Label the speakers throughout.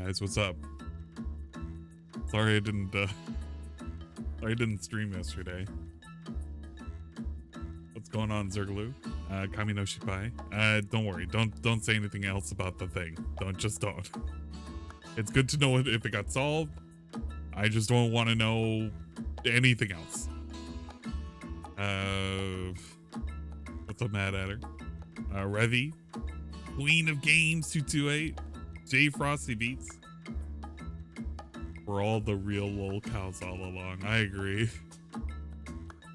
Speaker 1: guys, what's up? Sorry I didn't stream yesterday. What's going on, Zergaloo? Kami no Shipai. Don't worry, don't say anything else about the thing. Don't. It's good to know if it got solved. I just don't want to know anything else. What's up, Mad Adder? Revy, Queen of Games 228, J Frosty Beats. We're all the real lol cows all along. I agree.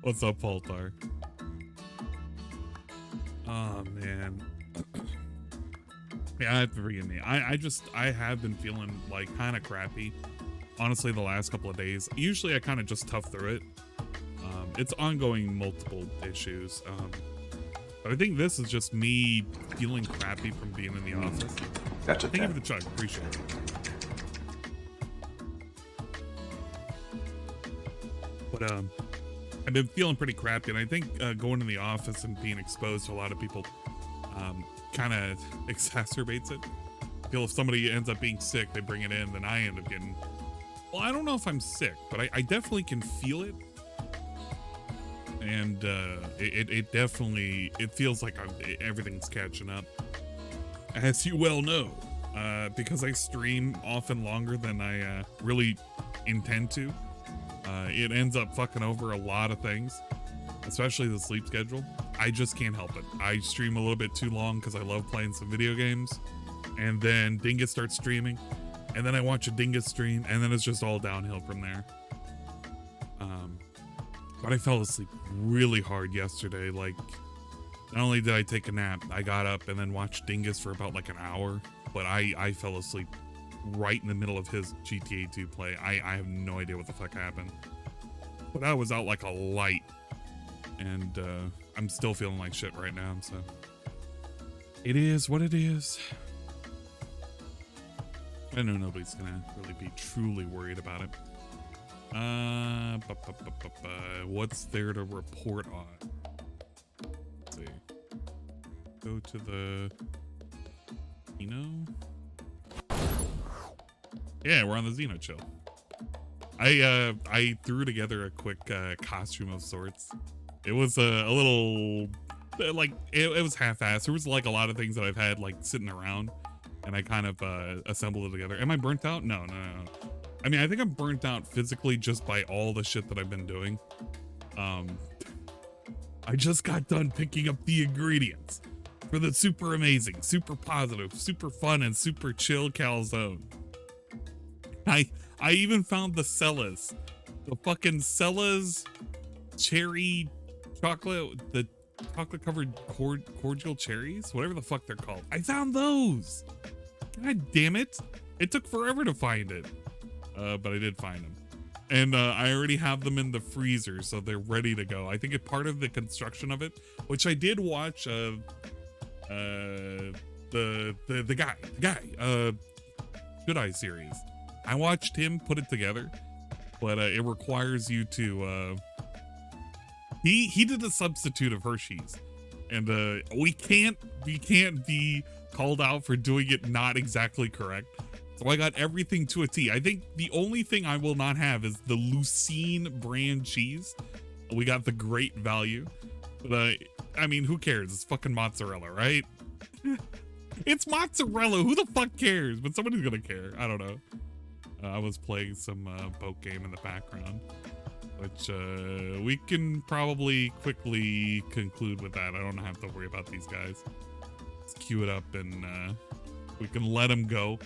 Speaker 1: What's up, Poltar? Oh man. Yeah, forgive me. I have been feeling like kind of crappy. Honestly, the last couple of days. Usually I kind of just tough through it. It's ongoing multiple issues. But I think this is just me feeling crappy from being in the office.
Speaker 2: That's okay.
Speaker 1: Thank you for the chug. Appreciate it. But I've been feeling pretty crappy, and I think going to the office and being exposed to a lot of people kind of exacerbates it. I feel if somebody ends up being sick, they bring it in, then I end up getting... Well, I don't know if I'm sick, but I definitely can feel it. And it definitely, it feels like everything's catching up. As you well know, because I stream often longer than I really intend to, it ends up fucking over a lot of things, especially the sleep schedule. I just can't help it. I stream a little bit too long because I love playing some video games, and then Dingus starts streaming, and then I watch a Dingus stream, and then it's just all downhill from there. But I fell asleep really hard yesterday. Like, not only did I take a nap, I got up and then watched Dingus for about like an hour, but I fell asleep right in the middle of his GTA 2 play. I have no idea what the fuck happened. But I was out like a light, and I'm still feeling like shit right now, so it is what it is. I know nobody's gonna really be truly worried about it. What's there to report on? Let's see. Go to the Xeno. Yeah, we're on the Xeno chill. I threw together a quick costume of sorts. It was a little like it was half-assed. There was like a lot of things that I've had like sitting around, and I kind of assembled it together. Am I burnt out? No. I mean, I think I'm burnt out physically just by all the shit that I've been doing. I just got done picking up the ingredients for the super amazing, super positive, super fun, and super chill calzone. I even found the Cella's, the fucking Cella's cherry chocolate, the chocolate covered cordial cherries, whatever the fuck they're called. I found those. God damn it. It took forever to find it. But I did find them, and I already have them in the freezer, so they're ready to go. I think it's part of the construction of it, which I did watch. The guy, Should I series. I watched him put it together, but it requires you to. He did a substitute of Hershey's, and we can't be called out for doing it not exactly correct. So I got everything to a T. I think the only thing I will not have is the Lucene brand cheese. We got the great value. But I mean, who cares? It's fucking mozzarella, right? It's mozzarella. Who the fuck cares? But somebody's gonna care. I don't know. I was playing some boat game in the background, which we can probably quickly conclude with that. I don't have to worry about these guys. Let's queue it up, and we can let them go.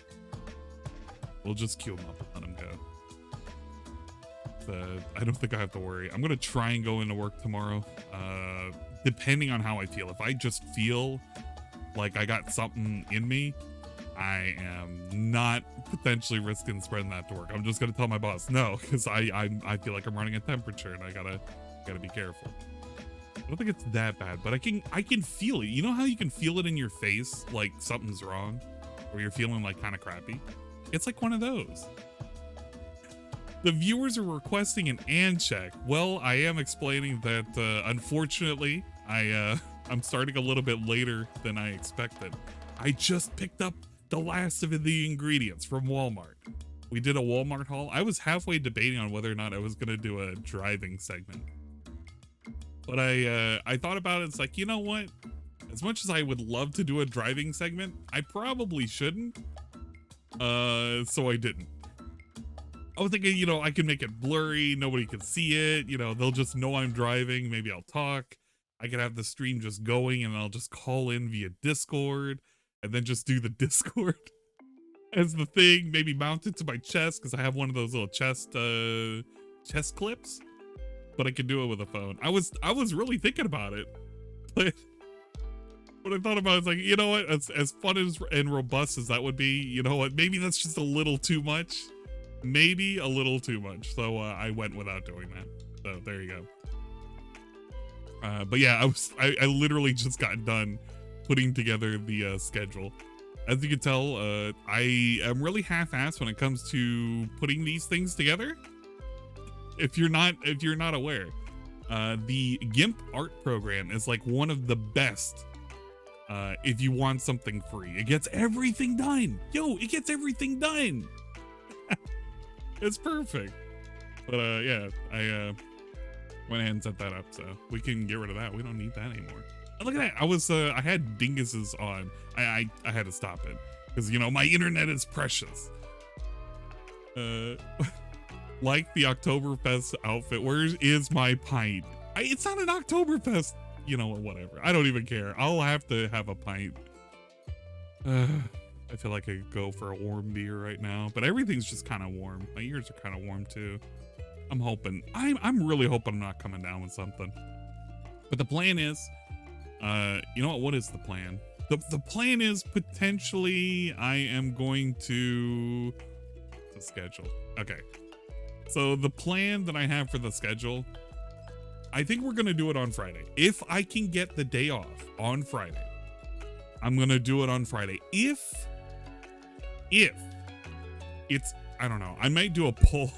Speaker 1: We'll just queue them up and let them go. I don't think I have to worry. I'm gonna try and go into work tomorrow, depending on how I feel. If I just feel like I got something in me, I am not potentially risking spreading that to work. I'm just gonna tell my boss no, because I feel like I'm running a temperature, and I gotta be careful. I don't think it's that bad, but I can feel it. You know how you can feel it in your face, like something's wrong, or you're feeling like kind of crappy? It's like one of those. The viewers are requesting an and check. Well, I am explaining that unfortunately I'm starting a little bit later than I expected. I just picked up the last of the ingredients from Walmart. We did a Walmart haul. I was halfway debating on whether or not I was gonna do a driving segment, but I thought about it. It's like, you know what? As much as I would love to do a driving segment, I probably shouldn't. So I didn't. I was thinking, you know, I can make it blurry. Nobody can see it. You know, they'll just know I'm driving. Maybe I'll talk. I could have the stream just going and I'll just call in via Discord and then just do the Discord as the thing. Maybe mount it to my chest because I have one of those little chest clips, but I can do it with a phone. I was really thinking about it, but what I thought about is like, you know what, as fun as and robust as that would be, you know what, maybe that's just a little too much. Maybe a little too much. So I went without doing that. So there you go. But yeah, I literally just got done putting together the schedule. As you can tell, I am really half-assed when it comes to putting these things together. If you're not aware, the GIMP art program is like one of the best. If you want something free, it gets everything done. Yo, it gets everything done. It's perfect. But yeah, I went ahead and set that up, so we can get rid of that. We don't need that anymore. And look at that. I had dinguses on. I had to stop it because, you know, my internet is precious. Like the Oktoberfest outfit. Where is my pint? It's not an Oktoberfest. You know what? Whatever. I don't even care. I'll have to have a pint. I feel like I could go for a warm beer right now, but everything's just kind of warm. My ears are kind of warm too. I'm hoping. I'm really hoping I'm not coming down with something. But the plan is, you know what? What is the plan? The plan is potentially I am going to the schedule. Okay. So the plan that I have for the schedule, I think we're gonna do it on Friday. If I can get the day off on Friday, I'm gonna do it on Friday. If it's, I don't know, I might do a poll.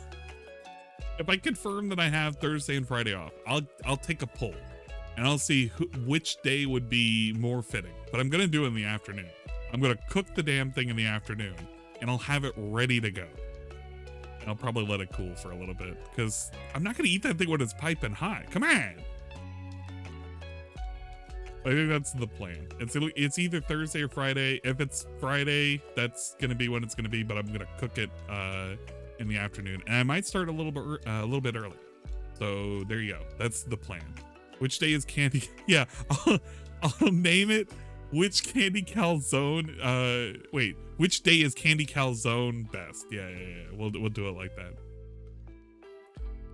Speaker 1: If I confirm that I have Thursday and Friday off, I'll take a poll and I'll see which day would be more fitting. But I'm gonna do it in the afternoon. I'm gonna cook the damn thing in the afternoon and I'll have it ready to go. And I'll probably let it cool for a little bit because I'm not gonna eat that thing when it's piping hot. Come on. I think that's the plan. It's either Thursday or Friday. If it's Friday, that's gonna be when it's gonna be. But I'm gonna cook it in the afternoon, and I might start a little bit early. So there you go. That's the plan. Which day is candy? Yeah, I'll name it. Which candy calzone? Wait, which day is candy calzone best? Yeah. We'll do it like that.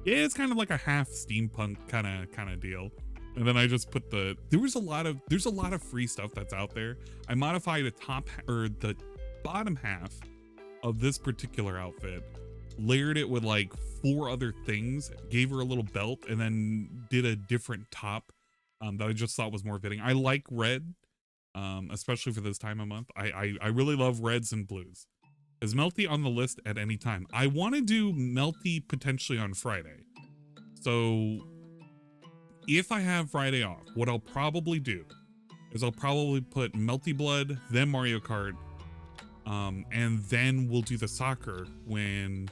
Speaker 1: Yeah, it's kind of like a half steampunk kind of deal. And then I just put there's a lot of free stuff that's out there. I modified the bottom half of this particular outfit, layered it with like 4 other things, gave her a little belt, and then did a different top that I just thought was more fitting. I like red, especially for this time of month. I really love reds and blues. Is Melty on the list at any time? I want to do Melty potentially on Friday. So if I have Friday off, what I'll probably do is I'll probably put Melty Blood, then Mario Kart, and then we'll do the soccer when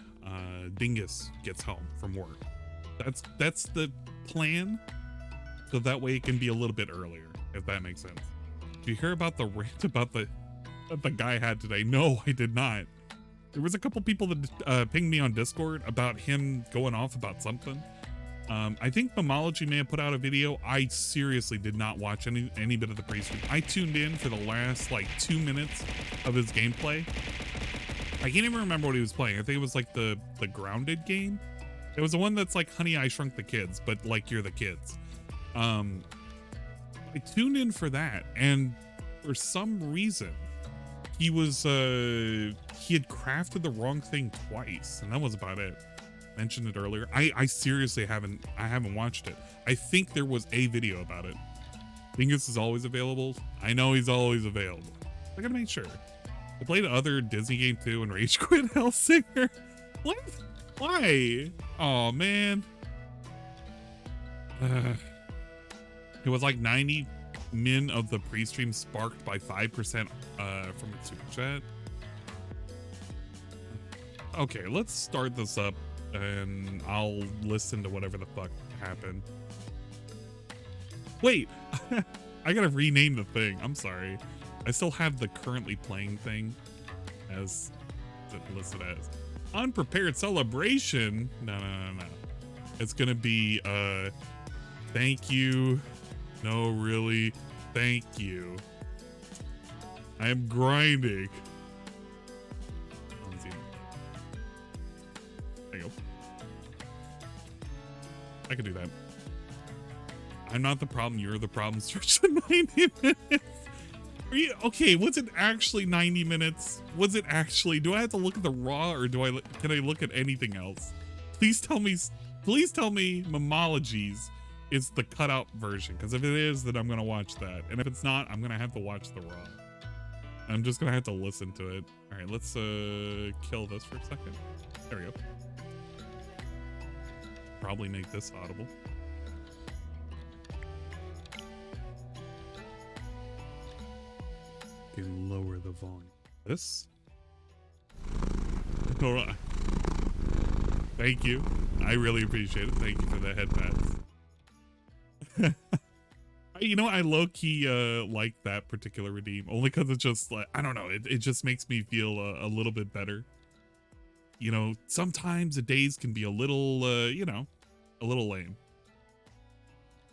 Speaker 1: Dingus gets home from work. That's the plan, so that way it can be a little bit earlier, if that makes sense. Did you hear about the rant about that the guy had today? No, I did not. There was a couple people that pinged me on Discord about him going off about something. I think Mamology may have put out a video. I seriously did not watch any bit of the pre-stream. I tuned in for the last like 2 minutes of his gameplay. I can't even remember what he was playing. I think it was like the Grounded game. It was the one that's like Honey, I Shrunk the Kids, but like you're the kids. I tuned in for that, and for some reason he had crafted the wrong thing twice, and that was about it. Mentioned it earlier. I seriously haven't watched it. I think there was a video about it. Dingus is always available. I know he's always available. I gotta make sure. I played other Disney game too and rage quit Hellsinger. What? Why? Oh man. It was like 90 min of the pre-stream sparked by 5% from its super chat. Okay, let's start this up and I'll listen to whatever the fuck happened. Wait, I gotta rename the thing. I'm sorry. I still have the currently playing thing as listed as unprepared celebration. No. It's gonna be thank you. No, really. Thank you. I am grinding. There you go. I can do that. I'm not the problem, you're the problem. Stretch to 90 minutes. Are you, okay, was it actually 90 minutes? Was it actually? Do I have to look at the raw or can I look at anything else? Please tell me Memologies is the cutout version, because if it is, then I'm gonna watch that. And if it's not, I'm gonna have to watch the raw. I'm just gonna have to listen to it. All right, let's kill this for a second. There we go. Probably make this audible. Can lower the volume. This? All right. Thank you. I really appreciate it. Thank you for the head pats. You know, I low-key like that particular redeem, only because it's just like, I don't know, it just makes me feel a little bit better. You know, sometimes the days can be a little, you know, a little lame.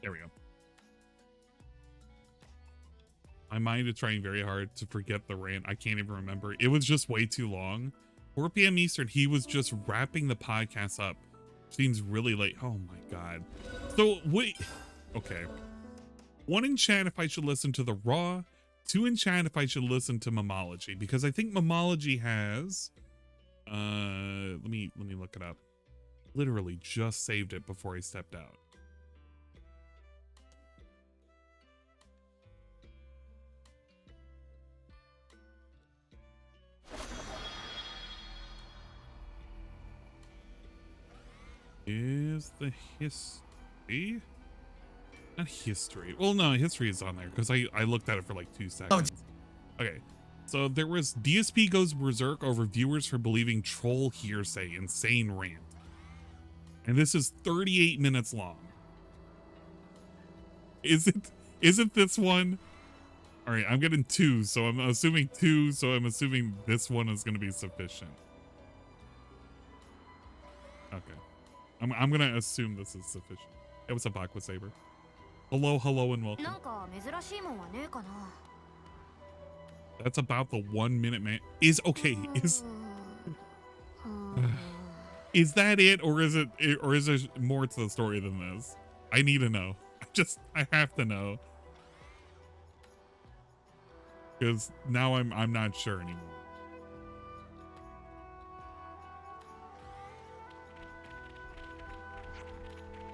Speaker 1: There we go. My mind is trying very hard to forget the rant. I can't even remember. It was just way too long. 4 p.m. Eastern, he was just wrapping the podcast up. Seems really late. Oh my God. So wait, okay. 1 in chat if I should listen to the raw, 2 in chat if I should listen to Memology, because I think Memology has, let me look it up. Literally just saved it before I stepped out. Is the history? Not history. Well, no, history is on there because I looked at it for like 2 seconds. Okay, so there was DSP goes berserk over viewers for believing troll hearsay, insane rant. And this is 38 minutes long. Isn't this one? All right, I'm getting 2, so I'm assuming 2, so I'm assuming this one is going to be sufficient. Okay. I'm going to assume this is sufficient. Hey, what's up, Aqua Saber? Hello, and welcome. That's about the 1 minute man. Is that it, or is there more to the story than this? I need to know. I have to know. Because now I'm not sure anymore.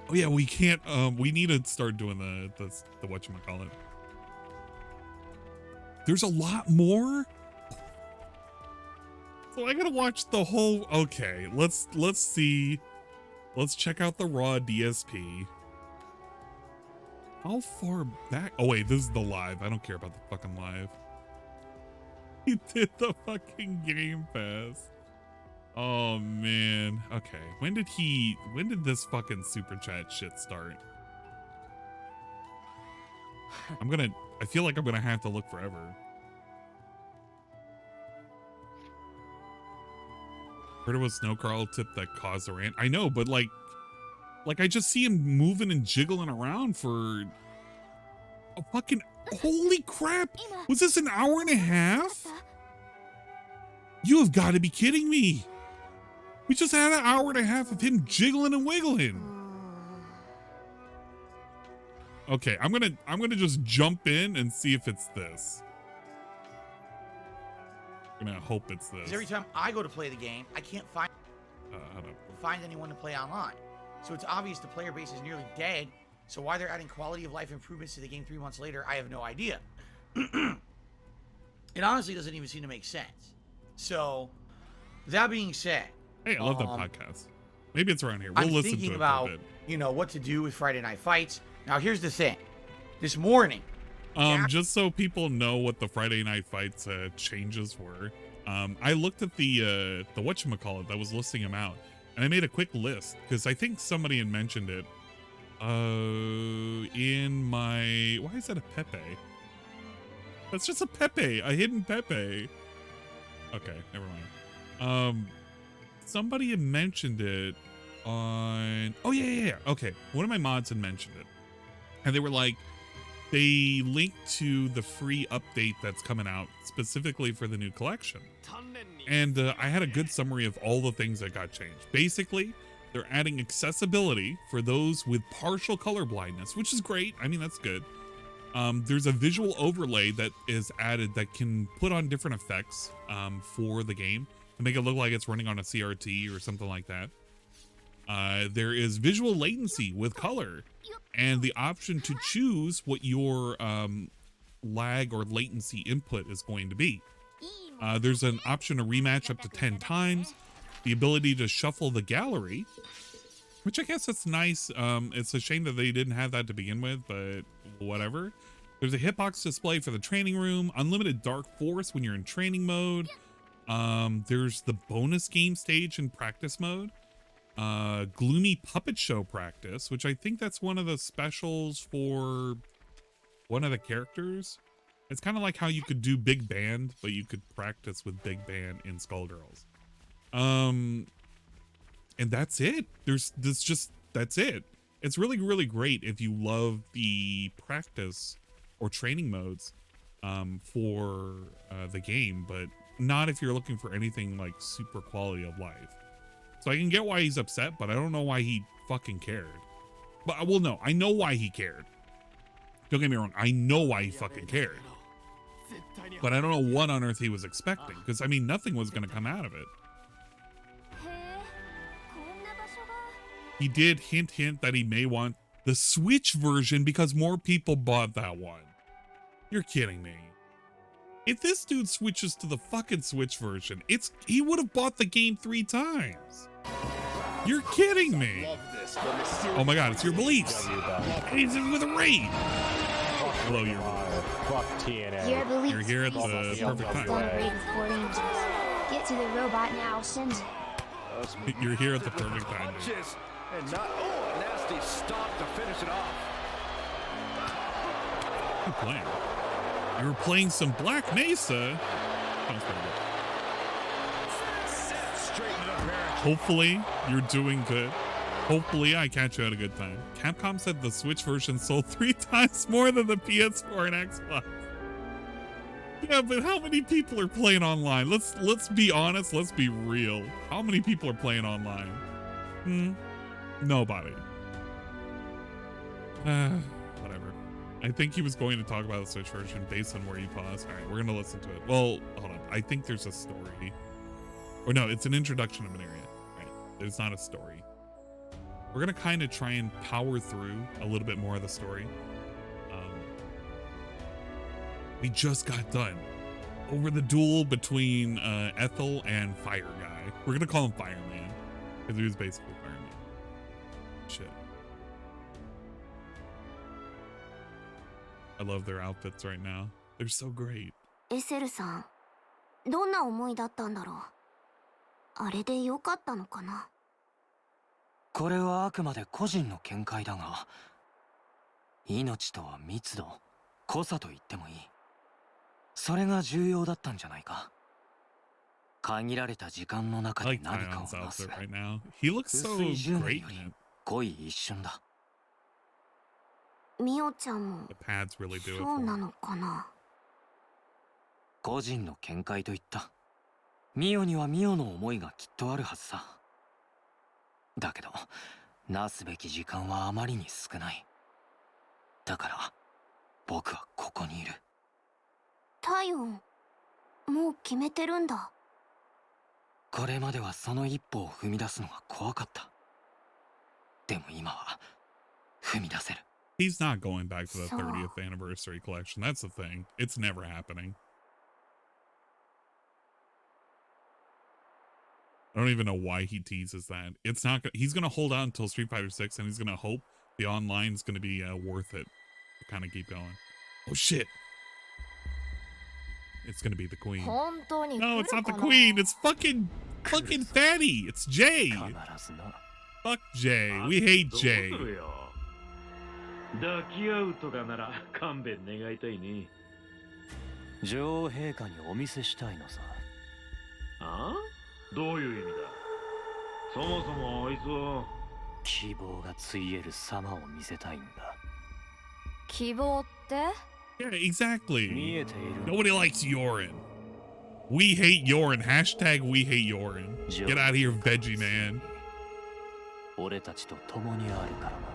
Speaker 1: Oh yeah, we can't. We need to start doing the whatchamacallit. There's a lot more. So I gotta watch the whole. Okay, let's see. Let's check out the raw DSP. How far back? Oh wait, this is the live. I don't care about the fucking live. He did the fucking Game Pass. Oh man. Okay. When did this fucking super chat shit start? I feel like I'm gonna have to look forever. Heard it was Snow Carl tip that caused the rant. I know, but like I just see him moving and jiggling around for a fucking, holy crap. Was this an hour and a half? You have got to be kidding me. We just had an hour and a half of him jiggling and wiggling. Okay, I'm gonna just jump in and see if it's this. I'm gonna hope it's this.
Speaker 2: Every time I go to play the game, I can't find anyone to play online. So it's obvious the player base is nearly dead. So why they're adding quality of life improvements to the game 3 months later, I have no idea. It honestly doesn't even seem to make sense. So that being said,
Speaker 1: hey, I love that podcast. Maybe it's around here. We'll listen to it. I'm thinking
Speaker 2: about, you know, what to do with Friday Night Fights. Now, here's the thing. This morning,
Speaker 1: just so people know what the Friday Night Fights changes were. I looked at the whatchamacallit that was listing them out, and I made a quick list because I think somebody had mentioned it. In my, why is that a Pepe? That's just a Pepe, a hidden Pepe. Okay, never mind. Somebody had mentioned it on, oh yeah. Okay, one of my mods had mentioned it, and they were like, they linked to the free update that's coming out specifically for the new collection. And I had a good summary of all the things that got changed. Basically, they're adding accessibility for those with partial color blindness, which is great. I mean, that's good. There's a visual overlay that is added that can put on different effects for the game to make it look like it's running on a CRT or something like that. There is visual latency with color and the option to choose what your lag or latency input is going to be. There's an option to rematch up to 10 times, the ability to shuffle the gallery, which I guess that's nice. It's a shame that they didn't have that to begin with, but whatever. There's a hitbox display for the training room, unlimited dark force when you're in training mode. There's the bonus game stage in practice mode. Gloomy puppet show practice, which I think that's one of the specials for one of the characters. It's kind of like how you could do Big Band, but you could practice with Big Band in Skullgirls. And that's it. That's it. It's really, really great if you love the practice or training modes for the game, but not if you're looking for anything like super quality of life. So I can get why he's upset, but I don't know why he fucking cared. But, well, no, I know why he cared. Don't get me wrong. I know why he fucking cared. But I don't know what on earth he was expecting, because, I mean, nothing was going to come out of it. He did hint that he may want the Switch version because more people bought that one. You're kidding me. If this dude switches to the fucking Switch version, he would have bought the game 3 times. You're kidding me. Oh my god, it's your beliefs. He's in with a raid. Hello, you're here at the perfect time.
Speaker 3: Get to the robot now, Send.
Speaker 1: You're here at the perfect time.
Speaker 4: And not, a nasty stop to finish it off.
Speaker 1: Good playing. You were playing some Black Mesa. Sounds pretty good. Hopefully, you're doing good. Hopefully, I catch you at a good time. Capcom said the Switch version sold 3 times more than the PS4 and Xbox. Yeah, but how many people are playing online? Let's be honest. Let's be real. How many people are playing online? Nobody. Whatever. I think he was going to talk about the Switch version based on where you paused. All right, we're going to listen to it. Well, hold on. I think there's a story. Or no, it's an introduction of an area. Right. It's not a story. We're going to kind of try and power through a little bit more of the story. We just got done over the duel between Ethel and Fire Guy. We're going to call him Fireman because he was basically Fireman. Shit. I love their outfits right now. They're so great.
Speaker 3: エセルさん、どんな思いだったんだろう。あれで良かったのかな。
Speaker 5: これはあくまで個人の見解だが、命とは密度、濃さと言ってもいい。それが重要だったんじゃないか。限られた時間の中で何かを成す。薄い10年より濃い一瞬だ。
Speaker 3: ミオちゃんもそうなのかな。
Speaker 5: 個人の見解と言った。ミオにはミオの思いがきっとあるはずさ。だけど、なすべき時間はあまりに少ない。だから、僕はここにいる。
Speaker 3: 体温、もう決めてるんだ。
Speaker 5: これまではその一歩を踏み出すのが怖かった。でも今は、踏み出せる。
Speaker 1: He's not going back to the 30th anniversary collection. That's the thing. It's never happening. I don't even know why he teases that. It's not. He's gonna hold on until Street Fighter 6, and he's gonna hope the online is gonna be worth it to kind of keep going. Oh shit! it's gonna be the queen.
Speaker 3: 本当に来るかな。
Speaker 1: No, it's not the queen. It's fucking Fatty. It's Jay.
Speaker 5: 必ずな。
Speaker 1: Fuck Jay. We hate Jay.
Speaker 6: どうするよ。抱き合うとかなら勘弁願いたいね。
Speaker 5: 女王陛下にお見せしたいのさ。
Speaker 6: あ？どういう意味だ。そもそもあいつは
Speaker 5: 希望がついえる様を見せたいんだ。
Speaker 3: 希望って？
Speaker 1: Yeah, exactly.
Speaker 5: 見えている。
Speaker 1: Nobody likes Yorin. We hate Yorin. Hashtag we hate Yorin. Get out of here, veggie man.
Speaker 5: 俺たちと共にあるからな。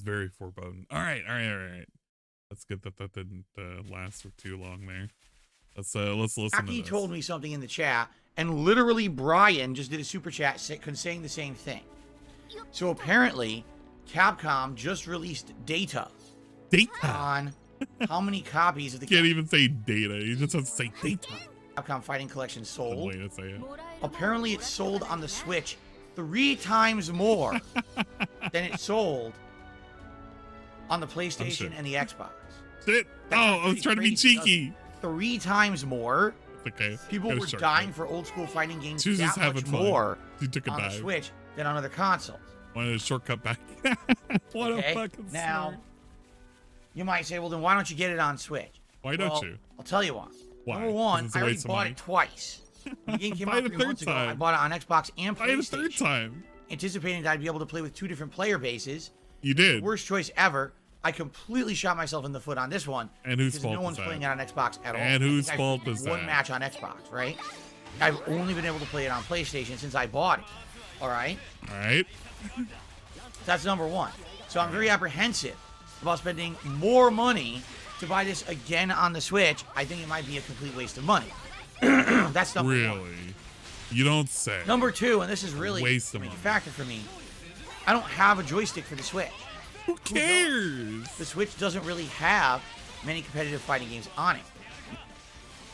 Speaker 1: Very foreboding. All right. Let's get that didn't last for too long there. Let's listen to
Speaker 2: Aki
Speaker 1: this.
Speaker 2: told me something in the chat, and literally Brian just did a super chat saying the same thing. So apparently, Capcom just released data on how many copies of the
Speaker 1: Can't even say data. He just has to say data.
Speaker 2: Capcom Fighting Collection
Speaker 1: That's
Speaker 2: sold.
Speaker 1: the way to say it.
Speaker 2: Apparently, it sold on the Switch 3 times more than it sold on the PlayStation and the Xbox.
Speaker 1: Shit.
Speaker 2: That's
Speaker 1: Oh, I was trying to be
Speaker 2: crazy.
Speaker 1: cheeky.
Speaker 2: 3 times more.
Speaker 1: Okay.
Speaker 2: People
Speaker 1: Got a
Speaker 2: were
Speaker 1: shortcut.
Speaker 2: dying for old school fighting games
Speaker 1: She was just
Speaker 2: that
Speaker 1: having
Speaker 2: much
Speaker 1: fun.
Speaker 2: more
Speaker 1: She took a
Speaker 2: on the
Speaker 1: dive.
Speaker 2: Switch than on other consoles.
Speaker 1: Wanted a shortcut back. What
Speaker 2: Okay?
Speaker 1: a fucking
Speaker 2: Now,
Speaker 1: snort.
Speaker 2: you might say, well, then why don't you get it on Switch?
Speaker 1: Why don't
Speaker 2: Well,
Speaker 1: you?
Speaker 2: I'll tell you why.
Speaker 1: Why?
Speaker 2: Number one,
Speaker 1: 'Cause it's a
Speaker 2: I already
Speaker 1: waste of
Speaker 2: bought
Speaker 1: money.
Speaker 2: it twice. The game came
Speaker 1: Buy
Speaker 2: out
Speaker 1: it a
Speaker 2: 3
Speaker 1: third
Speaker 2: months ago. I
Speaker 1: time.
Speaker 2: bought it on Xbox and
Speaker 1: Buy it a third
Speaker 2: PlayStation,
Speaker 1: time.
Speaker 2: anticipating that I'd be able to play with 2 different player bases.
Speaker 1: You did.
Speaker 2: Worst choice ever. I completely shot myself in the foot on this one.
Speaker 1: And whose
Speaker 2: because
Speaker 1: fault
Speaker 2: no
Speaker 1: is
Speaker 2: one's
Speaker 1: that?
Speaker 2: playing it on Xbox at all.
Speaker 1: And whose
Speaker 2: I think
Speaker 1: fault
Speaker 2: I've
Speaker 1: is
Speaker 2: one
Speaker 1: that?
Speaker 2: match on Xbox, right? I've only been able to play it on PlayStation since I bought it. All right?
Speaker 1: All right.
Speaker 2: That's number one. So I'm very apprehensive about spending more money to buy this again on the Switch. I think it might be a complete waste of money. That's number one.
Speaker 1: Really? You don't say.
Speaker 2: Number two, and this is really
Speaker 1: Waste
Speaker 2: a
Speaker 1: of
Speaker 2: major
Speaker 1: money.
Speaker 2: factor for me, I don't have a joystick for the Switch.
Speaker 1: Who cares?
Speaker 2: The Switch doesn't really have many competitive fighting games on it.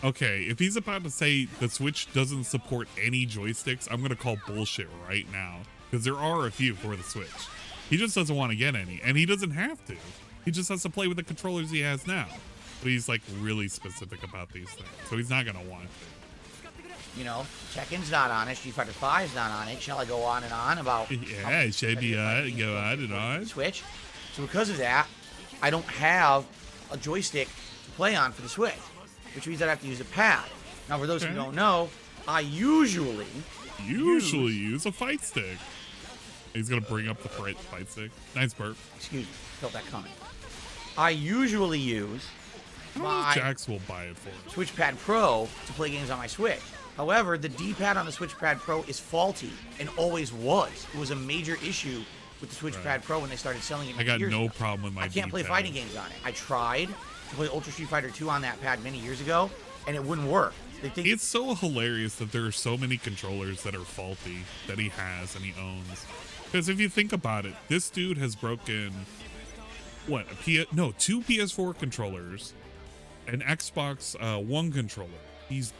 Speaker 1: Okay, if he's about to say the Switch doesn't support any joysticks, I'm gonna call bullshit right now. Because there are a few for the Switch. He just doesn't want to get any, and he doesn't have to. He just has to play with the controllers he has now. But he's like really specific about these things, so he's not gonna want to.
Speaker 2: You know, Tekken's not on it, Street Fighter V is not on it. Shall I go on and on about
Speaker 1: Yeah, it should be on, go on and on.
Speaker 2: Switch? So because of that, I don't have a joystick to play on for the Switch, which means that I have to use a pad. Now, for those who don't know, I usually
Speaker 1: use a fight stick. He's gonna bring up the fight stick. Nice burp.
Speaker 2: Excuse me, felt that coming. I usually use
Speaker 1: I don't know if
Speaker 2: my
Speaker 1: Jax will buy it for me.
Speaker 2: Switch Pad Pro to play games on my Switch. However, the D-pad on the Switch Pad Pro is faulty and always was. It was a major issue with the Switch Pad Pro when they started selling it.
Speaker 1: I got
Speaker 2: years
Speaker 1: no
Speaker 2: ago.
Speaker 1: problem with my
Speaker 2: I can't play
Speaker 1: D-pad.
Speaker 2: fighting games on it. I tried to play Ultra Street Fighter 2 on that pad many years ago, and it wouldn't work. They think
Speaker 1: It's so hilarious that there are so many controllers that are faulty that he has and he owns. Because if you think about it, this dude has broken what two PS4 controllers, an Xbox One controller. He's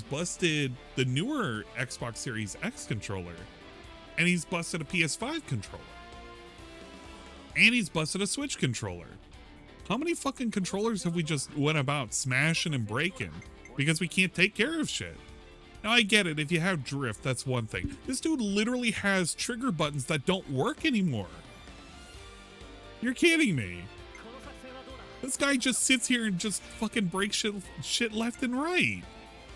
Speaker 1: busted the newer Xbox Series X controller, and he's busted a PS5 controller, and he's busted a Switch controller. How many fucking controllers have we just went about smashing and breaking because we can't take care of shit? Now I get it, if you have drift, that's one thing. This dude literally has trigger buttons that don't work anymore. You're kidding me. This guy just sits here and just fucking breaks shit left and right.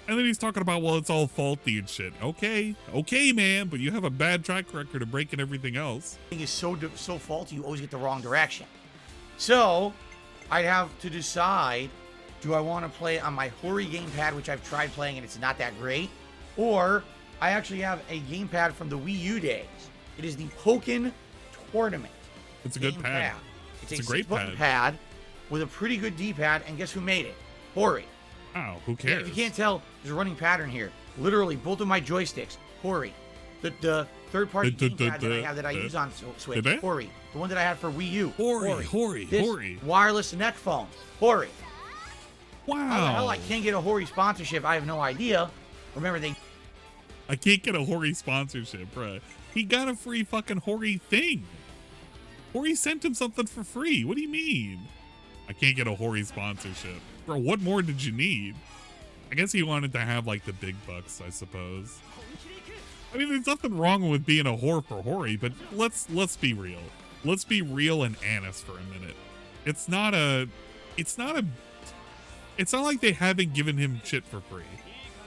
Speaker 1: And then he's talking about, well, it's all faulty and shit. Okay, man, but you have a bad track record of breaking everything else.
Speaker 2: thing is so faulty, you always get the wrong direction. So, I'd have to decide, do I want to play on my Hori gamepad, which I've tried playing and it's not that great, or I actually have a gamepad from the Wii U days. It is the Pokken Tournament.
Speaker 1: It's a good
Speaker 2: gamepad.
Speaker 1: pad.
Speaker 2: It's a
Speaker 1: great
Speaker 2: six-button
Speaker 1: pad.
Speaker 2: pad with a pretty good D-pad, and guess who made it? Hori.
Speaker 1: Wow, who
Speaker 2: If
Speaker 1: cares?
Speaker 2: you can't tell, there's a running pattern here. Literally, both of my joysticks, Hori. The third-party gamepad that I have that I use on Switch, Hori. The one that I had for Wii U,
Speaker 1: Hori.
Speaker 2: This wireless neck phone, Hori. How the hell I can't get a Hori sponsorship, I have no idea. Remember,
Speaker 1: I can't get a Hori sponsorship, bruh. He got a free fucking Hori thing. Hori sent him something for free. What do you mean? I can't get a Hori sponsorship. Bro, what more did you need? I guess he wanted to have like the big bucks, I suppose. I mean, there's nothing wrong with being a whore for Hori, but let's be real. Let's be real and honest for a minute. It's not like they haven't given him shit for free.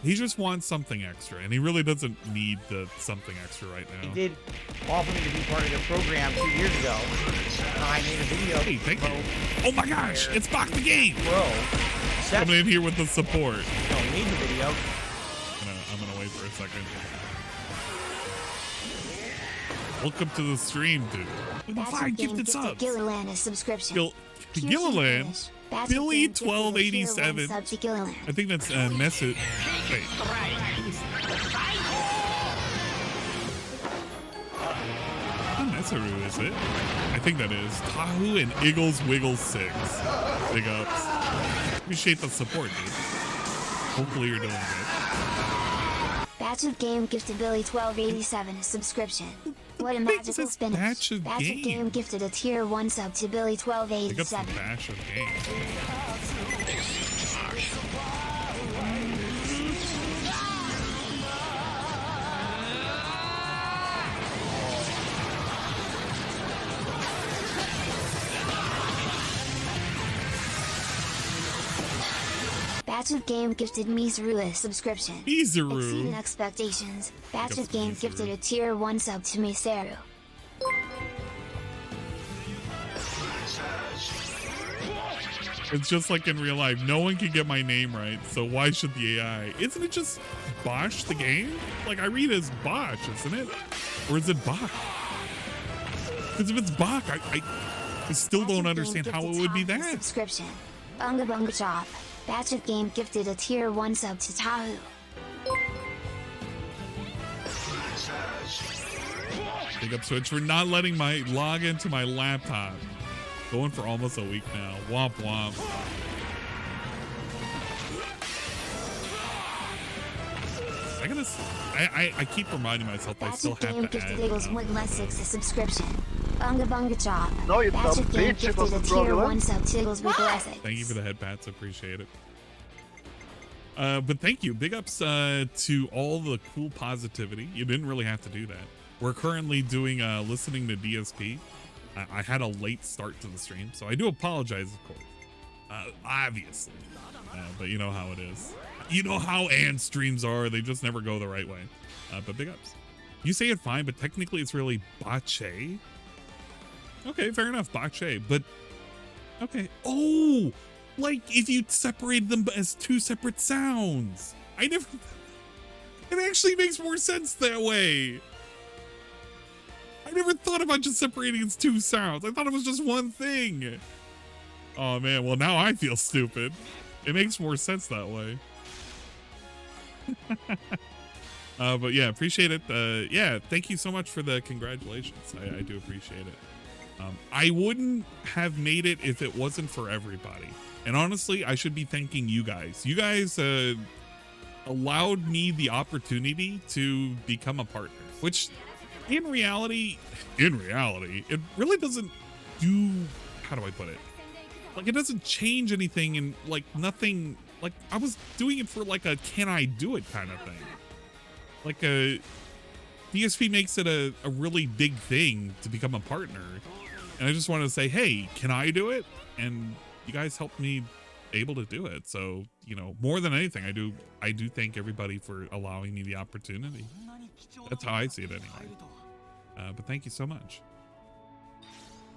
Speaker 1: He just wants something extra, and he really doesn't need the something extra right now.
Speaker 2: He did offer me to be part of their program 2 years ago. I made a video.
Speaker 1: Hey, thank you. Oh my gosh, it's Bach the Game.
Speaker 2: Bro.
Speaker 1: Coming in here with the support.
Speaker 2: No, he made the video.
Speaker 1: I'm gonna wait for a second. Welcome to the stream, dude. With the 5 gifted subs.
Speaker 3: Gilliland a subscription.
Speaker 1: Gilliland? Billy 1287. I think that's a message. Wait. Not MrHuth, is it? I think that is. Tahu and Eagles Wiggles 6. Big ups. Appreciate the support, dude. Hopefully you're doing good.
Speaker 3: Batch of Game gifted Billy 1287 a subscription. What a magical finish.
Speaker 1: Batch of Game
Speaker 3: gifted a tier 1 sub to Billy 1287.
Speaker 1: Pick up some Batch of Game.
Speaker 3: Batch of Game gifted MrHuth a subscription. Exceeding expectations. Batch of Game gifted a tier 1 sub to MrHuth.
Speaker 1: It's just like in real life. No one can get my name right, so why should the AI? Isn't it just Bosch the game? Like, I read it as Bosch, isn't it? Or is it Bach? Because if it's Bach, I still don't understand how it would be that.
Speaker 3: Subscription. Bunga Bunga Chop. Batch of Game gifted a tier 1 sub to Tahu.
Speaker 1: Big up Switch for not letting my log into my laptop. Going for almost a week now. Womp womp. I keep reminding myself I still have to add.
Speaker 3: Eagles Wiggles 6 a subscription. Bunga Bunga Chop.
Speaker 7: No, it's
Speaker 3: Batch
Speaker 7: a
Speaker 3: of Game
Speaker 7: bitch,
Speaker 3: gifted a tier 1 sub to Eagles Wiggles 6.
Speaker 1: Thank you for the head pats. Appreciate it. But thank you. Big ups to all the cool positivity. You didn't really have to do that. We're currently doing listening to DSP. I had a late start to the stream, so I do apologize, of course. Obviously. But you know how it is. You know how and streams are. They just never go the right way. But big ups. You say it fine, but technically it's really bache. Okay, fair enough. Bache. But, okay. Oh! Like, if you separated them as 2 separate sounds. It actually makes more sense that way. I never thought about just separating as 2 sounds. I thought it was just one thing. Oh, man. Well, now I feel stupid. It makes more sense that way. But yeah, appreciate it. Yeah, thank you so much for the congratulations. I do appreciate it. I wouldn't have made it if it wasn't for everybody. And honestly, I should be thanking you guys. You guys allowed me the opportunity to become a partner, which in reality, it really doesn't do, how do I put it? Like, it doesn't change anything, and like nothing, like I was doing it for like a can I do it kind of thing. Like DSP makes it a really big thing to become a partner. And I just wanted to say, hey, can I do it? And you guys helped me able to do it. So, you know, more than anything, I do thank everybody for allowing me the opportunity. That's how I see it anyway. But thank you so much.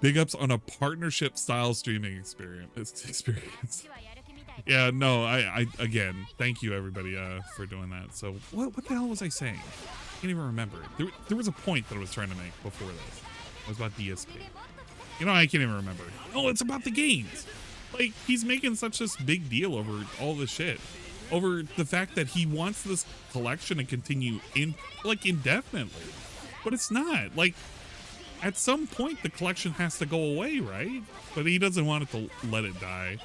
Speaker 1: Big ups on a partnership style streaming experience. Yeah, no, I again, thank you everybody for doing that. So what the hell was I saying? I can't even remember. There was a point that I was trying to make before this. It was about DSP. You know, I can't even remember. Oh, it's about the games. Like, he's making such this big deal over all this shit. Over the fact that he wants this collection to continue indefinitely. But it's not. Like, at some point the collection has to go away, right? But he doesn't want it to let it die.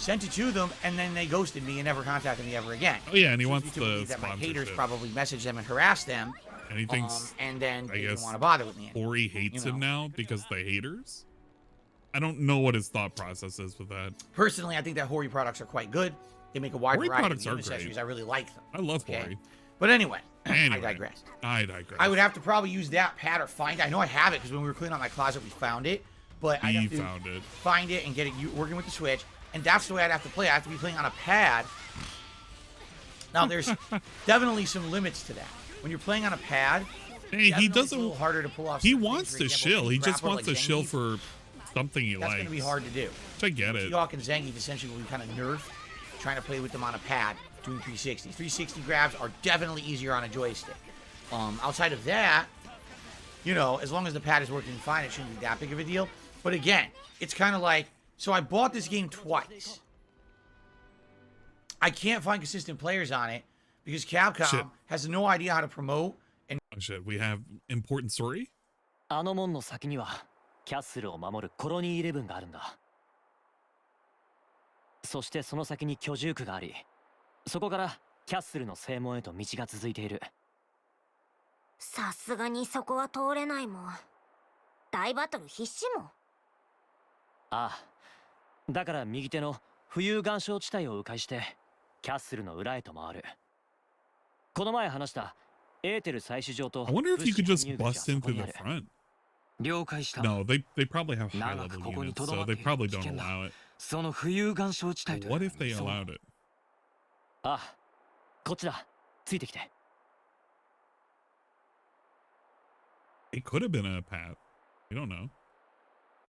Speaker 2: sent it to them, and then they ghosted me and never contacted me ever again.
Speaker 1: Oh yeah, and he
Speaker 2: so
Speaker 1: wants the
Speaker 2: that my haters
Speaker 1: sponsorship.
Speaker 2: probably messaged them and harassed them.
Speaker 1: And he thinks,
Speaker 2: and then
Speaker 1: I
Speaker 2: they
Speaker 1: guess,
Speaker 2: didn't want to bother with me anymore.
Speaker 1: Hori hates him now because the haters. I don't know what his thought process is with that.
Speaker 2: Personally, I think that Hori products are quite good. They make a wide
Speaker 1: Hori
Speaker 2: variety
Speaker 1: products
Speaker 2: of
Speaker 1: are
Speaker 2: accessories.
Speaker 1: great.
Speaker 2: I really like them.
Speaker 1: I love Hori.
Speaker 2: But anyway,
Speaker 1: Anyway,
Speaker 2: I digress.
Speaker 1: I digress.
Speaker 2: I would have to probably use that pad or find it. I know I have it because when we were cleaning out my closet, we found it. But I have to
Speaker 1: found it.
Speaker 2: find it and get it working with the Switch. And that's the way I'd have to play. I have to be playing on a pad. Now, there's definitely some limits to that. When you're playing on a pad,
Speaker 1: hey, he doesn't.
Speaker 2: It's a little harder to pull off.
Speaker 1: He
Speaker 2: certain
Speaker 1: wants
Speaker 2: things.
Speaker 1: to
Speaker 2: For example,
Speaker 1: shill. He just
Speaker 2: grapple
Speaker 1: wants
Speaker 2: like
Speaker 1: to shill
Speaker 2: Zangief,
Speaker 1: for something he likes.
Speaker 2: That's going to be hard to do.
Speaker 1: Which I get it.
Speaker 2: Seahawk and Zangief essentially will be kind of nerfed, trying to play with them on a pad, doing 360s. 360 grabs are definitely easier on a joystick. Outside of that, you know, as long as the pad is working fine, it shouldn't be that big of a deal. But again, it's kind of like, so I bought this game twice. I can't find consistent players on it because Capcom has no idea how to promote. And
Speaker 1: oh shit, we have important story?
Speaker 5: あの門の先にはキャッスルを守るコロニー11があるんだ。そしてその先に居住区があり、そこからキャッスルの正門へと道が続いている。
Speaker 7: さすがにそこは通れないもん。大バトル必至もん。
Speaker 5: ああ、だから右手の浮遊岩礁地帯を迂回してキャッスルの裏へと回る。この前話したエーテル採取場と
Speaker 1: I wonder if you could just bust in through the front.
Speaker 5: 了解した。
Speaker 1: No, they probably have high level units, so they probably don't allow it.
Speaker 5: その浮遊岩礁地帯と。
Speaker 1: What if they allowed it?
Speaker 5: ああ、こっちだ。ついてきて。
Speaker 1: It could have been a path. We don't know.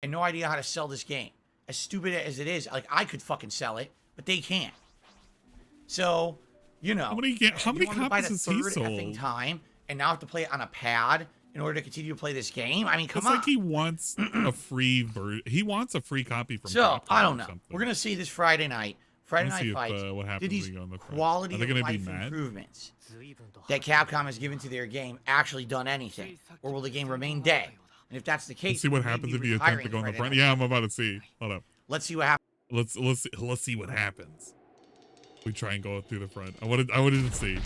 Speaker 2: I have no idea how to sell this game. As stupid as it is, like I could fucking sell it, but they can't. So, you know,
Speaker 1: How many copies has he sold?
Speaker 2: Time, and now I have to play it on a pad in order to continue to play this game. I mean, come
Speaker 1: It's
Speaker 2: on.
Speaker 1: like he wants a free he wants a free copy from
Speaker 2: So
Speaker 1: Capcom
Speaker 2: I don't
Speaker 1: or
Speaker 2: know.
Speaker 1: something.
Speaker 2: We're gonna see this Friday night. Friday
Speaker 1: Let's
Speaker 2: Night
Speaker 1: see if,
Speaker 2: Fights.
Speaker 1: what happens
Speaker 2: Did these
Speaker 1: when we go on the front.
Speaker 2: quality
Speaker 1: Are they
Speaker 2: of
Speaker 1: gonna be
Speaker 2: life
Speaker 1: mad?
Speaker 2: improvements that Capcom has given to their game actually done anything, or will the game remain dead? And if that's the case,
Speaker 1: Let's see what
Speaker 2: we may
Speaker 1: happens
Speaker 2: be
Speaker 1: if you attempt to
Speaker 2: retiring
Speaker 1: go on the
Speaker 2: Friday
Speaker 1: front.
Speaker 2: Night.
Speaker 1: Yeah, I'm about to see. Hold up.
Speaker 2: Let's see what happens.
Speaker 1: Let's see what happens. We try and go through the front. I wanted to see.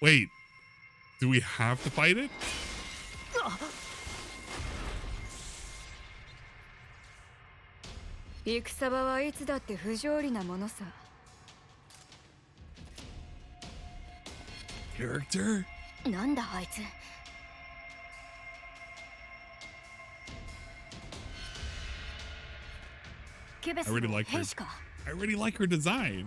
Speaker 1: Wait, do we have to fight it?
Speaker 8: 戦場はいつだって不条理なものさ。
Speaker 1: Character?
Speaker 7: なんだあいつ。
Speaker 8: ケベス
Speaker 1: I
Speaker 8: の
Speaker 1: already like her.
Speaker 8: 兵士か。
Speaker 1: I already like her design.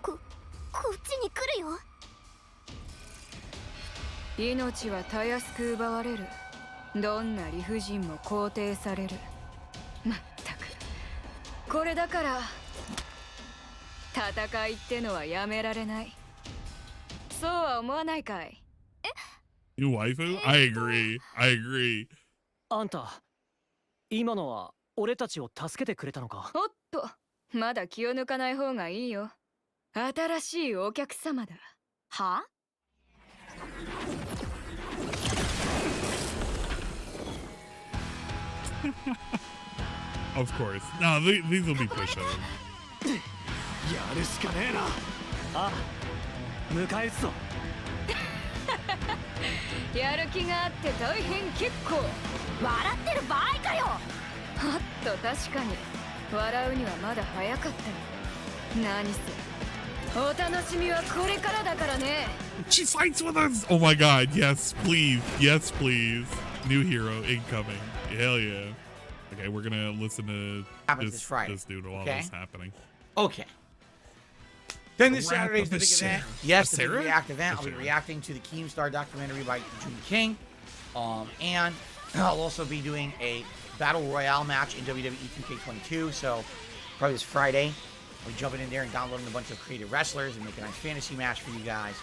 Speaker 7: こっちに来るよ。
Speaker 8: 命はたやすく奪われる。どんな理不尽も肯定される。まったく。これだから戦いってのはやめられない。そうは思わないかい？
Speaker 1: New waifu? I agree. I agree.
Speaker 5: あんた、今のは俺たちを助けてくれたのか？
Speaker 8: おっと、まだ気を抜かない方がいいよ。新しいお客様だ。
Speaker 7: は？
Speaker 1: Of course. No, these will be push-overs.
Speaker 5: やるしかねえな。ああ、迎え撃つぞ。
Speaker 8: やる気があって大変結構。
Speaker 7: 笑ってる場合かよ。
Speaker 8: おっと確かに笑うにはまだ早かったよ。何せお楽しみはこれからだからね。
Speaker 1: She fights with us! Oh my god, yes, please. Yes, please. New hero incoming. Hell yeah. Okay, we're gonna listen to
Speaker 2: Happens this Friday,
Speaker 1: this dude while
Speaker 2: okay?
Speaker 1: this is happening.
Speaker 2: Okay. Then this
Speaker 1: Wrap
Speaker 2: Saturday's
Speaker 1: of
Speaker 2: the
Speaker 1: the
Speaker 2: big event.
Speaker 1: Sarah.
Speaker 2: Yes,
Speaker 1: The
Speaker 2: the big
Speaker 1: Sarah?
Speaker 2: React event.
Speaker 1: The
Speaker 2: I'll be
Speaker 1: Sarah.
Speaker 2: reacting to the Keemstar documentary by June King. And I'll also be doing a Battle Royale match in WWE 2K22. So probably this Friday, I'll be jumping in there and downloading a bunch of creative wrestlers and making a nice fantasy match for you guys.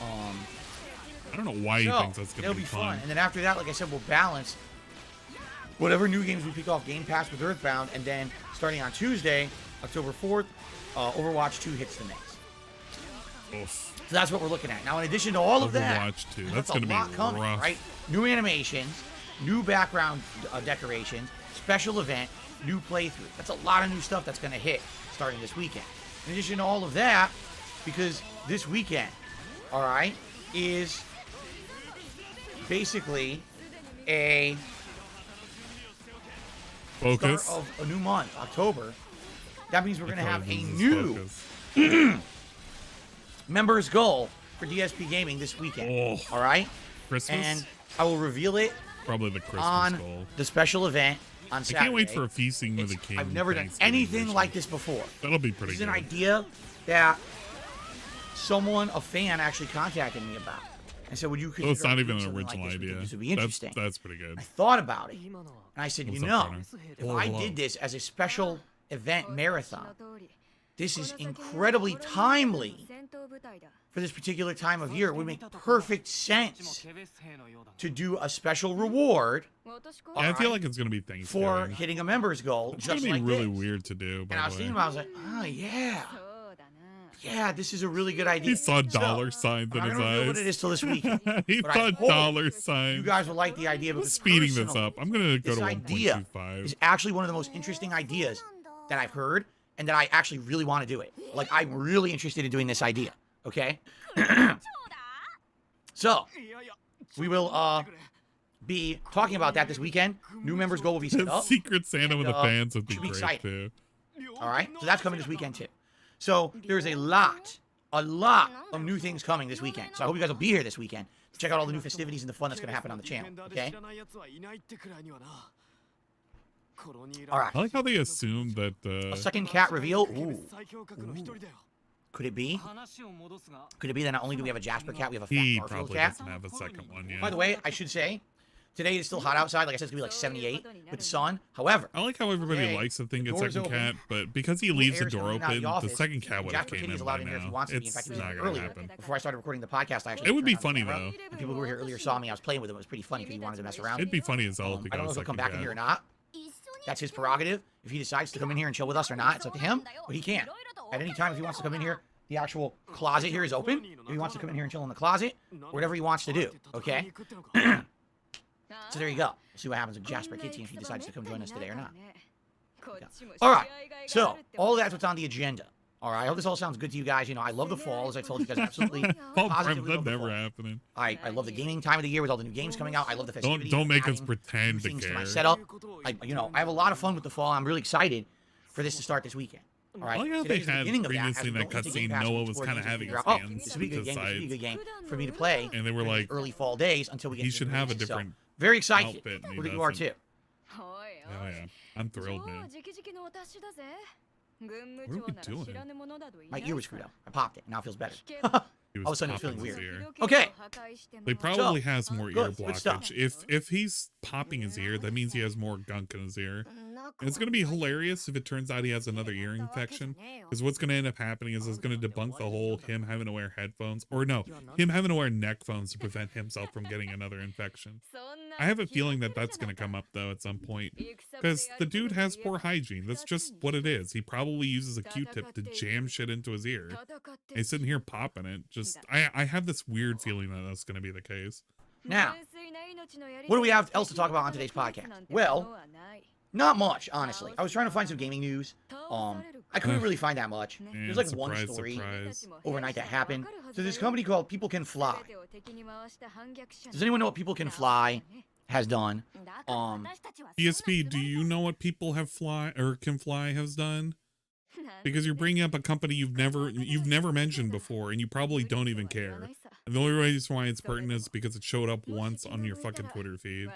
Speaker 1: I don't know why he
Speaker 2: So,
Speaker 1: thinks that's gonna
Speaker 2: it'll
Speaker 1: be fun.
Speaker 2: And then after that, like I said, we'll balance whatever new games we pick off Game Pass with Earthbound. And then starting on Tuesday, October 4th, Overwatch 2 hits the mix.
Speaker 1: Oof.
Speaker 2: So that's what we're looking at. Now, in addition to all of that,
Speaker 1: Overwatch 2. That's
Speaker 2: a
Speaker 1: gonna be
Speaker 2: lot coming,
Speaker 1: rough.
Speaker 2: right? New animations, new background decorations, special event, new playthrough. That's a lot of new stuff that's going to hit starting this weekend. In addition to all of that, because this weekend, all right, is basically a
Speaker 1: focus
Speaker 2: start of a new month, October. That means we're going to have a new members goal for DSP Gaming this weekend. All right?
Speaker 1: Christmas?
Speaker 2: And I will reveal it
Speaker 1: probably the Christmas
Speaker 2: on
Speaker 1: goal.
Speaker 2: The special event on Saturday.
Speaker 1: I can't wait for a feasting with a king.
Speaker 2: I've never done anything like this before.
Speaker 1: That'll be pretty good.
Speaker 2: This is an idea that a fan actually contacted me about. And said, would you consider
Speaker 1: it's not even an
Speaker 2: something
Speaker 1: original
Speaker 2: like this?
Speaker 1: idea.
Speaker 2: This would be interesting.
Speaker 1: That's pretty good.
Speaker 2: I thought about it. And I said,
Speaker 1: What's
Speaker 2: you
Speaker 1: up,
Speaker 2: know,
Speaker 1: partner?
Speaker 2: if I did this as a special event marathon, this is incredibly timely for this particular time of year. It would make perfect sense to do a special reward.
Speaker 1: Yeah, I feel like it's going to be Thanksgiving.
Speaker 2: For hitting a members goal.
Speaker 1: It's going to be really weird to do.
Speaker 2: And I was thinking about it, I was like, oh, yeah. Yeah, this is a really good idea.
Speaker 1: He saw dollar signs in his eyes.
Speaker 2: I don't know what it is till this weekend.
Speaker 1: He saw dollar signs.
Speaker 2: You guys will like the idea.
Speaker 1: I'm speeding this up. I'm going to go to 1.25.
Speaker 2: It's actually one of the most interesting ideas that I've heard, and that I actually really want to do it. Like, I'm really interested in doing this idea. Okay? So, we will be talking about that this weekend. New members goal will be set up.
Speaker 1: Secret Santa with the fans would be great, too.
Speaker 2: All right? So that's coming this weekend, too. So there's a lot of new things coming this weekend. So I hope you guys will be here this weekend to check out all the new festivities and the fun that's going to happen on the channel. Okay? All right.
Speaker 1: I like how they assume that
Speaker 2: a second cat reveal. Ooh. Could it be? Could it be that not only do we have a Jasper cat, we have a fat Garfield
Speaker 1: probably
Speaker 2: cat?
Speaker 1: doesn't have a second one yet.
Speaker 2: By the way, I should say, today is still hot outside. Like I said, it's going to be like 78 with the sun. However,
Speaker 1: I like how everybody likes to think it's second cat, but because he leaves the door open, the second cat would have came in by now. It's not going to happen.
Speaker 2: Before I started recording the podcast, I actually...
Speaker 1: It would be funny, though.
Speaker 2: And people who were here earlier saw me. I was playing with him. It was pretty funny because he wanted to mess around.
Speaker 1: It'd be funny as hell if he
Speaker 2: I don't
Speaker 1: got
Speaker 2: know
Speaker 1: a
Speaker 2: if he'll come
Speaker 1: second
Speaker 2: back in here or not. That's his prerogative. If he decides to come in here and chill with us or not, it's up to him. But he can. At any time, if he wants to come in here, the actual closet here is open. If he wants to come in here and chill in the closet, whatever he wants to do, okay? So there you go. We'll see what happens with Jasper Kitty if he decides to come join us today or not. All right. So all that's what's on the agenda. All right. I hope this all sounds good to you guys. You know, I love the fall, as I told you guys. Absolutely. Positively love the fall.
Speaker 1: Happening.
Speaker 2: I love the gaming time of the year with all the new games coming out. I love the festivities.
Speaker 1: Don't make us pretend to care.
Speaker 2: To my setup. I have a lot of fun with the fall. I'm really excited for this to start this weekend. All right.
Speaker 1: I like how they had previously in that cutscene, Noah was kind of having his hands
Speaker 2: this would be a good game for me to play.
Speaker 1: And they were like,
Speaker 2: early fall days until we get.
Speaker 1: He should have a different.
Speaker 2: Very excited. You are too.
Speaker 1: Oh yeah, I'm thrilled, man. What are we doing?
Speaker 2: My ear was screwed up. I popped it. Now it feels better. All of a sudden, it's feeling weird.
Speaker 1: Ear.
Speaker 2: Okay.
Speaker 1: He probably has more ear blockage. If he's popping his ear, that means he has more gunk in his ear. And it's going to be hilarious if it turns out he has another ear infection. Because what's going to end up happening is it's going to debunk the whole him having to wear headphones. Or no, him having to wear neck phones to prevent himself from getting another infection. I have a feeling that that's going to come up, though, at some point. Because the dude has poor hygiene. That's just what it is. He probably uses a Q-tip to jam shit into his ear. And he's sitting here popping it. I have this weird feeling that that's going to be the case.
Speaker 2: Now, what do we have else to talk about on today's podcast? Well, not much, honestly. I was trying to find some gaming news. I couldn't really find that much. There's like one story overnight that happened. So this company called People Can Fly. Does anyone know what People Can Fly has done?
Speaker 1: ESP, do you know what People Have Fly or Can Fly has done? Because you're bringing up a company you've never mentioned before, and you probably don't even care. And the only reason why it's pertinent is because it showed up once on your fucking Twitter feed.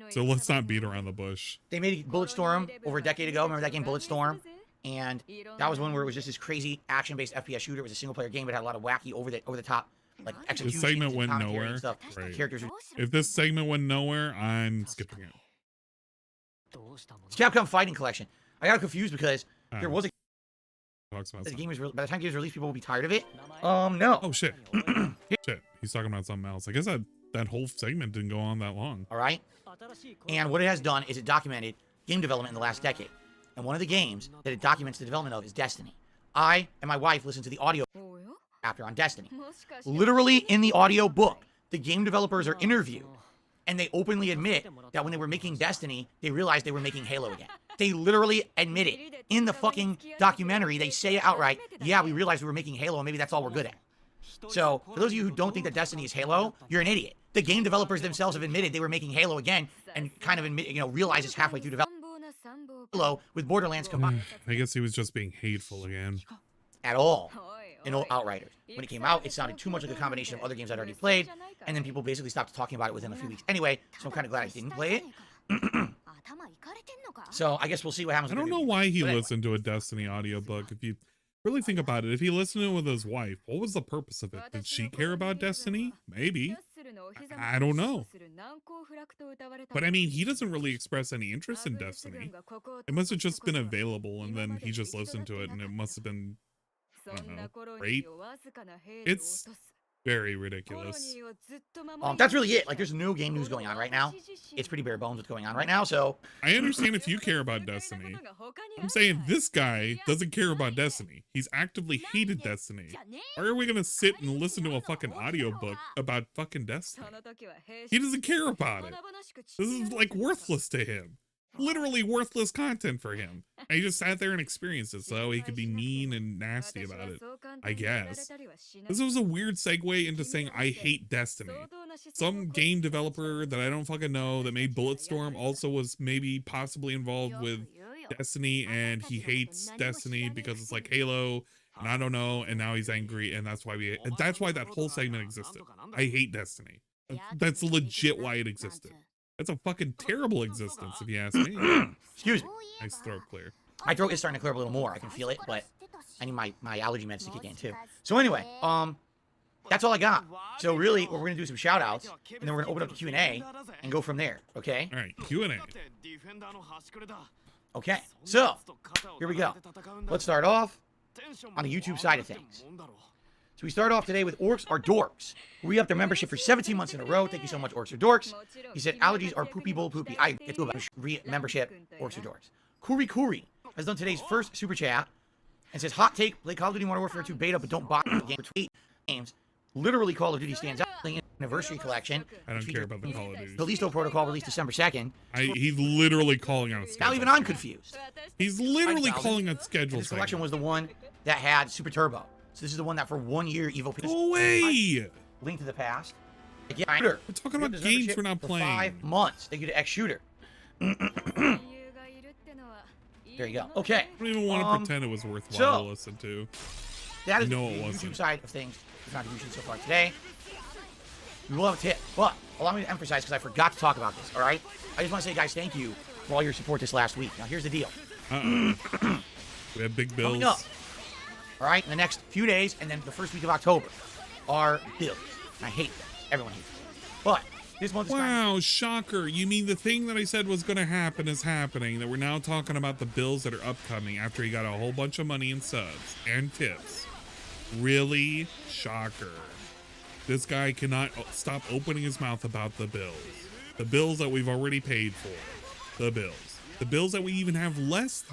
Speaker 1: So let's not beat around the bush.
Speaker 2: They made Bulletstorm over a decade ago. Remember that game, Bulletstorm? And that was one where it was just this crazy action-based FPS shooter. It was a single-player game, but had a lot of wacky over-the-top like executions.
Speaker 1: This segment went nowhere.
Speaker 2: Right. Characters.
Speaker 1: If this segment went nowhere, I'm skipping it.
Speaker 2: It's Capcom Fighting Collection. I got confused because there was a
Speaker 1: the
Speaker 2: game was by the time the game was released, people will be tired of it. No.
Speaker 1: Oh shit. Shit. He's talking about something else. I guess that whole segment didn't go on that long.
Speaker 2: All right. And what it has done is it documented game development in the last decade. And one of the games that it documents the development of is Destiny. I and my wife listened to the audio chapter on Destiny. Literally in the audio book, the game developers are interviewed and they openly admit that when they were making Destiny, they realized they were making Halo again. They literally admit it in the fucking documentary. They say it outright. Yeah, we realized we were making Halo, and maybe that's all we're good at. So, for those of you who don't think that Destiny is Halo, you're an idiot. The game developers themselves have admitted they were making Halo again, and kind of admit, realize it's halfway through development. Halo with Borderlands combined.
Speaker 1: I guess he was just being hateful again.
Speaker 2: At all. In Outriders. When it came out, it sounded too much like a combination of other games I'd already played, and then people basically stopped talking about it within a few weeks. Anyway, so I'm kind of glad I didn't play it. So I guess we'll see what happens.
Speaker 1: I don't know why he listened to a Destiny audiobook. If you really think about it, if he listened to it with his wife, what was the purpose of it? Did she care about Destiny? Maybe. I don't know. But I mean, he doesn't really express any interest in Destiny. It must have just been available, and then he just listened to it, and it must have been, I don't know, great. It's very ridiculous.
Speaker 2: That's really it. Like, there's no game news going on right now. It's pretty bare bones what's going on right now, so...
Speaker 1: I understand if you care about Destiny. I'm saying this guy doesn't care about Destiny. He's actively hated Destiny. Why are we gonna sit and listen to a fucking audiobook about fucking Destiny? He doesn't care about it. This is, like, worthless to him. Literally worthless content for him. And he just sat there and experienced it so he could be mean and nasty about it, I guess. This was a weird segue into saying I hate Destiny. Some game developer that I don't fucking know that made Bulletstorm also was maybe possibly involved with Destiny, and he hates Destiny because it's like Halo, and I don't know, and now he's angry, and that's why that whole segment existed. I hate Destiny. That's legit why it existed. That's a fucking terrible existence, if you ask me.
Speaker 2: Excuse me.
Speaker 1: Nice throat clear.
Speaker 2: My throat is starting to clear up a little more. I can feel it, but I need my allergy meds to kick in too. So anyway, that's all I got. So really, we're gonna do some shout outs, and then we're gonna open up the Q&A and go from there, okay?
Speaker 1: All right, Q&A.
Speaker 2: Okay, so here we go. Let's start off on the YouTube side of things. So we start off today with Orcs Are Dorks. We upped their membership for 17 months in a row. Thank you so much, Orcs Are Dorks. He said, allergies are poopy bull poopy. I get to about membership, Orcs Are Dorks. Kuri Kuri has done today's first super chat and says, hot take, play Call of Duty Modern Warfare 2 beta, but don't buy the game for 8 games. Literally, Call of Duty stands out. Anniversary collection.
Speaker 1: I don't care about the Call of Duty.
Speaker 2: Callisto Protocol released December 2nd.
Speaker 1: He's literally calling out a schedule.
Speaker 2: Now even I'm confused.
Speaker 1: He's literally calling out schedule.
Speaker 2: This collection was the one that had Super Turbo. So this is the one that for 1 year Evo.
Speaker 1: Go away!
Speaker 2: Link to the Past. Yeah,
Speaker 1: we're talking about games we're not playing.
Speaker 2: 5 months. They get an X shooter. There you go. Okay.
Speaker 1: I don't even want to pretend it was worthwhile to listen to.
Speaker 2: That is the YouTube side of things. The contribution so far today. We will have a tip, but allow me to emphasize because I forgot to talk about this. All right. I just want to say, guys, thank you for all your support this last week. Now here's the deal.
Speaker 1: We have big bills.
Speaker 2: Coming up. All right, in the next few days, and then the first week of October, are bills. I hate them. Everyone hates them. But this month is
Speaker 1: wow, shocker. You mean the thing that I said was going to happen is happening, that we're now talking about the bills that are upcoming after he got a whole bunch of money in subs and tips. Really? Shocker. This guy cannot stop opening his mouth about the bills. The bills that we've already paid for. The bills. The bills that we even have less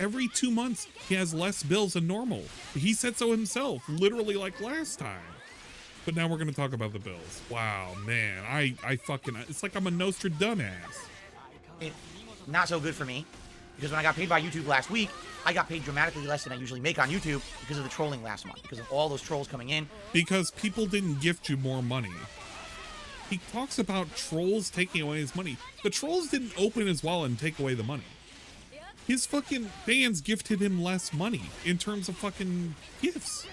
Speaker 1: every 2 months he has less bills than normal. He said so himself, literally like last time. But now we're gonna talk about the bills. Wow, man, I fucking, it's like I'm a Nostradamus.
Speaker 2: It's not so good for me because when I got paid by YouTube last week, I got paid dramatically less than I usually make on YouTube because of the trolling last month, because of all those trolls coming in.
Speaker 1: Because people didn't gift you more money. He talks about trolls taking away his money. The trolls didn't open his wallet and take away the money. His fucking fans gifted him less money in terms of fucking gifts.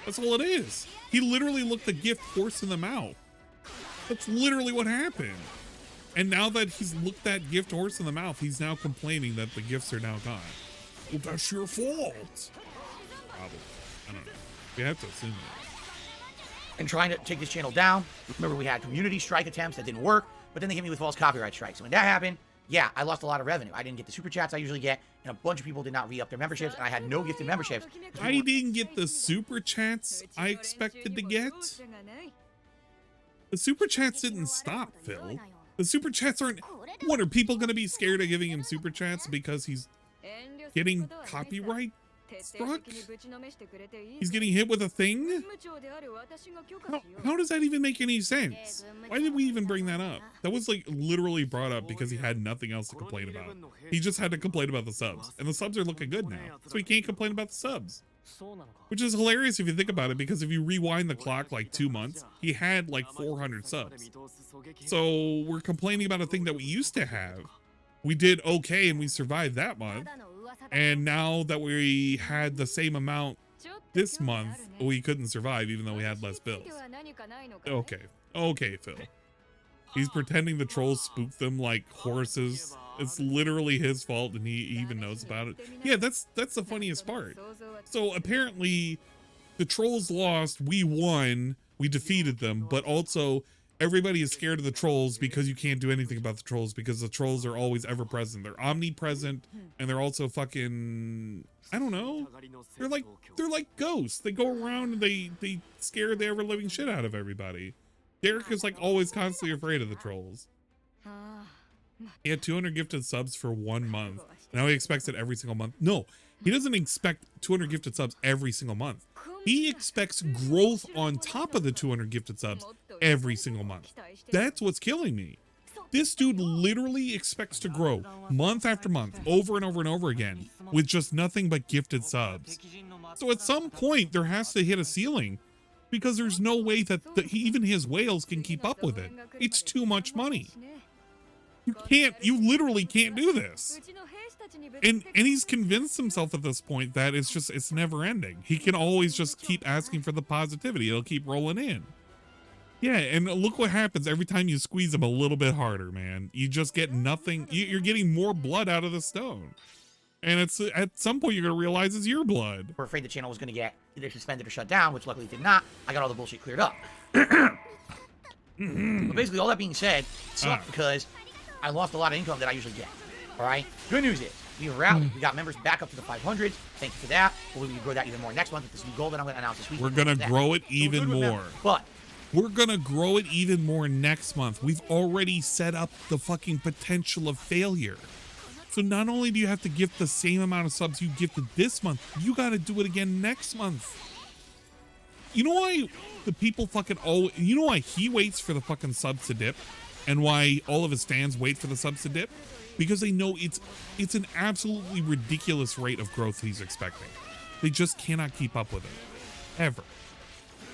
Speaker 1: That's all it is. He literally looked the gift horse in the mouth. That's literally what happened. And now that he's looked that gift horse in the mouth, he's now complaining that the gifts are now gone. Well, that's your fault. Probably. I don't know. We have to assume that.
Speaker 2: And trying to take this channel down. Remember, we had community strike attempts that didn't work, but then they hit me with false copyright strikes. So when that happened, yeah, I lost a lot of revenue. I didn't get the super chats I usually get, and a bunch of people did not re-up their memberships, and I had no gifted memberships.
Speaker 1: I didn't get the super chats I expected to get. The super chats didn't stop, Phil. The super chats aren't... What, are people going to be scared of giving him super chats because he's getting copyright struck? He's getting hit with a thing? How does that even make any sense? Why did we even bring that up? That was like literally brought up because he had nothing else to complain about. He just had to complain about the subs, and the subs are looking good now, so he can't complain about the subs. Which is hilarious if you think about it, because if you rewind the clock like 2 months, he had like 400 subs. So we're complaining about a thing that we used to have. We did okay and we survived that month. And now that we had the same amount this month, we couldn't survive even though we had less bills. Okay. Okay, Phil. He's pretending the trolls spooked them like horses. It's literally his fault and he even knows about it. Yeah, that's the funniest part. So apparently the trolls lost, we won, we defeated them, but also everybody is scared of the trolls because you can't do anything about the trolls because the trolls are always ever present. They're omnipresent and they're also fucking, I don't know. They're like ghosts. They go around and they scare the ever living shit out of everybody. Derek is like always constantly afraid of the trolls. He had 200 gifted subs for 1 month. Now he expects it every single month. No, he doesn't expect 200 gifted subs every single month. He expects growth on top of the 200 gifted subs every single month. That's what's killing me. This dude literally expects to grow month after month, over and over and over again, with just nothing but gifted subs. So at some point, there has to hit a ceiling, because there's no way that even his whales can keep up with it. It's too much money. You literally can't do this. And he's convinced himself at this point that it's never ending. He can always just keep asking for the positivity. It'll keep rolling in. Yeah, and look what happens every time you squeeze him a little bit harder, man. You just get nothing. You're getting more blood out of the stone. And it's at some point you're going to realize it's your blood.
Speaker 2: We're afraid the channel was going to get either suspended or shut down, which luckily it did not. I got all the bullshit cleared up. But basically, all that being said, it sucked because I lost a lot of income that I usually get. All right? Good news is, we rallied. We got members back up to the 500s. Thank you for that. We'll grow that even more next month with this new goal that I'm going to announce this week.
Speaker 1: We're going to grow it even more.
Speaker 2: But
Speaker 1: we're going to grow it even more next month. We've already set up the fucking potential of failure. So not only do you have to gift the same amount of subs you gifted this month, you got to do it again next month. You know why the people fucking you know why he waits for the fucking subs to dip and why all of his fans wait for the subs to dip? Because they know it's an absolutely ridiculous rate of growth he's expecting. They just cannot keep up with it. Ever.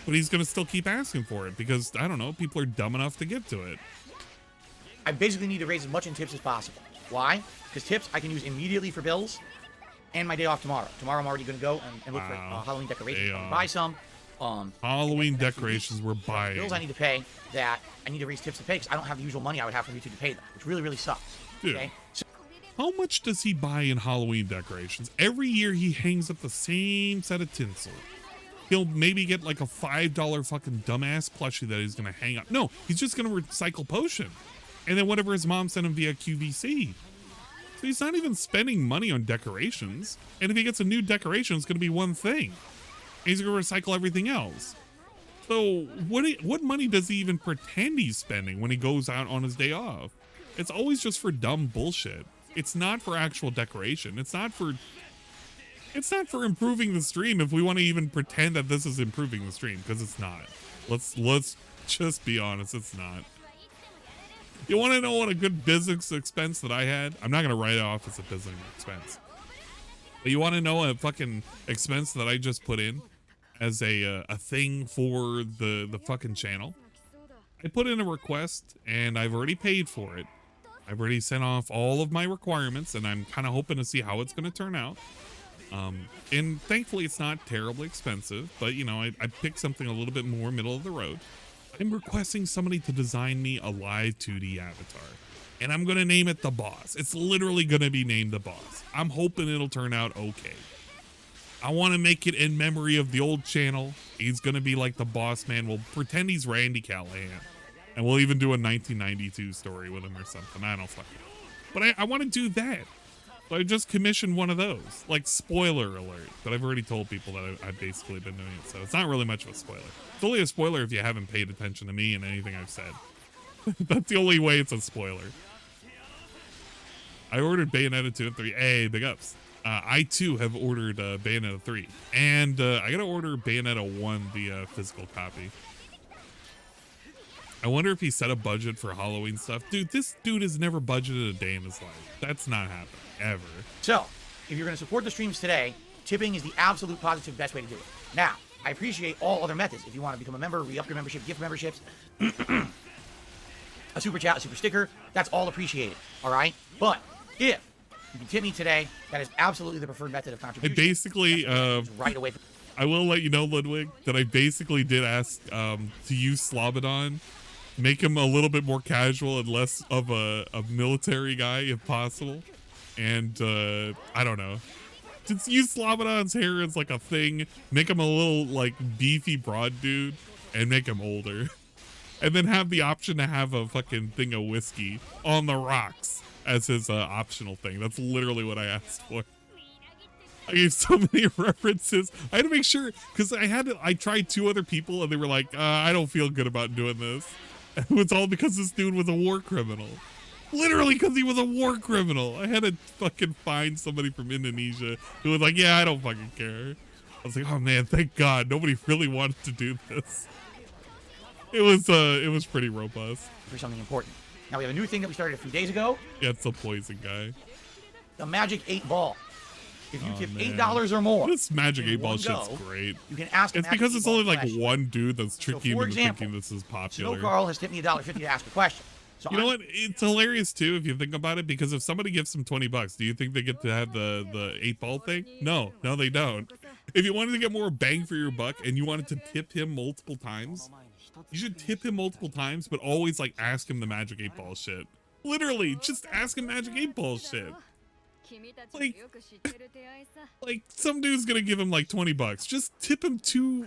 Speaker 1: But he's going to still keep asking for it because, I don't know, people are dumb enough to get to it.
Speaker 2: I basically need to raise as much in tips as possible. Why? Because tips I can use immediately for bills and my day off tomorrow. Tomorrow I'm already going to go and look for Halloween decorations. Buy some.
Speaker 1: Halloween decorations we're buying.
Speaker 2: Bills I need to pay that I need to raise tips to pay because I don't have the usual money I would have from YouTube to pay them, which really, really sucks.
Speaker 1: Dude,
Speaker 2: okay? So,
Speaker 1: how much does he buy in Halloween decorations? Every year he hangs up the same set of tinsel. He'll maybe get like a $5 fucking dumbass plushie that he's going to hang up. No, he's just going to recycle potion. And then whatever his mom sent him via QVC. So he's not even spending money on decorations. And if he gets a new decoration, it's going to be one thing. And he's going to recycle everything else. So what money does he even pretend he's spending when he goes out on his day off? It's always just for dumb bullshit. It's not for actual decoration. It's not for improving the stream if we want to even pretend that this is improving the stream, because it's not. Let's just be honest, it's not. You want to know what a good business expense that I had? I'm not going to write it off as a business expense. But you want to know a fucking expense that I just put in as a thing for the fucking channel? I put in a request and I've already paid for it. I've already sent off all of my requirements and I'm kind of hoping to see how it's going to turn out. And thankfully it's not terribly expensive, but you know, I picked something a little bit more middle of the road. I'm requesting somebody to design me a live 2D avatar, and I'm going to name it The Boss. It's literally going to be named The Boss. I'm hoping it'll turn out okay. I want to make it in memory of the old channel. He's going to be like the boss man. We'll pretend he's Randy Callahan, and we'll even do a 1992 story with him or something. I don't fucking know. But I want to do that. So I just commissioned one of those, like spoiler alert, but I've already told people that I've basically been doing it, so it's not really much of a spoiler. It's only a spoiler if you haven't paid attention to me and anything I've said. That's the only way it's a spoiler. I ordered Bayonetta 2 and 3. Hey, big ups. I too have ordered Bayonetta 3, and I gotta order Bayonetta 1, the physical copy. I wonder if he set a budget for Halloween stuff. Dude, this dude has never budgeted a day in his life. That's not happening, ever.
Speaker 2: So, if you're going to support the streams today, tipping is the absolute positive best way to do it. Now, I appreciate all other methods. If you want to become a member, re-up your membership, gift memberships, a super chat, a super sticker, that's all appreciated, all right? But if you can tip me today, that is absolutely the preferred method of contribution.
Speaker 1: I basically,
Speaker 2: right away.
Speaker 1: I will let you know, Ludwig, that I basically did ask to use Slobodon, make him a little bit more casual and less of a military guy if possible. And I don't know. Just use Slobodon's hair as like a thing, make him a little like beefy broad dude, and make him older. And then have the option to have a fucking thing of whiskey on the rocks as his optional thing. That's literally what I asked for. I gave so many references. I had to make sure, because I tried 2 other people and they were like, I don't feel good about doing this. And it was all because this dude was a war criminal. Literally because he was a war criminal. I had to fucking find somebody from Indonesia who was like, yeah, I don't fucking care. I was like, oh man, thank God. Nobody really wanted to do this. It was pretty robust.
Speaker 2: For something important. Now we have a new thing that we started a few days ago.
Speaker 1: Yeah, it's the poison guy.
Speaker 2: The Magic 8 Ball. If you tip $8 or more,
Speaker 1: this Magic 8 Ball shit's great.
Speaker 2: You can ask.
Speaker 1: It's because it's only like one dude that's tricking
Speaker 2: you
Speaker 1: into thinking this is popular.
Speaker 2: Snow Carl has tipped me $1.50 to ask a question. So
Speaker 1: you know what? It's hilarious too if you think about it, because if somebody gives him $20, do you think they get to have the 8 ball thing? No, they don't. If you wanted to get more bang for your buck and you wanted to tip him multiple times, you should tip him multiple times, but always like ask him the Magic 8 Ball shit. Literally, just ask him Magic 8 Ball shit. Like some dude's gonna give him like $20. Just tip him two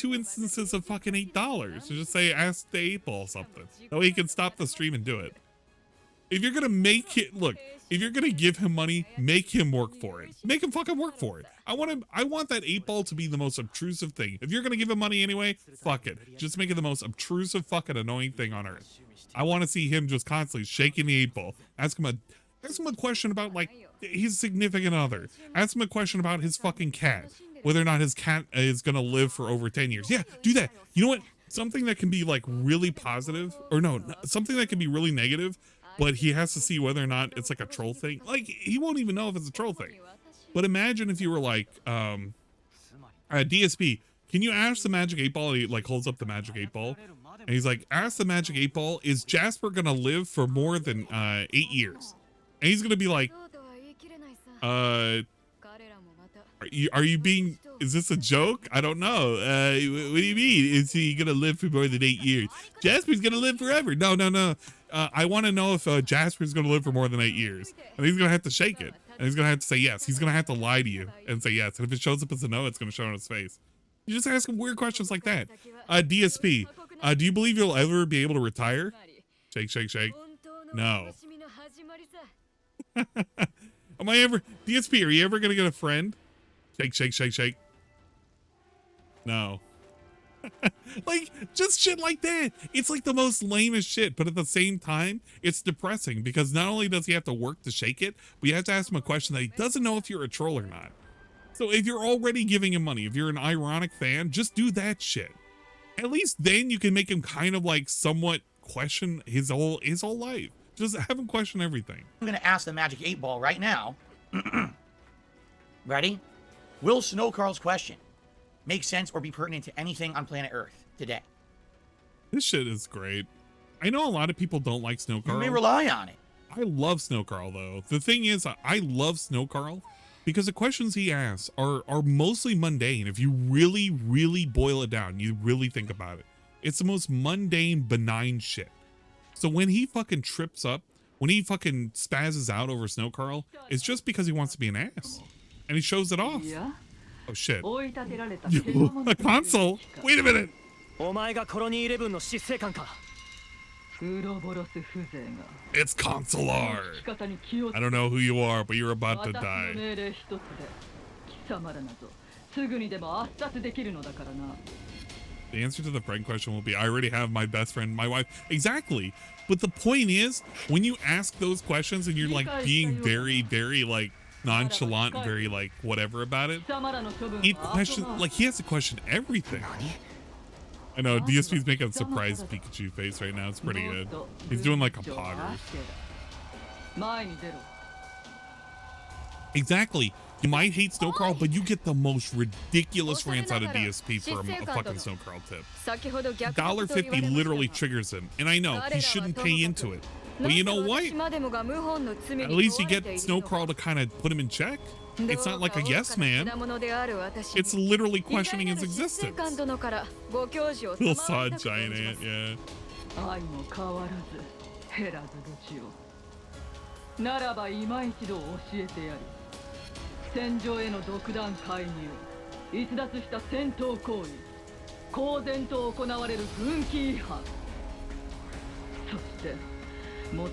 Speaker 1: instances of fucking $8. So just say ask the 8 Ball something. That way he can stop the stream and do it. If you're gonna make it if you're gonna give him money, make him work for it. Make him fucking work for it. I want that 8 Ball to be the most obtrusive thing. If you're gonna give him money anyway, fuck it. Just make it the most obtrusive fucking annoying thing on earth. I want to see him just constantly shaking the 8 Ball. Ask him a question about like his significant other. Ask him a question about his fucking cat. Whether or not his cat is gonna live for over 10 years. Yeah, do that. You know what? Something that can be like really positive, or no, something that can be really negative, but he has to see whether or not it's like a troll thing. Like, he won't even know if it's a troll thing. But imagine if you were like, DSP, can you ask the Magic 8 Ball? He like holds up the Magic 8 Ball. And he's like, ask the Magic 8 Ball, is Jasper gonna live for more than 8 years? And he's gonna be like, are you being, is this a joke? I don't know. What do you mean? Is he gonna live for more than 8 years? Jasper's gonna live forever. No. I want to know if Jasper's gonna live for more than 8 years. And he's gonna have to shake it. And he's gonna have to say yes. He's gonna have to lie to you and say yes. And if it shows up as a no, it's gonna show on his face. You just ask him weird questions like that. DSP, do you believe you'll ever be able to retire? Shake, shake, shake. No. Am I ever, DSP, are you ever gonna get a friend? Shake, shake, shake, shake. No. Like, just shit like that. It's like the most lamest shit, but at the same time, it's depressing because not only does he have to work to shake it, but you have to ask him a question that he doesn't know if you're a troll or not. So if you're already giving him money, if you're an ironic fan, just do that shit. At least then you can make him kind of like somewhat question his whole life. Just have him question everything.
Speaker 2: I'm gonna ask the Magic 8 Ball right now. Ready? Will Snow Carl's question make sense or be pertinent to anything on planet Earth today?
Speaker 1: This shit is great. I know a lot of people don't like Snow Carl.
Speaker 2: You may rely on it.
Speaker 1: I love Snow Carl though. The thing is, I love Snow Carl because the questions he asks are mostly mundane. If you really, really boil it down, you really think about it. It's the most mundane, benign shit. So when he fucking trips up, when he fucking spazzes out over Snow Carl, it's just because he wants to be an ass. And he shows it off. Oh shit. A console? Wait a minute. It's Consular. I don't know who you are, but you're about to die. The answer to the friend question will be, I already have my best friend, my wife. Exactly. But the point is, when you ask those questions and you're like being very, very like nonchalant, very like whatever about it, he has to question everything. I know DSP's making a surprise Pikachu face right now. It's pretty good. He's doing like a pogger. Exactly. You might hate Snowcrawl, but you get the most ridiculous rants out of DSP for a fucking Snowcrawl tip. $1.50 literally triggers him. And I know, he shouldn't pay into it. But you know what? At least you get Snowcrawl to kind of put him in check. It's not like a yes man. It's literally questioning his existence. Little sod giant ant, yeah.
Speaker 9: 戦場への独断介入、逸脱した戦闘行為、公然と行われる軍規違反。そして最も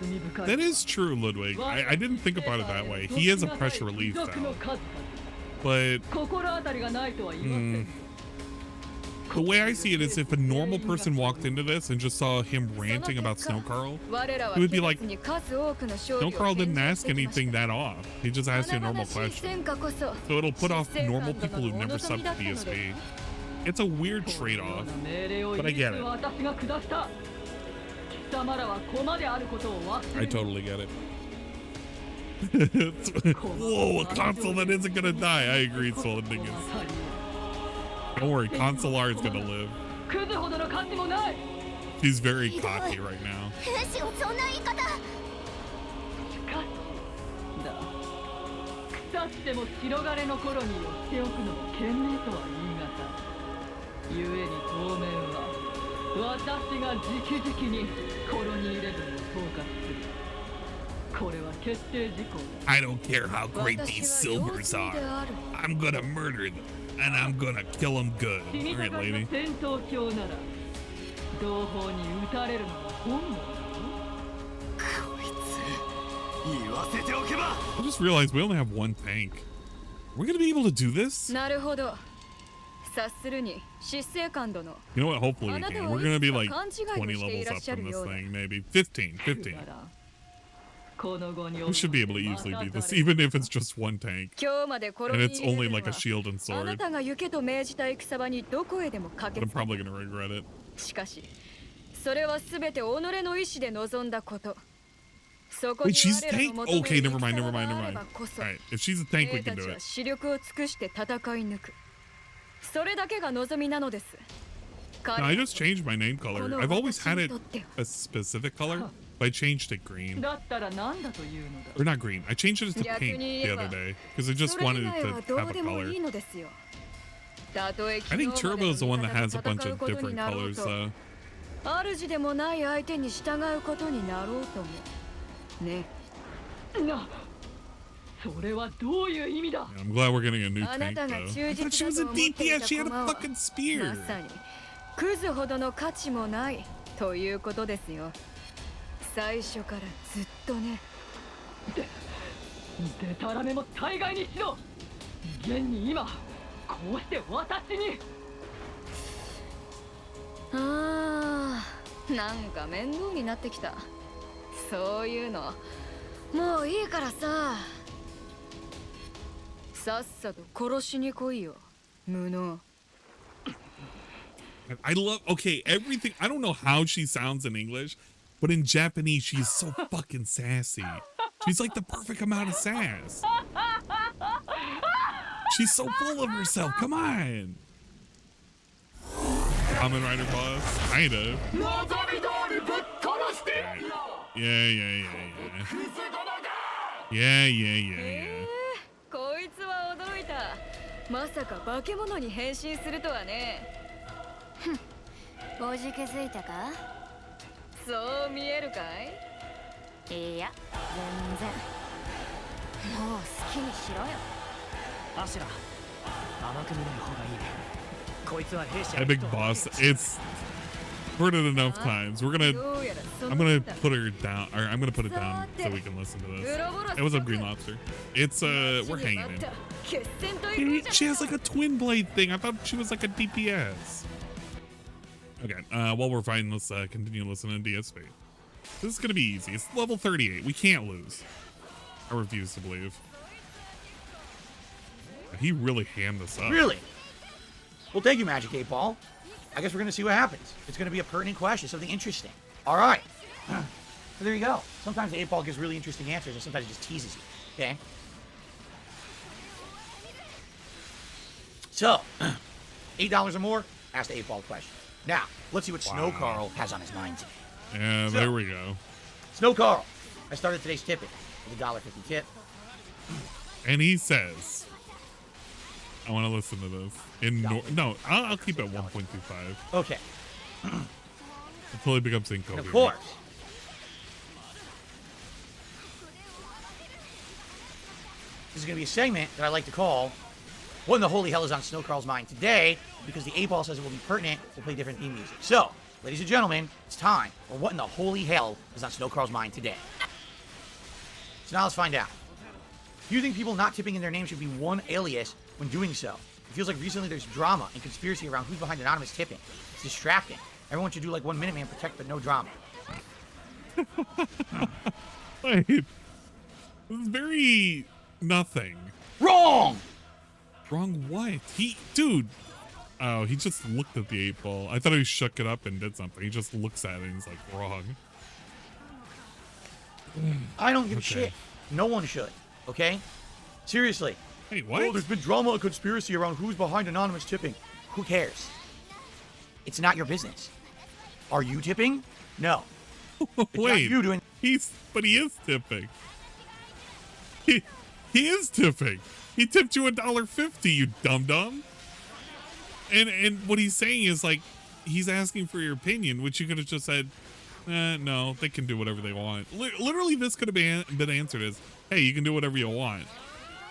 Speaker 9: 罪深い。
Speaker 1: That is true, Ludwig. I didn't think about it that way. He is a pressure relief talent. But the way I see it is if a normal person walked into this and just saw him ranting about Snowcrawl, he would be like, Snowcrawl didn't ask anything that off. He just asked you a normal question. So it'll put off normal people who've never subbed to DSP. It's a weird trade-off, but I get it. I totally get it. Whoa, a console that isn't gonna die. I agree, Swollen Dingus. Don't worry, Console R is gonna live. She's very cocky right now. I don't care how great these silvers are. I'm gonna murder them. And I'm gonna kill him good. All right, lady. I just realized we only have one tank. We're gonna be able to do this? You know what? Hopefully we can. We're gonna be like 20 levels up from this thing, maybe 15. We should be able to easily beat this, even if it's just one tank. And it's only like a shield and sword. But I'm probably gonna regret it. Wait, she's a tank? Okay, never mind. Alright, if she's a tank, we can do it. No, I just changed my name color. I've always had it a specific color, but I changed it green. Or not green. I changed it to pink the other day because I just wanted it to have a color. I think Turbo is the one that has a bunch of different colors though. I'm glad we're getting a new tank though. I thought she was a DPS, she had a fucking spear.
Speaker 8: クズほどの価値もないということですよ。最初からずっとね。
Speaker 9: でたらめも大概にしろ。現に今こうして私に。
Speaker 8: なんか面倒になってきた。そういうのもういいからさ。さっさと殺しに来いよ、無能。
Speaker 1: I love, okay, everything. I don't know how she sounds in English, but in Japanese, she's so fucking sassy. She's like the perfect amount of sass. She's so full of herself. Come on. Kamen Rider boss. Kind of. Yeah.
Speaker 8: こいつは驚いた。まさか化け物に変身するとはね。
Speaker 3: おじけづいたか？
Speaker 8: そう見えるかい？
Speaker 3: いや、全然。もう好きにしろよ。
Speaker 5: アシュラ、甘く見ない方がいいね。こいつは兵士。
Speaker 1: Epic boss. It's heard it enough times. I'm gonna put her down. Or I'm gonna put it down so we can listen to this. Hey, what's up, Green Lobster? It's we're hanging in. Dude, she has like a twin blade thing. I thought she was like a DPS. Okay, while we're fighting, let's continue listening to DSP. This is gonna be easy. It's level 38. We can't lose. I refuse to believe. He really hammed this up.
Speaker 2: Really? Well, thank you, Magic 8 Ball. I guess we're going to see what happens. It's going to be a pertinent question, something interesting. All right. So there you go. Sometimes the 8-ball gives really interesting answers, and sometimes it just teases you. Okay? So, $8 or more, ask the 8-ball question. Now, let's see what Snow Carl has on his mind today.
Speaker 1: Yeah,
Speaker 2: So,
Speaker 1: there we go.
Speaker 2: Snow Carl, I started today's tipping with a $1.50 tip.
Speaker 1: And he says, I want to listen to this. No, I'll keep it 1.25.
Speaker 2: Okay.
Speaker 1: Until he becomes incoherent.
Speaker 2: And of course, this is going to be a segment that I like to call What in the Holy Hell is on Snow Carl's mind today? Because the 8-ball says it will be pertinent to play different theme music. So, ladies and gentlemen, it's time for What in the Holy Hell is on Snow Carl's mind today. So now let's find out. Do you think people not tipping in their name should be one alias when doing so? It feels like recently there's drama and conspiracy around who's behind anonymous tipping. It's distracting. Everyone should do like 1 minute man protect, but no drama.
Speaker 1: Wait. This is very nothing.
Speaker 2: Wrong!
Speaker 1: Wrong what? Dude. Oh, he just looked at the 8-ball. I thought he shook it up and did something. He just looks at it and he's like, wrong.
Speaker 2: I don't give a shit. No one should. Okay? Seriously.
Speaker 1: Hey, what?
Speaker 2: Oh, there's been drama and conspiracy around who's behind anonymous tipping. Who cares? It's not your business. Are you tipping? No.
Speaker 1: Wait.
Speaker 2: You doing?
Speaker 1: But he is tipping. He is tipping. He tipped you $1.50, you dum-dum. And what he's saying is like, he's asking for your opinion, which you could have just said, no, they can do whatever they want. Literally, this could have been answered as, hey, you can do whatever you want.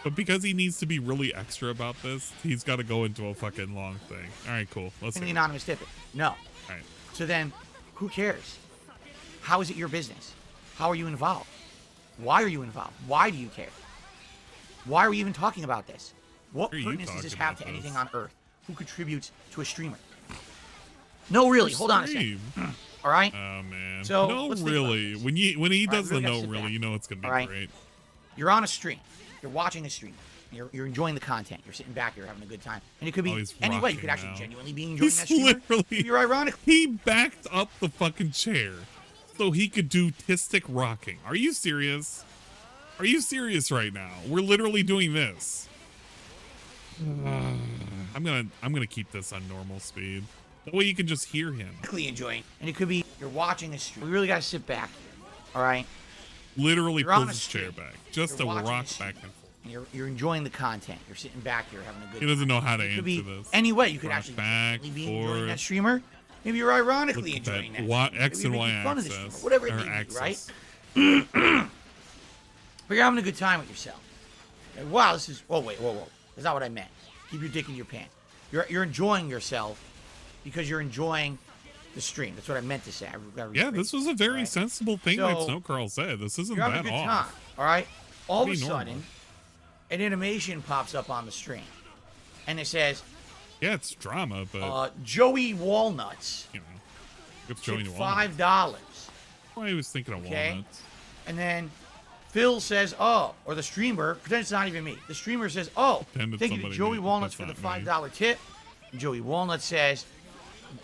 Speaker 1: But because he needs to be really extra about this, he's got to go into a fucking long thing. All right, cool. Let's see.
Speaker 2: The anonymous tipping. No.
Speaker 1: All right.
Speaker 2: So then, who cares? How is it your business? How are you involved? Why are you involved? Why do you care? Why are we even talking about this? What pertinence does this have to anything on Earth? Who contributes to a streamer? No, really. Hold on a second. All right.
Speaker 1: Oh man.
Speaker 2: So
Speaker 1: no, really. When he does the no, really, you know it's gonna be great.
Speaker 2: You're on a stream. You're watching a stream. You're enjoying the content. You're sitting back. You're having a good time. And it could be any way. You could actually genuinely be enjoying that streamer. You're ironic.
Speaker 1: He backed up the fucking chair so he could do tistic rocking. Are you serious? Are you serious right now? We're literally doing this. I'm gonna keep this on normal speed. That way you can just hear him.
Speaker 2: Enjoying. And it could be you're watching a stream. We really gotta sit back. All right.
Speaker 1: Literally pulls his chair back just to rock back and forth.
Speaker 2: And you're enjoying the content. You're sitting back. You're having a good time.
Speaker 1: He doesn't know how to
Speaker 2: answer
Speaker 1: this.
Speaker 2: Any way you could actually be enjoying that streamer. Maybe you're ironically enjoying that.
Speaker 1: X and Y axis.
Speaker 2: Whatever it may be, right? But you're having a good time with yourself. Like, wow, this is... Oh, wait, whoa. That's not what I meant. Keep your dick in your pants. You're enjoying yourself because you're enjoying the stream. That's what I meant to say.
Speaker 1: Yeah, this was a very sensible thing that Snow Carl said. This isn't that off.
Speaker 2: Time, all right? All of a sudden, an animation pops up on the stream. And it says...
Speaker 1: Yeah, it's drama, but...
Speaker 2: Joey Walnuts.
Speaker 1: You know, it's Joey
Speaker 2: Walnuts. $5.
Speaker 1: Well, I was thinking of walnuts.
Speaker 2: And then... Phil says, oh, or the streamer, pretend it's not even me. The streamer says, oh, thank you to Joey Walnuts for the $5 tip. And Joey Walnuts says,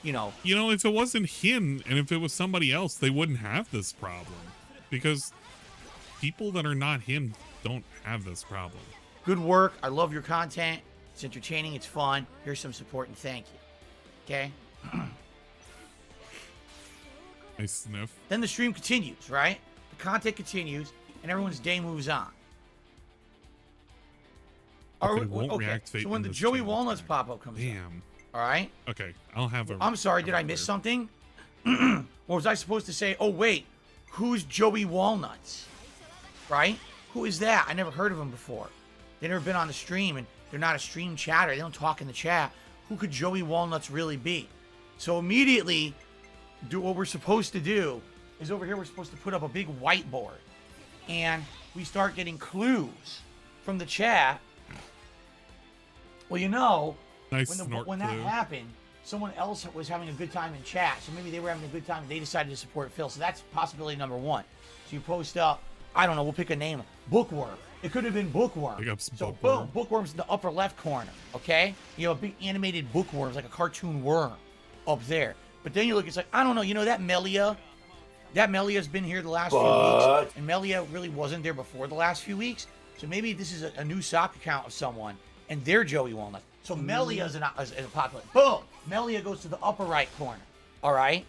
Speaker 2: you know,
Speaker 1: if it wasn't him and if it was somebody else, they wouldn't have this problem. Because people that are not him don't have this problem.
Speaker 2: Good work. I love your content. It's entertaining. It's fun. Here's some support and thank you. Okay?
Speaker 1: I sniff.
Speaker 2: Then the stream continues, right? The content continues. And everyone's day moves on. Okay. So when the Joey Walnuts pop-up comes up. All right?
Speaker 1: Okay, I'll have a...
Speaker 2: I'm sorry, did I miss something? Or was I supposed to say, oh, wait, who's Joey Walnuts? Right? Who is that? I never heard of him before. They've never been on the stream, and they're not a stream chatter. They don't talk in the chat. Who could Joey Walnuts really be? So immediately, what we're supposed to do is over here, we're supposed to put up a big whiteboard. And we start getting clues from the chat. Well, when that happened, someone else was having a good time in chat. So maybe they were having a good time and they decided to support Phil. So that's possibility number one. So you post up, I don't know, we'll pick a name. Bookworm. It could have been Bookworm. So boom, Bookworm's in the upper left corner. Okay? You know, a big animated bookworm, like a cartoon worm. up there. But then you look, it's like, I don't know, that Melia's been here the last few weeks, and Melia really wasn't there before the last few weeks. So maybe this is a new sock account of someone, and they're Joey Walnut. So Melia is a popular. Boom! Melia goes to the upper right corner. All right?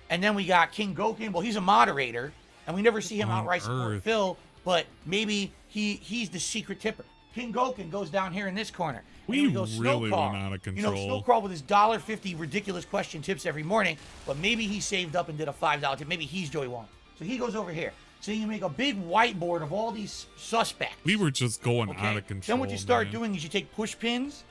Speaker 2: And then we got King Goken. Well, he's a moderator, and we never see him outright support Phil, but maybe he's the secret tipper. King Goken goes down here in this corner.
Speaker 1: We really went out of control.
Speaker 2: Snowcrawl with his $1.50 ridiculous question tips every morning, but maybe he saved up and did a $5 tip. Maybe he's Joey Walnut. So he goes over here. So you make a big whiteboard of all these suspects.
Speaker 1: We were just going out of control.
Speaker 2: Then what you start doing is you take push pins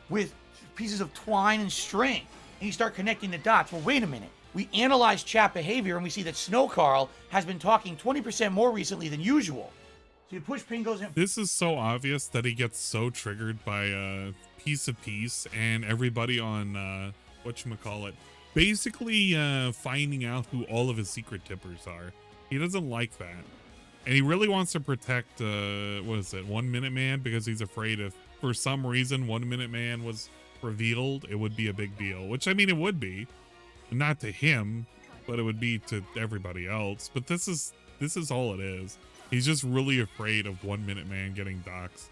Speaker 2: with pieces of twine and string, and you start connecting the dots. Well, wait a minute. We analyze chat behavior, and we see that Snowcarl has been talking 20% more recently than usual. So your push pin goes in.
Speaker 1: This is so obvious that he gets so triggered by Piece of Peace and everybody on whatchamacallit, basically finding out who all of his secret tippers are. He doesn't like that. And he really wants to protect, 1 Minute Man, because he's afraid if for some reason 1 Minute Man was revealed, it would be a big deal. Which, I mean, it would be. Not to him, but it would be to everybody else. But this is all it is. He's just really afraid of 1 Minute Man getting doxxed.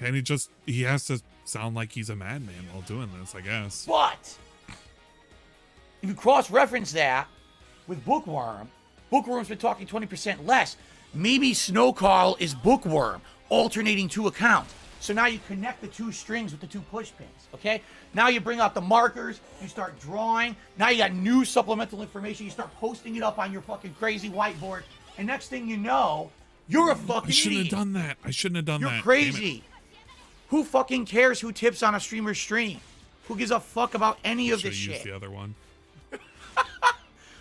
Speaker 1: And he has to sound like he's a madman while doing this, I guess.
Speaker 2: But if you cross-reference that with Bookworm, Bookworm's been talking 20% less. Maybe Snowcarl is Bookworm, alternating 2 accounts. So now you connect the 2 strings with the 2 push pins, okay? Now you bring out the markers, you start drawing. Now you got new supplemental information. You start posting it up on your fucking crazy whiteboard. And next thing you know, you're a fucking
Speaker 1: I shouldn't
Speaker 2: idiot.
Speaker 1: have done that. I shouldn't have done that.
Speaker 2: You're crazy. Who fucking cares who tips on a streamer's stream? Who gives a fuck about any of this shit?
Speaker 1: Use the other one.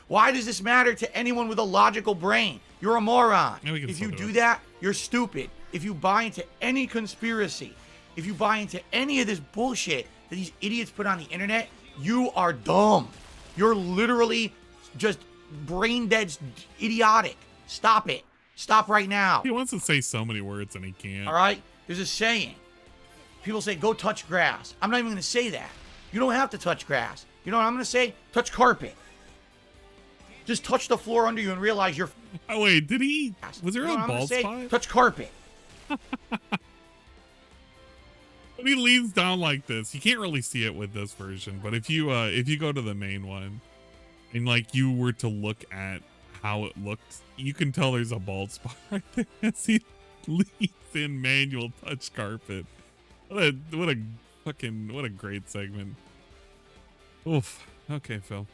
Speaker 2: Why does this matter to anyone with a logical brain? You're a moron.
Speaker 1: Yeah,
Speaker 2: if you do that, you're stupid. If you buy into any conspiracy, if you buy into any of this bullshit that these idiots put on the internet, you are dumb. You're literally just brain dead, idiotic. Stop it. Stop right now.
Speaker 1: He wants to say so many words and he can't.
Speaker 2: All right? There's a saying. People say, go touch grass. I'm not even going to say that. You don't have to touch grass. You know what I'm going to say? Touch carpet. Just touch the floor under you and realize you're...
Speaker 1: Oh, wait, did he... Was there a bald
Speaker 2: spot?
Speaker 1: spot?
Speaker 2: Touch carpet.
Speaker 1: When he leans down like this, you can't really see it with this version, but if you go to the main one and like you were to look at how it looked, you can tell there's a bald spot right there as he leans in manual touch carpet. What a great segment. Oof. Okay, Phil.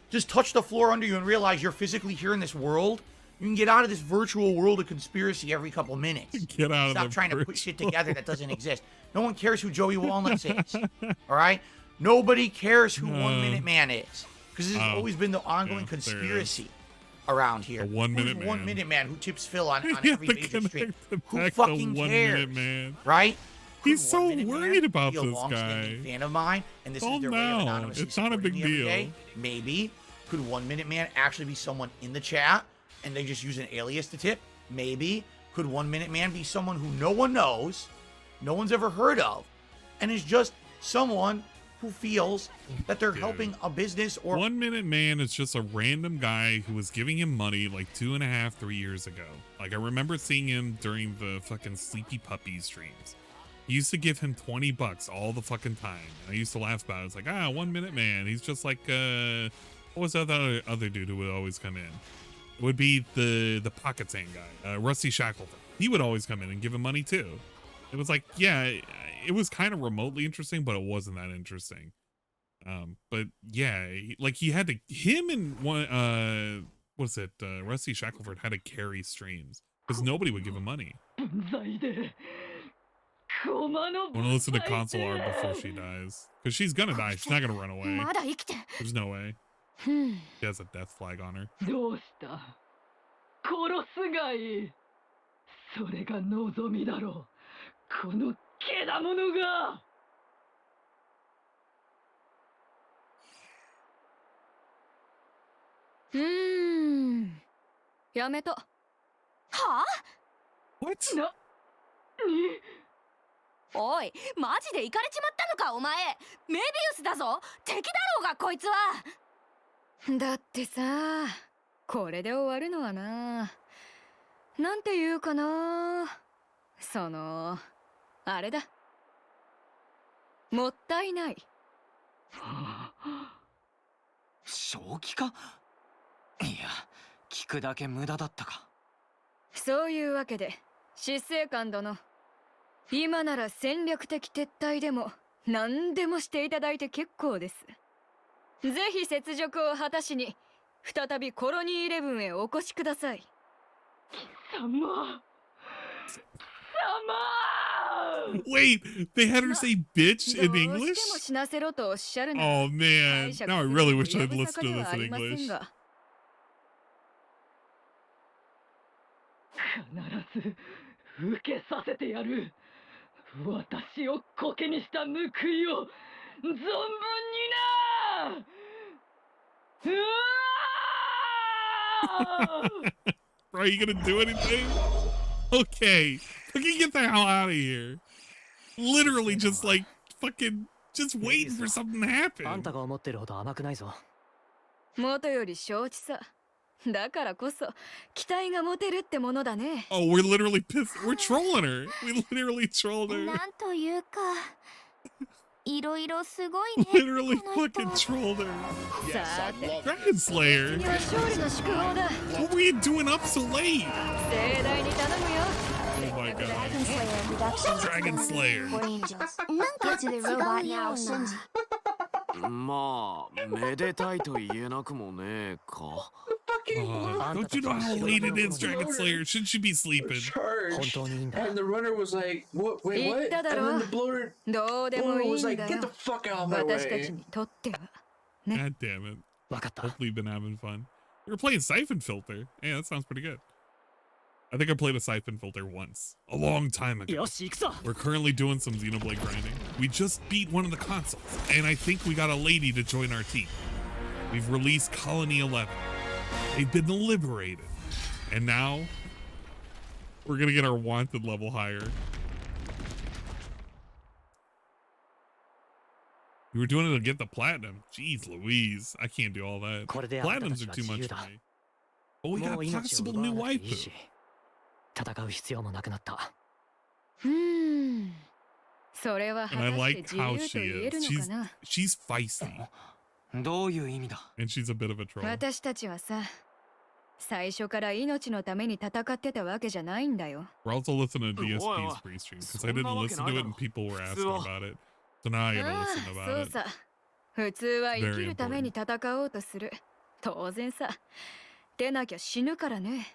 Speaker 2: Just touch the floor under you and realize you're physically here in this world. You can get out of this virtual world of conspiracy every couple of minutes.
Speaker 1: Get out
Speaker 2: Stop
Speaker 1: of the
Speaker 2: trying to put shit together that doesn't exist. No one cares who Joey Walnuts is. All right? Nobody cares who 1 Minute Man is. Because this has always been the ongoing conspiracy around here.
Speaker 1: A 1 Minute Man.
Speaker 2: 1 Minute Man who tips Phil on every major stream. Who fucking
Speaker 1: 1
Speaker 2: cares?
Speaker 1: Minute Man.
Speaker 2: Right?
Speaker 1: He's so worried about
Speaker 2: this
Speaker 1: guy.
Speaker 2: Fan of mine, and this is their way of anonymously
Speaker 1: it's not a big
Speaker 2: supporting me every
Speaker 1: deal.
Speaker 2: day. Maybe. Could 1 Minute Man actually be someone in the chat and they just use an alias to tip? Maybe. Could 1 Minute Man be someone who no one knows, no one's ever heard of, and is just someone who feels that they're helping a business? Or
Speaker 1: 1 Minute Man is just a random guy who was giving him money like 2.5, 3 years ago. Like, I remember seeing him during the fucking Sleepy Puppy streams. He used to give him $20 all the fucking time. And I used to laugh about it. It's like, 1 Minute Man. He's just like, what was that other dude who would always come in? It would be the pocket sand guy, Rusty Shackleton. He would always come in and give him money too. It was like, yeah, it was kind of remotely interesting, but it wasn't that interesting. But yeah, he had to, him and one, Rusty Shackelford had to carry streams because nobody would give him money. I want to listen to console art before she dies. Because she's gonna die. She's not gonna run away. There's no way. She has a death flag on her.
Speaker 9: どうした殺すがいいそれが望みだろうこのけだものが
Speaker 8: やめたは
Speaker 1: What?
Speaker 9: に
Speaker 7: おい、マジでイカれちまったのかお前。メビウスだぞ。敵だろうがこいつは。
Speaker 8: だってさ、これで終わるのはな、なんていうかな、あれだ、もったいない。
Speaker 5: 正気か？いや、聞くだけ無駄だったか。
Speaker 8: そういうわけで執政官殿、今なら戦略的撤退でも何でもしていただいて結構です。ぜひ雪辱を果たしに再びコロニー11へお越しください。
Speaker 9: 様。
Speaker 1: Wait, they had her say bitch in English?
Speaker 8: 死なせろとおっしゃるな。
Speaker 1: Oh man, now I really wish I'd listened to this in English.
Speaker 9: 必ず受けさせてやる。私をコケにした報いを存分にな。
Speaker 1: Bro, are you gonna do anything? Okay, we can get the hell out of here. Literally just like fucking just waiting for something to happen.
Speaker 5: あんたが思ってるほど甘くないぞ。
Speaker 8: 元より承知さ。だからこそ期待が持てるってものだね。
Speaker 1: Oh, we're literally pissed. We're trolling her. We literally trolled her.
Speaker 7: なんというか、いろいろすごいね。
Speaker 1: Literally fucking trolled her. Dragon Slayer.
Speaker 8: には勝利の祝砲だ。
Speaker 1: What were you doing up so late?
Speaker 8: 盛大に頼むよ。
Speaker 1: Oh my god.
Speaker 3: Dragon Slayer
Speaker 1: Dragon Slayer.
Speaker 3: reductions for angels. Get to the robot now, Shinji.
Speaker 5: まあ、めでたいと言えなくもねえか。
Speaker 1: Don't you know how late it is, Dragon Slayer? Shouldn't you be sleeping?
Speaker 10: And the runner was like, what? Wait, what? And then the blower,
Speaker 8: どうでもいいん
Speaker 10: was
Speaker 8: だ
Speaker 10: like,
Speaker 8: よ。
Speaker 10: get the fuck out of my
Speaker 8: 私たち
Speaker 10: way.
Speaker 8: にとっては。
Speaker 1: God damn it. Hopefully you've been having fun. We were playing Siphon Filter. Hey, that sounds pretty good. I think I played a Siphon Filter once. A long time ago. We're currently doing some Xenoblade grinding. We just beat one of the consoles. And I think we got a lady to join our team. We've released Colony 11. They've been liberated. And now, we're gonna get our wanted level higher. You were doing it to get the platinum. Jeez Louise. I can't do all that. Platinums are too much for me. Oh, we got possible new waifu.
Speaker 5: 戦う必要もなくなった。
Speaker 8: それは
Speaker 1: And I
Speaker 8: 果たして
Speaker 1: like
Speaker 8: 自
Speaker 1: how
Speaker 8: 由と
Speaker 1: she
Speaker 8: 言える
Speaker 1: is.
Speaker 8: のかな。
Speaker 1: She's feisty.
Speaker 5: どういう意味だ？
Speaker 1: And she's a bit of a troll.
Speaker 8: 私たちはさ、最初から命のために戦ってたわけじゃないんだよ。
Speaker 1: We're also listening to DSP's free stream because I didn't listen to it and people were asking about it. So now I gotta listen
Speaker 8: そう
Speaker 1: about it.
Speaker 8: さ、普通は生き
Speaker 1: Very
Speaker 8: るために戦おうとする。当然さ、出なきゃ死ぬからね。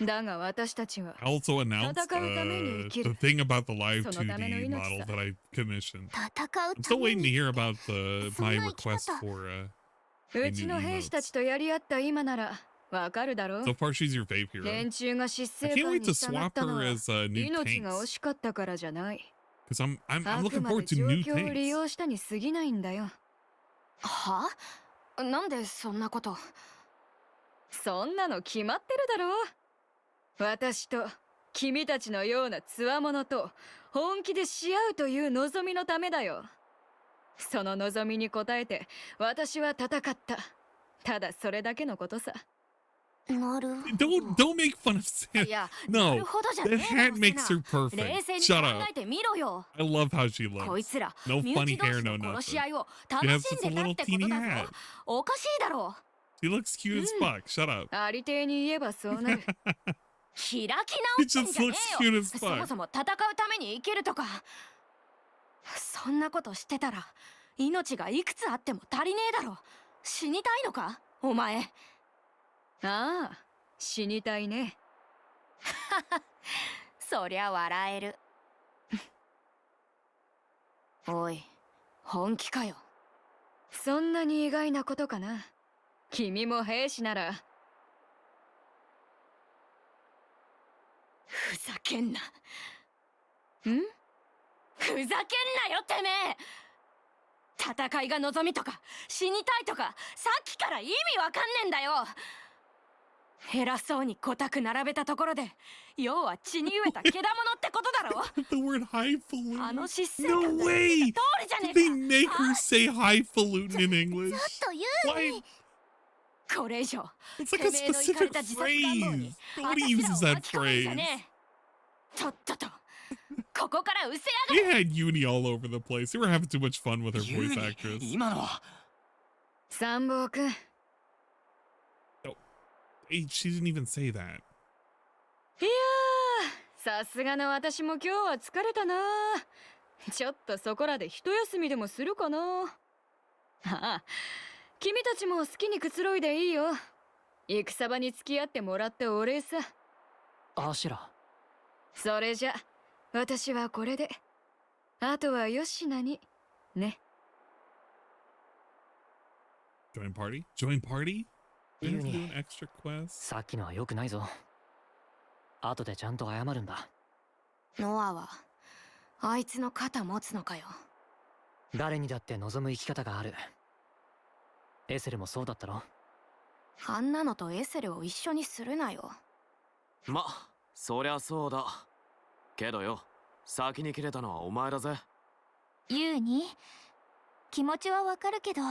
Speaker 8: だが私たちは
Speaker 1: I also announced
Speaker 8: 戦うために生き
Speaker 1: the
Speaker 8: る。
Speaker 1: thing about the live
Speaker 8: そのための
Speaker 1: 2D
Speaker 8: 命
Speaker 1: model
Speaker 8: さ。
Speaker 1: that I commissioned.
Speaker 7: 戦う
Speaker 1: I'm
Speaker 7: た
Speaker 1: still
Speaker 7: め
Speaker 1: waiting to
Speaker 7: に。
Speaker 1: hear about my
Speaker 7: そんな生き
Speaker 1: request
Speaker 7: 方。
Speaker 1: for
Speaker 8: うちの兵士たちとやり合った今ならわかるだろう。
Speaker 1: So far, she's your fave hero.
Speaker 8: 連中が執
Speaker 1: I
Speaker 8: 政
Speaker 1: can't
Speaker 8: 官
Speaker 1: wait
Speaker 8: に
Speaker 1: to
Speaker 8: 従
Speaker 1: swap
Speaker 8: ったの
Speaker 1: her
Speaker 8: は
Speaker 1: as new
Speaker 8: 命が惜
Speaker 1: tanks
Speaker 8: しかったからじゃない。
Speaker 1: because I'm
Speaker 8: あ
Speaker 1: looking
Speaker 8: くま
Speaker 1: forward
Speaker 8: で
Speaker 1: to
Speaker 8: 状
Speaker 1: new
Speaker 8: 況を利
Speaker 1: tanks.
Speaker 8: 用したに過ぎないんだよ。
Speaker 7: は？なんでそんなこと？
Speaker 8: そんなの決まってるだろう。私と君たちのような強者と本気でし合うという望みのためだよ。その望みに応えて私は戦った。ただそれだけのことさ。
Speaker 7: なるほど。
Speaker 1: Don't make fun of Sam.
Speaker 7: いや、な
Speaker 1: No,
Speaker 7: るほどじゃ
Speaker 1: that
Speaker 7: ねえ
Speaker 1: hat
Speaker 7: だろ
Speaker 1: makes
Speaker 7: セ
Speaker 1: her
Speaker 7: ナ。
Speaker 1: perfect.
Speaker 7: 冷静に
Speaker 1: Shut
Speaker 7: 考
Speaker 1: up.
Speaker 7: えてみろよ。
Speaker 1: I love how she
Speaker 7: こい
Speaker 1: looks.
Speaker 7: つら、
Speaker 1: No
Speaker 7: 身
Speaker 1: funny
Speaker 7: 内同
Speaker 1: hair,
Speaker 7: 士
Speaker 1: no
Speaker 7: の殺し
Speaker 1: nothing.
Speaker 7: 合いを
Speaker 1: She
Speaker 7: 楽
Speaker 1: has
Speaker 7: しん
Speaker 1: just
Speaker 7: で
Speaker 1: a
Speaker 7: たっ
Speaker 1: little
Speaker 7: てこと
Speaker 1: teeny
Speaker 7: だ
Speaker 1: hat.
Speaker 7: ぞ。おかしいだろ。
Speaker 1: She looks cute as fuck. Shut up.
Speaker 8: ありていに言えばそうなる。
Speaker 7: 開き直
Speaker 1: It
Speaker 7: ってん
Speaker 1: just
Speaker 7: じゃね
Speaker 1: looks
Speaker 7: え
Speaker 1: cute
Speaker 7: よ。
Speaker 1: as
Speaker 7: そも
Speaker 1: fuck.
Speaker 7: そも戦うために生きるとか。そんなことしてたら、命がいくつあっても足りねえだろ。死にたいのかお前。
Speaker 8: ああ、死にたいね。
Speaker 7: そりゃ笑える。おい、本気かよ。
Speaker 8: そんなに意外なことかな。君も兵士なら。
Speaker 7: ふざけんな。
Speaker 8: ん？
Speaker 7: ふざけんなよてめえ。戦いが望みとか死にたいとかさっきから意味わかんねえんだよ。偉そうに固く並べたところで、要は血に飢えたけだものってことだろ。
Speaker 1: The word highfalutin.
Speaker 7: あの失勢
Speaker 1: No
Speaker 7: 感が
Speaker 1: way!
Speaker 7: 通りじゃねえ
Speaker 1: They
Speaker 7: か。
Speaker 1: make her say highfalutin in English.
Speaker 3: ちょっと言うに。
Speaker 7: これ以上
Speaker 1: It's like a specific phrase. Nobody uses that phrase.
Speaker 7: とっととここから失せ
Speaker 1: They
Speaker 7: やがれ。
Speaker 1: had Uni all over the place. They were having too much fun with her voice actress.
Speaker 5: 今のは
Speaker 8: 参謀くん。
Speaker 1: Hey, she didn't even say that.
Speaker 8: いやー、さすがの私も今日は疲れたな。ちょっとそこらで一休みでもするかな。ああ、君たちも好きにくつろいでいいよ。戦場に付き合ってもらってお礼さ。
Speaker 5: アシュラ。
Speaker 8: それじゃ、私はこれで。あとはよしなに、ね。
Speaker 1: Join party? Join party? We have to do an
Speaker 5: Uni.
Speaker 1: extra quest?
Speaker 5: さっきのは良くないぞ。後でちゃんと謝るんだ。
Speaker 7: ノアはあいつの肩持つのかよ。
Speaker 5: 誰にだって望む生き方がある。エセルもそうだったろ。
Speaker 7: あんなのとエセルを一緒にするなよ。
Speaker 11: ま、そりゃそうだ。けどよ、先に切れたのはお前だぜ。
Speaker 3: ユウに気持ちはわかるけど、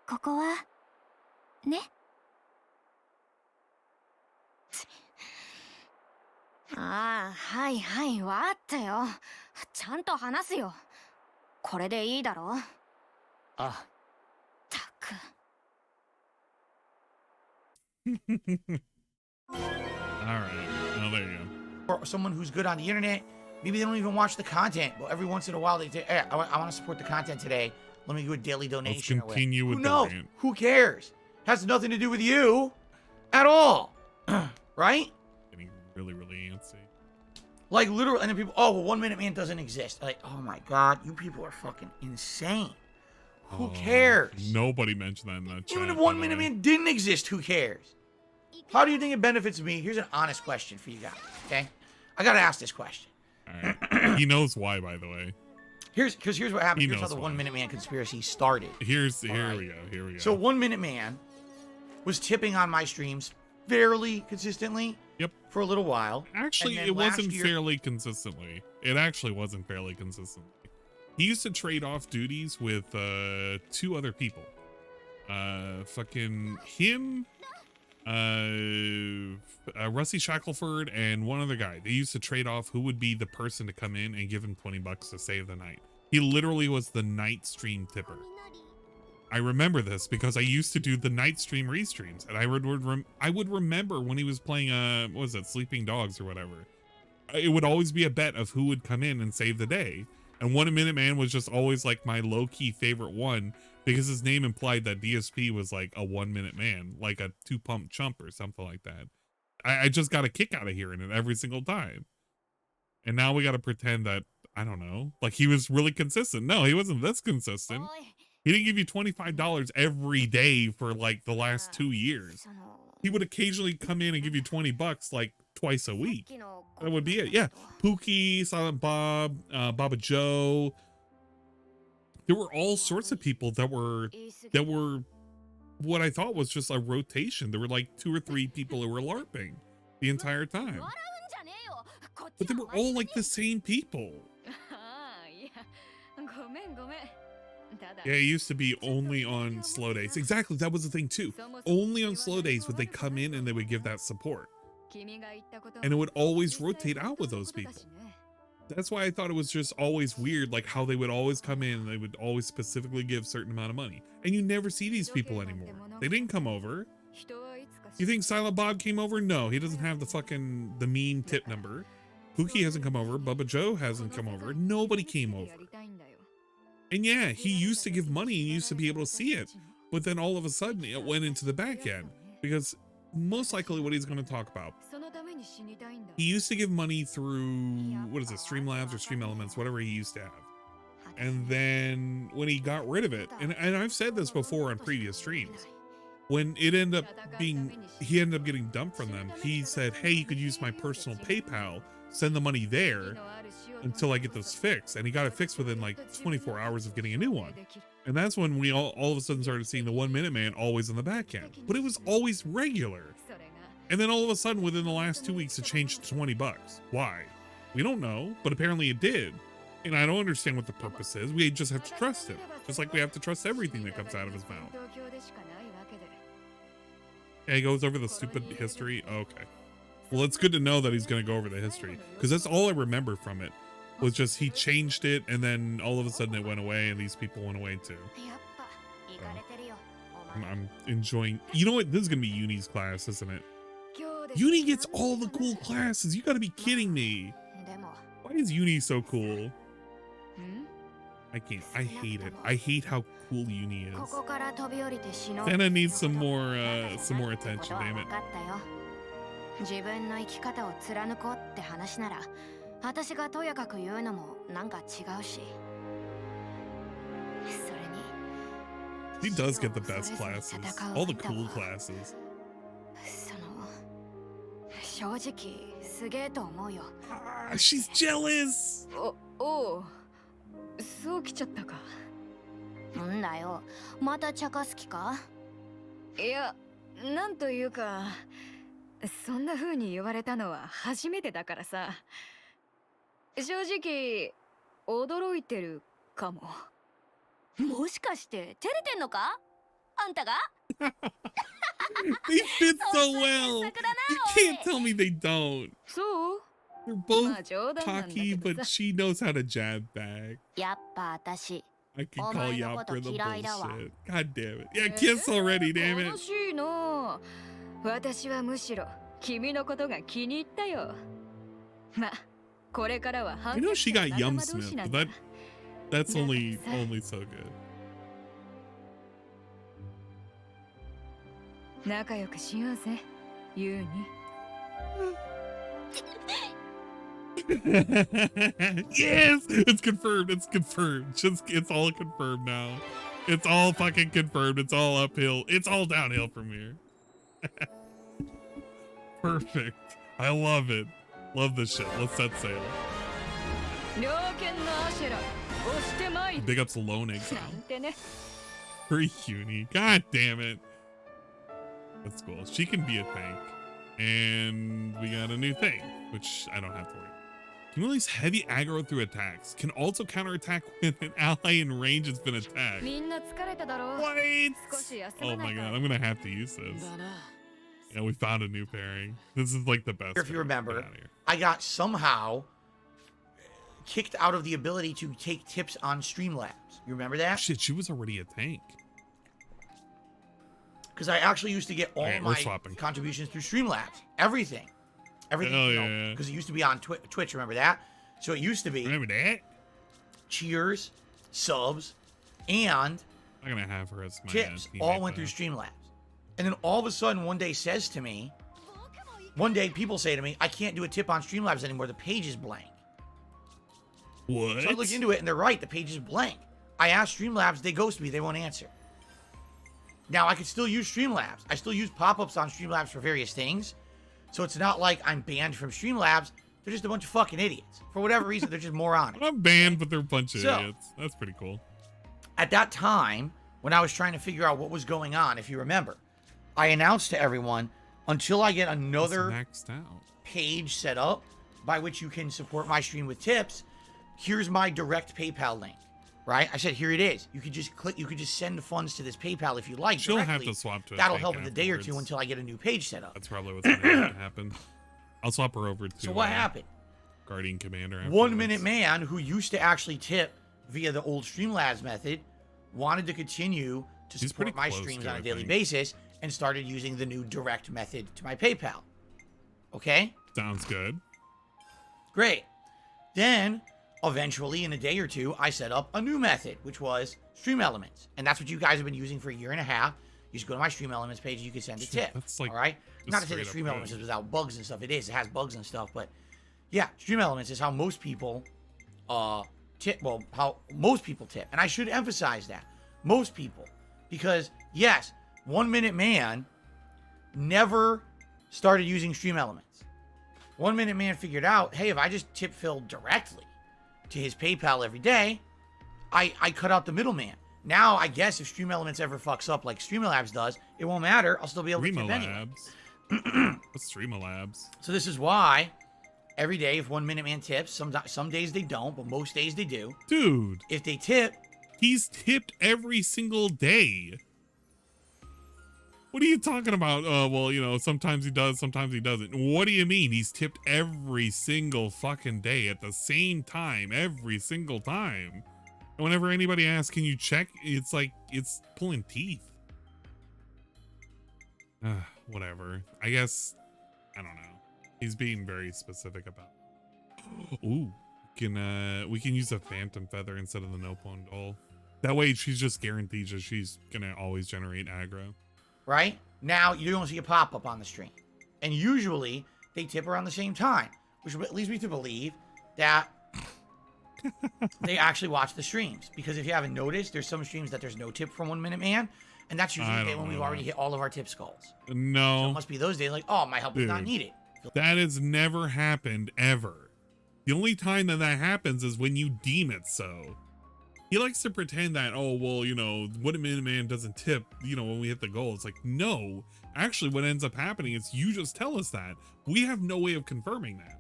Speaker 3: ここはね。
Speaker 7: ああ、はいはい、わかったよ。ちゃんと話すよ。これでいいだろ。
Speaker 5: あ。
Speaker 7: たく。
Speaker 1: Alright. Oh, there you go.
Speaker 2: Or someone who's good on the internet, maybe they don't even watch the content, but every once in a while they say, hey, I want to support the content today. Let me do a daily donation.
Speaker 1: Let's continue with
Speaker 2: Who
Speaker 1: the
Speaker 2: knows?
Speaker 1: rant.
Speaker 2: Who cares? Has nothing to do with you at all. Right?
Speaker 1: Getting really, really antsy.
Speaker 2: Like literally, and then people, oh, well, 1 Minute Man doesn't exist. Like, oh my God, you people are fucking insane. Who cares?
Speaker 1: Nobody mentioned that in that chat.
Speaker 2: Even if 1 Minute Man didn't exist, who cares? How do you think it benefits me? Here's an honest question for you guys, okay? I gotta ask this question.
Speaker 1: All right. He knows why, by the way.
Speaker 2: Here's what happened.
Speaker 1: He
Speaker 2: Here's how
Speaker 1: knows
Speaker 2: the
Speaker 1: why.
Speaker 2: 1 Minute Man conspiracy started.
Speaker 1: Here
Speaker 2: right.
Speaker 1: we go. Here we go.
Speaker 2: So 1 Minute Man was tipping on my streams fairly consistently.
Speaker 1: Yep.
Speaker 2: For a little while.
Speaker 1: Actually, it wasn't fairly consistently. It actually wasn't fairly consistently. He used to trade off duties with 2 other people. Fucking him, Rusty Shackleford, and one other guy. They used to trade off who would be the person to come in and give him $20 to save the night. He literally was the night stream tipper. I remember this because I used to do the night stream restreams, and I would remember when he was playing what was it, Sleeping Dogs or whatever. It would always be a bet of who would come in and save the day. And 1 Minute Man was just always like my low-key favorite one because his name implied that DSP was like a 1 Minute Man, like a 2-pump chump or something like that. I just got a kick out of hearing it every single time. And now we got to pretend that, I don't know, like he was really consistent. No, he wasn't this consistent. He didn't give you $25 every day for like the last 2 years. He would occasionally come in and give you $20 like twice a week. That would be it. Yeah. Pookie, Silent Bob, Baba Joe. There were all sorts of people that were what I thought was just a rotation. There were like 2 or 3 people who were LARPing the entire time. But they were all like the same people. Yeah, it used to be only on slow days. Exactly, that was the thing too. Only on slow days would they come in and they would give that support. And it would always rotate out with those people. That's why I thought it was just always weird, like how they would always come in and they would always specifically give a certain amount of money. And you never see these people anymore. They didn't come over. You think Silent Bob came over? No, he doesn't have the mean tip number. Pookie hasn't come over. Bubba Joe hasn't come over. Nobody came over. And yeah, he used to give money and used to be able to see it. But then all of a sudden it went into the back end. Because most likely what he's going to talk about. He used to give money through, what is it, Streamlabs or Stream Elements, whatever he used to have. And then when he got rid of it, and I've said this before on previous streams, when it ended up being, he ended up getting dumped from them, he said, hey, you could use my personal PayPal, send the money there until I get this fixed. And he got it fixed within like 24 hours of getting a new one. And that's when we all of a sudden started seeing the 1 Minute Man always in the back end. But it was always regular. And then all of a sudden, within the last 2 weeks, it changed to $20. Why? We don't know, but apparently it did. And I don't understand what the purpose is. We just have to trust him. Just like we have to trust everything that comes out of his mouth. Yeah, he goes over the stupid history. Okay. Well, it's good to know that he's going to go over the history. Because that's all I remember from it. Was just he changed it, and then all of a sudden it went away, and these people went away too. I'm enjoying... You know what? This is going to be Uni's class, isn't it? Uni gets all the cool classes. You got to be kidding me. Why is Uni so cool? I can't. I hate it. I hate how cool Uni is. Senna needs some more attention, damn it.
Speaker 7: 自分の生き方を貫こうって話なら私がとやかく言うのもなんか違うしそれに
Speaker 1: He does get the best classes, all the cool classes.
Speaker 7: その正直すげえと思うよ
Speaker 1: She's jealous!
Speaker 8: おうそうきちゃったか
Speaker 7: なんだよまた茶化す気か
Speaker 8: いやなんというかそんな風に言われたのは初めてだからさ正直驚いてるかも
Speaker 7: もしかして照れてんのかあんたが
Speaker 1: They fit so well! You can't tell me they don't!
Speaker 8: そう
Speaker 1: They're both cocky, but she knows how to jab back.
Speaker 7: やっぱ私
Speaker 1: I can call you out for the bullshit. God damn it. Yeah, kiss already, damn it.
Speaker 8: 楽しいの私はむしろ君のことが気に入ったよ。ま、これからは
Speaker 1: I know she got Yum Smith, but that's only so good.
Speaker 8: 仲良くしようぜ、ユーに。
Speaker 1: Yes! It's confirmed. It's confirmed. It's all confirmed now. It's all fucking confirmed. It's all uphill. It's all downhill from here. Perfect. I love it. Love this shit. Let's set sail. Big ups Lone Exile. Very uni. God damn it. That's cool. She can be a tank. And we got a new thing, which I don't have to worry. Can release heavy aggro through attacks. Can also counterattack when an ally in range has been attacked. What? Oh my god, I'm gonna have to use this. Yeah, we found a new pairing. This is like the best.
Speaker 2: If you remember, I got somehow kicked out of the ability to take tips on Streamlabs. You remember that?
Speaker 1: Shit, she was already a tank.
Speaker 2: Because I actually used to get all my contributions through Streamlabs. Everything. Everything, because it used to be on Twitch, remember that? So it used to be...
Speaker 1: Remember that?
Speaker 2: Cheers, subs, and...
Speaker 1: I'm going to have her as my
Speaker 2: tips all went through Streamlabs. And then all of a sudden, one day says to me... One day, people say to me, I can't do a tip on Streamlabs anymore. The page is blank.
Speaker 1: What?
Speaker 2: So I look into it, and they're right. The page is blank. I asked Streamlabs, they ghost me. They won't answer. Now, I can still use Streamlabs. I still use pop-ups on Streamlabs for various things. So it's not like I'm banned from Streamlabs. They're just a bunch of fucking idiots. For whatever reason, they're just moronic.
Speaker 1: I'm banned, but they're a bunch of idiots. That's pretty cool.
Speaker 2: At that time, when I was trying to figure out what was going on, if you remember, I announced to everyone, until I get another page set up by which you can support my stream with tips, here's my direct PayPal link. Right? I said, here it is. You could just click, you could just send funds to this PayPal if you like.
Speaker 1: She'll have to swap to
Speaker 2: That'll help in a day or two until I get a new page set up.
Speaker 1: That's probably what's going to have to happen. I'll swap her over to...
Speaker 2: So what happened?
Speaker 1: Guardian Commander.
Speaker 2: 1 Minute Man, who used to actually tip via the old Streamlabs method, wanted to continue to support my streams on a daily basis and started using the new direct method to my PayPal. Okay?
Speaker 1: Sounds good.
Speaker 2: Great. Then... Eventually, in a day or two, I set up a new method, which was Stream Elements. And that's what you guys have been using for a year and a half. You just go to my Stream Elements page and you can send a tip.
Speaker 1: That's like
Speaker 2: all right? Not to say that Stream Elements is without bugs and stuff. It is. It has bugs and stuff. But yeah, Stream Elements is how most people tip. Well, how most people tip. And I should emphasize that. Most people. Because, yes, 1 Minute Man never started using Stream Elements. 1 Minute Man figured out, hey, if I just tip Phil directly to his PayPal every day, I cut out the middleman. Now, I guess if Stream Elements ever fucks up like Streamlabs does, it won't matter. I'll still be able to tip anyway.
Speaker 1: Streamalabs.
Speaker 2: So this is why every day if 1 Minute Man tips, some days they don't, but most days they do.
Speaker 1: Dude.
Speaker 2: If they tip.
Speaker 1: He's tipped every single day. What are you talking about? Well, you know, sometimes he does, sometimes he doesn't. What do you mean? He's tipped every single fucking day at the same time, every single time. And whenever anybody asks, can you check? It's like, it's pulling teeth. Whatever. I guess, I don't know. He's being very specific about it. Ooh, we can use a phantom feather instead of the Nopon doll. That way she's just guaranteed that she's gonna always generate aggro.
Speaker 2: Right? Now you don't see a pop-up on the stream. And usually they tip around the same time, which leads me to believe that they actually watch the streams. Because if you haven't noticed, there's some streams that there's no tip from 1 Minute Man, and that's usually the day when we've already hit all of our tip skulls.
Speaker 1: No.
Speaker 2: So it must be those days like, oh, my help is not needed.
Speaker 1: That has never happened ever. The only time that happens is when you deem it so. He likes to pretend that, oh, well, you know, 1 Minute Man doesn't tip, you know, when we hit the goal. It's like, no. Actually, what ends up happening is you just tell us that. We have no way of confirming that.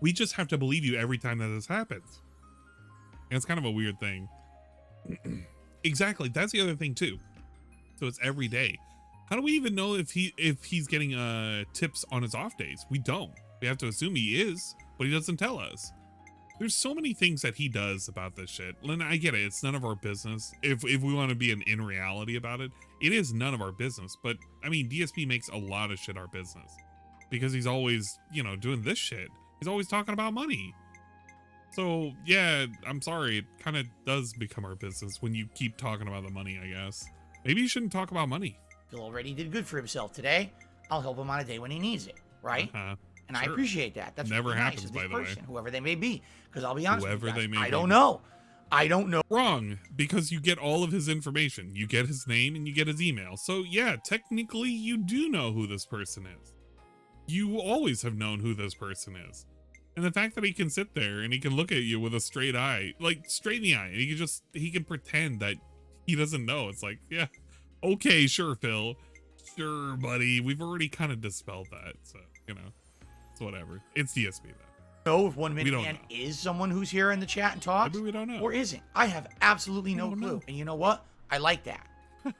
Speaker 1: We just have to believe you every time that this happens. And it's kind of a weird thing. Exactly. That's the other thing, too. So it's every day. How do we even know if he's getting tips on his off days? We don't. We have to assume he is, but he doesn't tell us. There's so many things that he does about this shit. And I get it. It's none of our business. If we want to be in reality about it, it is none of our business. But, I mean, DSP makes a lot of shit our business. Because he's always, you know, doing this shit. He's always talking about money. So, yeah, I'm sorry. It kind of does become our business when you keep talking about the money, I guess. Maybe you shouldn't talk about money.
Speaker 2: Phil already did good for himself today. I'll help him on a day when he needs it, right? And sure. I appreciate that. That's
Speaker 1: never
Speaker 2: really
Speaker 1: happens,
Speaker 2: nice of
Speaker 1: by
Speaker 2: this
Speaker 1: the
Speaker 2: person,
Speaker 1: way.
Speaker 2: whoever they may be. Because I'll be honest
Speaker 1: whoever
Speaker 2: with you
Speaker 1: they
Speaker 2: guys,
Speaker 1: may
Speaker 2: I
Speaker 1: be.
Speaker 2: don't know. I don't know.
Speaker 1: Wrong, because you get all of his information. You get his name and you get his email. So yeah, technically you do know who this person is. You always have known who this person is. And the fact that he can sit there and he can look at you with a straight eye, like straight in the eye, and he can pretend that he doesn't know. It's like, yeah, okay, sure, Phil. Sure, buddy. We've already kind of dispelled that. So, you know, it's whatever. It's DSP though.
Speaker 2: Know if 1 Minute Man is someone who's here in the chat and talks.
Speaker 1: Maybe we don't know.
Speaker 2: Or isn't. I have absolutely no clue. Know. And you know what? I like that.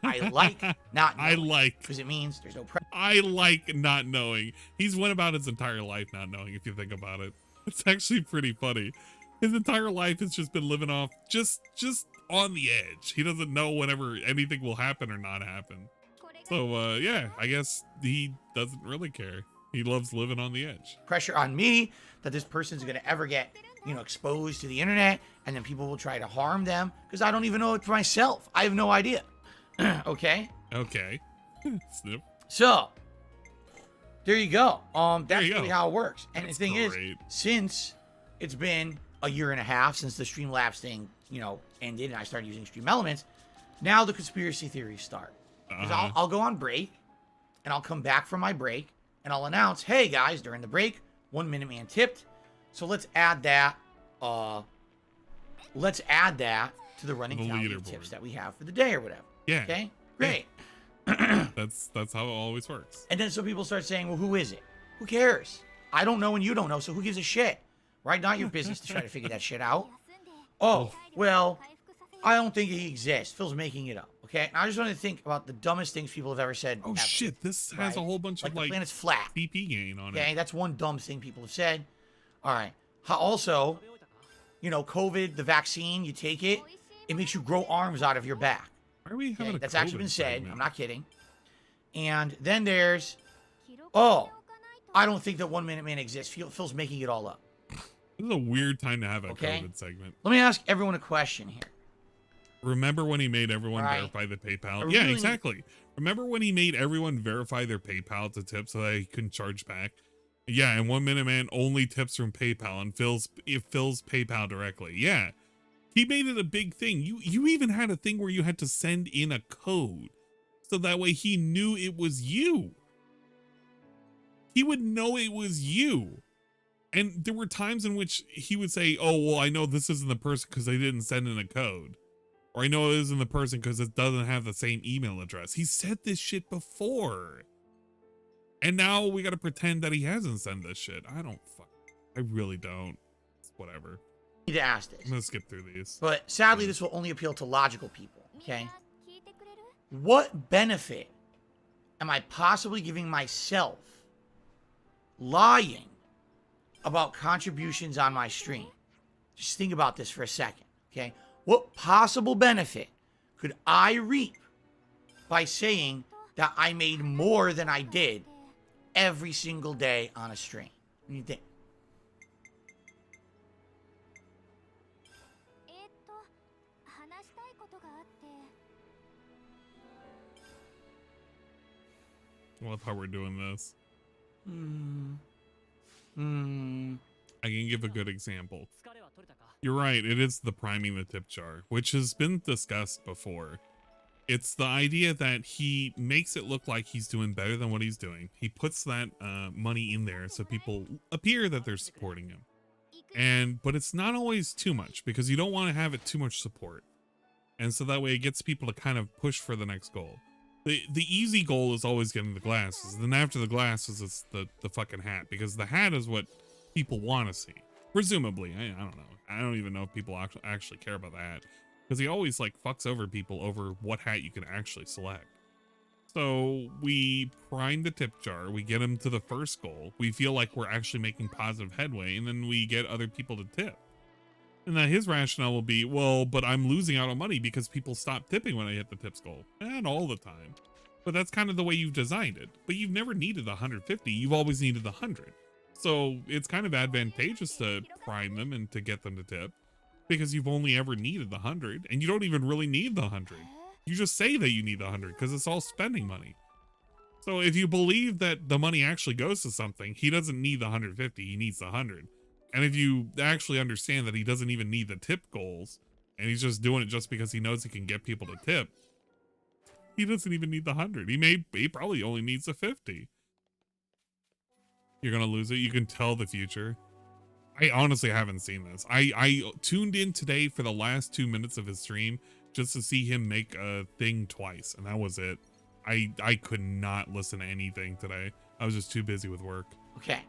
Speaker 2: I like not knowing. Because it means there's no pressure.
Speaker 1: I like not knowing. He's went about his entire life not knowing, if you think about it. It's actually pretty funny. His entire life has just been living off just on the edge. He doesn't know whenever anything will happen or not happen. So, yeah, I guess he doesn't really care. He loves living on the edge.
Speaker 2: Pressure on me that this person's going to ever get, you know, exposed to the internet, and then people will try to harm them because I don't even know it for myself. I have no idea. Okay?
Speaker 1: Okay. Snip.
Speaker 2: So, there you go. That's really how it works. And the thing is, since it's been a year and a half since the Streamlabs thing, you know, ended and I started using Stream Elements, now the conspiracy theories start. Because I'll go on break, and I'll come back from my break, and I'll announce, hey guys, during the break, 1 Minute Man tipped. So let's add that. Let's add that to the running count of tips that we have for the day or whatever.
Speaker 1: Yeah.
Speaker 2: Okay. Great.
Speaker 1: Yeah. That's how it always works.
Speaker 2: And then so people start saying, well, who is it? Who cares? I don't know and you don't know, so who gives a shit? Right? Not your business to try to figure that shit out. Oh, well, I don't think he exists. Phil's making it up. Okay, and I just want to think about the dumbest things people have ever said.
Speaker 1: Oh, ever, shit, this has a whole bunch of,
Speaker 2: the planet's flat.
Speaker 1: BP gain on it.
Speaker 2: Okay, that's one dumb thing people have said. All right. Also, you know, COVID, the vaccine, you take it, it makes you grow arms out of your back.
Speaker 1: Why are we having a
Speaker 2: That's
Speaker 1: COVID
Speaker 2: actually been said.
Speaker 1: segment?
Speaker 2: I'm not kidding. And then there's, oh, I don't think that 1 Minute Man exists. Phil's making it all up.
Speaker 1: This is a weird time to have a COVID segment.
Speaker 2: Let me ask everyone a question here.
Speaker 1: Remember when he made everyone verify the PayPal? Yeah, exactly. Remember when he made everyone verify their PayPal to tip so that he couldn't charge back? Yeah, and 1 Minute Man only tips from PayPal and fills PayPal directly. Yeah. He made it a big thing. You even had a thing where you had to send in a code so that way he knew it was you. He would know it was you. And there were times in which he would say, oh, well, I know this isn't the person because they didn't send in a code. Or I know it isn't the person because it doesn't have the same email address. He said this shit before. And now we got to pretend that he hasn't sent this shit. I really don't. It's whatever.
Speaker 2: Need to ask this.
Speaker 1: I'm going to skip through these.
Speaker 2: But sadly, this will only appeal to logical people, okay? What benefit am I possibly giving myself lying about contributions on my stream? Just think about this for a second, okay? What possible benefit could I reap by saying that I made more than I did every single day on a stream? What do you think?
Speaker 1: I love how we're doing this. I can give a good example. You're right, it is the priming the tip jar, which has been discussed before. It's the idea that he makes it look like he's doing better than what he's doing. He puts that money in there so people appear that they're supporting him. But it's not always too much, because you don't want to have it too much support. And so that way it gets people to kind of push for the next goal. The easy goal is always getting the glasses. Then after the glasses, it's the fucking hat, because the hat is what people want to see. Presumably, I don't know. I don't even know if people actually care about the hat, because he always like fucks over people over what hat you can actually select. So we prime the tip jar, we get him to the first goal, we feel like we're actually making positive headway, and then we get other people to tip. And then his rationale will be, well, but I'm losing out on money because people stop tipping when I hit the tips goal. Not all the time. But that's kind of the way you've designed it. But you've never needed the 150. You've always needed the 100. So it's kind of advantageous to prime them and to get them to tip, because you've only ever needed the 100, and you don't even really need the 100. You just say that you need the 100 because it's all spending money. So if you believe that the money actually goes to something, he doesn't need the 150, he needs the 100. And if you actually understand that he doesn't even need the tip goals, and he's just doing it just because he knows he can get people to tip, he doesn't even need the 100. He probably only needs the 50. You're gonna lose it. You can tell the future. I honestly haven't seen this. I tuned in today for the last 2 minutes of his stream just to see him make a thing twice, and that was it. I could not listen to anything today. I was just too busy with work.
Speaker 2: Okay.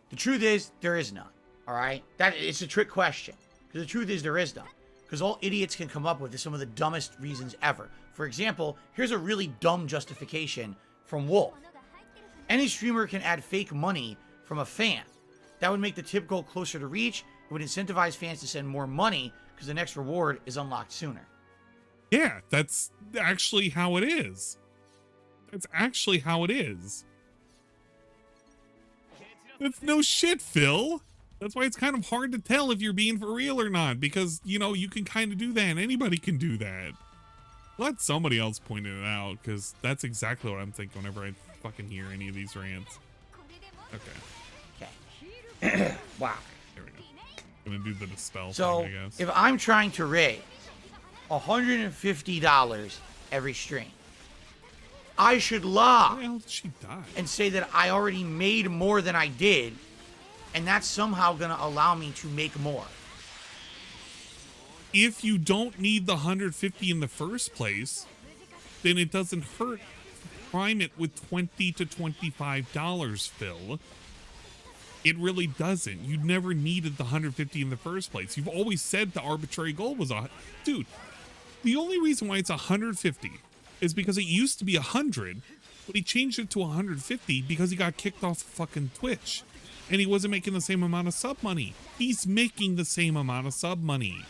Speaker 2: The truth is, there is none. All right? It's a trick question. Because the truth is, there is none. Because all idiots can come up with is some of the dumbest reasons ever. For example, here's a really dumb justification from Wolf. Any streamer can add fake money from a fan. That would make the tip goal closer to reach. It would incentivize fans to send more money because the next reward is unlocked sooner.
Speaker 1: Yeah, that's actually how it is. That's actually how it is. That's no shit, Phil. That's why it's kind of hard to tell if you're being for real or not, because, you know, you can kind of do that. Anybody can do that. Let somebody else point it out, because that's exactly what I'm thinking whenever I fucking hear any of these rants.
Speaker 2: Okay. Wow.
Speaker 1: There we go. Gonna do the dispel
Speaker 2: so,
Speaker 1: thing, I guess.
Speaker 2: If I'm trying to raise $150 every stream, I should lie
Speaker 1: Why the hell did she die?
Speaker 2: and say that I already made more than I did, and that's somehow going to allow me to make more.
Speaker 1: If you don't need the 150 in the first place, then it doesn't hurt to prime it with $20 to $25, Phil. It really doesn't. You never needed the 150 in the first place. You've always said the arbitrary goal was dude, the only reason why it's 150 is because it used to be 100, but he changed it to 150 because he got kicked off fucking Twitch. And he wasn't making the same amount of sub money. He's making the same amount of sub money.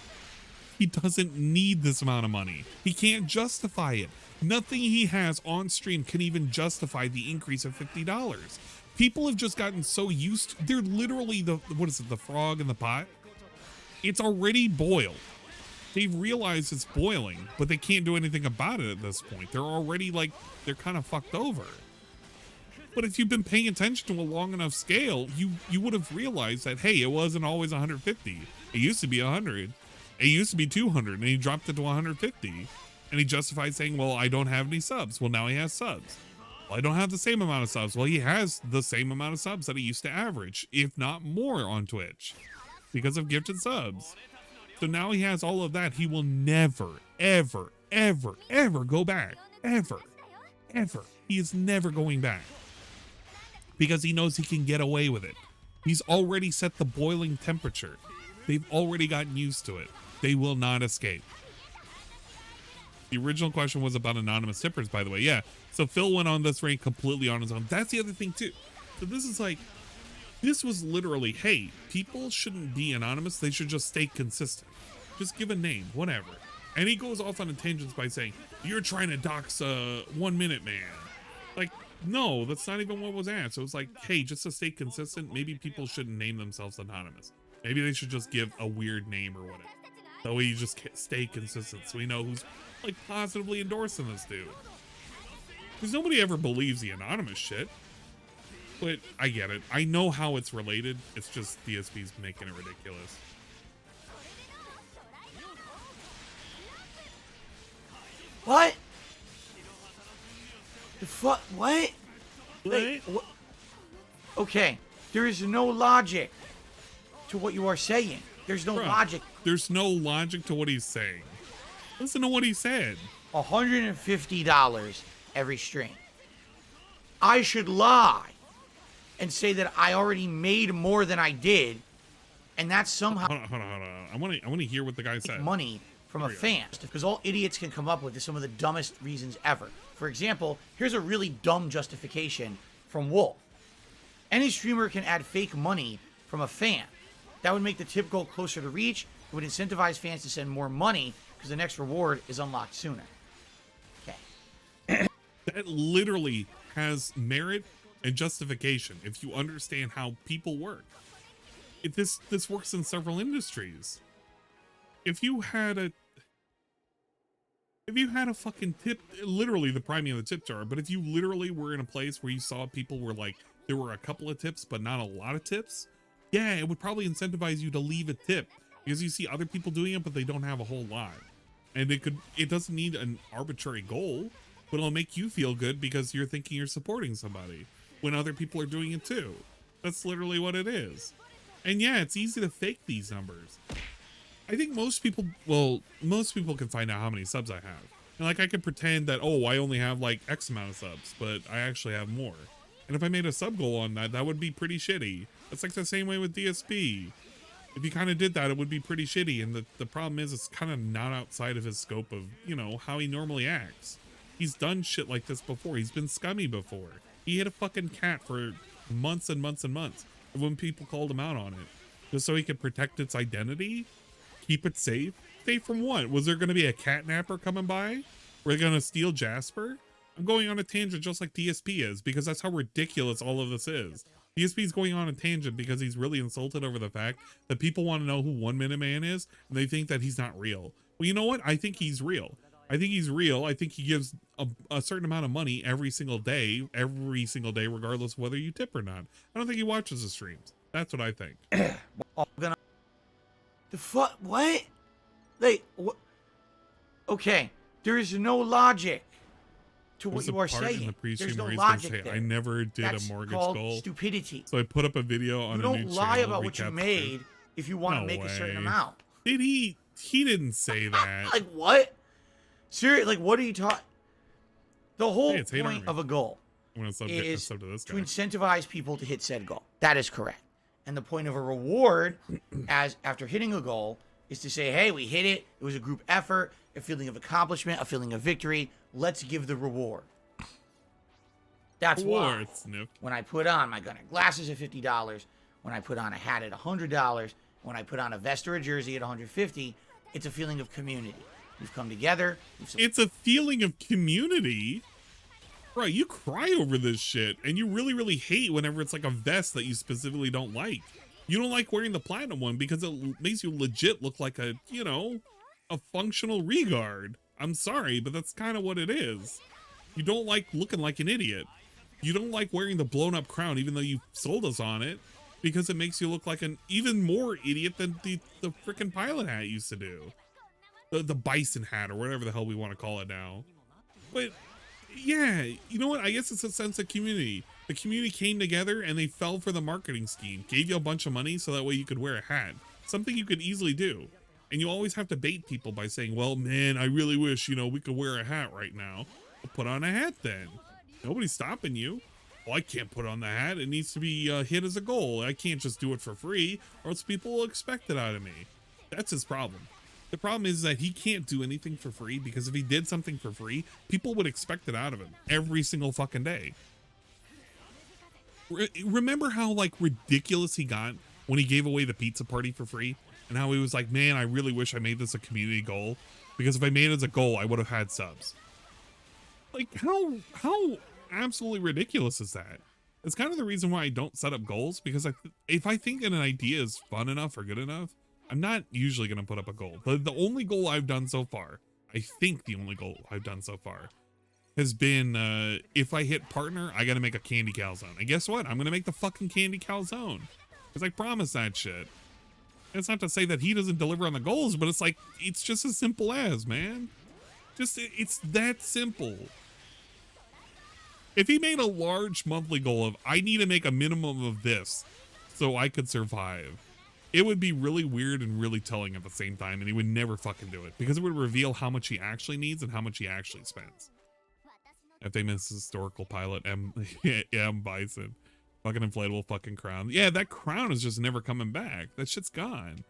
Speaker 1: He doesn't need this amount of money. He can't justify it. Nothing he has on stream can even justify the increase of $50. People have just gotten so used to, they're literally the frog in the pot? It's already boiled. They've realized it's boiling, but they can't do anything about it at this point. They're already like, they're kind of fucked over. But if you've been paying attention to a long enough scale, you would have realized that, hey, it wasn't always 150. It used to be 100. It used to be 200, and he dropped it to 150. And he justified saying, well, I don't have any subs. Well, now he has subs. Well, I don't have the same amount of subs. Well, he has the same amount of subs that he used to average, if not more, on Twitch because of gifted subs. So now he has all of that. He will never, ever, ever, ever go back. Ever. Ever. He is never going back. Because he knows he can get away with it. He's already set the boiling temperature. They've already gotten used to it. They will not escape. The original question was about anonymous tippers, by the way. Yeah. So Phil went on this rank completely on his own. That's the other thing too. So this is like, this was literally, hey, people shouldn't be anonymous. They should just stay consistent. Just give a name, whatever. And he goes off on tangents by saying, you're trying to dox 1 Minute Man. Like, no, that's not even what was asked. So it's like, hey, just to stay consistent, maybe people shouldn't name themselves anonymous. Maybe they should just give a weird name or whatever. That way you just stay consistent so we know who's like positively endorsing this dude. Because nobody ever believes the anonymous shit. But I get it. I know how it's related. It's just DSP's making it ridiculous.
Speaker 2: What? The fuck? What? Like, what? Okay. There is no logic to what you are saying. There's no logic.
Speaker 1: There's no logic to what he's saying. Listen to what he said.
Speaker 2: $150 every stream. I should lie and say that I already made more than I did, and that's somehow
Speaker 1: hold on. I want to hear what the guy said.
Speaker 2: Money from a fan, because all idiots can come up with is some of the dumbest reasons ever. For example, here's a really dumb justification from Wolf. Any streamer can add fake money from a fan. That would make the tip goal closer to reach. It would incentivize fans to send more money because the next reward is unlocked sooner. Okay.
Speaker 1: That literally has merit and justification if you understand how people work. This works in several industries. If you had a fucking tip, literally the priming of the tip jar, but if you literally were in a place where you saw people were like, there were a couple of tips, but not a lot of tips, yeah, it would probably incentivize you to leave a tip because you see other people doing it, but they don't have a whole lot. And it doesn't need an arbitrary goal, but it'll make you feel good because you're thinking you're supporting somebody when other people are doing it too. That's literally what it is. And yeah, it's easy to fake these numbers. I think most people can find out how many subs I have. And like I could pretend that, oh, I only have like X amount of subs, but I actually have more. And if I made a sub goal on that, that would be pretty shitty. It's like the same way with DSP. If you kind of did that, it would be pretty shitty. And the problem is it's kind of not outside of his scope of, you know, how he normally acts. He's done shit like this before. He's been scummy before. He hit a fucking cat for months and months and months. And when people called him out on it, just so he could protect its identity, keep it safe. Safe from what? Was there going to be a catnapper coming by? Were they going to steal Jasper? I'm going on a tangent just like DSP is, because that's how ridiculous all of this is. DSP is going on a tangent because he's really insulted over the fact that people want to know who 1 Minute Man is, and they think that he's not real. Well, you know what? I think he's real. I think he's real. I think he gives a certain amount of money every single day, regardless of whether you tip or not. I don't think he watches the streams. That's what I think.
Speaker 2: The fuck? What? Like, what? Okay, there is no logic to what you are saying. There's no logic there.
Speaker 1: I never did a mortgage goal.
Speaker 2: Stupidity.
Speaker 1: So I put up a video on a new channel.
Speaker 2: You don't lie about what you made if you want to make a certain amount.
Speaker 1: Did he? He didn't say that.
Speaker 2: Like what? Seriously, like what are you talking? The whole point of a goal is to incentivize people to hit said goal. That is correct. And the point of a reward, as after hitting a goal, is to say, hey, we hit it. It was a group effort, a feeling of accomplishment, a feeling of victory. Let's give the reward. That's why when I put on my gun and glasses at $50, when I put on a hat at $100, when I put on a vest or a jersey at $150, it's a feeling of community. We've come together.
Speaker 1: It's a feeling of community? Bro, you cry over this shit, and you really, really hate whenever it's like a vest that you specifically don't like. You don't like wearing the platinum one because it makes you legit look like a, you know, a functional regard. I'm sorry, but that's kind of what it is. You don't like looking like an idiot. You don't like wearing the blown up crown, even though you sold us on it, because it makes you look like an even more idiot than the freaking pilot hat used to do. The bison hat, or whatever the hell we want to call it now. But yeah, you know what? I guess it's a sense of community. The community came together and they fell for the marketing scheme. Gave you a bunch of money so that way you could wear a hat. Something you could easily do. And you always have to bait people by saying, well, man, I really wish, you know, we could wear a hat right now. Well, put on a hat then. Nobody's stopping you. Well, I can't put on the hat. It needs to be hit as a goal. I can't just do it for free, or else people will expect it out of me. That's his problem. The problem is that he can't do anything for free, because if he did something for free, people would expect it out of him every single fucking day. Remember how like ridiculous he got when he gave away the pizza party for free? And how he was like, man, I really wish I made this a community goal, because if I made it as a goal, I would have had subs. Like, how absolutely ridiculous is that? It's kind of the reason why I don't set up goals, because if I think an idea is fun enough or good enough, I'm not usually going to put up a goal. The only goal I've done so far, I think the only goal I've done so far, has been, if I hit partner, I got to make a candy calzone. And guess what? I'm going to make the fucking candy calzone, because I promised that shit. It's not to say that he doesn't deliver on the goals, but it's like, it's just as simple as, man. Just, it's that simple. If he made a large monthly goal of, I need to make a minimum of this so I could survive, it would be really weird and really telling at the same time, and he would never fucking do it, because it would reveal how much he actually needs and how much he actually spends. If they miss historical pilot M Bison. Fucking inflatable fucking crown. Yeah, that crown is just never coming back. That shit's gone.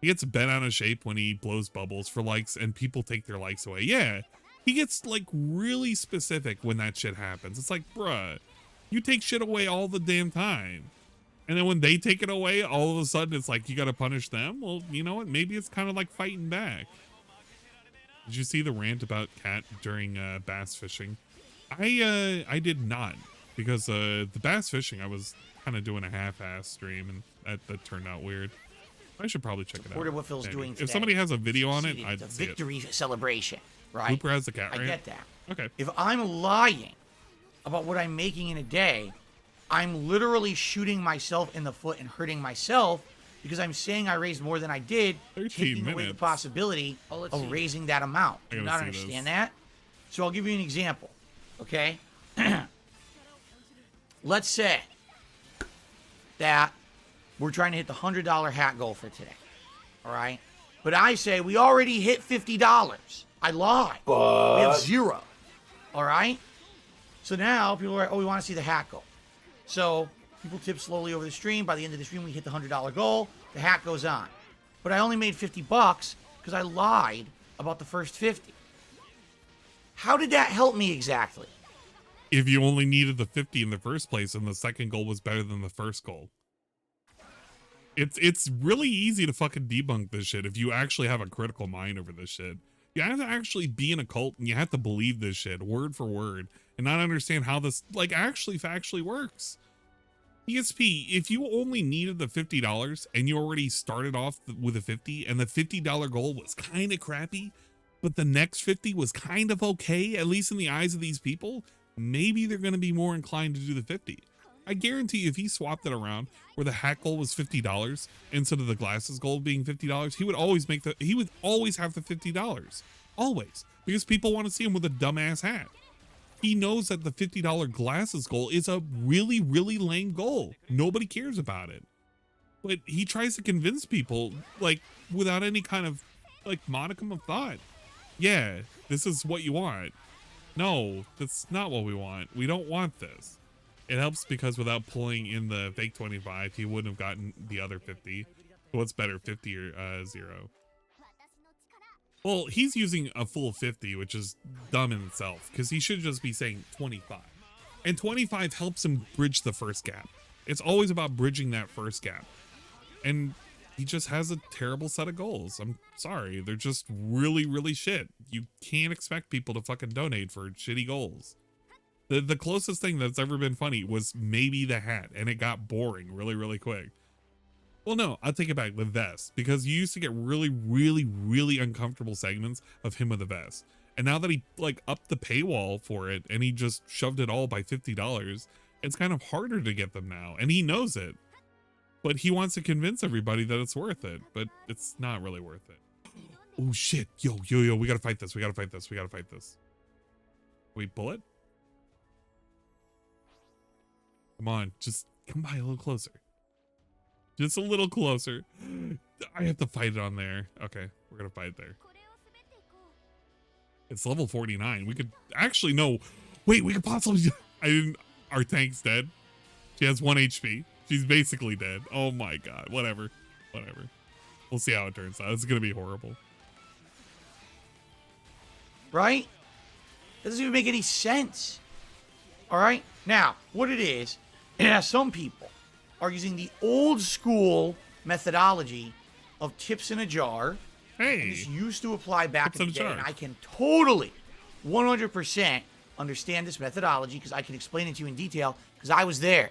Speaker 1: He gets bent out of shape when he blows bubbles for likes, and people take their likes away. Yeah, he gets like really specific when that shit happens. It's like, bruh, you take shit away all the damn time. And then when they take it away, all of a sudden it's like, you gotta punish them? Well, you know what? Maybe it's kind of like fighting back. Did you see the rant about Cat during bass fishing? I did not. Because the bass fishing, I was kind of doing a half-ass stream, and that turned out weird. I should probably check it out.
Speaker 2: What Phil's doing today.
Speaker 1: If somebody has a video on it, I'd
Speaker 2: see
Speaker 1: it.
Speaker 2: Victory celebration, right?
Speaker 1: Blooper has the cat, right?
Speaker 2: I get that.
Speaker 1: Okay.
Speaker 2: If I'm lying about what I'm making in a day, I'm literally shooting myself in the foot and hurting myself, because I'm saying I raised more than I did, taking away the possibility of raising that amount. Do you not understand that? So I'll give you an example, okay? Let's say that we're trying to hit the $100 hat goal for today, all right? But I say we already hit $50. I lie.
Speaker 10: But
Speaker 2: we have 0, all right? So now people are like, oh, we want to see the hat goal. So people tip slowly over the stream. By the end of the stream, we hit the $100 goal. The hat goes on. But I only made $50 because I lied about the first 50. How did that help me exactly?
Speaker 1: If you only needed the 50 in the first place and the second goal was better than the first goal. It's really easy to fucking debunk this shit if you actually have a critical mind over this shit. You have to actually be in a cult, and you have to believe this shit word for word and not understand how this like actually factually works. ESP, if you only needed the $50 and you already started off with a 50 and the $50 goal was kind of crappy, but the next 50 was kind of okay, at least in the eyes of these people, maybe they're going to be more inclined to do the 50. I guarantee you, if he swapped it around where the hat goal was $50 instead of the glasses goal being $50, he would always have the $50. Always. Because people want to see him with a dumbass hat. He knows that the $50 glasses goal is a really, really lame goal. Nobody cares about it. But he tries to convince people, like, without any kind of, like, modicum of thought. Yeah, this is what you want. No, that's not what we want. We don't want this. It helps because without pulling in the fake 25, he wouldn't have gotten the other 50. So what's better, 50 or 0? Well, he's using a full 50, which is dumb in itself, because he should just be saying 25. And 25 helps him bridge the first gap. It's always about bridging that first gap. And he just has a terrible set of goals. I'm sorry. They're just really, really shit. You can't expect people to fucking donate for shitty goals. The closest thing that's ever been funny was maybe the hat, and it got boring really, really quick. Well, no, I'll take it back, the vest, because you used to get really, really, really uncomfortable segments of him with a vest. And now that he like upped the paywall for it and he just shoved it all by $50, it's kind of harder to get them now, and he knows it. But he wants to convince everybody that it's worth it, but it's not really worth it. Oh shit, yo, we gotta fight this, we gotta fight this. We pull it? Come on, just come by a little closer. Just a little closer. I have to fight it on there. Okay, we're gonna fight there. It's level 49. We could actually no. Wait, we could possibly. I didn't. Our tank's dead. She has 1 HP. She's basically dead. Oh my god. Whatever. We'll see how it turns out. It's gonna be horrible.
Speaker 2: Right? Doesn't even make any sense. All right. Now, what it is, some people are using the old school methodology of tips in a jar.
Speaker 1: Hey.
Speaker 2: And this used to apply back in the day, and I can totally, 100% understand this methodology because I can explain it to you in detail because I was there.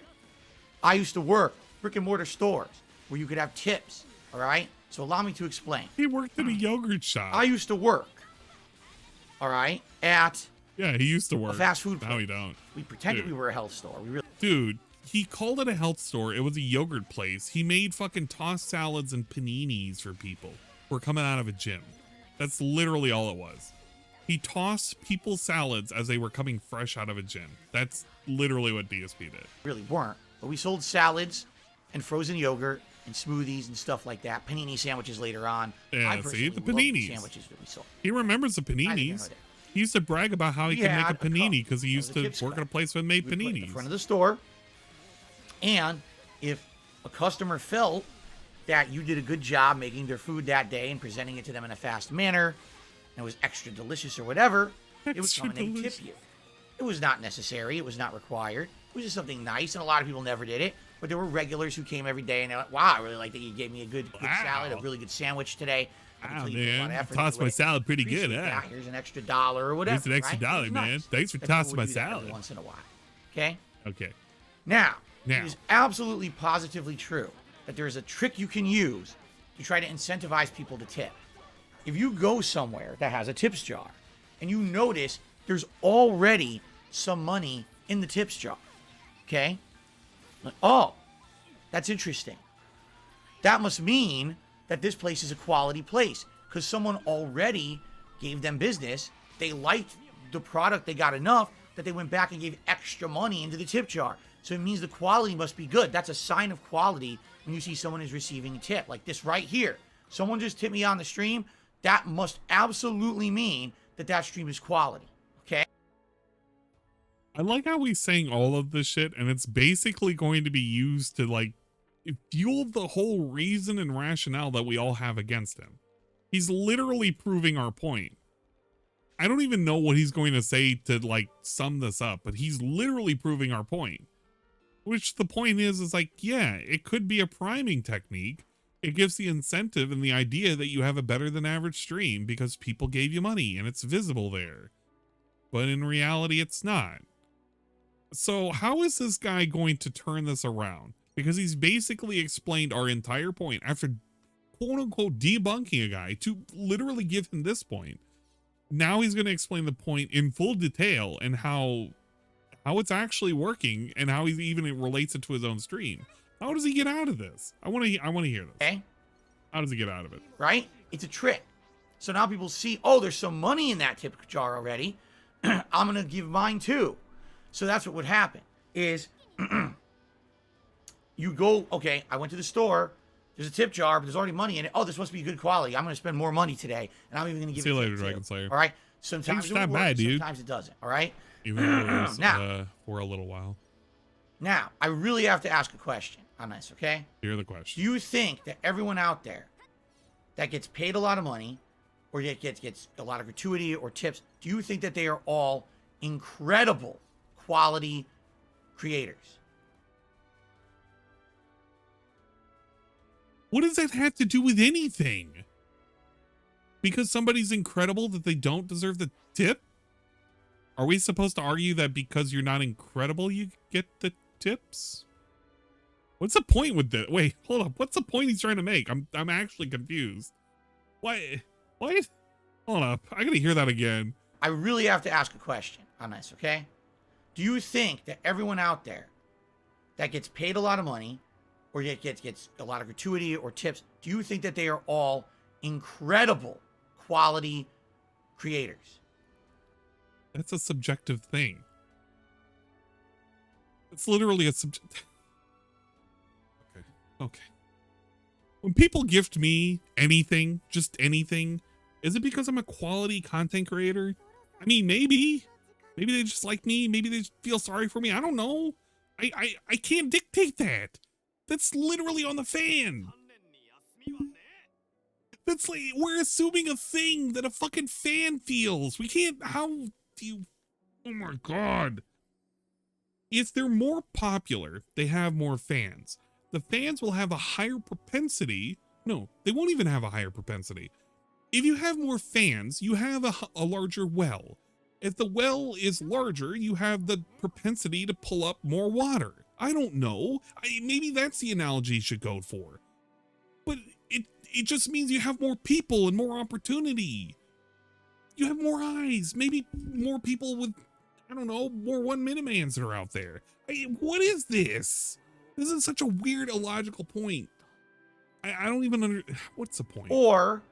Speaker 2: I used to work brick and mortar stores where you could have tips. All right. So allow me to explain.
Speaker 1: He worked in a yogurt shop.
Speaker 2: I used to work. All right.
Speaker 1: Yeah, he used to work.
Speaker 2: A fast food place.
Speaker 1: Now he don't.
Speaker 2: We pretended we were a health store. We really.
Speaker 1: Dude, he called it a health store. It was a yogurt place. He made fucking tossed salads and paninis for people who were coming out of a gym. That's literally all it was. He tossed people salads as they were coming fresh out of a gym. That's literally what DSP did.
Speaker 2: Really weren't. But we sold salads and frozen yogurt and smoothies and stuff like that. Panini sandwiches later on.
Speaker 1: Yeah, see, the paninis.
Speaker 2: The sandwiches that we sold.
Speaker 1: He remembers the paninis. He used to brag about how he could make a panini because he used to work at a place that made paninis.
Speaker 2: In front of the store. And if a customer felt that you did a good job making their food that day and presenting it to them in a fast manner, and it was extra delicious or whatever, it would come and they'd tip you. It was not necessary. It was not required. It was just something nice, and a lot of people never did it. But there were regulars who came every day, and they're like, wow, I really like that you gave me a good salad, a really good sandwich today.
Speaker 1: Wow, man. Tossed my salad pretty good, huh?
Speaker 2: Here's an extra $1 or whatever.
Speaker 1: Here's an extra $1, man. Thanks for tossing my salad.
Speaker 2: Once in a while. Okay?
Speaker 1: Okay.
Speaker 2: Now, it is absolutely positively true that there is a trick you can use to try to incentivize people to tip. If you go somewhere that has a tips jar and you notice there's already some money in the tips jar, okay? Like, oh, that's interesting. That must mean that this place is a quality place because someone already gave them business. They liked the product. They got enough that they went back and gave extra money into the tip jar. So it means the quality must be good. That's a sign of quality when you see someone is receiving a tip. Like this right here. Someone just tipped me on the stream. That must absolutely mean that that stream is quality. Okay?
Speaker 1: I like how he's saying all of this shit, and it's basically going to be used to, like, fuel the whole reason and rationale that we all have against him. He's literally proving our point. I don't even know what he's going to say to, like, sum this up, but he's literally proving our point. Which the point is like, yeah, it could be a priming technique. It gives the incentive and the idea that you have a better than average stream because people gave you money and it's visible there. But in reality, it's not. So how is this guy going to turn this around? Because he's basically explained our entire point after quote unquote debunking a guy to literally give him this point. Now he's going to explain the point in full detail and how it's actually working and how he even relates it to his own stream. How does he get out of this? I want to hear this.
Speaker 2: Okay.
Speaker 1: How does he get out of it?
Speaker 2: Right? It's a trick. So now people see, oh, there's some money in that tip jar already. I'm going to give mine too. So that's what would happen is you go, okay, I went to the store. There's a tip jar, but there's already money in it. Oh, this must be good quality. I'm going to spend more money today. And I'm even going to give
Speaker 1: See
Speaker 2: it
Speaker 1: you later,
Speaker 2: to
Speaker 1: Dragon Slayer.
Speaker 2: All right? Sometimes
Speaker 1: it's not bad, dude.
Speaker 2: Sometimes it doesn't. All right?
Speaker 1: Even though it was, now, for a little while.
Speaker 2: Now, I really have to ask a question on this, okay?
Speaker 1: Hear the question.
Speaker 2: Do you think that everyone out there that gets paid a lot of money or gets a lot of gratuity or tips, do you think that they are all incredible quality creators?
Speaker 1: What does that have to do with anything? Because somebody's incredible that they don't deserve the tip? Are we supposed to argue that because you're not incredible, you get the tips? What's the point with this? Wait, hold up. What's the point he's trying to make? I'm actually confused. What? Hold up. I gotta hear that again.
Speaker 2: I really have to ask a question on this, okay? Do you think that everyone out there that gets paid a lot of money or gets a lot of gratuity or tips, do you think that they are all incredible quality creators?
Speaker 1: That's a subjective thing. It's literally a subject. Okay. When people gift me anything, just anything, is it because I'm a quality content creator? I mean, maybe they just like me. Maybe they feel sorry for me. I don't know. I can't dictate that. That's literally on the fan. That's like, we're assuming a thing that a fucking fan feels. We can't, how do you, oh my God. If they're more popular, they have more fans. The fans will have a higher propensity. No, they won't even have a higher propensity. If you have more fans, you have a larger well. If the well is larger, you have the propensity to pull up more water. I don't know. Maybe that's the analogy you should go for. But it just means you have more people and more opportunity. You have more eyes. Maybe more people with, I don't know, more 1 minute mans that are out there. What is this? This is such a weird, illogical point. I don't even what's the point?
Speaker 2: Or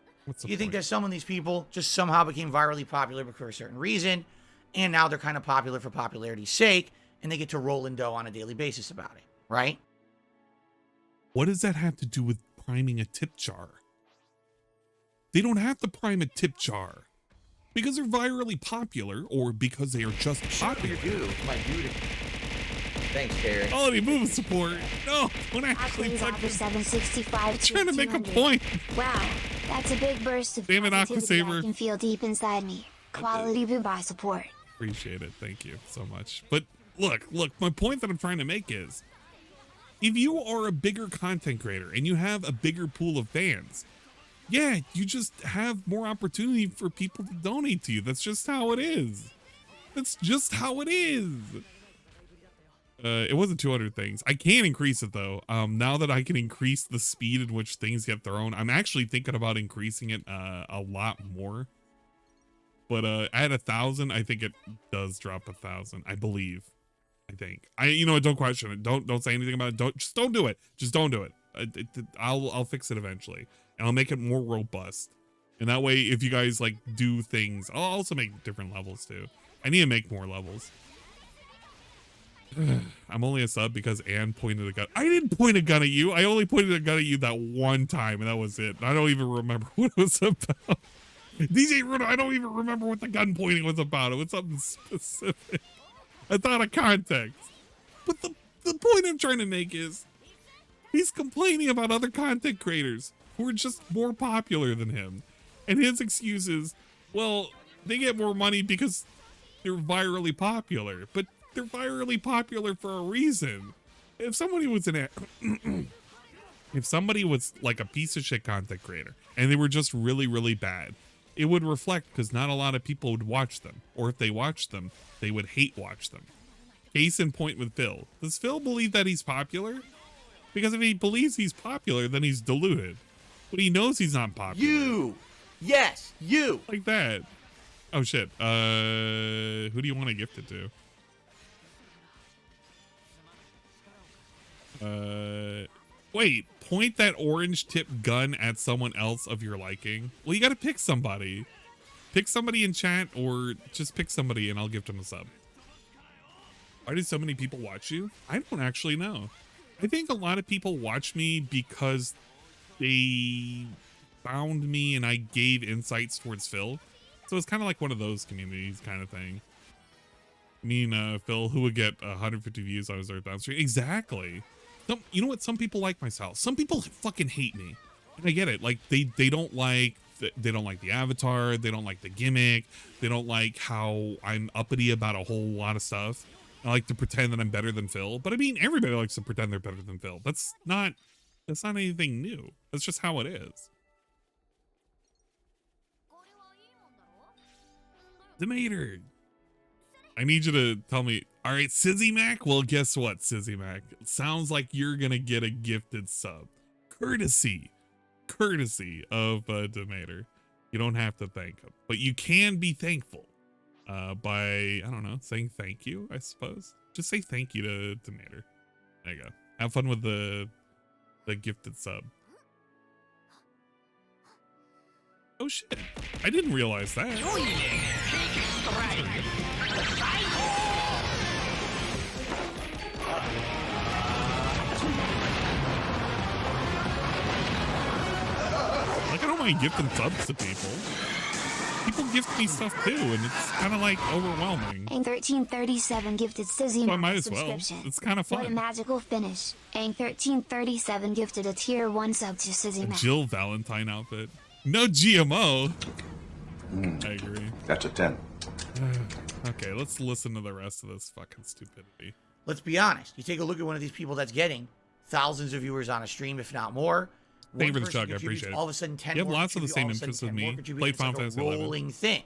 Speaker 2: you think that some of these people just somehow became virally popular for a certain reason, and now they're kind of popular for popularity's sake, and they get to roll in dough on a daily basis about it, right?
Speaker 1: What does that have to do with priming a tip jar? They don't have to prime a tip jar because they're virally popular or because they are just popular.
Speaker 2: My dude. Thanks, Derek.
Speaker 1: Quality movement support. No, don't actually.
Speaker 3: Aqua's 765
Speaker 1: trying to make a point.
Speaker 3: Wow, that's a big burst of
Speaker 1: damn it, Aqua
Speaker 3: positivity
Speaker 1: Saver.
Speaker 3: I can feel deep inside me. Quality Booba support.
Speaker 1: Appreciate it. Thank you so much. But look, my point that I'm trying to make is, if you are a bigger content creator and you have a bigger pool of fans, yeah, you just have more opportunity for people to donate to you. That's just how it is. That's just how it is. It wasn't 200 things. I can increase it though. Now that I can increase the speed in which things get thrown, I'm actually thinking about increasing it a lot more. But at 1,000, I think it does drop 1,000. I believe. I think. You know what? Don't question it. Don't say anything about it. Just don't do it. Just don't do it. I'll fix it eventually, and I'll make it more robust. And that way, if you guys like do things, I'll also make different levels too. I need to make more levels. I'm only a sub because Ann pointed a gun. I didn't point a gun at you. I only pointed a gun at you that one time, and that was it. I don't even remember what it was about. DJ Runo, I don't even remember what the gun pointing was about. It was something specific. It's out of context. But the point I'm trying to make is, he's complaining about other content creators who are just more popular than him. And his excuse is, well, they get more money because they're virally popular. But they're virally popular for a reason. If somebody was if somebody was like a piece of shit content creator and they were just really, really bad, it would reflect because not a lot of people would watch them. Or if they watched them, they would hate watch them. Case in point with Phil. Does Phil believe that he's popular? Because if he believes he's popular, then he's deluded. But he knows he's not popular.
Speaker 2: You! Yes, you!
Speaker 1: Like that. Oh shit. Who do you want to gift it to? Wait, point that orange tip gun at someone else of your liking. Well, you gotta pick somebody. Pick somebody in chat or just pick somebody and I'll gift them a sub. Why do so many people watch you? I don't actually know. I think a lot of people watch me because they found me and I gave insights towards Phil. So it's kind of like one of those communities kind of thing. Me and Phil, who would get 150 views on his Earthbound stream. Exactly. You know what? Some people like myself. Some people fucking hate me. And I get it. Like they don't like the avatar. They don't like the gimmick. They don't like how I'm uppity about a whole lot of stuff. I like to pretend that I'm better than Phil. But I mean, everybody likes to pretend they're better than Phil. That's not anything new. That's just how it is. Demeter, I need you to tell me. All right, Sizzy Mac. Well, guess what, Sizzy Mac? It sounds like you're gonna get a gifted sub, courtesy of Demeter. You don't have to thank him, but you can be thankful by, I don't know, saying thank you. I suppose just say thank you to Demeter. There you go. Have fun with the gifted sub. Oh shit! I didn't realize that. mind gifting subs to people. People gift me stuff too, and it's kind of like overwhelming.
Speaker 3: Ang1337 gifted Sizzy
Speaker 1: So I might as well.
Speaker 3: subscription.
Speaker 1: It's kind of fun.
Speaker 3: What a magical finish. Ang1337 gifted a tier 1 sub to Sizzy
Speaker 1: A
Speaker 3: Mac.
Speaker 1: Jill Valentine outfit. No GMO. I agree.
Speaker 12: That's a 10.
Speaker 1: Okay, let's listen to the rest of this fucking stupidity.
Speaker 2: Let's be honest. You take a look at one of these people that's getting thousands of viewers on a stream, if not more.
Speaker 1: Thank you for the chug, I appreciate it.
Speaker 2: All of a sudden, 10
Speaker 1: you have
Speaker 2: more
Speaker 1: lots of the same interests as me. Played Final Fantasy 11.
Speaker 2: Rolling thing,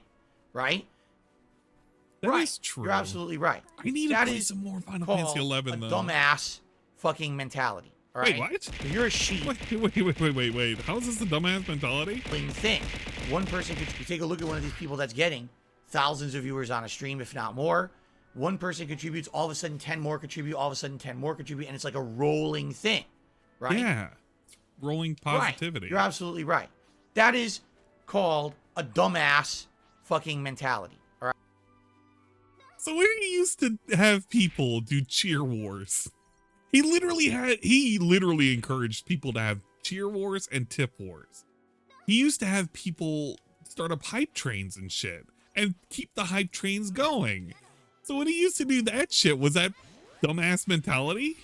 Speaker 2: right?
Speaker 1: That is true.
Speaker 2: You're absolutely right.
Speaker 1: I need to play some more Final Fantasy 11 though.
Speaker 2: Dumbass fucking mentality. All right?
Speaker 1: Wait, what?
Speaker 2: If you're a sheep.
Speaker 1: Wait. How is this the dumbass mentality?
Speaker 2: Thing. One person could you take a look at one of these people that's getting thousands of viewers on a stream, if not more. One person contributes, all of a sudden 10 more contribute, all of a sudden 10 more contribute, and it's like a rolling thing, right?
Speaker 1: Yeah. Rolling positivity.
Speaker 2: Right. You're absolutely right. That is called a dumbass fucking mentality. All right.
Speaker 1: So when he used to have people do cheer wars, he literally encouraged people to have cheer wars and tip wars. He used to have people start up hype trains and shit and keep the hype trains going. So when he used to do that shit, was that dumbass mentality?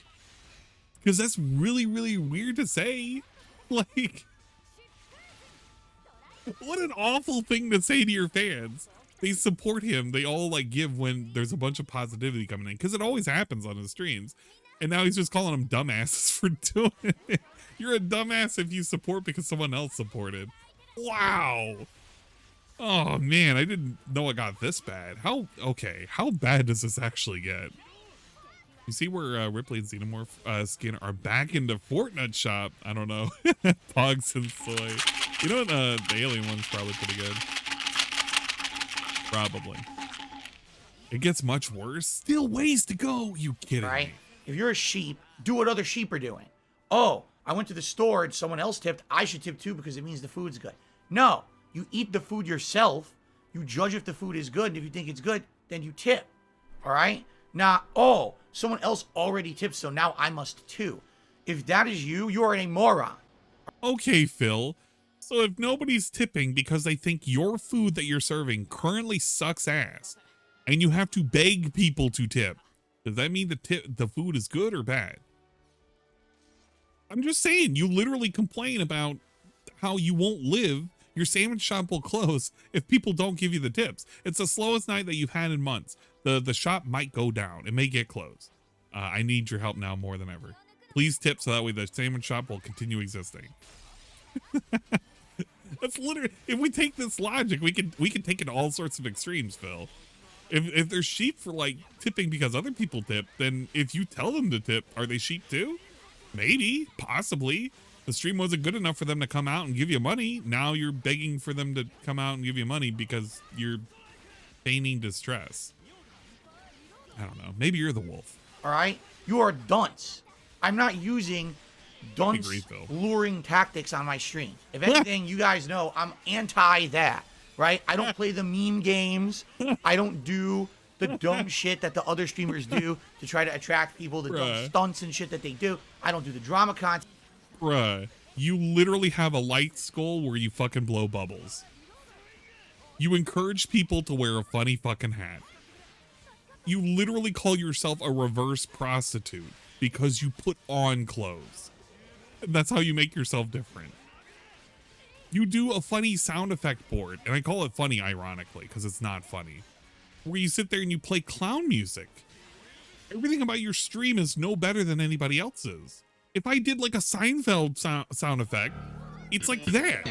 Speaker 1: Because that's really, really weird to say. Like, what an awful thing to say to your fans. They support him. They all like give when there's a bunch of positivity coming in, because it always happens on his streams. And now he's just calling them dumbasses for doing it. You're a dumbass if you support because someone else supported. Wow. Oh man, I didn't know it got this bad. How bad does this actually get? You see where Ripley and Xenomorph skin are back into Fortnite shop. I don't know. Pogs and soy. You know what? The alien one's probably pretty good. Probably. It gets much worse. Still ways to go. You kidding me?
Speaker 2: If you're a sheep, do what other sheep are doing. Oh, I went to the store and someone else tipped. I should tip too because it means the food's good. No, you eat the food yourself. You judge if the food is good. And if you think it's good, then you tip. All right? Now, oh, someone else already tipped, so now I must too. If that is you, you are a moron.
Speaker 1: Okay, Phil. So if nobody's tipping because they think your food that you're serving currently sucks ass, and you have to beg people to tip, does that mean the food is good or bad? I'm just saying, you literally complain about how you won't live. Your sandwich shop will close if people don't give you the tips. It's the slowest night that you've had in months. The shop might go down. It may get closed. I need your help now more than ever. Please tip so that way the sandwich shop will continue existing. That's literally, if we take this logic, we can take it to all sorts of extremes, Phil. If they're sheep for like tipping because other people tip, then if you tell them to tip, are they sheep too? Maybe, possibly. The stream wasn't good enough for them to come out and give you money. Now you're begging for them to come out and give you money because you're feigning distress. I don't know. Maybe you're the wolf.
Speaker 2: All right? You are dunce. I'm not using dunce luring tactics on my stream. If anything, you guys know I'm anti that, right? I don't play the meme games. I don't do the dumb shit that the other streamers do to try to attract people, the dumb stunts and shit that they do. I don't do the drama content.
Speaker 1: Bruh, you literally have a light skull where you fucking blow bubbles. You encourage people to wear a funny fucking hat. You literally call yourself a reverse prostitute because you put on clothes. That's how you make yourself different. You do a funny sound effect board, and I call it funny ironically because it's not funny, where you sit there and you play clown music. Everything about your stream is no better than anybody else's. If I did like a Seinfeld sound effect, it's like that.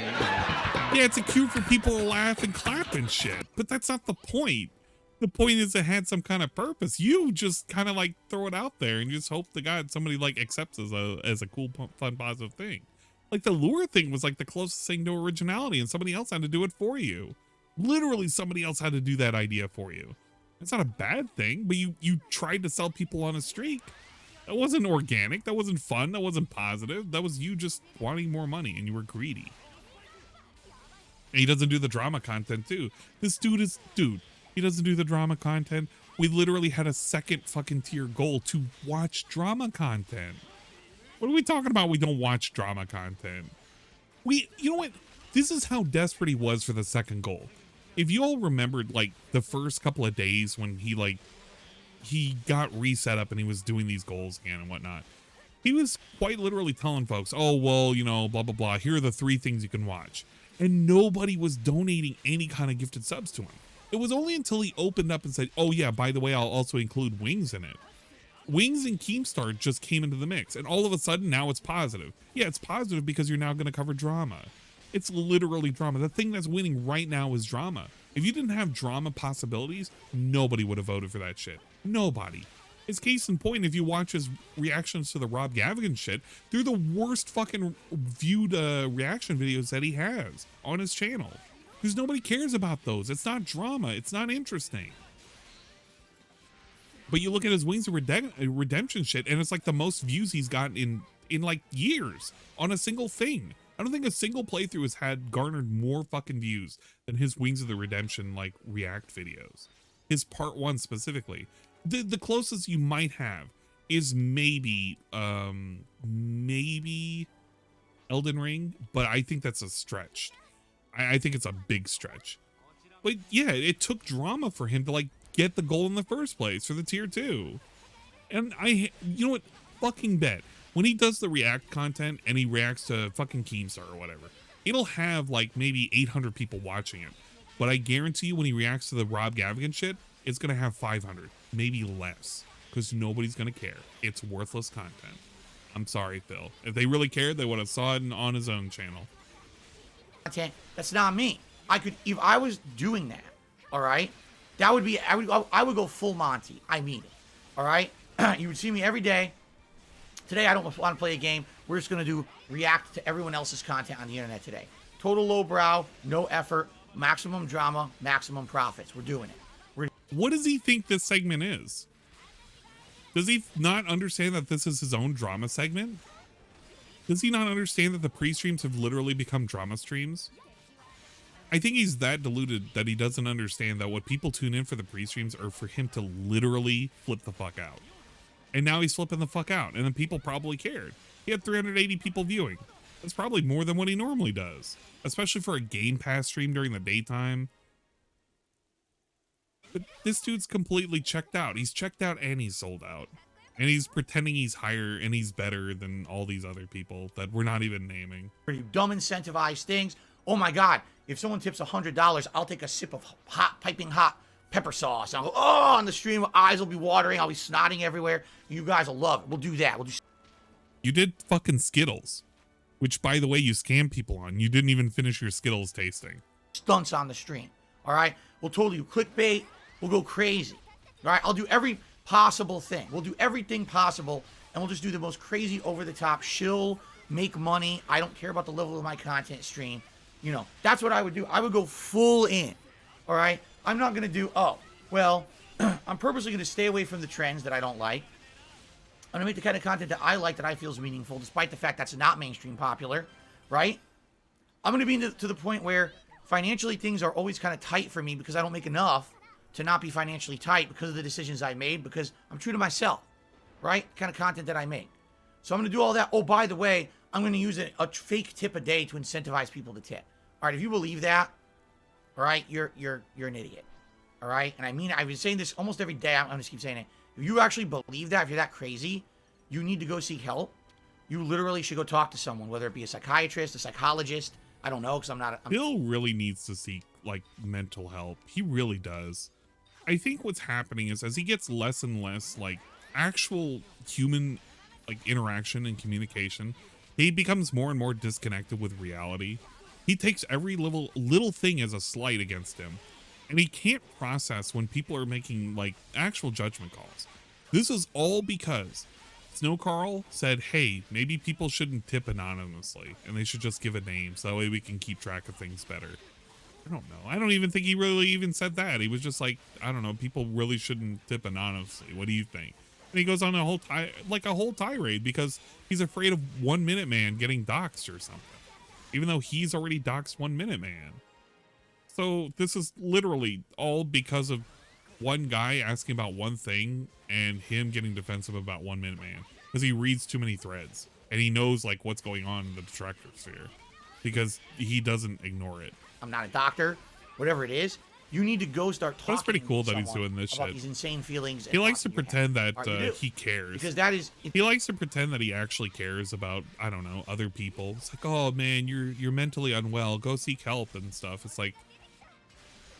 Speaker 1: Yeah, it's a cue for people to laugh and clap and shit, but that's not the point. The point is it had some kind of purpose. You just kind of like throw it out there and just hope to God somebody like accepts as a cool, fun, positive thing. Like the lure thing was like the closest thing to originality, and somebody else had to do it for you. Literally somebody else had to do that idea for you. It's not a bad thing, but you tried to sell people on a streak. That wasn't organic. That wasn't fun. That wasn't positive. That was you just wanting more money, and you were greedy. And he doesn't do the drama content too. This dude, he doesn't do the drama content. We literally had a second fucking tier goal to watch drama content. What are we talking about? We don't watch drama content. You know what? this is how desperate he was for the second goal. If you all remembered, like, the first couple of days when he got reset up and he was doing these goals again and whatnot, he was quite literally telling folks, oh, well, you know, blah, blah, blah. Here are the 3 things you can watch. And nobody was donating any kind of gifted subs to him. It was only until he opened up and said, oh, yeah, by the way, I'll also include Wings in it. Wings and Keemstar just came into the mix. And all of a sudden, now it's positive. Yeah, it's positive because you're now going to cover drama. It's literally drama. The thing that's winning right now is drama. If you didn't have drama possibilities, nobody would have voted for that shit. Nobody. It's case in point, if you watch his reactions to the Rob Gavigan shit, they're the worst fucking viewed reaction videos that he has on his channel. Because nobody cares about those. It's not drama. It's not interesting. But you look at his Wings of Redemption shit, and it's like the most views he's gotten in like years on a single thing. I don't think a single playthrough has had garnered more fucking views than his Wings of the Redemption like react videos. His part 1 specifically. The closest you might have is maybe Elden Ring, but I think that's a stretch. I think it's a big stretch. But yeah, it took drama for him to like get the goal in the first place for the tier 2. And you know what? Fucking bet. When he does the react content and he reacts to fucking Keemstar or whatever, it'll have like maybe 800 people watching it. But I guarantee you when he reacts to the Rob Gavigan shit, it's going to have 500, maybe less, because nobody's going to care. It's worthless content. I'm sorry, Phil. If they really cared, they would have saw it on his own channel.
Speaker 2: That's not me. I could, if I was doing that, all right, that would be, I would go full Monty. I mean it, all right? You would see me every day. Today, I don't want to play a game. We're just going to react to everyone else's content on the internet today. Total lowbrow, no effort, maximum drama, maximum profits. We're doing it.
Speaker 1: What does he think this segment is? Does he not understand that this is his own drama segment? Does he not understand that the pre-streams have literally become drama streams? I think he's that deluded that he doesn't understand that what people tune in for the pre-streams are for him to literally flip the fuck out. And now he's flipping the fuck out, and then people probably cared. He had 380 people viewing. That's probably more than what he normally does, especially for a Game Pass stream during the daytime. But this dude's completely checked out. He's checked out and he's sold out. And he's pretending he's higher and he's better than all these other people that we're not even naming.
Speaker 2: Pretty dumb incentivized things. Oh my God, if someone tips $100, I'll take a sip of hot, piping hot pepper sauce. I'll go, oh, on the stream, eyes will be watering. I'll be snotting everywhere. You guys will love it. We'll do that.
Speaker 1: You did fucking Skittles, which, by the way, you scam people on. You didn't even finish your Skittles tasting.
Speaker 2: Stunts on the stream. All right. We'll totally do clickbait. We'll go crazy. All right. I'll do every possible thing. We'll do everything possible, and we'll just do the most crazy, over-the-top, shill, make money. I don't care about the level of my content stream. You know, that's what I would do. I would go full in. All right. I'm not going to do, oh, well, I'm purposely going to stay away from the trends that I don't like. I'm going to make the kind of content that I like, that I feel is meaningful, despite the fact that's not mainstream popular, right? I'm going to be to the point where financially things are always kind of tight for me because I don't make enough to not be financially tight because of the decisions I made, because I'm true to myself, right? The kind of content that I make. So I'm going to do all that. Oh, by the way, I'm going to use a fake tip a day to incentivize people to tip. All right, if you believe that, all right, you're an idiot. All right? And I mean, I've been saying this almost every day. I'm just keep saying it. If you actually believe that, if you're that crazy, you need to go seek help. You literally should go talk to someone, whether it be a psychiatrist, a psychologist. I don't know, because I'm
Speaker 1: Bill really needs to seek, like, mental help. He really does. I think what's happening is as he gets less and less, like, actual human, like, interaction and communication, he becomes more and more disconnected with reality. He takes every little thing as a slight against him. And he can't process when people are making, like, actual judgment calls. This is all because Snow Carl said, hey, maybe people shouldn't tip anonymously and they should just give a name so that way we can keep track of things better. I don't know. I don't even think he really even said that. He was just like, I don't know, people really shouldn't tip anonymously. What do you think? And he goes on a whole tirade because he's afraid of 1 Minute Man getting doxxed or something, even though he's already doxxed 1 Minute Man. So this is literally all because of one guy asking about one thing and him getting defensive about 1 Minute Man because he reads too many threads and he knows like what's going on in the detractor sphere. because he doesn't ignore it.
Speaker 2: I'm not a doctor, whatever it is. You need to go start talking.
Speaker 1: That's pretty cool that he's doing this
Speaker 2: about
Speaker 1: shit.
Speaker 2: these insane feelings.
Speaker 1: He likes to pretend that he cares.
Speaker 2: Because that is.
Speaker 1: He likes to pretend that he actually cares about, I don't know, other people. It's like, oh man, you're mentally unwell. Go seek help and stuff. It's like,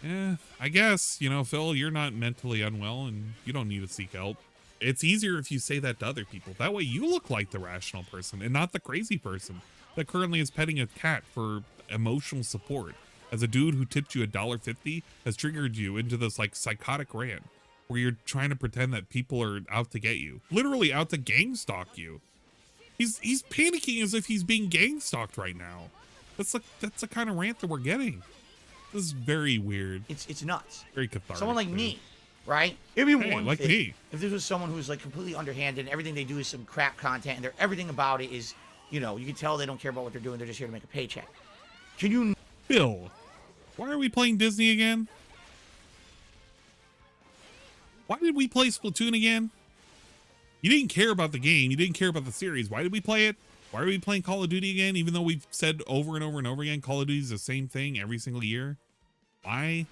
Speaker 1: I guess, you know, Phil, you're not mentally unwell and you don't need to seek help. It's easier if you say that to other people. That way you look like the rational person and not the crazy person that currently is petting a cat for emotional support. As a dude who tipped you $1.50 has triggered you into this like psychotic rant where you're trying to pretend that people are out to get you. Literally out to gang stalk you. He's panicking as if he's being gang stalked right now. That's the kind of rant that we're getting. This is very weird.
Speaker 2: It's nuts.
Speaker 1: Very cathartic.
Speaker 2: Someone like me, right? It'd be one
Speaker 1: like
Speaker 2: thing
Speaker 1: me.
Speaker 2: if this was someone who's like completely underhanded and everything they do is some crap content and everything about it is, you know, you can tell they don't care about what they're doing. They're just here to make a paycheck. Can you...
Speaker 1: Phil, why are we playing Disney again? Why did we play Splatoon again? You didn't care about the game. You didn't care about the series. Why did we play it? Why are we playing Call of Duty again? Even though we've said over and over and over again, Call of Duty is the same thing every single year. Why?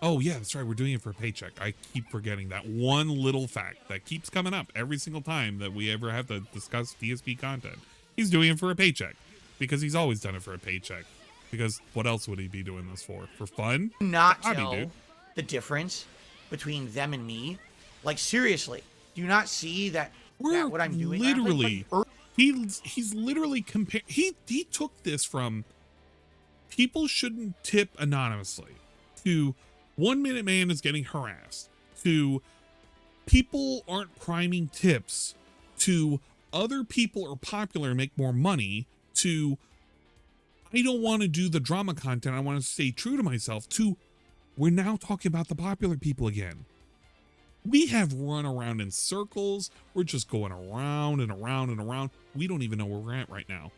Speaker 1: Oh yeah, that's right. We're doing it for a paycheck. I keep forgetting that one little fact that keeps coming up every single time that we ever have to discuss DSP content. He's doing it for a paycheck because he's always done it for a paycheck. Because what else would he be doing this for? For fun?
Speaker 2: Not tell the difference between them and me. Like seriously, do you not see that what I'm doing?
Speaker 1: Literally, he's literally comparing. He took this from people shouldn't tip anonymously to 1 Minute Man is getting harassed to people aren't priming tips to other people are popular and make more money to I don't want to do the drama content. I want to stay true to myself to we're now talking about the popular people again. We have run around in circles. We're just going around and around and around. We don't even know where we're at right now.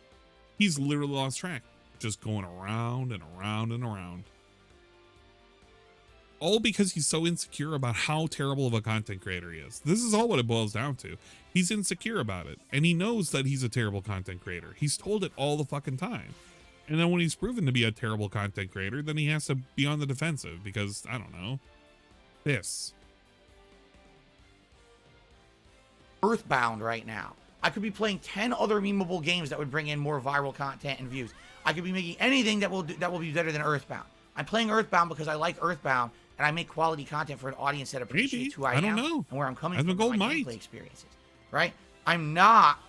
Speaker 1: He's literally lost track. Just going around and around and around. All because he's so insecure about how terrible of a content creator he is. This is all what it boils down to. He's insecure about it. And he knows that he's a terrible content creator. He's told it all the fucking time. And then when he's proven to be a terrible content creator, then he has to be on the defensive because, I don't know, this.
Speaker 2: Earthbound right now. I could be playing 10 other memeable games that would bring in more viral content and views. I could be making anything that will be better than Earthbound. I'm playing Earthbound because I like Earthbound and I make quality content for an audience that appreciates who I am and where I'm coming from with my gameplay experiences. Right? I'm not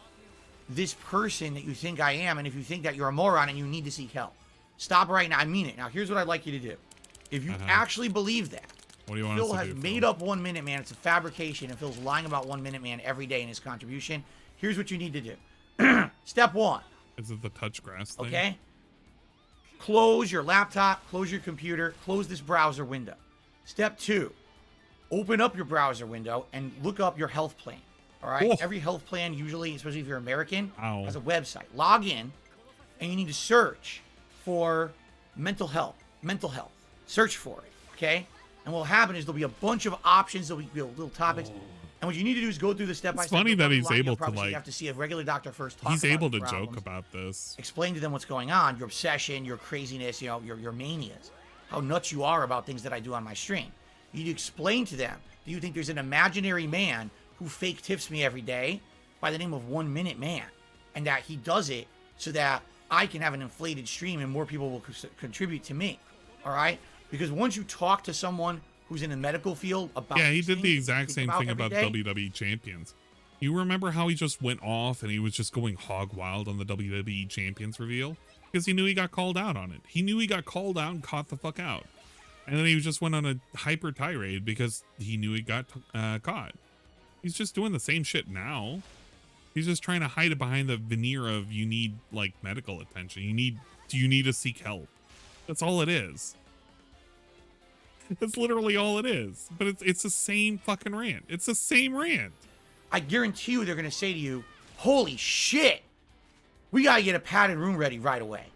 Speaker 2: this person that you think I am, and if you think that you're a moron and you need to seek help, stop right now. I mean it. Now, here's what I'd like you to do. If you actually believe that,
Speaker 1: what do you want
Speaker 2: Phil
Speaker 1: us to
Speaker 2: has
Speaker 1: do,
Speaker 2: made up 1 Minute Man, it's a fabrication, and Phil's lying about 1 Minute Man every day in his contribution, here's what you need to do. Step 1.
Speaker 1: Is it the touch grass thing?
Speaker 2: Okay? Close your laptop, close your computer, close this browser window. Step 2. Open up your browser window and look up your health plan. All right. Every health plan, usually, especially if you're American, has a website. Log in, and you need to search for mental health. Search for it. Okay. And what'll happen is there'll be a bunch of options. There'll be little topics. And what you need to do is go through the step by step.
Speaker 1: It's funny that he's able to
Speaker 2: you have to see a regular doctor first.
Speaker 1: He's able to joke about this.
Speaker 2: Explain to them what's going on, your obsession, your craziness, your manias, how nuts you are about things that I do on my stream. You need to explain to them. Do you think there's an imaginary man who fake tips me every day by the name of 1 Minute Man, and that he does it so that I can have an inflated stream and more people will contribute to me? All right? Because once you talk to someone who's in the medical field about
Speaker 1: he did the exact same thing about WWE champions. You remember how he just went off and he was just going hog wild on the WWE champions reveal? Because he knew he got called out on it. He knew he got called out and caught the fuck out. And then he just went on a hyper tirade because he knew he got caught. He's just doing the same shit now. He's just trying to hide it behind the veneer of you need like medical attention. You need to seek help. That's all it is. That's literally all it is. But it's the same fucking rant. It's the same rant.
Speaker 2: I guarantee you they're going to say to you, holy shit, we got to get a padded room ready right away.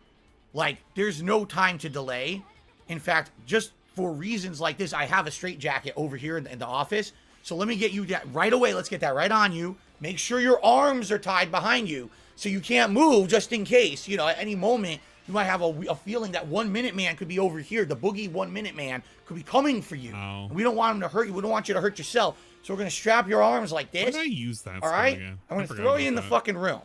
Speaker 2: Like, there's no time to delay. In fact, just for reasons like this, I have a straitjacket over here in the office. So let me get you that right away. Let's get that right on you. Make sure your arms are tied behind you So you can't move just in case, you know, at any moment, you might have a feeling that 1 Minute Man could be over here. The boogie 1 Minute Man could be coming for you.
Speaker 1: Oh.
Speaker 2: We don't want him to hurt you. We don't want you to hurt yourself. So we're going to strap your arms like this.
Speaker 1: Why did I use that?
Speaker 2: All right?
Speaker 1: Again?
Speaker 2: I'm going to throw you in the fucking room.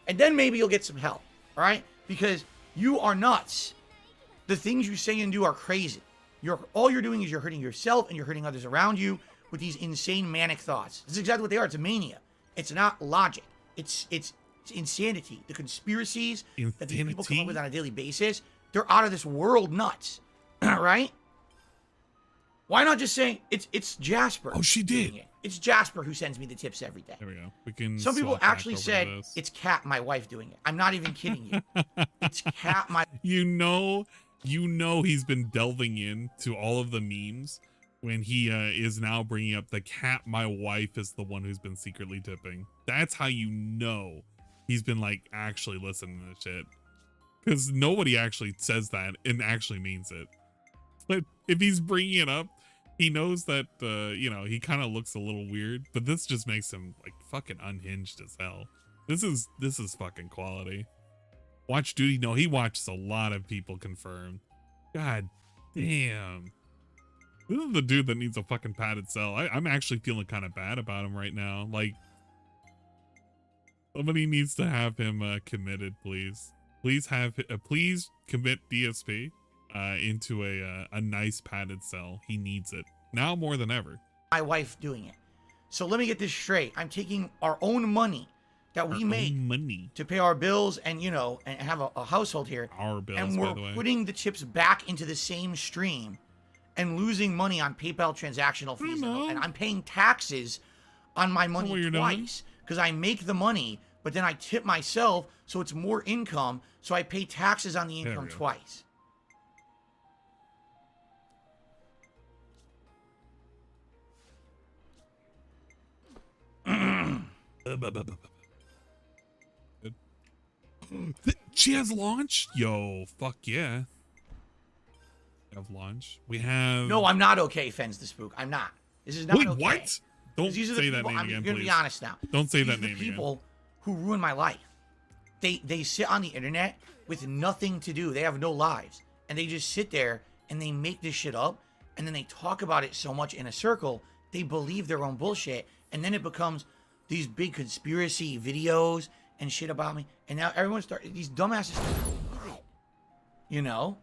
Speaker 2: And then maybe you'll get some help. All right? Because you are nuts. The things you say and do are crazy. All you're doing is you're hurting yourself and you're hurting others around you with these insane manic thoughts. This is exactly what they are. It's a mania. It's not logic. It's insanity. The conspiracies that these people come up with on a daily basis, they're out of this world nuts. Right? Why not just say it's Jasper?
Speaker 1: Oh, she did.
Speaker 2: It's Jasper who sends me the tips every day.
Speaker 1: There we go. We can.
Speaker 2: Some people actually said it's Kat, my wife, doing it. I'm not even kidding you. It's Kat, my.
Speaker 1: You know he's been delving into all of the memes when he is now bringing up the Kat, my wife, is the one who's been secretly tipping. That's how you know he's been like actually listening to this shit, because nobody actually says that and actually means it. But if he's bringing it up, he knows that you know, he kind of looks a little weird, but this just makes him like fucking unhinged as hell. This is fucking quality. Watch Duty. No, he watches a lot of people confirm. God damn. This is the dude that needs a fucking padded cell. I'm actually feeling kind of bad about him right now. Like, somebody needs to have him committed, please. Please commit DSP into a nice padded cell. He needs it now more than ever.
Speaker 2: My wife doing it. So let me get this straight. I'm taking our own money that we made to pay our bills and, you know, and have a household here.
Speaker 1: Our bills,
Speaker 2: and we're putting the chips back into the same stream and losing money on PayPal transactional fees. And I'm paying taxes on my money twice because I make the money, but then I tip myself, so it's more income. So I pay taxes on the income twice.
Speaker 1: She has launch? Yo, fuck yeah. We have launch. We have...
Speaker 2: No, I'm not okay, Fens the Spook. I'm not. This is not
Speaker 1: Wait,
Speaker 2: okay.
Speaker 1: what? Don't say that name again, please.
Speaker 2: I'm going to be honest now.
Speaker 1: Don't say that
Speaker 2: name
Speaker 1: again.
Speaker 2: These are the people who ruin my life. They sit on the internet with nothing to do. They have no lives. And they just sit there and they make this shit up. And then they talk about it so much in a circle, they believe their own bullshit. And then it becomes these big conspiracy videos and shit about me. And now these dumbasses start to believe it. You know?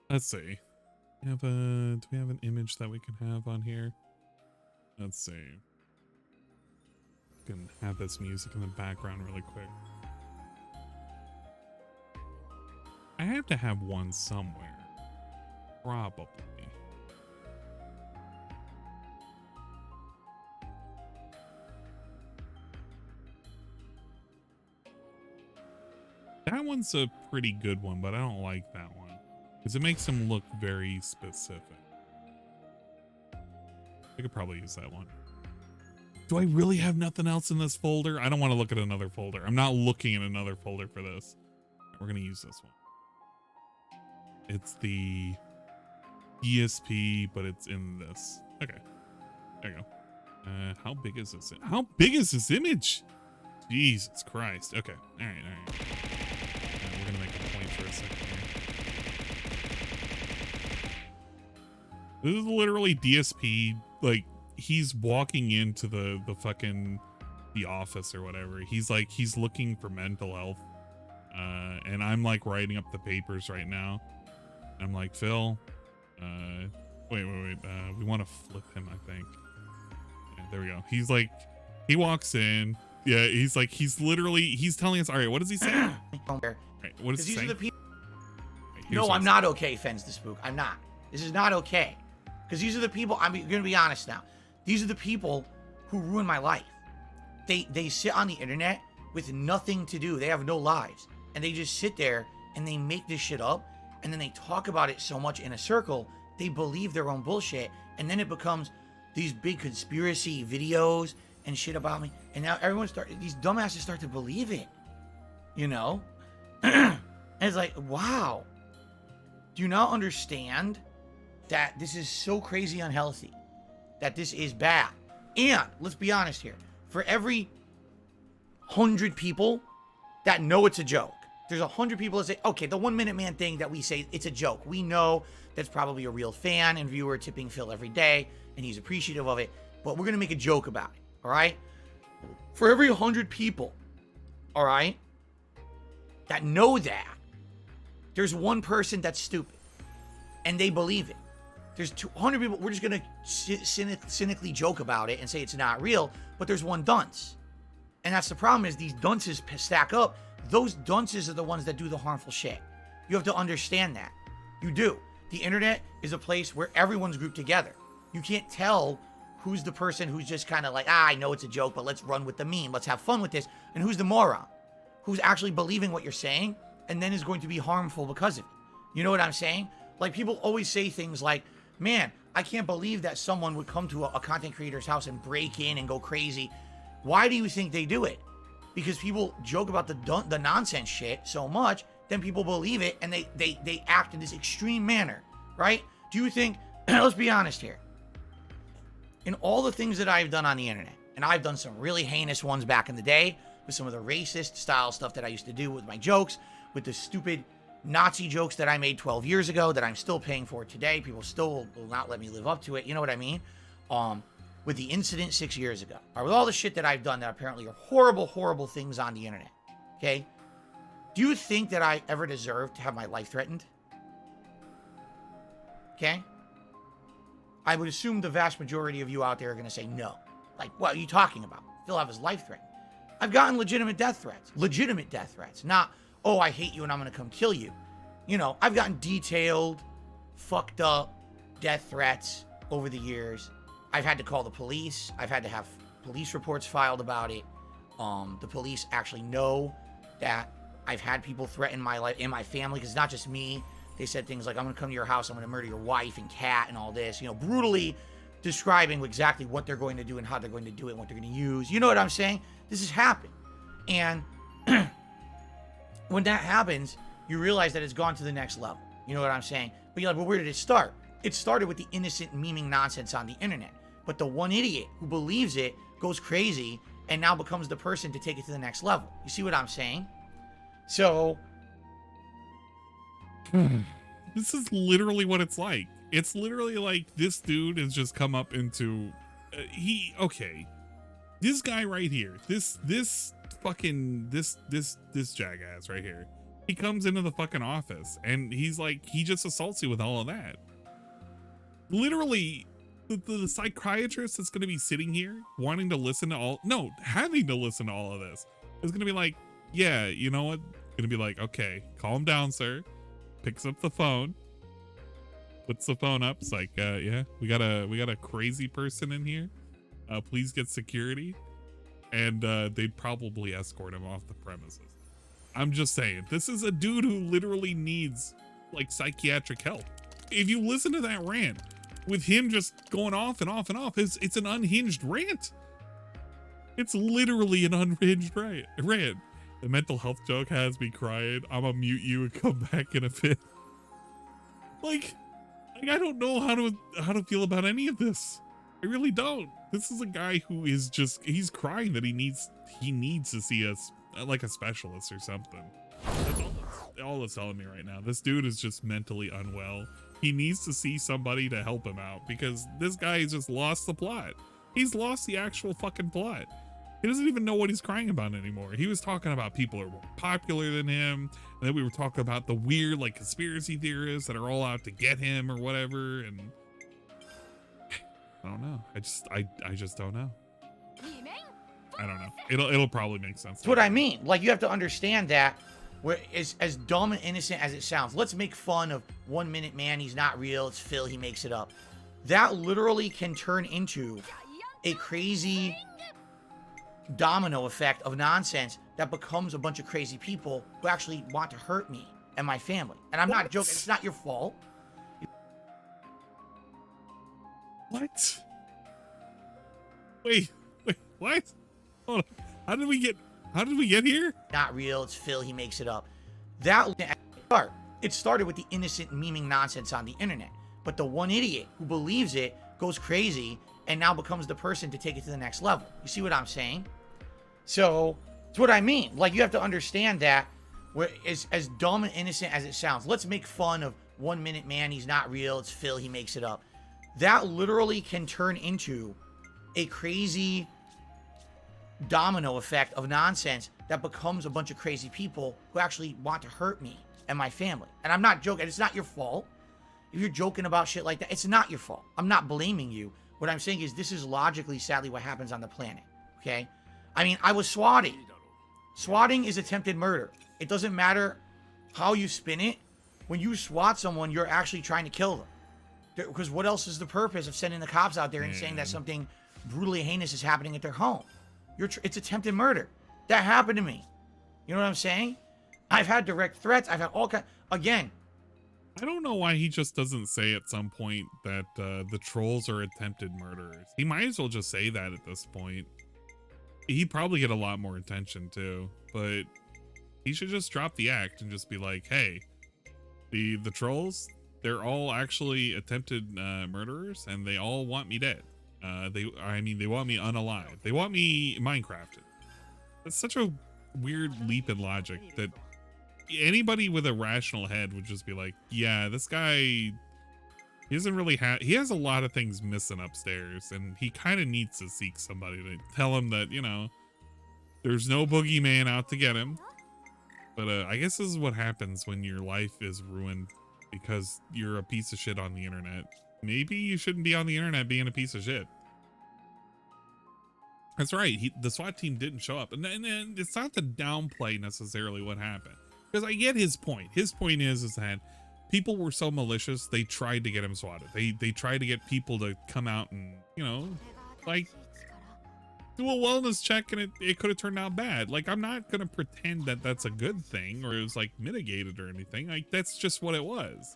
Speaker 1: Let's see. Do we have an image that we can have on here? Let's see. We can have this music in the background really quick. I have to have one somewhere. Probably. That one's a pretty good one, but I don't like that one because it makes him look very specific. I could probably use that one. Do I really have nothing else in this folder? I don't want to look at another folder. I'm not looking at another folder for this. We're going to use this one. It's the ESP, but it's in this. Okay. There you go. How big is this? How big is this image? Jesus Christ. Okay. All right. We're going to make a point for a second here. This is literally DSP. Like, he's walking into the fucking the office or whatever. He's looking for mental health. And I'm like writing up the papers right now. I'm like, Phil, wait. We want to flip him, I think. Yeah, there we go. He's like, he walks in. Yeah, he's telling us, all right, what does he say? Right, what is he saying?
Speaker 2: No, I'm not okay, Fens the Spook. I'm not. This is not okay. Because these are the people, I'm going to be honest now. These are the people who ruin my life. They sit on the internet with nothing to do. They have no lives. And they just sit there and they make this shit up. And then they talk about it so much in a circle, they believe their own bullshit. And then it becomes these big conspiracy videos and shit about me. And now these dumbasses start to believe it. You know? And it's like, wow. Do you not understand that this is so crazy unhealthy? That this is bad. And let's be honest here. For every 100 people that know it's a joke. There's 100 people that say, okay, the 1 Minute Man thing that we say, it's a joke. We know that's probably a real fan and viewer tipping Phil every day, and he's appreciative of it, but we're going to make a joke about it, all right? For every 100 people, all right, that know that, there's one person that's stupid, and they believe it. There's 200 people, we're just going to cynically joke about it and say it's not real, but there's one dunce. And that's the problem, is these dunces stack up. Those dunces are the ones that do the harmful shit. You have to understand that. You do. The internet is a place where everyone's grouped together. You can't tell who's the person who's just kind of like, I know it's a joke, but let's run with the meme. Let's have fun with this. And who's the moron who's actually believing what you're saying and then is going to be harmful because of it. You know what I'm saying? Like, people always say things like, man, I can't believe that someone would come to a content creator's house and break in and go crazy. Why do you think they do it? Because people joke about the nonsense shit so much, then people believe it and they act in this extreme manner, right? Do you think, let's be honest here, in all the things that I've done on the internet, and I've done some really heinous ones back in the day with some of the racist style stuff that I used to do with my jokes, with the stupid Nazi jokes that I made 12 years ago that I'm still paying for today. People still will not let me live up to it. You know what I mean? With the incident 6 years ago, or with all the shit that I've done that apparently are horrible, horrible things on the internet, okay? Do you think that I ever deserved to have my life threatened? Okay? I would assume the vast majority of you out there are going to say no. Like, what are you talking about? He'll have his life threatened. I've gotten legitimate death threats. Legitimate death threats. Not, oh, I hate you and I'm going to come kill you. You know, I've gotten detailed, fucked up death threats over the years. I've had to call the police. I've had to have police reports filed about it. The police actually know that I've had people threaten my life and my family, because it's not just me. They said things like, I'm going to come to your house, I'm going to murder your wife and cat and all this, you know, brutally describing exactly what they're going to do and how they're going to do it and what they're going to use. You know what I'm saying? This has happened. And when that happens, you realize that it's gone to the next level. You know what I'm saying? But you're like, well, where did it start? It started with the innocent memeing nonsense on the internet. But the one idiot who believes it goes crazy and now becomes the person to take it to the next level. You see what I'm saying? So...
Speaker 1: This is literally what it's like. It's literally like this dude has just come up into... okay. This guy right here. This jackass right here. He comes into the fucking office and he's like, he just assaults you with all of that. Literally... The psychiatrist that's going to be sitting here wanting to listen to having to listen to all of this is going to be like, yeah, you know what? Going to be like, okay, calm down, sir. Picks up the phone, puts the phone up. It's like, yeah, we got a crazy person in here. Please get security. And they'd probably escort him off the premises. I'm just saying, this is a dude who literally needs like psychiatric help. If you listen to that rant, with him just going off and off and off, it's an unhinged rant. It's literally an unhinged rant. The mental health joke has me crying. I'm gonna mute you and come back in a bit. Like I don't know how to feel about any of this. I really don't. This is a guy who is just, he's crying that he needs to see us like a specialist or something. That's all it's telling me right now. This dude is just mentally unwell. He needs to see somebody to help him out, because this guy has just lost the plot. He's lost the actual fucking plot. He doesn't even know what he's crying about anymore. He was talking about people who are more popular than him. And then we were talking about the weird like conspiracy theorists that are all out to get him or whatever. And I don't know. I just don't know. I don't know. It'll probably make sense.
Speaker 2: That's what I mean. Like, you have to understand that as dumb and innocent as it sounds, let's make fun of 1 Minute Man. He's not real. It's Phil. He makes it up. That literally can turn into a crazy domino effect of nonsense that becomes a bunch of crazy people who actually want to hurt me and my family. And I'm not joking. It's not your fault.
Speaker 1: What? Wait, what? Hold on. How did we get here?
Speaker 2: Not real. It's Phil. He makes it up. It started with the innocent memeing nonsense on the internet. But the one idiot who believes it goes crazy and now becomes the person to take it to the next level. You see what I'm saying? So That's what I mean. Like, you have to understand that, as dumb and innocent as it sounds, let's make fun of 1 Minute Man. He's not real. It's Phil. He makes it up. That literally can turn into a crazy domino effect of nonsense that becomes a bunch of crazy people who actually want to hurt me and my family. And I'm not joking. It's not your fault. If you're joking about shit like that, it's not your fault. I'm not blaming you. What I'm saying is this is logically, sadly, what happens on the planet. Okay? I mean, I was swatting. Swatting is attempted murder. It doesn't matter how you spin it. When you swat someone, you're actually trying to kill them. Because what else is the purpose of sending the cops out there and saying that something brutally heinous is happening at their home? It's attempted murder. That happened to me. You know what I'm saying? I've had direct threats. I've had all kinds. Again,
Speaker 1: I don't know why he just doesn't say at some point that the trolls are attempted murderers. He might as well just say that at this point. He'd probably get a lot more attention too, but he should just drop the act and just be like, hey, the trolls, they're all actually attempted murderers, and they all want me dead. They want me unalive. They want me Minecrafted. That's such a weird leap in logic that anybody with a rational head would just be like, yeah, this guy, he doesn't really have, he has a lot of things missing upstairs, and he kind of needs to seek somebody to tell him that, you know, there's no boogeyman out to get him. But I guess this is what happens when your life is ruined because you're a piece of shit on the internet. Maybe you shouldn't be on the internet being a piece of shit. That's right. The SWAT team didn't show up. And it's not to downplay necessarily what happened, because I get his point. His point is that people were so malicious, they tried to get him swatted. They tried to get people to come out and, you know, like, do a wellness check, and it could have turned out bad. Like, I'm not going to pretend that that's a good thing or it was like mitigated or anything. Like, that's just what it was.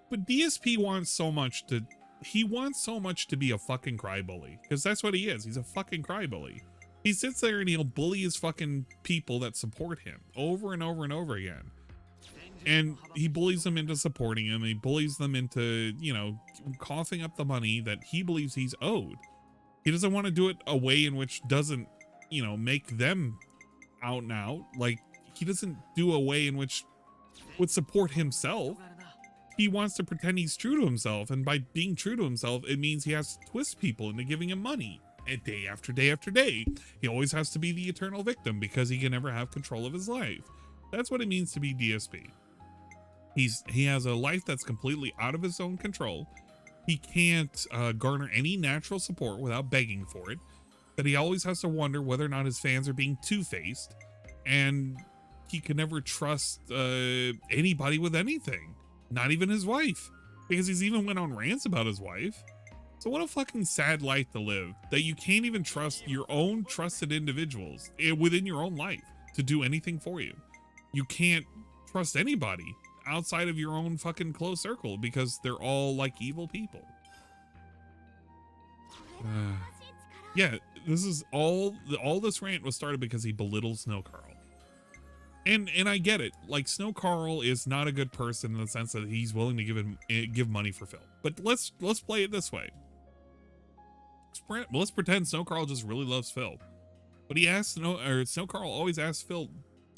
Speaker 1: But DSP wants so much to, he wants so much to be a fucking crybaby, because that's what he is. He's a fucking crybaby. He sits there and he'll bully his fucking people that support him over and over and over again. And he bullies them into supporting him. He bullies them into, you know, coughing up the money that he believes he's owed. He doesn't want to do it a way in which doesn't, you know, make them out and out. Like, he doesn't do a way in which would support himself. He wants to pretend he's true to himself, and by being true to himself, it means he has to twist people into giving him money. And day after day after day, he always has to be the eternal victim because he can never have control of his life. That's what it means to be DSP. He has a life that's completely out of his own control. He can't garner any natural support without begging for it. That he always has to wonder whether or not his fans are being two-faced, and he can never trust anybody with anything. Not even his wife, because he's even went on rants about his wife. So what a fucking sad life to live, that you can't even trust your own trusted individuals within your own life to do anything for you. You can't trust anybody outside of your own fucking close circle because they're all like evil people. Yeah, this is all this rant was started because he belittled Snow Carl. And I get it. Like, Snow Carl is not a good person in the sense that he's willing to give money for Phil. But let's play it this way. Let's pretend Snow Carl just really loves Phil. But Snow Carl always asks Phil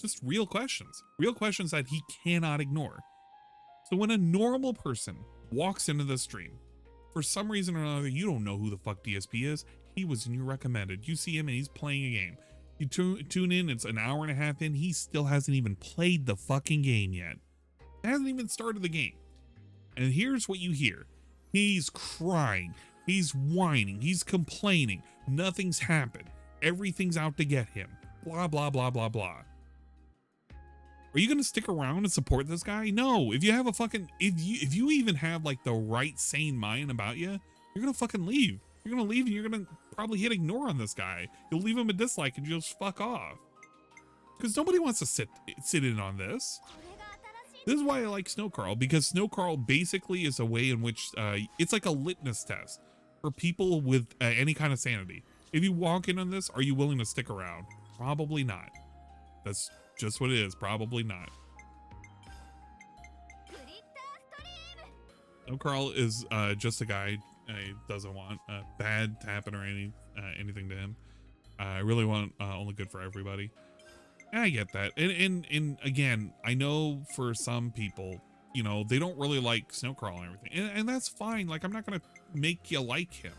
Speaker 1: just real questions that he cannot ignore. So when a normal person walks into the stream, for some reason or another, you don't know who the fuck DSP is. He was in your recommended. You see him and he's playing a game. You tune in, it's an hour and a half in, he still hasn't even played the fucking game yet. He hasn't even started the game. And here's what you hear. He's crying. He's whining. He's complaining. Nothing's happened. Everything's out to get him. Blah, blah, blah, blah, blah. Are you going to stick around and support this guy? No. If you have a fucking, if you even have like the right sane mind about you, you're going to fucking leave. You're going to leave and you're going to probably hit ignore on this guy. You'll leave him a dislike and you'll just fuck off. Because nobody wants to sit in on this. This is why I like Snow Carl, because Snow Carl basically is a way in which it's like a litmus test for people with any kind of sanity. If you walk in on this, are you willing to stick around? Probably not. That's just what it is. Probably not. Snow Carl is just a guy. He doesn't want bad to happen or anything to him. I really want only good for everybody. And I get that. And again, I know for some people, you know, they don't really like Snowcrawl and everything. And that's fine. Like, I'm not going to make you like him.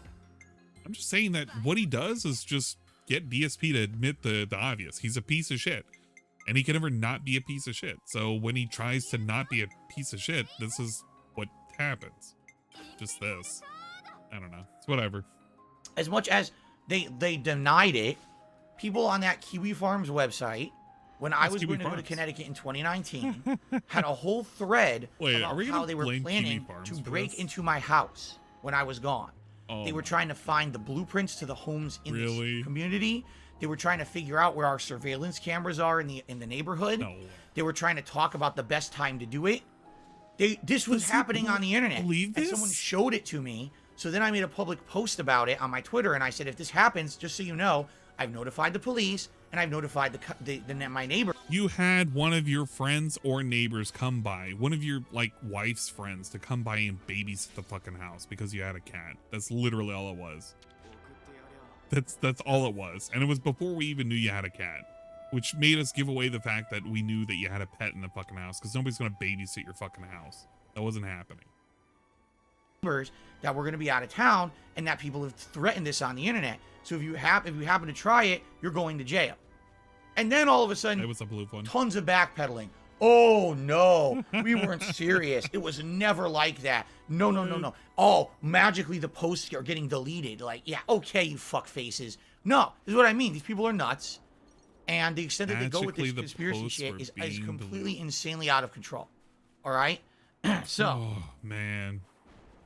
Speaker 1: I'm just saying that what he does is just get DSP to admit the obvious. He's a piece of shit. And he can never not be a piece of shit. So when he tries to not be a piece of shit, this is what happens. Just this. I don't know. It's whatever.
Speaker 2: As much as they denied it, people on that Kiwi Farms website, when I was going to go to Connecticut in 2019, had a whole thread about how they were planning to break into my house when I was gone. They were trying to find the blueprints to the homes in this community. They were trying to figure out where our surveillance cameras are in the neighborhood. They were trying to talk about the best time to do it. This was happening on the internet. And someone showed it to me. So then I made a public post about it on my Twitter, and I said, if this happens, just so you know, I've notified the police and I've notified my neighbor.
Speaker 1: You had one of your friends or neighbors come by, one of your like wife's friends to come by and babysit the fucking house because you had a cat. That's literally all it was. That's all it was. And it was before we even knew you had a cat, which made us give away the fact that we knew that you had a pet in the fucking house because nobody's going to babysit your fucking house. That wasn't happening.
Speaker 2: That we're going to be out of town and that people have threatened this on the internet. So if you happen to try it, you're going to jail. And then all of a sudden,
Speaker 1: it was a blue one.
Speaker 2: Tons of backpedaling. Oh no, we weren't serious. It was never like that. No. Oh, magically the posts are getting deleted. Like, yeah, okay, you fuck faces. No, this is what I mean. These people are nuts. And the extent that they go with this conspiracy shit is completely insanely out of control. All right? So.
Speaker 1: Oh, man.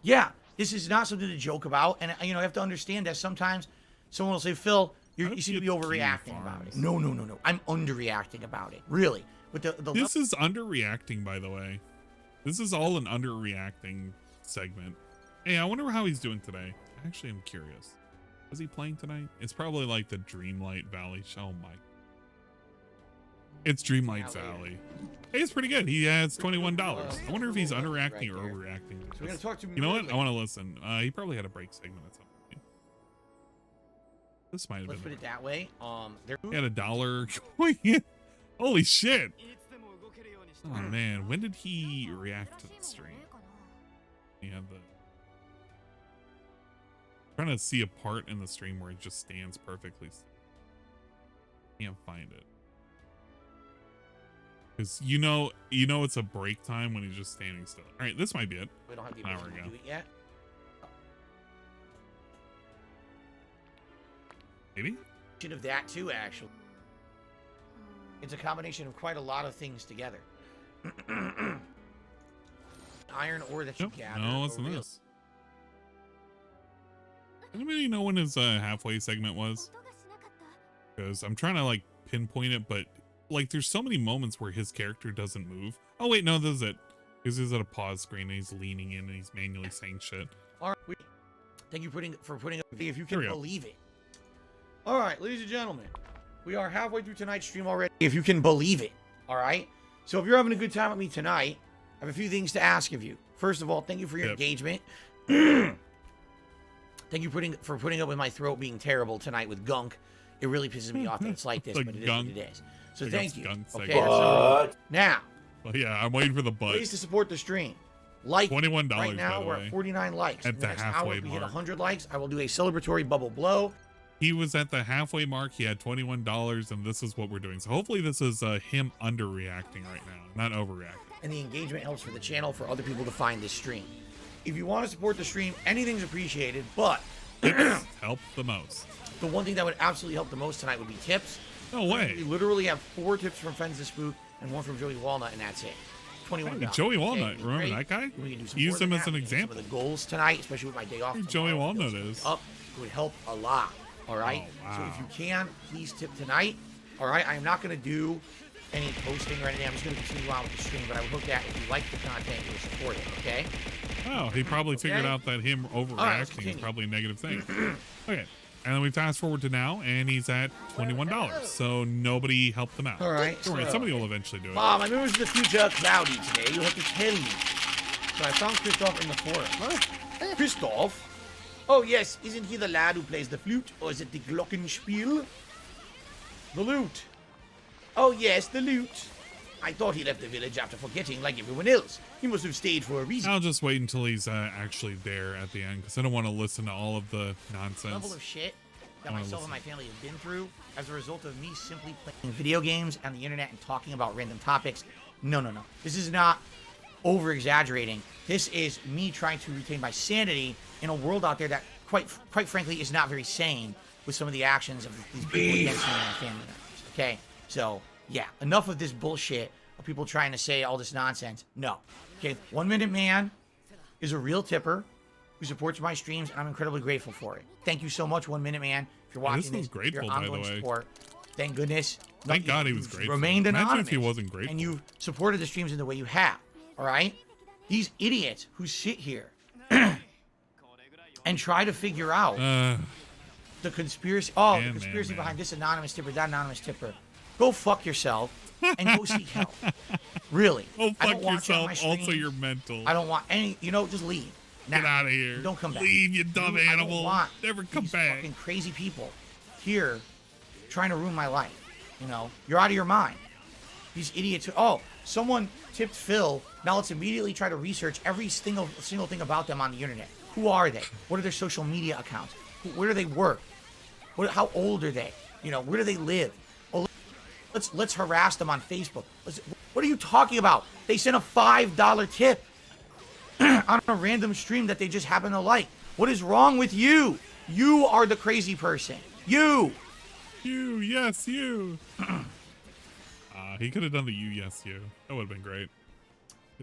Speaker 2: Yeah, this is not something to joke about. And, you know, you have to understand that sometimes someone will say, Phil, you seem to be overreacting about it. No. I'm underreacting about it. Really. With
Speaker 1: this is underreacting, by the way. This is all an underreacting segment. Hey, I wonder how he's doing today. Actually, I'm curious. Is he playing tonight? It's probably like the Dreamlight Valley show. Oh my. It's Dreamlight Valley. Hey, it's pretty good. He has $21. I wonder if he's underreacting or overreacting.
Speaker 2: So we're gonna talk to
Speaker 1: you know what? I want to listen. He probably had a break segment at some point. This might have been.
Speaker 2: Let's put it that way.
Speaker 1: He had $1. Holy shit. Oh man, when did he react to the stream? He had the. I'm trying to see a part in the stream where he just stands perfectly. Can't find it. Because you know it's a break time when he's just standing still. All right, this might be it.
Speaker 2: We don't have the ability to do it yet.
Speaker 1: Maybe.
Speaker 2: Of that too, actually. It's a combination of quite a lot of things together. Iron ore that you gather.
Speaker 1: No, what's this? Anybody know when his halfway segment was? Because I'm trying to like pinpoint it, but like there's so many moments where his character doesn't move. Oh wait, no, this is it. This is at a pause screen and he's leaning in and he's manually saying shit.
Speaker 2: All right, thank you for putting up if you can believe it. All right, ladies and gentlemen, we are halfway through tonight's stream already. If you can believe it, all right. So if you're having a good time with me tonight, I have a few things to ask of you. First of all, thank you for your engagement. Thank you for putting up with my throat being terrible tonight with gunk. It really pisses me off that it's like this, but it is what it is. So thank you. Okay. Now.
Speaker 1: Well, yeah, I'm waiting for the butt.
Speaker 2: Ways to support the stream. Like
Speaker 1: $21
Speaker 2: right now, we're at 49 likes.
Speaker 1: At the halfway
Speaker 2: hour, we hit
Speaker 1: mark.
Speaker 2: 100 likes. I will do a celebratory bubble blow.
Speaker 1: He was at the halfway mark. He had $21, and this is what we're doing. So hopefully this is him underreacting right now, not overreacting.
Speaker 2: And the engagement helps for the channel for other people to find this stream. If you want to support the stream, anything's appreciated, but
Speaker 1: tips help the most.
Speaker 2: The one thing that would absolutely help the most tonight would be tips.
Speaker 1: No way.
Speaker 2: We literally have 4 tips from Friends to Spook and 1 from Joey Walnut, and that's it. $21.
Speaker 1: Hey, Joey Walnut, okay, remember that guy? Use him as an example.
Speaker 2: The goals tonight, especially with my day off.
Speaker 1: Joey Walnut is.
Speaker 2: Up, it would help a lot. All right.
Speaker 1: Oh, wow.
Speaker 2: So if you can, please tip tonight. All right. I am not going to do any posting or anything. I'm just going to continue on with the stream. But I would hope that if you like the content, you'll support it. Okay.
Speaker 1: Oh, he probably figured out that him overreacting is probably a negative thing. Okay. And then we fast forward to now, and he's at $21. So nobody helped him out.
Speaker 2: All right.
Speaker 1: Don't worry, somebody will eventually do it.
Speaker 2: My members of the future are cloudy today. You'll have to tell me. So I found Christoph in the forest. Christoph? Oh yes, isn't he the lad who plays the flute? Or is it the glockenspiel? The lute. Oh yes, the lute. I thought he left the village after forgetting like everyone else. He must have stayed for a reason.
Speaker 1: I'll just wait until he's actually there at the end, because I don't want to listen to all of the nonsense.
Speaker 2: Level of shit that myself and my family have been through as a result of me simply playing video games on the internet and talking about random topics. No. This is not over-exaggerating. This is me trying to retain my sanity in a world out there that, quite frankly, is not very sane with some of the actions of these people against me and my family members. Okay? So, yeah, enough of this bullshit of people trying to say all this nonsense. No. Okay, 1 Minute Man is a real tipper who supports my streams, and I'm incredibly grateful for it. Thank you so much, 1 Minute Man, if you're watching this.
Speaker 1: Grateful,
Speaker 2: your ongoing support. Thank goodness.
Speaker 1: Thank God he was grateful.
Speaker 2: Remained anonymous.
Speaker 1: Imagine if he wasn't grateful.
Speaker 2: And you supported the streams in the way you have. All right? These idiots who sit here and try to figure out the conspiracy. Oh, the conspiracy behind this anonymous tipper, that anonymous tipper. Go fuck yourself and go seek help. Really.
Speaker 1: Go fuck yourself. Also, you're mental.
Speaker 2: I don't want any. Just leave.
Speaker 1: Get out of here.
Speaker 2: Don't come back.
Speaker 1: Leave, you dumb animal. Never come back.
Speaker 2: Fucking crazy people here trying to ruin my life. You're out of your mind. These idiots. Oh, someone tipped Phil. Now let's immediately try to research every single thing about them on the internet. Who are they? What are their social media accounts? Where do they work? How old are they? Where do they live? Oh, let's harass them on Facebook. What are you talking about? They sent a $5 tip on a random stream that they just happen to like. What is wrong with you? You are the crazy person. You.
Speaker 1: Yes, you. He could have done the you, yes, you. That would have been great.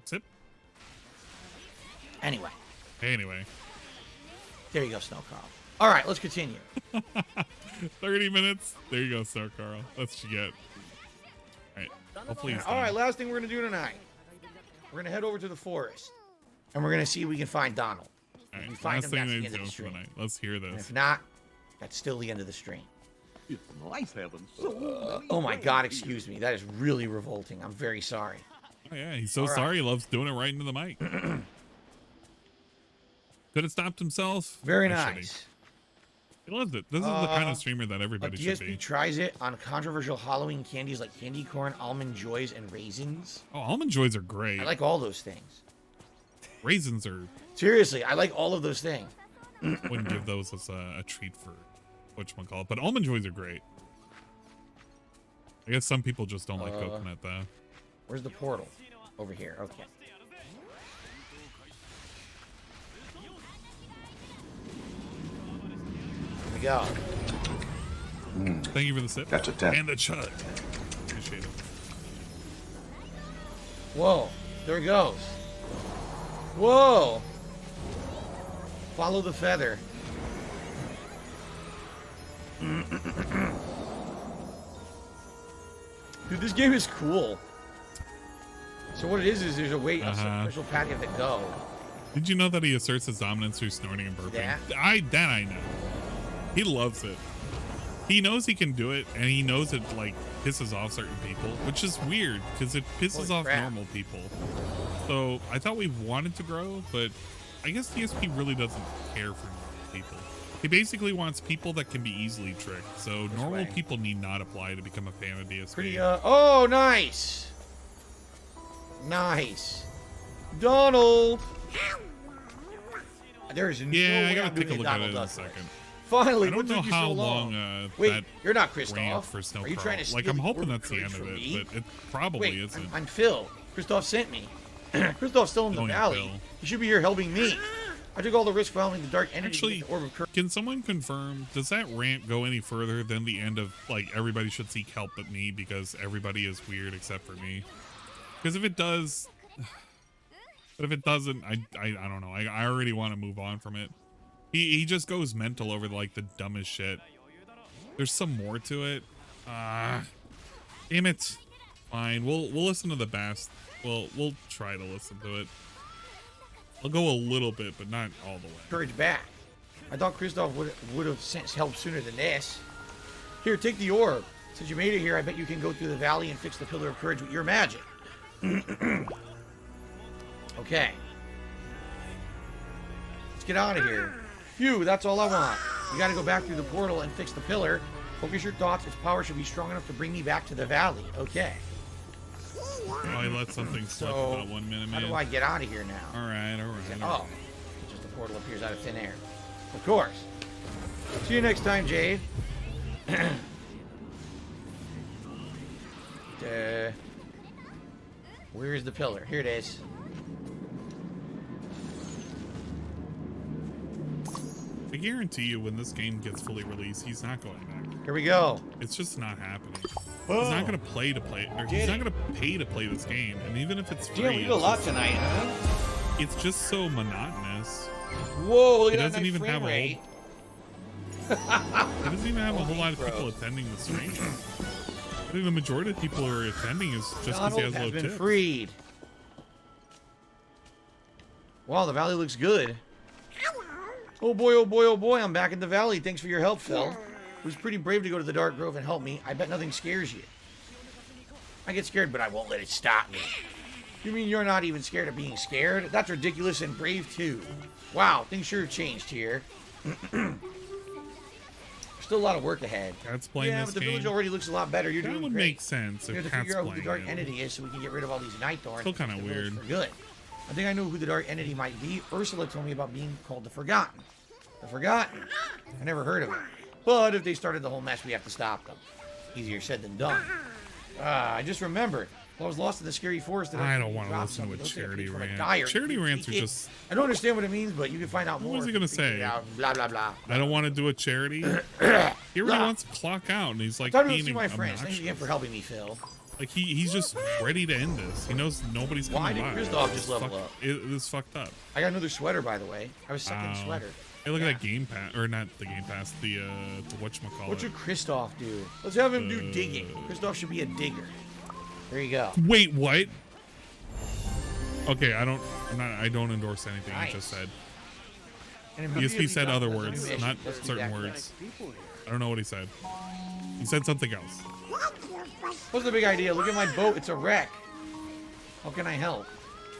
Speaker 1: Tip.
Speaker 2: Anyway. There you go, Snow Carl. All right, let's continue.
Speaker 1: 30 minutes. There you go, Snow Carl. That's what you get. All right. Hopefully he's done.
Speaker 2: All right, last thing we're going to do tonight. We're going to head over to the forest. And we're going to see if we can find Donald.
Speaker 1: All right, last thing we do for tonight. Let's hear this.
Speaker 2: And if not, that's still the end of the stream.
Speaker 12: It's nice having
Speaker 2: oh my God, excuse me. That is really revolting. I'm very sorry.
Speaker 1: Oh yeah, he's so sorry. He loves doing it right into the mic. Could have stopped himself.
Speaker 2: Very nice.
Speaker 1: He loves it. This is the kind of streamer that everybody should be.
Speaker 2: DSP tries it on controversial Halloween candies like candy corn, almond joys, and raisins.
Speaker 1: Oh, almond joys are great.
Speaker 2: I like all those things.
Speaker 1: Raisins are...
Speaker 2: Seriously, I like all of those things.
Speaker 1: Wouldn't give those as a treat for whatchamacallit, but almond joys are great. I guess some people just don't like coconut, though.
Speaker 2: Where's the portal? Over here. Okay. Here we go.
Speaker 1: Thank you for the sip.
Speaker 12: That's a 10.
Speaker 1: And the chug. Appreciate it.
Speaker 2: Whoa. There it goes. Whoa. Follow the feather. Dude, this game is cool. So what it is there's a way, a special path you have to go.
Speaker 1: Did you know that he asserts his dominance through snorting and burping?
Speaker 2: That
Speaker 1: I know. He loves it. He knows he can do it, and he knows it like pisses off certain people, which is weird because it pisses off normal people. So I thought we wanted to grow, but I guess DSP really doesn't care for normal people. He basically wants people that can be easily tricked. So normal people need not apply to become a fan of DSP.
Speaker 2: Pretty, oh, nice. Nice. Donald. There's no way
Speaker 1: I gotta
Speaker 2: I'm
Speaker 1: take a
Speaker 2: doing
Speaker 1: look
Speaker 2: Donald
Speaker 1: at it in a
Speaker 2: Duck.
Speaker 1: second.
Speaker 2: Finally,
Speaker 1: I don't know how long
Speaker 2: Wait,
Speaker 1: that
Speaker 2: you're not
Speaker 1: ran
Speaker 2: Christoph.
Speaker 1: for Snow
Speaker 2: Are you
Speaker 1: Carl.
Speaker 2: trying to steal
Speaker 1: Like, I'm
Speaker 2: the
Speaker 1: hoping
Speaker 2: order
Speaker 1: that's the end of
Speaker 2: from
Speaker 1: it,
Speaker 2: me?
Speaker 1: but it probably isn't.
Speaker 2: I'm Phil. Christoph sent me. Christoph's still in the valley. He should be here helping me. I took all the risk following the dark energy.
Speaker 1: Actually, can someone confirm, does that rant go any further than the end of, like, everybody should seek help but me because everybody is weird except for me? Because if it does... But if it doesn't, I don't know. I already want to move on from it. He just goes mental over, like, the dumbest shit. There's some more to it. Damn it. Fine. We'll listen to the best. We'll try to listen to it. I'll go a little bit, but not all the way.
Speaker 2: Courage back. I thought Christoph would have sent help sooner than this. Here, take the orb. Since you made it here, I bet you can go through the valley and fix the Pillar of Courage with your magic. Okay. Let's get out of here. Phew, that's all I want. You gotta go back through the portal and fix the pillar. Focus your thoughts. Its power should be strong enough to bring me back to the valley. Okay.
Speaker 1: Oh, I let something slip about 1 minute, man.
Speaker 2: How do I get out of here now?
Speaker 1: All right.
Speaker 2: Oh, just the portal appears out of thin air. Of course. See you next time, Jade. Where is the pillar? Here it is.
Speaker 1: I guarantee you, when this game gets fully released, he's not going back.
Speaker 2: Here we go.
Speaker 1: It's just not happening. He's not gonna play to play, or he's not gonna pay to play this game. And even if it's free,
Speaker 2: yeah, we did a lot tonight, huh?
Speaker 1: It's just so monotonous.
Speaker 2: Whoa, look
Speaker 1: it
Speaker 2: at
Speaker 1: doesn't
Speaker 2: that
Speaker 1: even
Speaker 2: frame
Speaker 1: have
Speaker 2: rate.
Speaker 1: It doesn't even have a whole lot of people attending the stream. I think the majority of people who are attending is just because he has low tips.
Speaker 2: Freed. Wow, the valley looks good. Oh boy, I'm back in the valley. Thanks for your help, Phil. It was pretty brave to go to the Dark Grove and help me. I bet nothing scares you. I get scared, but I won't let it stop me. You mean you're not even scared of being scared? That's ridiculous and brave, too. Wow, things sure have changed here. Still a lot of work ahead.
Speaker 1: Cat's playing this
Speaker 2: but the
Speaker 1: game.
Speaker 2: village already looks a lot better. You're doing
Speaker 1: would
Speaker 2: great.
Speaker 1: make sense
Speaker 2: We
Speaker 1: if
Speaker 2: have to
Speaker 1: Cat's
Speaker 2: figure out who the
Speaker 1: playing
Speaker 2: dark
Speaker 1: it.
Speaker 2: entity is so we can get rid of all these night thorns.
Speaker 1: Still kind of weird.
Speaker 2: For good. I think I know who the dark entity might be. Ursula told me about being called the Forgotten. The Forgotten. I never heard of it. But if they started the whole mess, we have to stop them. Easier said than done. I just remembered. I was lost in the scary forest.
Speaker 1: I don't want to listen to a charity rant. Charity rants are just...
Speaker 2: I don't understand what it means, but you can find out more.
Speaker 1: What was he going to say?
Speaker 2: Blah, blah, blah.
Speaker 1: I don't want to do a charity. He really wants to clock out, and he's like being
Speaker 2: my friends.
Speaker 1: obnoxious.
Speaker 2: Thanks again for helping me, Phil.
Speaker 1: Like he's just ready to end this. He knows nobody's coming by.
Speaker 2: Why did Kristoff just level up?
Speaker 1: It is fucked up.
Speaker 2: I got another sweater, by the way. I was second sweater.
Speaker 1: Hey, look at that game pass, or not the game pass, the whatchamacallit.
Speaker 2: What should Kristoff do? Let's have him do digging. Kristoff should be a digger. There you go.
Speaker 1: Wait, what? Okay, I don't endorse anything I just said. ESP said other words, not certain words. I don't know what he said. He said something else.
Speaker 2: What's the big idea? Look at my boat. It's a wreck. How can I help?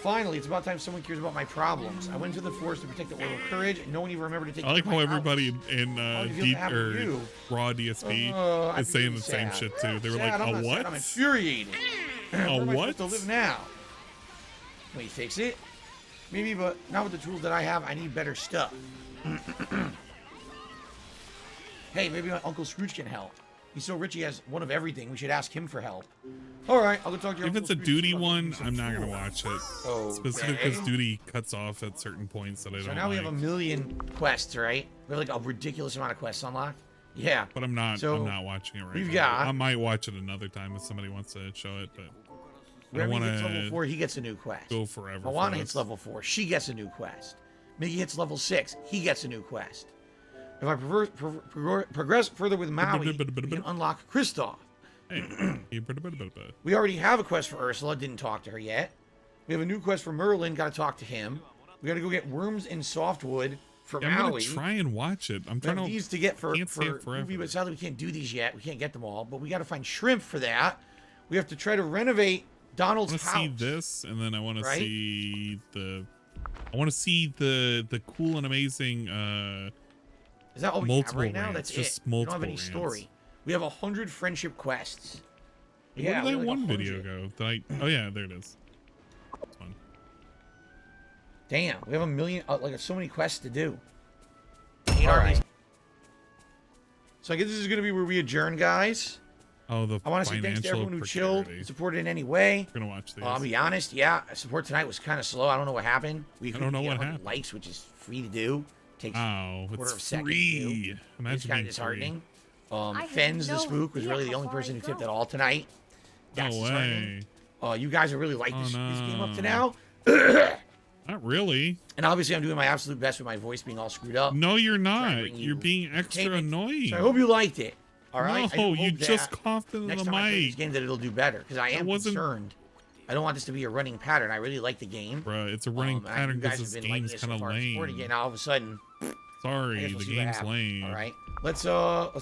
Speaker 2: Finally, it's about time someone cares about my problems. I went to the forest to protect the Order of Courage, and no one even remembered to take
Speaker 1: I like
Speaker 2: care of
Speaker 1: how
Speaker 2: my
Speaker 1: everybody
Speaker 2: house.
Speaker 1: in deep or raw DSP is saying the same shit too. They were like,
Speaker 2: I'm
Speaker 1: a what?
Speaker 2: I'm infuriated.
Speaker 1: A
Speaker 2: Where am I
Speaker 1: what?
Speaker 2: supposed to live now? Can we fix it? Maybe, but not with the tools that I have. I need better stuff. Hey, maybe my Uncle Scrooge can help. He's so rich he has one of everything. We should ask him for help. All right, I'll go talk to your
Speaker 1: If it's a duty one, I'm not gonna watch it.
Speaker 2: Oh,
Speaker 1: specifically because duty cuts off at certain points that I don't.
Speaker 2: So now we have a million quests, right? We have like a ridiculous amount of quests unlocked. Yeah,
Speaker 1: but I'm not.
Speaker 2: So
Speaker 1: I'm not watching it right
Speaker 2: we've
Speaker 1: now.
Speaker 2: got.
Speaker 1: I might watch it another time if somebody wants to show it, but I don't
Speaker 2: Remy
Speaker 1: want
Speaker 2: hits level
Speaker 1: to
Speaker 2: 4, he gets a new quest.
Speaker 1: go forever.
Speaker 2: Moana
Speaker 1: for
Speaker 2: hits
Speaker 1: this.
Speaker 2: level 4, she gets a new quest. Mickey hits level 6, he gets a new quest. If I progress further with Maui, we can unlock Kristoff. We already have a quest for Ursula, didn't talk to her yet. We have a new quest for Merlin, gotta talk to him. We gotta go get worms in softwood for
Speaker 1: Yeah,
Speaker 2: Maui.
Speaker 1: I'm gonna try and watch it. I'm
Speaker 2: We have
Speaker 1: trying to.
Speaker 2: these to get for
Speaker 1: forever.
Speaker 2: Ruby, but sadly we can't do these yet. We can't get them all, but we gotta find shrimp for that. We have to try to renovate Donald's
Speaker 1: I
Speaker 2: house.
Speaker 1: want to see this, and then I want
Speaker 2: Right?
Speaker 1: to see the. I want to see the cool and amazing.
Speaker 2: Is that all we
Speaker 1: multiple
Speaker 2: have right now?
Speaker 1: rants,
Speaker 2: That's
Speaker 1: just
Speaker 2: it. We
Speaker 1: multiple
Speaker 2: don't have any
Speaker 1: rants.
Speaker 2: story. We have 100 friendship quests.
Speaker 1: Where
Speaker 2: Yeah,
Speaker 1: did
Speaker 2: we
Speaker 1: that
Speaker 2: have like
Speaker 1: one
Speaker 2: 100.
Speaker 1: video go? Oh yeah, there it is. That's fun.
Speaker 2: Damn, we have a million, like so many quests to do. All right. So I guess this is gonna be where we adjourn, guys.
Speaker 1: Oh, the
Speaker 2: I want to say thanks to everyone who chilled, supported in any way.
Speaker 1: We're gonna watch these.
Speaker 2: I'll be honest, yeah, support tonight was kind of slow. I don't know what happened. We
Speaker 1: I don't know
Speaker 2: couldn't
Speaker 1: what
Speaker 2: get 100
Speaker 1: happened.
Speaker 2: likes, which is free to do. Takes a quarter of a
Speaker 1: it's
Speaker 2: second to
Speaker 1: free.
Speaker 2: do.
Speaker 1: Imagine
Speaker 2: It's kind
Speaker 1: being
Speaker 2: of disheartening.
Speaker 7: have
Speaker 2: Fens the
Speaker 7: no
Speaker 2: Spook was
Speaker 7: idea
Speaker 2: really the
Speaker 7: how
Speaker 2: only
Speaker 7: far
Speaker 2: person
Speaker 7: I
Speaker 2: who tipped
Speaker 7: go.
Speaker 2: at all tonight. That's
Speaker 1: No
Speaker 2: disheartening.
Speaker 1: way.
Speaker 2: You guys have really liked this game up to now.
Speaker 1: Not really.
Speaker 2: And obviously, I'm doing my absolute best with my voice being all screwed up.
Speaker 1: No, you're
Speaker 2: Trying to
Speaker 1: not.
Speaker 2: bring you
Speaker 1: You're being extra
Speaker 2: entertainment.
Speaker 1: annoying.
Speaker 2: So I hope you liked it. All right.
Speaker 1: No,
Speaker 2: I do
Speaker 1: you
Speaker 2: hope
Speaker 1: just
Speaker 2: that
Speaker 1: coughed into
Speaker 2: next
Speaker 1: the
Speaker 2: time I play this
Speaker 1: mic.
Speaker 2: game that it'll do better because I am
Speaker 1: wasn't-
Speaker 2: concerned. I don't want this to be a running pattern. I really like the game.
Speaker 1: Bruh, it's a running
Speaker 2: and
Speaker 1: pattern
Speaker 2: you guys
Speaker 1: because this
Speaker 2: have been liking
Speaker 1: game's
Speaker 2: it so
Speaker 1: kind of
Speaker 2: far and supporting
Speaker 1: lame.
Speaker 2: it. Now all of a sudden, I
Speaker 1: Sorry,
Speaker 2: guess we'll
Speaker 1: the
Speaker 2: see what
Speaker 1: game's
Speaker 2: happens.
Speaker 1: lame.
Speaker 2: All right. Let's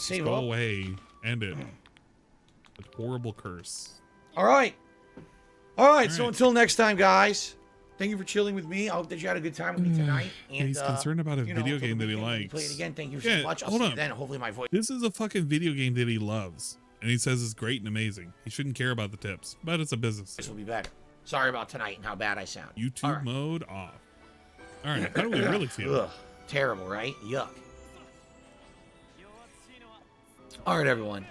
Speaker 2: save
Speaker 1: Go
Speaker 2: up.
Speaker 1: away. End it. A horrible curse.
Speaker 2: All right. All right. So
Speaker 1: right.
Speaker 2: until next time, guys. thank you for chilling with me. I hope that you had a good time with me tonight. And
Speaker 1: he's concerned about a video game that he likes.
Speaker 2: Play it again. Thank you so much. I'll see you then. Hopefully my voice.
Speaker 1: This is a fucking video game that he loves, and he says it's great and amazing. He shouldn't care about the tips, but it's a business.
Speaker 2: This will be better. Sorry about tonight and how bad I sound.
Speaker 1: YouTube mode off. All right, how do we really feel?
Speaker 2: Ugh, terrible, right? Yuck. All right, everyone.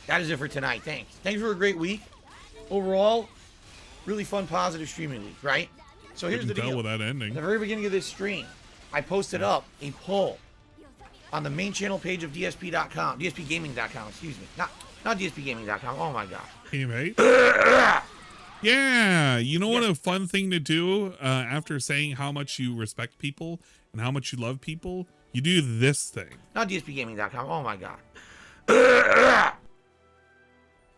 Speaker 2: That is it for tonight. Thanks. Thanks for a great week. Overall, really fun, positive streaming week, right? So here's the deal.
Speaker 1: With that ending.
Speaker 2: At the very beginning of this stream, I posted up a poll on the main channel page of DSP.com, DSPgaming.com, excuse me. Not DSPgaming.com. Oh my god.
Speaker 1: Teammate. Yeah, you know what a fun thing to do after saying how much you respect people and how much you love people? You do this thing.
Speaker 2: Not DSPgaming.com. Oh my god.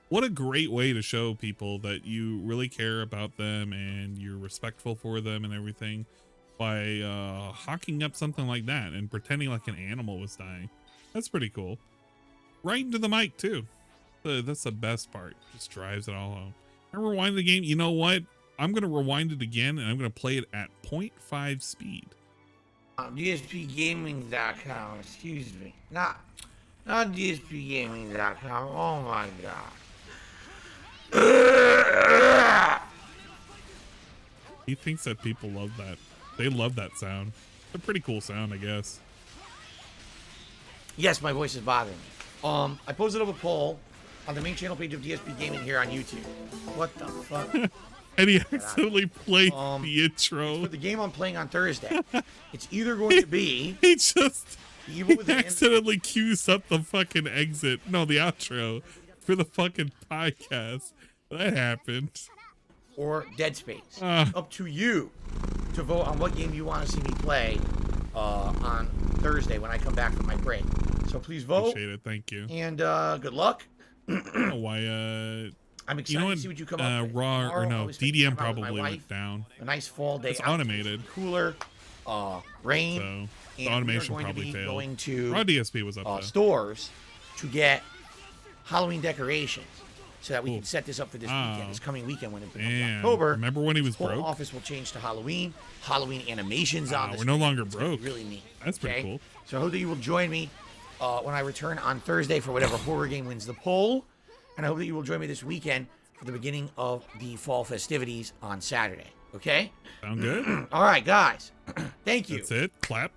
Speaker 1: What a great way to show people that you really care about them and you're respectful for them and everything by hawking up something like that and pretending like an animal was dying. That's pretty cool. Right into the mic too. That's the best part. Just drives it all home. I rewind the game. You know what? I'm going to rewind it again and I'm going to play it at 0.5 speed.
Speaker 2: DSPgaming.com, excuse me. Not DSPgaming.com. Oh my god.
Speaker 1: He thinks that people love that. They love that sound. It's a pretty cool sound, I guess.
Speaker 2: Yes, my voice is bothering me. I posted up a poll on the main channel page of DSP Gaming here on YouTube. What the fuck?
Speaker 1: And he accidentally played the intro.
Speaker 2: For the game I'm playing on Thursday, it's either going to be
Speaker 1: he accidentally cues up the fucking exit. No, the outro for the fucking podcast. That happened.
Speaker 2: Or Dead Space. Up to you to vote on what game you want to see me play on Thursday when I come back from my break. So please vote.
Speaker 1: Appreciate it. Thank you.
Speaker 2: And good luck.
Speaker 1: Why?
Speaker 2: I'm excited to see what you come up with.
Speaker 1: Raw
Speaker 2: Tomorrow,
Speaker 1: or no, DDM probably went down.
Speaker 2: A nice fall day.
Speaker 1: It's automated.
Speaker 2: Cooler, rain.
Speaker 1: So the automation probably failed.
Speaker 2: Going to
Speaker 1: Raw DSP was up
Speaker 2: stores to get Halloween decorations so that we can set this up for this weekend, this coming weekend when it becomes October.
Speaker 1: Remember when he was
Speaker 2: broke?
Speaker 1: broke?
Speaker 2: Office will change to Halloween animations on this.
Speaker 1: We're no longer broke.
Speaker 2: Really neat.
Speaker 1: That's pretty cool.
Speaker 2: So I hope that you will join me when I return on Thursday for whatever horror game wins the poll. And I hope that you will join me this weekend for the beginning of the fall festivities on Saturday. Okay?
Speaker 1: Sound good?
Speaker 2: All right, guys. Thank you.
Speaker 1: That's it. Clap.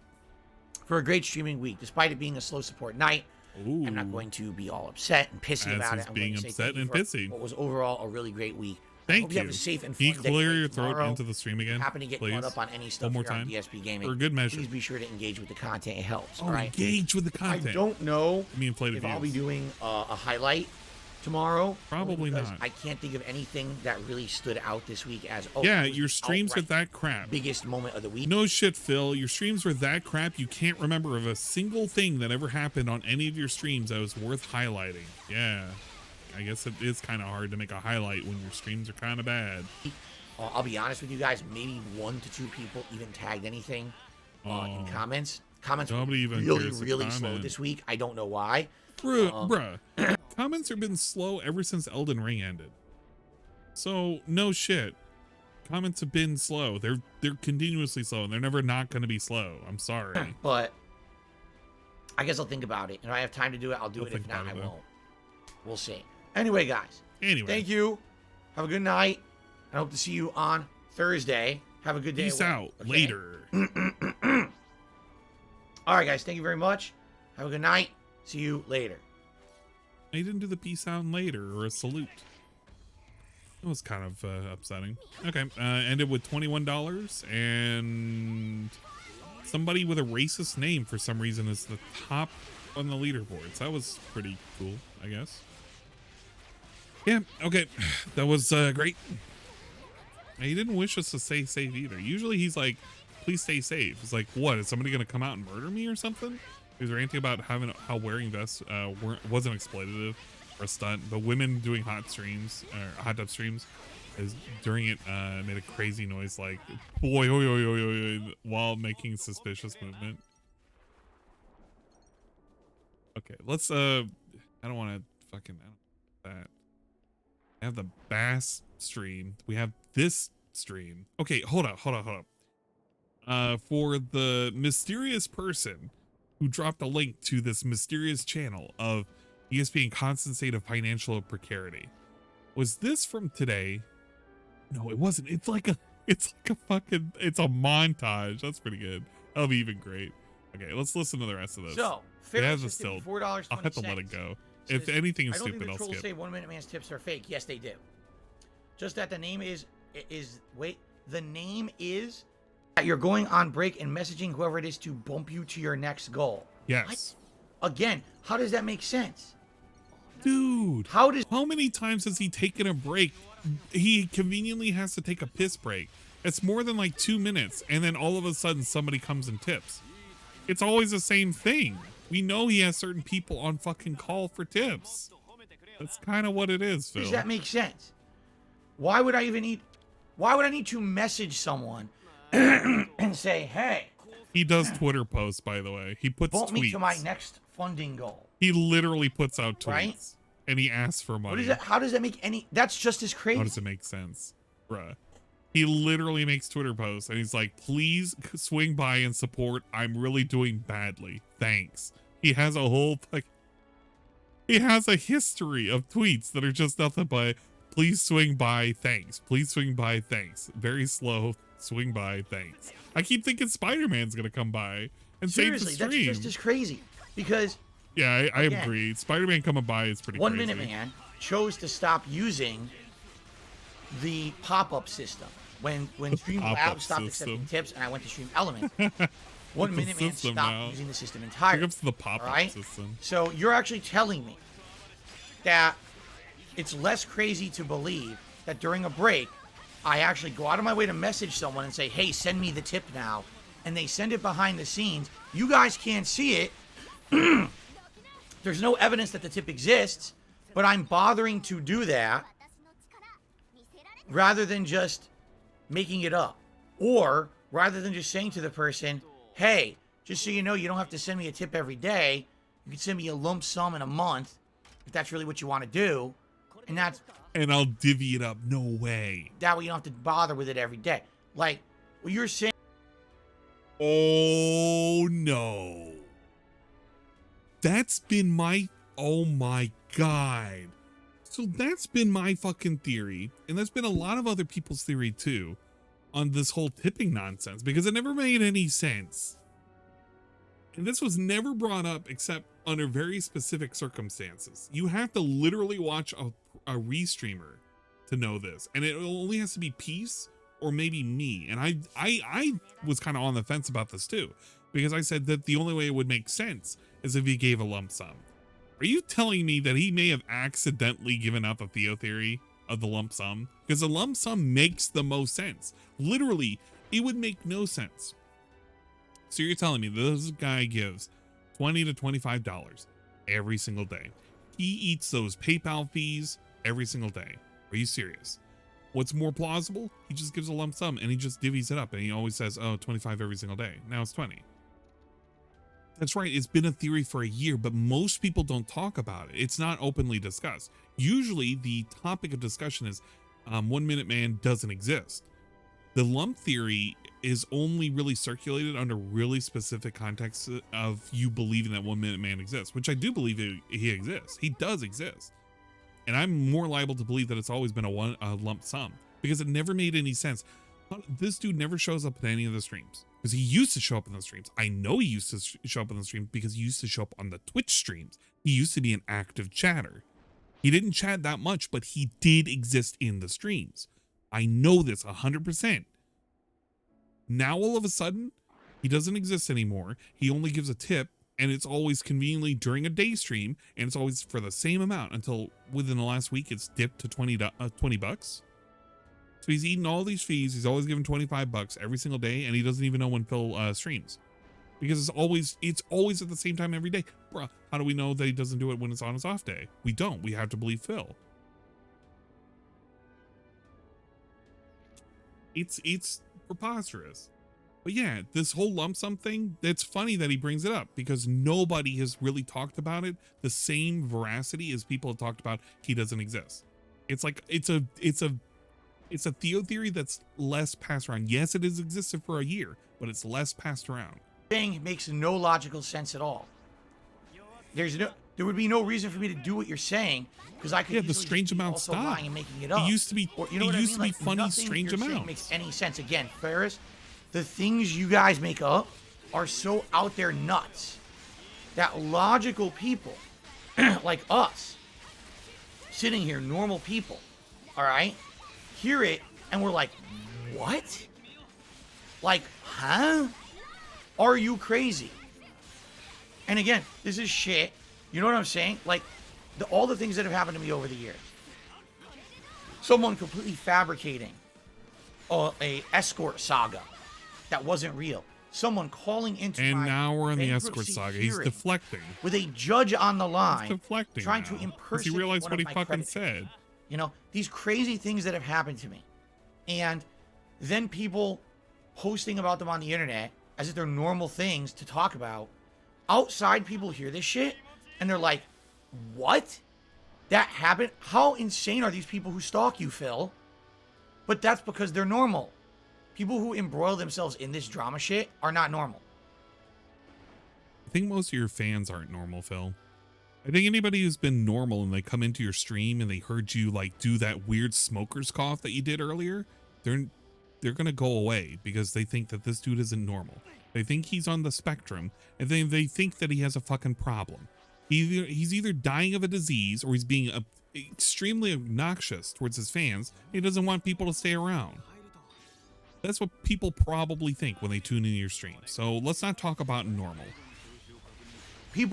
Speaker 2: For a great streaming week. Despite it being a slow support night,
Speaker 1: Ooh.
Speaker 2: I'm not going to be all upset and pissy about it. I'm
Speaker 1: being upset and pissy.
Speaker 2: What was overall a really great week.
Speaker 1: Thank
Speaker 2: hope you have a safe and
Speaker 1: Can
Speaker 2: fun
Speaker 1: you clear
Speaker 2: day
Speaker 1: your throat
Speaker 2: tomorrow.
Speaker 1: into the stream again?
Speaker 2: Happen to get
Speaker 1: please?
Speaker 2: caught up on any stuff
Speaker 1: One more
Speaker 2: here on
Speaker 1: time.
Speaker 2: DSP Gaming.
Speaker 1: For a good measure.
Speaker 2: Please be sure to engage with the content. It helps.
Speaker 1: Oh,
Speaker 2: all right?
Speaker 1: engage with the content.
Speaker 2: I don't know
Speaker 1: inflated
Speaker 2: if I'll be
Speaker 1: views.
Speaker 2: doing a highlight tomorrow.
Speaker 1: Probably
Speaker 2: because
Speaker 1: not.
Speaker 2: I can't think of anything that really stood out this week as
Speaker 1: your streams were that crap.
Speaker 2: Biggest moment of the week.
Speaker 1: No shit, Phil. Your streams were that crap. You can't remember of a single thing that ever happened on any of your streams that was worth highlighting. Yeah, I guess it is kind of hard to make a highlight when your streams are kind of bad.
Speaker 2: I'll be honest with you guys. Maybe 1 to 2 people even tagged anything in comments. Comments were really slow this week. I don't know why.
Speaker 1: Bruh. Comments have been slow ever since Elden Ring ended. So no shit. Comments have been slow. They're continuously slow and they're never not going to be slow. I'm sorry.
Speaker 2: But I guess I'll think about it. If I have time to do it, I'll do it. If not, I won't. We'll see. Anyway, guys. Thank you. Have a good night. I hope to see you on Thursday. Have a good day.
Speaker 1: Peace out. Later.
Speaker 2: All right, guys. Thank you very much. Have a good night. See you later.
Speaker 1: I didn't do the peace out later or a salute. It was kind of upsetting. Okay, ended with $21 and somebody with a racist name for some reason is the top on the leaderboards. That was pretty cool, I guess. Yeah, okay, that was great. He didn't wish us to stay safe either. Usually he's like, please stay safe. It's like, what, is somebody gonna come out and murder me or something? He was ranting about how wearing vests wasn't exploitative or a stunt, but women doing hot tub streams during it made a crazy noise like boy while making suspicious movement. Okay, let's I don't want to fucking that. I have the Bass stream. We have this stream. Okay, hold up. For the mysterious person who dropped a link to this mysterious channel of ESP in constant state of financial precarity. Was this from today? No, it wasn't. It's like a montage. That's pretty good. That'll be even great. Okay, let's listen to the rest of this.
Speaker 2: So,
Speaker 1: it has
Speaker 2: fair
Speaker 1: a still.
Speaker 2: $4.20.
Speaker 1: I'll have to let it go. If anything is stupid, I'll skip.
Speaker 2: I don't think the trolls say 1 Minute Man's tips are fake. Yes, they do. Just that the name is the name is that you're going on break and messaging whoever it is to bump you to your next goal.
Speaker 1: Yes.
Speaker 2: What? Again, how does that make sense?
Speaker 1: Dude, how many times has he taken a break? He conveniently has to take a piss break. It's more than like 2 minutes, and then all of a sudden somebody comes and tips. It's always the same thing. We know he has certain people on fucking call for tips. That's kind of what it is, Phil.
Speaker 2: Does that make sense? Why would I need to message someone and say, hey?
Speaker 1: He does Twitter posts, by the way. He puts
Speaker 2: bump
Speaker 1: tweets.
Speaker 2: Me to my next funding goal.
Speaker 1: He literally puts out tweets.
Speaker 2: Right?
Speaker 1: And he asks for money.
Speaker 2: What is that? How does that make any? That's just as crazy.
Speaker 1: How does it make sense? Bruh. He literally makes Twitter posts and he's like, please swing by and support. I'm really doing badly. Thanks. He has a whole, he has a history of tweets that are just nothing but, please swing by, thanks. Please swing by, thanks. Very slow, swing by, thanks. I keep thinking Spider-Man's going to come by and save the stream.
Speaker 2: Seriously, that's just as crazy. Because,
Speaker 1: yeah, I agree. Spider-Man coming by is pretty crazy.
Speaker 2: 1 Minute Man chose to stop using the pop-up system. When Streamlabs stopped accepting tips and I went to Stream Element, 1 Minute Man stopped using the system entirely.
Speaker 1: Here comes the pop-up system.
Speaker 2: So you're actually telling me that it's less crazy to believe that during a break, I actually go out of my way to message someone and say, hey, send me the tip now. And they send it behind the scenes. You guys can't see it. There's no evidence that the tip exists, but I'm bothering to do that rather than just making it up, or rather than just saying to the person, hey, just so you know, you don't have to send me a tip every day. You can send me a lump sum in a month if that's really what you want to do, and
Speaker 1: I'll divvy it up. No way.
Speaker 2: That way you don't have to bother with it every day. Like what you're saying.
Speaker 1: Oh no, that's been my, oh my god. So that's been my fucking theory, and that's been a lot of other people's theory too, on this whole tipping nonsense, because it never made any sense. And this was never brought up except under very specific circumstances. You have to literally watch a restreamer to know this, and it only has to be Peace or maybe me. And I was kind of on the fence about this too, because I said that the only way it would make sense is if he gave a lump sum. Are you telling me that he may have accidentally given out the Theo theory of the lump sum? Because the lump sum makes the most sense. Literally, it would make no sense. So you're telling me this guy gives $20 to $25 every single day. He eats those PayPal fees every single day. Are you serious? What's more plausible? He just gives a lump sum and he just divvies it up and he always says, oh, 25 every single day. Now it's 20. That's right. It's been a theory for a year, but most people don't talk about it. It's not openly discussed. Usually the topic of discussion is 1 Minute Man doesn't exist. The lump theory is only really circulated under really specific contexts of you believing that 1 Minute Man exists, which I do believe he exists. He does exist. And I'm more liable to believe that it's always been a lump sum, because it never made any sense. This dude never shows up in any of the streams, because he used to show up in the streams. I know he used to show up in the streams because he used to show up on the Twitch streams. He used to be an active chatter. He didn't chat that much, but he did exist in the streams. I know this 100%. Now all of a sudden, he doesn't exist anymore. He only gives a tip, and it's always conveniently during a day stream, and it's always for the same amount until within the last week it's dipped to 20 bucks. So he's eating all these fees. He's always giving 25 bucks every single day, and he doesn't even know when Phil streams, because it's always at the same time every day. Bruh, how do we know that he doesn't do it when it's on his off day? We don't. We have to believe Phil. It's preposterous. But yeah, this whole lump sum thing, it's funny that he brings it up, because nobody has really talked about it the same veracity as people have talked about he doesn't exist. It's like it's It's a Theo theory that's less passed around. Yes, it has existed for a year, but it's less passed around.
Speaker 2: Thing makes no logical sense at all. There would be no reason for me to do what you're saying because I could.
Speaker 1: Yeah, the strange amount stop.
Speaker 2: And making it up.
Speaker 1: It used to be.
Speaker 2: Or, you know
Speaker 1: it used to be
Speaker 2: like,
Speaker 1: funny, strange amounts.
Speaker 2: Makes any sense? Again, Ferris, the things you guys make up are so out there nuts that logical people like us, sitting here, normal people, all right, hear it and we're like, what? Like, huh? Are you crazy? And again, this is shit. You know what I'm saying? Like, all the things that have happened to me over the years. Someone completely fabricating a escort saga that wasn't real. Someone calling into
Speaker 1: and
Speaker 2: my
Speaker 1: now we're in the escort saga. He's deflecting.
Speaker 2: With a judge on the line.
Speaker 1: He's deflecting
Speaker 2: trying
Speaker 1: now,
Speaker 2: to impersonate
Speaker 1: he realized
Speaker 2: one
Speaker 1: what
Speaker 2: of
Speaker 1: he
Speaker 2: my
Speaker 1: fucking
Speaker 2: creditors.
Speaker 1: said.
Speaker 2: You know, these crazy things that have happened to me. And then people posting about them on the internet as if they're normal things to talk about. Outside people hear this shit and they're like, what? That happened? How insane are these people who stalk you, Phil? But that's because they're normal. People who embroil themselves in this drama shit are not normal.
Speaker 1: I think most of your fans aren't normal, Phil. I think anybody who's been normal and they come into your stream and they heard you like do that weird smoker's cough that you did earlier, they're gonna go away because they think that this dude isn't normal. They think he's on the spectrum, and then they think that he has a fucking problem. He's either dying of a disease or he's being extremely obnoxious towards his fans. He doesn't want people to stay around. That's what people probably think when they tune into your stream. So let's not talk about normal.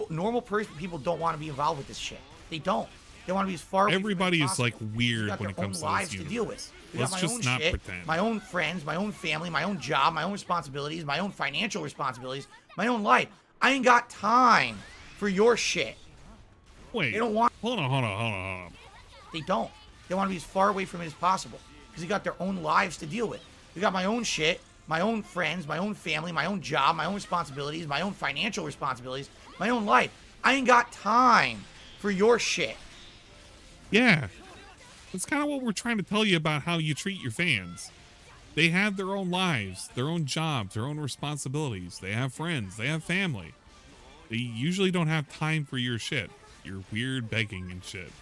Speaker 2: Normal people don't want to be involved with this shit. They don't. They want to be as far away.
Speaker 1: Everybody
Speaker 2: from it as
Speaker 1: is like
Speaker 2: possible.
Speaker 1: weird
Speaker 2: got
Speaker 1: when it
Speaker 2: their
Speaker 1: comes
Speaker 2: own
Speaker 1: to
Speaker 2: lives
Speaker 1: this
Speaker 2: to
Speaker 1: universe.
Speaker 2: deal with. We
Speaker 1: Let's
Speaker 2: got my
Speaker 1: just
Speaker 2: own
Speaker 1: not
Speaker 2: shit,
Speaker 1: pretend.
Speaker 2: my own friends, my own family, my own job, my own responsibilities, my own financial responsibilities, my own life. I ain't got time for your shit.
Speaker 1: Wait.
Speaker 2: They don't want.
Speaker 1: Hold on.
Speaker 2: They don't. They want to be as far away from it as possible because they got their own lives to deal with. We got my own shit, my own friends, my own family, my own job, my own responsibilities, my own financial responsibilities, my own life. I ain't got time for your shit.
Speaker 1: Yeah. That's kind of what we're trying to tell you about how you treat your fans. They have their own lives, their own jobs, their own responsibilities. They have friends, they have family. They usually don't have time for your shit. Your weird begging and shit.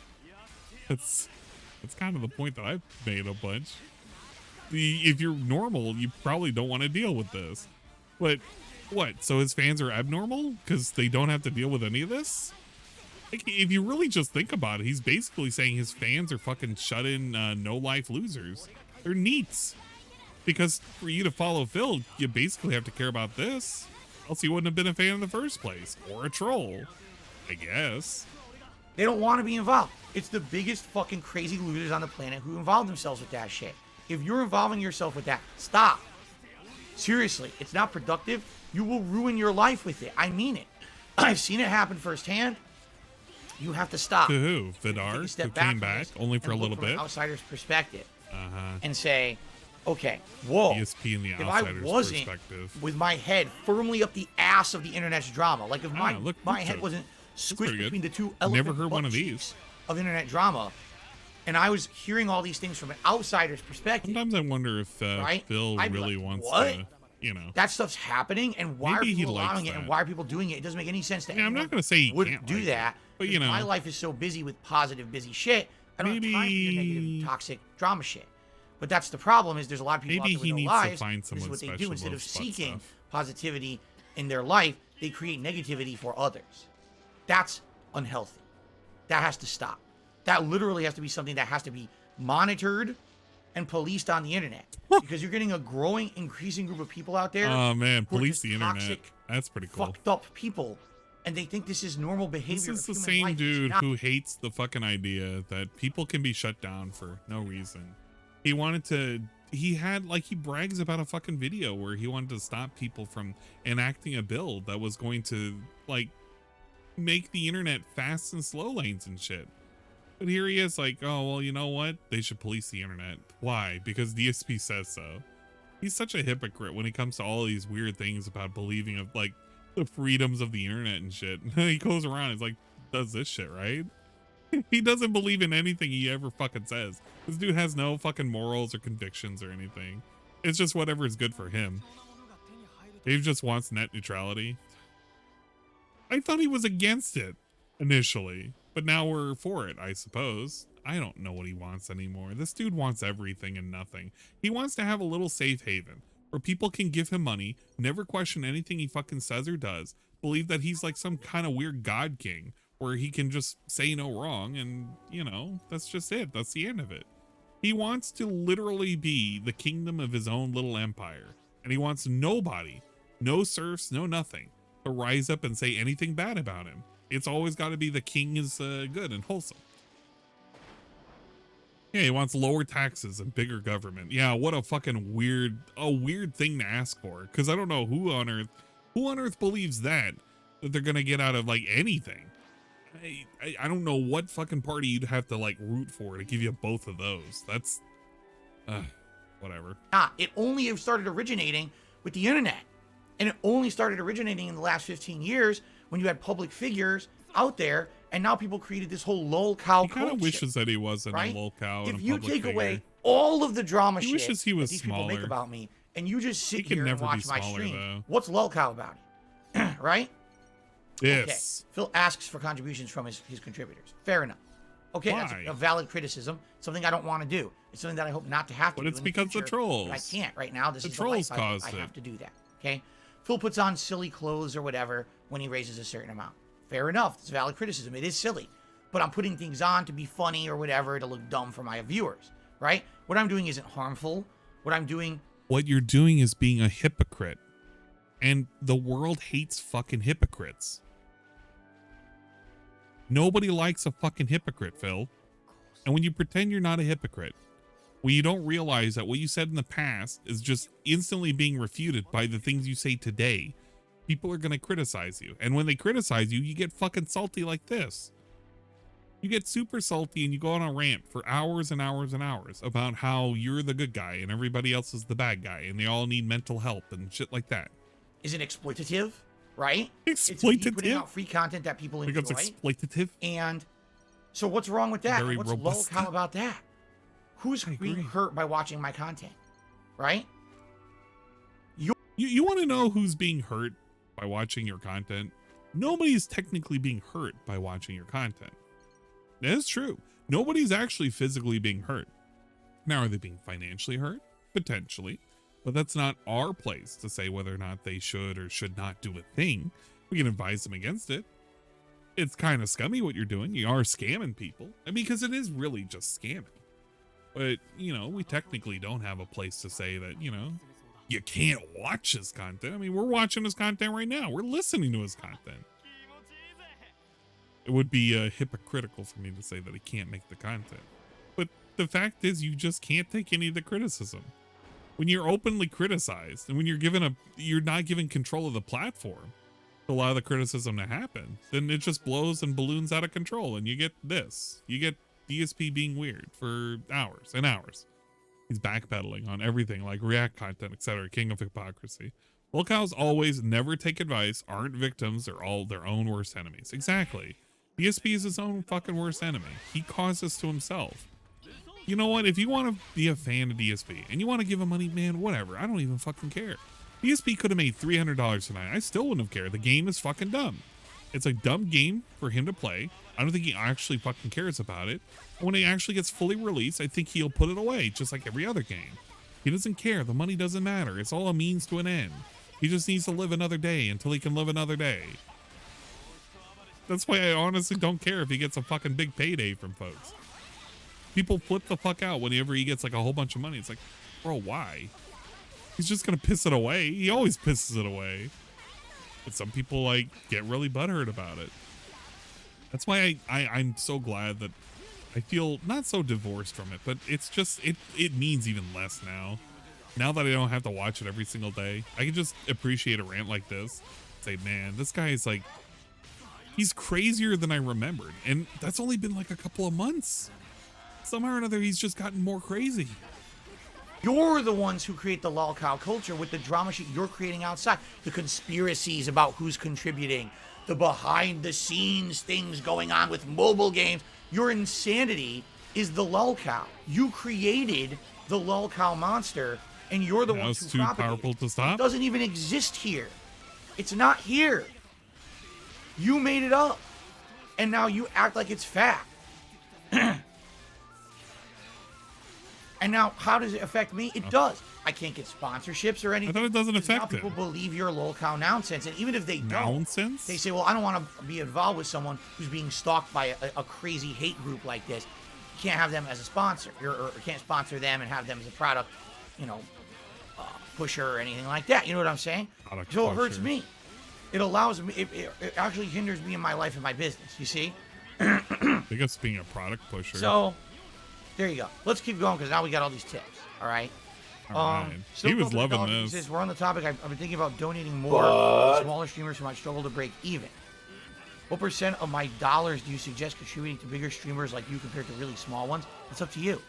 Speaker 1: That's kind of the point that I've made a bunch. If you're normal, you probably don't want to deal with this. But what? So his fans are abnormal because they don't have to deal with any of this? Like, if you really just think about it, he's basically saying his fans are fucking shut-in, no-life losers. They're neats. Because for you to follow Phil, you basically have to care about this. Else you wouldn't have been a fan in the first place. Or a troll, I guess.
Speaker 2: They don't want to be involved. It's the biggest fucking crazy losers on the planet who involve themselves with that shit. If you're involving yourself with that, stop. Seriously, it's not productive. You will ruin your life with it. I mean it. I've seen it happen firsthand. You have to stop.
Speaker 1: To who? Vidar, who came back only for a little bit?
Speaker 2: From an outsider's perspective.
Speaker 1: Uh-huh.
Speaker 2: And say, okay, whoa.
Speaker 1: ESP in the
Speaker 2: if
Speaker 1: outsider's
Speaker 2: I wasn't
Speaker 1: perspective.
Speaker 2: with my head firmly up the ass of the internet's drama, like if my head
Speaker 1: good.
Speaker 2: wasn't
Speaker 1: That's
Speaker 2: squished
Speaker 1: pretty
Speaker 2: between
Speaker 1: good.
Speaker 2: the two
Speaker 1: Never
Speaker 2: elephant
Speaker 1: heard one
Speaker 2: butt
Speaker 1: of
Speaker 2: cheeks
Speaker 1: these.
Speaker 2: of internet drama, and I was hearing all these things from an outsider's perspective.
Speaker 1: Sometimes I wonder if Phil
Speaker 2: I'd be
Speaker 1: really
Speaker 2: like,
Speaker 1: wants
Speaker 2: what?
Speaker 1: to, you know.
Speaker 2: That stuff's happening, and why
Speaker 1: Maybe
Speaker 2: are
Speaker 1: he
Speaker 2: people
Speaker 1: likes
Speaker 2: allowing it,
Speaker 1: that.
Speaker 2: and why are people doing it? It doesn't make any sense to
Speaker 1: Yeah, I'm
Speaker 2: anyone
Speaker 1: not going to say he
Speaker 2: wouldn't
Speaker 1: can't
Speaker 2: do
Speaker 1: like
Speaker 2: that.
Speaker 1: it, but you know.
Speaker 2: My life is so busy with positive, busy shit. I don't have time for your negative, toxic drama shit. But that's the problem. Is there's a lot of people
Speaker 1: Maybe
Speaker 2: out there
Speaker 1: he
Speaker 2: with
Speaker 1: needs
Speaker 2: no
Speaker 1: to
Speaker 2: lives.
Speaker 1: find
Speaker 2: This is
Speaker 1: someone
Speaker 2: what they do
Speaker 1: special
Speaker 2: instead of
Speaker 1: loves butt
Speaker 2: seeking
Speaker 1: stuff.
Speaker 2: positivity in their life. They create negativity for others. That's unhealthy. That has to stop. That literally has to be something that has to be monitored and policed on the internet, because you're getting a growing, increasing group of people out there.
Speaker 1: Oh man,
Speaker 2: who are
Speaker 1: police
Speaker 2: just
Speaker 1: the internet.
Speaker 2: toxic,
Speaker 1: That's pretty cool.
Speaker 2: fucked up people, and they think this is normal behavior.
Speaker 1: This is the
Speaker 2: of human
Speaker 1: same
Speaker 2: life. It's
Speaker 1: dude
Speaker 2: not.
Speaker 1: who hates the fucking idea that people can be shut down for no reason. He wanted to, he brags about a fucking video where he wanted to stop people from enacting a bill that was going to like make the internet fast and slow lanes and shit. But here he is like, oh, well, you know what? They should police the internet. Why? Because DSP says so. He's such a hypocrite when it comes to all these weird things about believing of like the freedoms of the internet and shit. He goes around, he's like, does this shit, right? He doesn't believe in anything he ever fucking says. This dude has no fucking morals or convictions or anything. It's just whatever is good for him. Dave just wants net neutrality. I thought he was against it initially, but now we're for it, I suppose. I don't know what he wants anymore. This dude wants everything and nothing. He wants to have a little safe haven where people can give him money, never question anything he fucking says or does, believe that he's like some kind of weird god king where he can just say no wrong, and, you know, that's just it. That's the end of it. He wants to literally be the kingdom of his own little empire, and he wants nobody, no serfs, no nothing, to rise up and say anything bad about him. It's always got to be the king is good and wholesome. Yeah, he wants lower taxes and bigger government. Yeah, what a fucking weird thing to ask for. Because I don't know who on earth believes that they're gonna get out of like anything. I don't know what fucking party you'd have to like root for to give you both of those. That's whatever.
Speaker 2: It only started originating with the internet, and it only started originating in the last 15 years when you had public figures out there. And now people created this whole lolcow culture.
Speaker 1: He kind of wishes that he wasn't
Speaker 2: right?
Speaker 1: a lolcow.
Speaker 2: If you take away all of the drama shit
Speaker 1: wishes he was
Speaker 2: that these
Speaker 1: smaller.
Speaker 2: people make about me, and you just sit here and
Speaker 1: never
Speaker 2: watch
Speaker 1: be
Speaker 2: my
Speaker 1: smaller,
Speaker 2: stream,
Speaker 1: though.
Speaker 2: what's lolcow about it? Right?
Speaker 1: Yes.
Speaker 2: Okay. Phil asks for contributions from his contributors. Fair enough. Okay,
Speaker 1: Why?
Speaker 2: that's a valid criticism. Something I don't want to do. It's something that I hope not to have to
Speaker 1: But
Speaker 2: do.
Speaker 1: it's
Speaker 2: in the
Speaker 1: because the
Speaker 2: future,
Speaker 1: trolls.
Speaker 2: but I can't right now. This
Speaker 1: The
Speaker 2: is
Speaker 1: trolls
Speaker 2: the life
Speaker 1: caused
Speaker 2: I
Speaker 1: it.
Speaker 2: have to do that. Okay. Phil puts on silly clothes or whatever when he raises a certain amount. Fair enough. It's valid criticism. It is silly. But I'm putting things on to be funny or whatever to look dumb for my viewers, right? What I'm doing isn't harmful. What you're
Speaker 1: doing is being a hypocrite. And the world hates fucking hypocrites. Nobody likes a fucking hypocrite, Phil. And when you pretend you're not a hypocrite, when you don't realize that what you said in the past is just instantly being refuted by the things you say today, people are going to criticize you. And when they criticize you, you get fucking salty like this. You get super salty and you go on a rant for hours and hours and hours about how you're the good guy and everybody else is the bad guy and they all need mental help and shit like that.
Speaker 2: is it exploitative, right?
Speaker 1: Exploitative?
Speaker 2: It's putting out free content that people enjoy.
Speaker 1: Becomes exploitative?
Speaker 2: And so what's wrong with that?
Speaker 1: Very
Speaker 2: What's
Speaker 1: robust.
Speaker 2: lolcow about that? Who's being hurt by watching my content, right?
Speaker 1: You want to know who's being hurt by watching your content? Nobody's technically being hurt by watching your content. That is true. Nobody's actually physically being hurt. Now, are they being financially hurt? Potentially. But that's not our place to say whether or not they should or should not do a thing. We can advise them against it. It's kind of scummy what you're doing. You are scamming people. I mean, because it is really just scamming. But, you know, we technically don't have a place to say that, you know, you can't watch his content. I mean, we're watching his content right now. We're listening to his content. It would be hypocritical for me to say that he can't make the content. But the fact is, you just can't take any of the criticism. When you're openly criticized and when you're not given control of the platform to allow the criticism to happen, then it just blows and balloons out of control. And you get this. You get DSP being weird for hours and hours. He's backpedaling on everything like React content, etc. King of hypocrisy. Lolcows always never take advice, aren't victims, they're all their own worst enemies. Exactly. DSP is his own fucking worst enemy. He caused this to himself. You know what? If you want to be a fan of DSP and you want to give him money, man, whatever. I don't even fucking care. DSP could have made $300 tonight. I still wouldn't have cared. The game is fucking dumb. It's a dumb game for him to play. I don't think he actually fucking cares about it. When it actually gets fully released, I think he'll put it away just like every other game. He doesn't care. The money doesn't matter. It's all a means to an end. He just needs to live another day until he can live another day. That's why I honestly don't care if he gets a fucking big payday from folks. People flip the fuck out whenever he gets like a whole bunch of money. It's like, bro, why? He's just gonna piss it away. He always pisses it away. But some people like get really butthurt about it. That's why I'm so glad that I feel not so divorced from it, but it's just, it means even less now. Now that I don't have to watch it every single day, I can just appreciate a rant like this. Say, man, this guy is like, he's crazier than I remembered. And that's only been like a couple of months. Somehow or another, he's just gotten more crazy.
Speaker 2: You're the ones who create the lolcow culture with the drama shit you're creating outside. The conspiracies about who's contributing. the behind the scenes things going on with mobile games. Your insanity is the lolcow. You created the lolcow monster, and you're the one who
Speaker 1: too powerful to stop.
Speaker 2: It doesn't even exist here. It's not here. You made it up, and now you act like it's fact. And now, how does it affect me? It does. I can't get sponsorships or anything.
Speaker 1: I thought it doesn't affect
Speaker 2: people believe your lolcow nonsense, and even if they don't, they say, "Well, I don't want to be involved with someone who's being stalked by a crazy hate group like this. You can't have them as a sponsor, or can't sponsor them and have them as a product, pusher or anything like that." You know what I'm saying? So it hurts me. It allows me. It actually hinders me in my life and my business. You see?
Speaker 1: I guess being a product pusher.
Speaker 2: So there you go. Let's keep going because now we got all these tips. All right.
Speaker 1: He was loving this.
Speaker 2: Says, we're on the topic. I've been thinking about donating more to smaller streamers who might struggle to break even. What % of my dollars do you suggest contributing to bigger streamers like you compared to really small ones? It's up to you.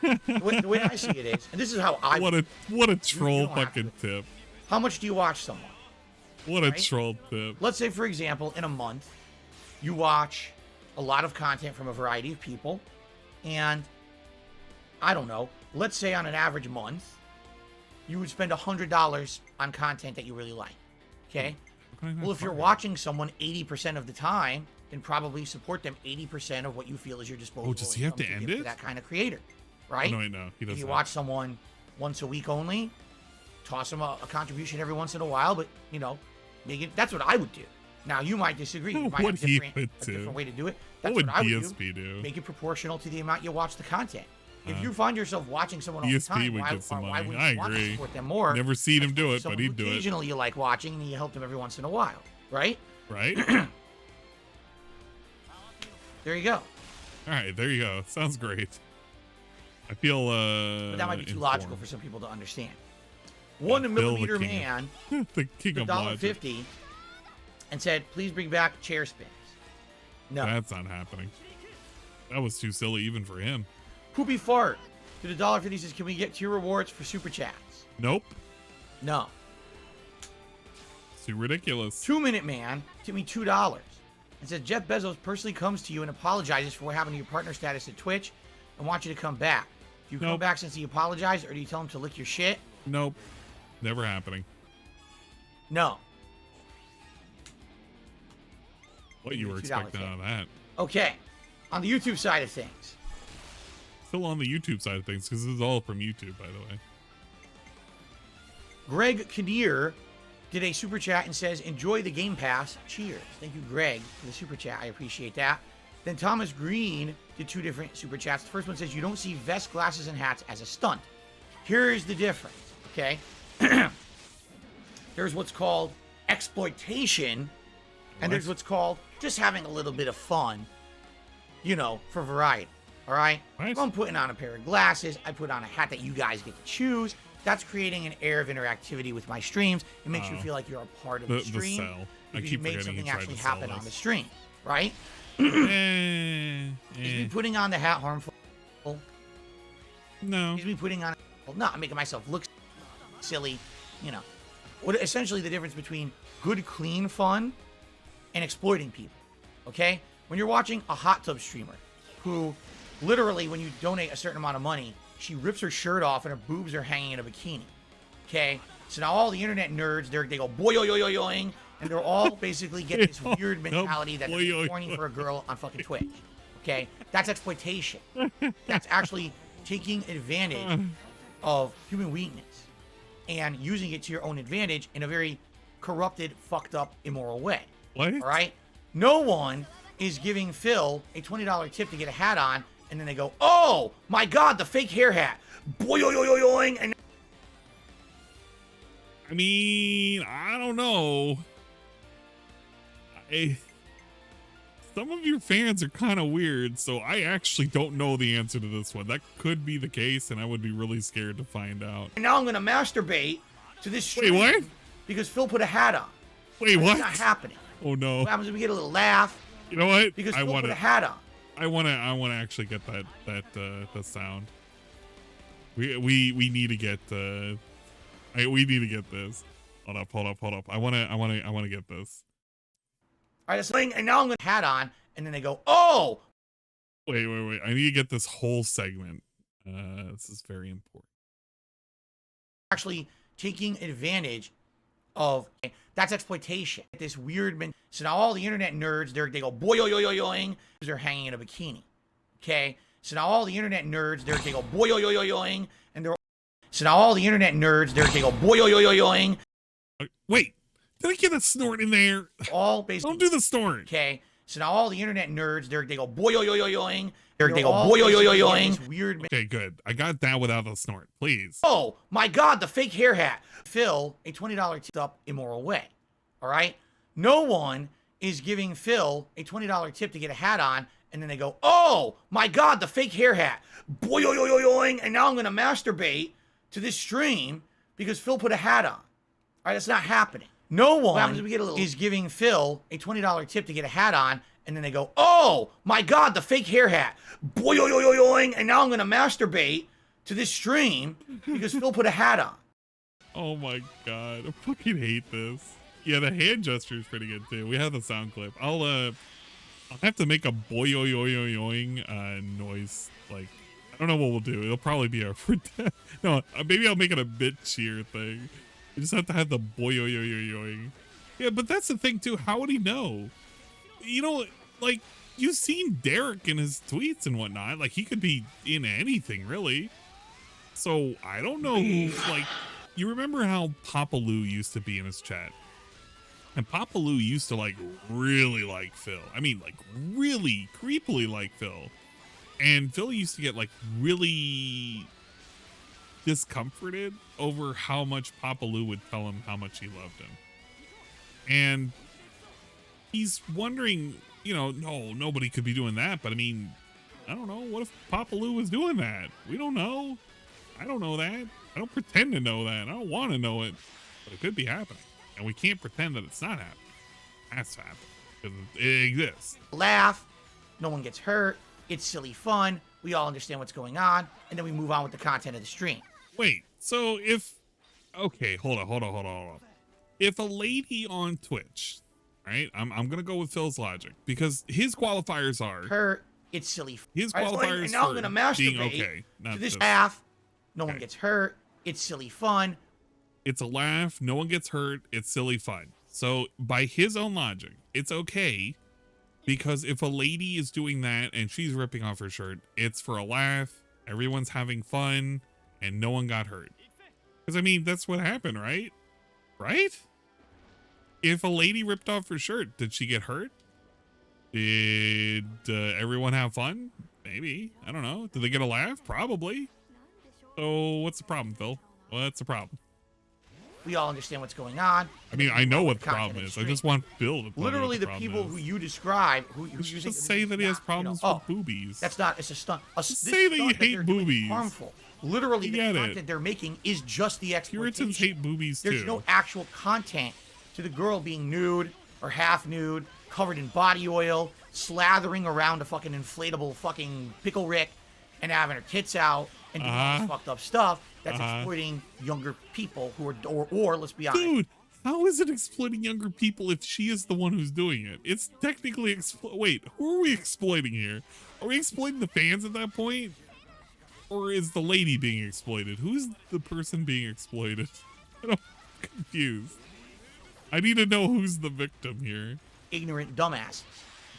Speaker 2: The way I see it is, and this is how I.
Speaker 1: What a troll fucking tip.
Speaker 2: How much do you watch someone?
Speaker 1: What a troll tip.
Speaker 2: Let's say, for example, in a month, you watch a lot of content from a variety of people, and I don't know. Let's say on an average month, you would spend $100 on content that you really like. Okay? Well, if you're watching someone 80% of the time, then probably support them 80% of what you feel is your disposable.
Speaker 1: Oh, does he have to end it?
Speaker 2: That kind of creator, right?
Speaker 1: Oh, no, he doesn't.
Speaker 2: If you watch someone once a week only, toss them a contribution every once in a while, but, make it, that's what I would do. Now, you might disagree. You might have a different way to do it. That's what I would do. Make it proportional to the amount you watch the content. If you find yourself watching someone all the time, why would you want to support them more?
Speaker 1: Never seen him do it, but he'd do it.
Speaker 2: Occasionally you like watching, and you help them every once in a while, right?
Speaker 1: Right.
Speaker 2: There you go.
Speaker 1: All right, there you go. Sounds great. I feel
Speaker 2: but that might be too logical for some people to understand. 1 millimeter man,
Speaker 1: the king of
Speaker 2: $1.50, and said, "Please bring back chair spins." No,
Speaker 1: that's not happening. That was too silly even for him.
Speaker 2: Poopy Fart to the $1.50 says, "Can we get tier rewards for super chats?"
Speaker 1: Nope.
Speaker 2: No.
Speaker 1: It's too ridiculous.
Speaker 2: 2 Minute Man tipped me $2 and said, "Jeff Bezos personally comes to you and apologizes for what happened to your partner status at Twitch and wants you to come back. Do you come back since he apologized, or do you tell him to lick your shit?"
Speaker 1: Nope. Never happening.
Speaker 2: No.
Speaker 1: What you were expecting out of that?
Speaker 2: Okay. On the YouTube side of things.
Speaker 1: Still on the YouTube side of things, because this is all from YouTube, by the way.
Speaker 2: Greg Kinnear did a super chat and says, "Enjoy the Game Pass. Cheers." Thank you, Greg, for the super chat. I appreciate that. Then Thomas Green did 2 different super chats. The first one says, "You don't see vests, glasses, and hats as a stunt. Here's the difference." Okay. There's what's called exploitation, and there's what's called just having a little bit of fun, for variety. All right? If I'm putting on a pair of glasses, I put on a hat that you guys get to choose. That's creating an air of interactivity with my streams. It makes you feel like you're a part of the stream. Because you made something actually happen on the stream, right? Is me putting on the hat harmful?
Speaker 1: No.
Speaker 2: Is me putting on... Well, no, I'm making myself look silly, What essentially the difference between good, clean fun and exploiting people, okay? When you're watching a hot tub streamer who literally, when you donate a certain amount of money, she rips her shirt off and her boobs are hanging in a bikini, okay? So now all the internet nerds, they go boing, and they're all basically getting this weird mentality that they're horny for a girl on fucking Twitch, okay? That's exploitation. That's actually taking advantage of human weakness and using it to your own advantage in a very corrupted, fucked up, immoral way.
Speaker 1: What?
Speaker 2: All right? No one is giving Phil a $20 tip to get a hat on, and then they go, "Oh my God, the fake hair hat!" Boing, and
Speaker 1: I mean, I don't know. Some of your fans are kind of weird, so I actually don't know the answer to this one. That could be the case, and I would be really scared to find out.
Speaker 2: And now I'm gonna masturbate to this stream.
Speaker 1: Wait, what?
Speaker 2: Because Phil put a hat on.
Speaker 1: Wait, what?
Speaker 2: It's not happening.
Speaker 1: Oh no.
Speaker 2: What happens if we get a little laugh?
Speaker 1: You know what?
Speaker 2: Because Phil put a hat on.
Speaker 1: I wanna actually get that sound. We need to get we need to get this. Hold up. I wanna get this.
Speaker 2: All right, that's the thing, and now I'm gonna hat on, and then they go, oh.
Speaker 1: Wait. I need to get this whole segment. This is very important.
Speaker 2: Actually taking advantage of, that's exploitation. This weird, so now all the internet nerds, they go boy yo yo yo yoing, they're hanging in a bikini. Okay, so now all the internet nerds, they go boy yo yo yo yoing, and they're, so now all the internet nerds, they go boy yo yo yo yoing.
Speaker 1: Wait, did I get a snort in there?
Speaker 2: All basically.
Speaker 1: Don't do the snort.
Speaker 2: Okay, so now all the internet nerds, they go boy yo yo yo yoing. They go boy yo yo yo yoing. Weird.
Speaker 1: Okay, good. I got that without the snort. Please.
Speaker 2: Oh my God, the fake hair hat. Phil a $20 tip up immoral way. All right. No one is giving Phil a $20 tip to get a hat on, and then they go, oh my God, the fake hair hat. Boy yo yo yo yoing, and now I'm gonna masturbate to this stream because Phil put a hat on. All right, that's not happening. No one is giving Phil a $20 tip to get a hat on, and then they go, oh my God, the fake hair hat. Boy yo yo yo yoing, and now I'm gonna masturbate to this stream because Phil put a hat on.
Speaker 1: Oh my God, I fucking hate this. Yeah, the hand gesture is pretty good too. We have the sound clip. I'll have to make a boy yo yo yo yoing noise. Like, I don't know what we'll do. It'll probably be our no, maybe I'll make it a bit cheer thing. You just have to have the boy yo yo yo yoing. Yeah, but that's the thing too. How would he know? You know, like, you've seen Derek in his tweets and whatnot. Like, he could be in anything, really. So, I don't know who, like, you remember how Papa Lou used to be in his chat? And Papa Lou used to, like, really like Phil. I mean, like, really creepily like Phil. And Phil used to get, like, really discomforted over how much Papa Lou would tell him how much he loved him. And he's wondering, you know, no, nobody could be doing that. But I mean, I don't know. What if Papa Lou was doing that? We don't know. I don't know that. I don't pretend to know that. I don't want to know it. But it could be happening. And we can't pretend that it's not happening. It has to happen. Because it exists.
Speaker 2: Laugh. No one gets hurt. It's silly fun. We all understand what's going on. And then we move on with the content of the stream.
Speaker 1: Wait. So if... Okay, hold on. If a lady on Twitch... Right, I'm gonna go with Phil's logic because his qualifiers are
Speaker 2: hurt. It's silly.
Speaker 1: His qualifiers
Speaker 2: and now I'm gonna masturbate
Speaker 1: being okay.
Speaker 2: To this laugh. No one gets hurt. It's silly fun.
Speaker 1: It's a laugh. No one gets hurt. It's silly fun. So by his own logic, it's okay because if a lady is doing that and she's ripping off her shirt, it's for a laugh. Everyone's having fun, and no one got hurt. Because I mean, that's what happened, right? Right? If a lady ripped off her shirt, did she get hurt? Did everyone have fun? Maybe. I don't know. Did they get a laugh? Probably. So what's the problem, Phil? What's the problem?
Speaker 2: We all understand what's going on.
Speaker 1: I mean, I know what the problem is. I just want Phil to tell
Speaker 2: literally
Speaker 1: me
Speaker 2: the people who you describe who
Speaker 1: just say that he has problems with boobies.
Speaker 2: That's not. It's a stunt.
Speaker 1: Say that you hate boobies.
Speaker 2: Harmful. Literally, the content they're making is just the exploitation.
Speaker 1: Puritans hate boobies too.
Speaker 2: There's no actual content to the girl being nude or half nude, covered in body oil, slathering around a fucking inflatable fucking pickle Rick, and having her tits out and doing all this fucked up stuff. That's exploiting younger people who are, or let's be honest.
Speaker 1: Dude, how is it exploiting younger people if she is the one who's doing it? It's technically wait, who are we exploiting here? Are we exploiting the fans at that point? Or is the lady being exploited? Who's the person being exploited? I'm confused. I need to know who's the victim here.
Speaker 2: Ignorant dumbass.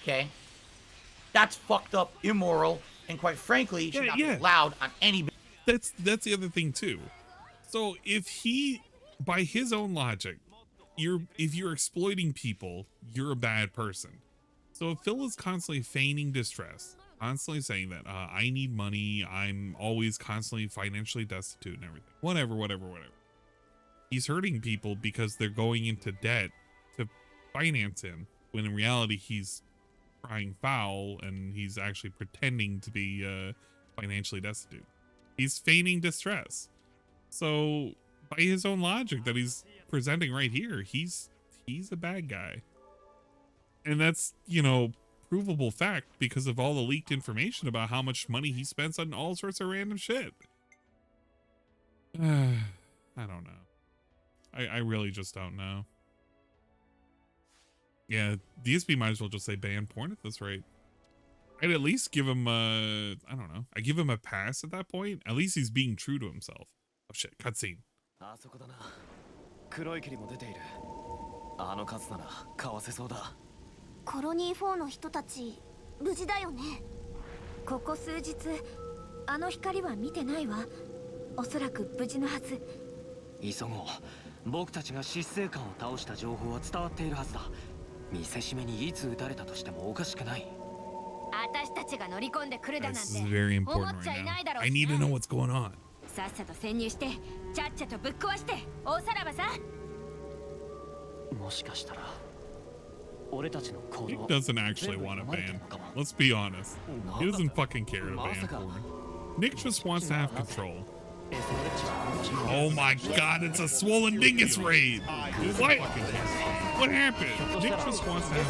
Speaker 2: Okay? That's fucked up, immoral, and quite frankly, should not be allowed on any...
Speaker 1: That's the other thing too. So if he, by his own logic, if you're exploiting people, you're a bad person. So if Phil is constantly feigning distress, constantly saying that I need money, I'm always constantly financially destitute and everything, whatever. He's hurting people because they're going into debt to finance him, when in reality he's crying foul and he's actually pretending to be financially destitute. He's feigning distress. So by his own logic that he's presenting right here, he's a bad guy. And that's, you know, provable fact because of all the leaked information about how much money he spends on all sorts of random shit. I don't know. I really just don't know. Yeah, DSP might as well just say ban porn at this rate. I'd at least give him I don't know. I give him a pass at that point. At least he's being true to himself. Oh shit, cutscene.
Speaker 11: 黒い霧も出ている。あの数ならかわせそうだ。
Speaker 3: コロニー4の人たち無事だよね。ここ数日あの光は見てないわ。おそらく無事のはず。
Speaker 5: 急ごう。僕たちが執政官を倒した情報は伝わっているはずだ。見せしめにいつ撃たれたとしてもおかしくない。
Speaker 7: 私たちが乗り込んでくるだなんて
Speaker 1: This is very important right now. I need to know what's going on.
Speaker 7: さっさと潜入してちゃっちゃとぶっ壊して大さらばさ。
Speaker 5: もしかしたら俺たちの行動
Speaker 1: He doesn't actually want to ban. Let's be honest. He doesn't fucking care to ban porn. Nick just wants to have control. Oh my god, it's a swollen dingus raid! What? What happened? Nick just wants to have...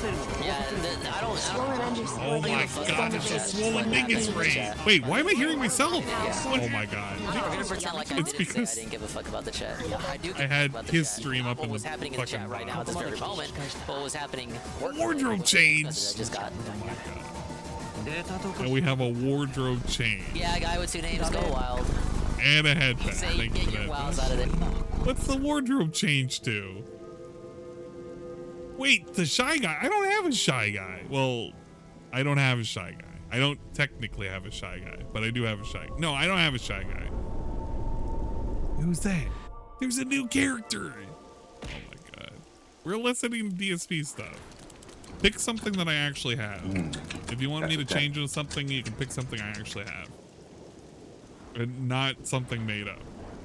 Speaker 1: Oh my god, it's a swollen dingus raid! Wait, why am I hearing myself? Oh my god. It's because I had his stream up in the fucking...
Speaker 13: right now at this very moment. What was happening?
Speaker 1: Wardrobe change!
Speaker 13: Just got...
Speaker 1: And we have a wardrobe change.
Speaker 13: Yeah, a guy with 2 names, go wild.
Speaker 1: And a headband. Thank you for that. What's the wardrobe change to? Wait, the shy guy. I don't have a shy guy. Well, I don't have a shy guy. I don't technically have a shy guy, but I do have a shy. No, I don't have a shy guy. Who's that? There's a new character. Oh my god. We're listening to DSP stuff. Pick something that I actually have. If you want me to change into something, you can pick something I actually have. And not something made up